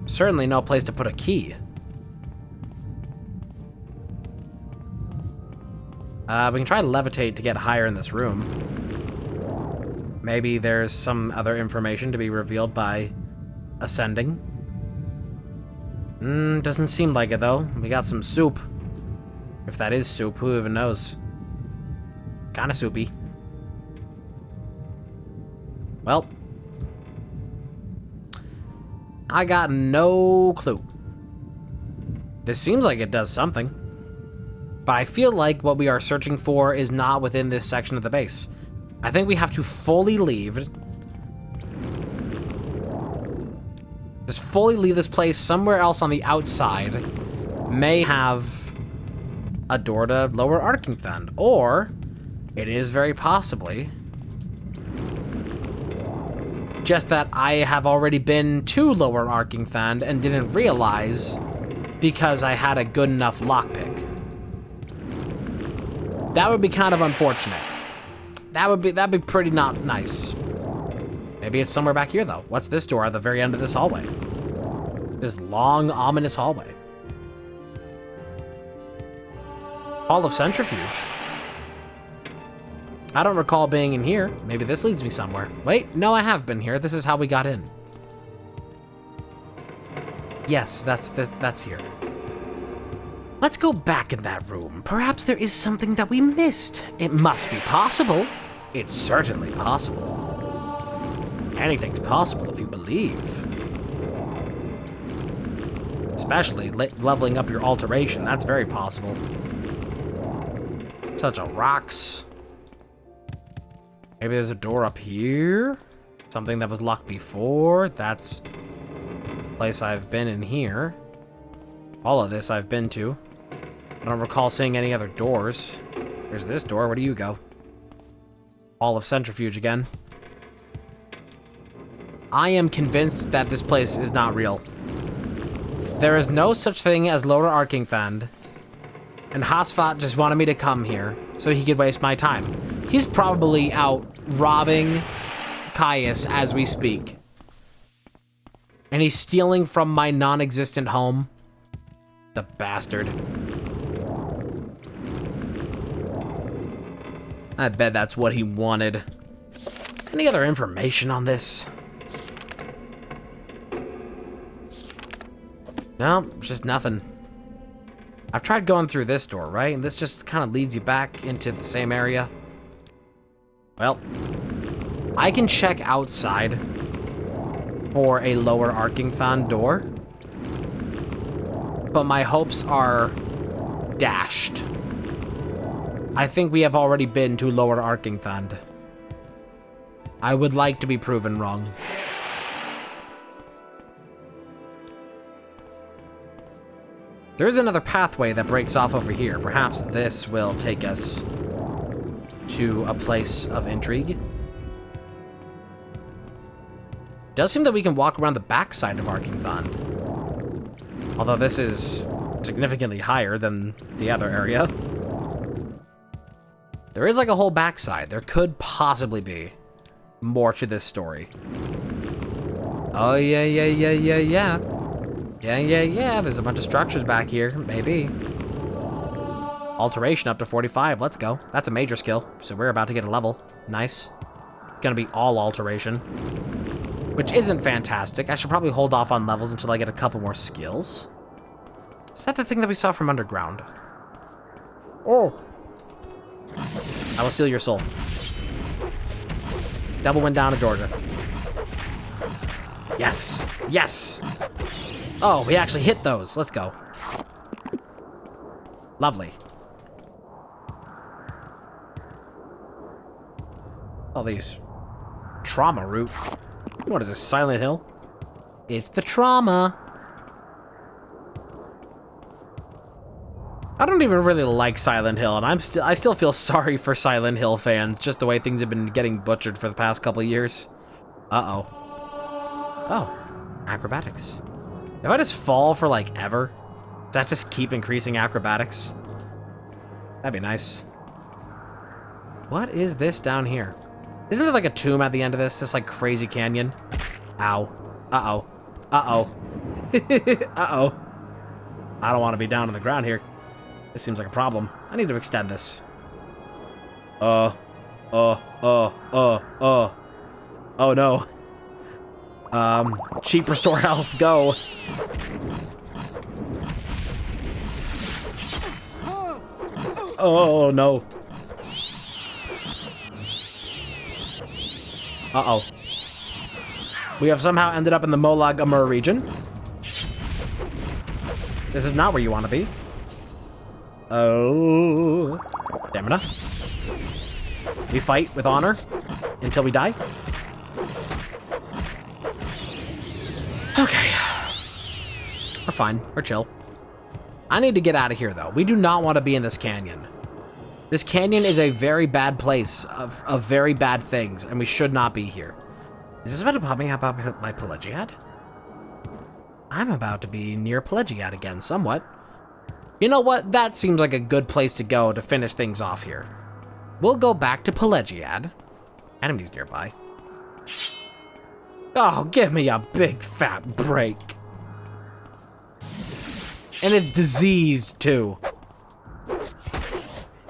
Certainly no place to put a key. We can try to levitate to get higher in this room. Maybe there's some other information to be revealed by ascending. Doesn't seem like it, though. We got some soup. If that is soup, who even knows? Kinda soupy. Well. I got no clue. This seems like it does something. But I feel like what we are searching for is not within this section of the base. I think we have to fully leave. Just fully leave this place somewhere else on the outside. May have a door to Lower Arkingthand. Or, it is very possibly just that I have already been to Lower Arkingthand and didn't realize because I had a good enough lockpick. That would be kind of unfortunate. That'd be pretty not nice. Maybe it's somewhere back here, though. What's this door at the very end of this hallway? This long, ominous hallway. Hall of Centrifuge. I don't recall being in here. Maybe this leads me somewhere. Wait, no, I have been here. This is how we got in. Yes, that's here. Let's go back in that room. Perhaps there is something that we missed. It must be possible. It's certainly possible. Anything's possible if you believe. Especially leveling up your alteration. That's very possible. Touch of rocks. Maybe there's a door up here. Something that was locked before. That's a place I've been in here. All of this I've been to. I don't recall seeing any other doors. There's this door. Where do you go? Hall of Centrifuge again. I am convinced that this place is not real. There is no such thing as Lower Arkingthand. And Hasfat just wanted me to come here so he could waste my time. He's probably out robbing Caius as we speak. And he's stealing from my non-existent home. The bastard. I bet that's what he wanted. Any other information on this? No, just nothing. I've tried going through this door, right? And this just kind of leads you back into the same area. Well, I can check outside for a Lower Arkingthand door. But my hopes are dashed. I think we have already been to Lower Arkingthand. I would like to be proven wrong. There is another pathway that breaks off over here. Perhaps this will take us to a place of intrigue. It does seem that we can walk around the backside of Arkingthand. Although this is significantly higher than the other area. There is like a whole backside. There could possibly be more to this story. Oh, yeah. There's a bunch of structures back here, maybe. Alteration up to 45, let's go. That's a major skill, so we're about to get a level. Nice. Gonna be all alteration. Which isn't fantastic. I should probably hold off on levels until I get a couple more skills. Is that the thing that we saw from underground? Oh! I will steal your soul. Devil went down to Georgia. Yes. Yes. Oh, we actually hit those. Let's go. Lovely. All these. Trauma route. What is this, Silent Hill? It's the trauma. I don't even really like Silent Hill, and I still feel sorry for Silent Hill fans, just the way things have been getting butchered for the past couple of years. Uh-oh. Oh. Acrobatics. If I just fall for, like, ever, does that just keep increasing acrobatics? That'd be nice. What is this down here? Isn't there, like, a tomb at the end of this? This, like, crazy canyon? Ow. Uh-oh. Uh-oh. Uh-oh. I don't want to be down on the ground here. This seems like a problem. I need to extend this. Oh no. Cheap restore health, go. Oh no. Uh-oh. We have somehow ended up in the Molag Amur region. This is not where you want to be. Oh. Stamina. We fight with honor until we die. Okay. We're fine. We're chill. I need to get out of here, though. We do not want to be in this canyon. This canyon is a very bad place of very bad things, and we should not be here. Is this about to pop me up my Pelagiad? I'm about to be near Pelagiad again, somewhat. You know what? That seems like a good place to go to finish things off here. We'll go back to Pelagiad. Enemies nearby. Oh, give me a big fat break. And it's diseased, too.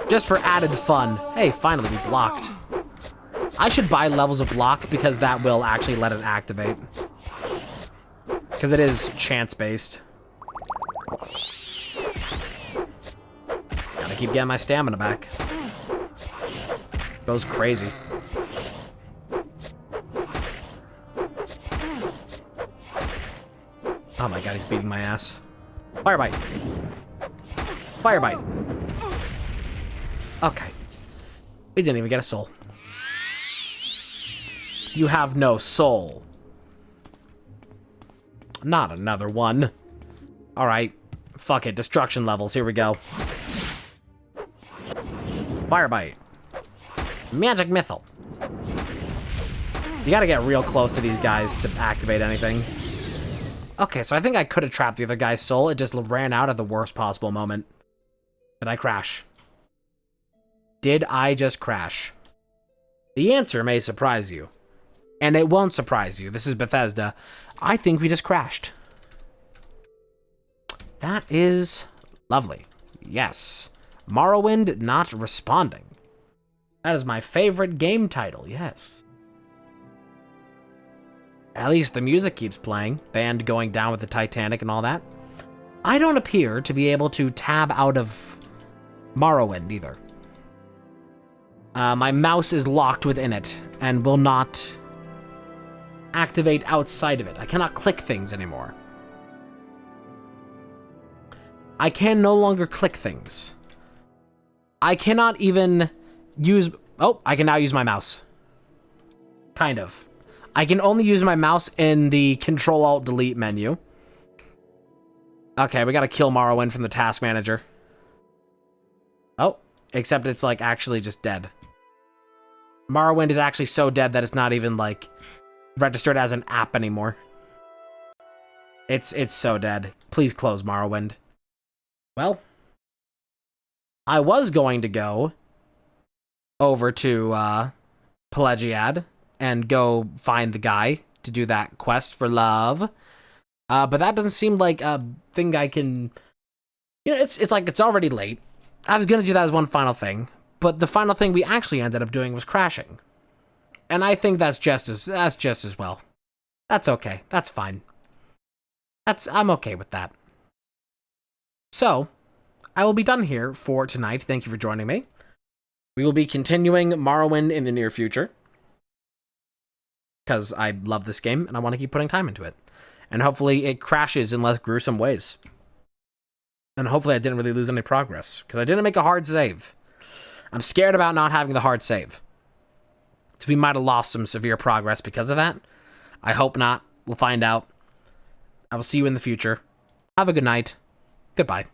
Just for added fun. Hey, finally we blocked. I should buy levels of block because that will actually let it activate. Because it is chance-based. Gotta keep getting my stamina back. Goes crazy. Oh my god, he's beating my ass. Fire bite. Fire bite. Okay. We didn't even get a soul. You have no soul. Not another one. Alright. Fuck it. Destruction levels. Here we go. Fire bite. Magic missile. You gotta get real close to these guys to activate anything. Okay, so I think I could have trapped the other guy's soul. It just ran out at the worst possible moment. Did I crash? Did I just crash? The answer may surprise you. And it won't surprise you. This is Bethesda. I think we just crashed. That is lovely. Yes. Morrowind not responding. That is my favorite game title, yes. At least the music keeps playing. Band going down with the Titanic and all that. I don't appear to be able to tab out of Morrowind either. My mouse is locked within it and will not activate outside of it. I cannot click things anymore. I can no longer click things. I cannot even use... Oh, I can now use my mouse. Kind of. I can only use my mouse in the Control-Alt-Delete menu. Okay, we gotta kill Morrowind from the task manager. Oh, except it's, like, actually just dead. Morrowind is actually so dead that it's not even, like, registered as an app anymore. It's so dead. Please close Morrowind. Well, I was going to go over to Pelagiad and go find the guy to do that quest for love. But that doesn't seem like a thing I can... You know, it's like it's already late. I was going to do that as one final thing, but the final thing we actually ended up doing was crashing. And I think that's just as well. That's okay. That's fine. I'm okay with that. So, I will be done here for tonight. Thank you for joining me. We will be continuing Morrowind in the near future. because I love this game and I want to keep putting time into it. And hopefully it crashes in less gruesome ways. And hopefully I didn't really lose any progress, because I didn't make a hard save. I'm scared about not having the hard save. So we might have lost some severe progress because of that. I hope not. We'll find out. I will see you in the future. Have a good night. Goodbye.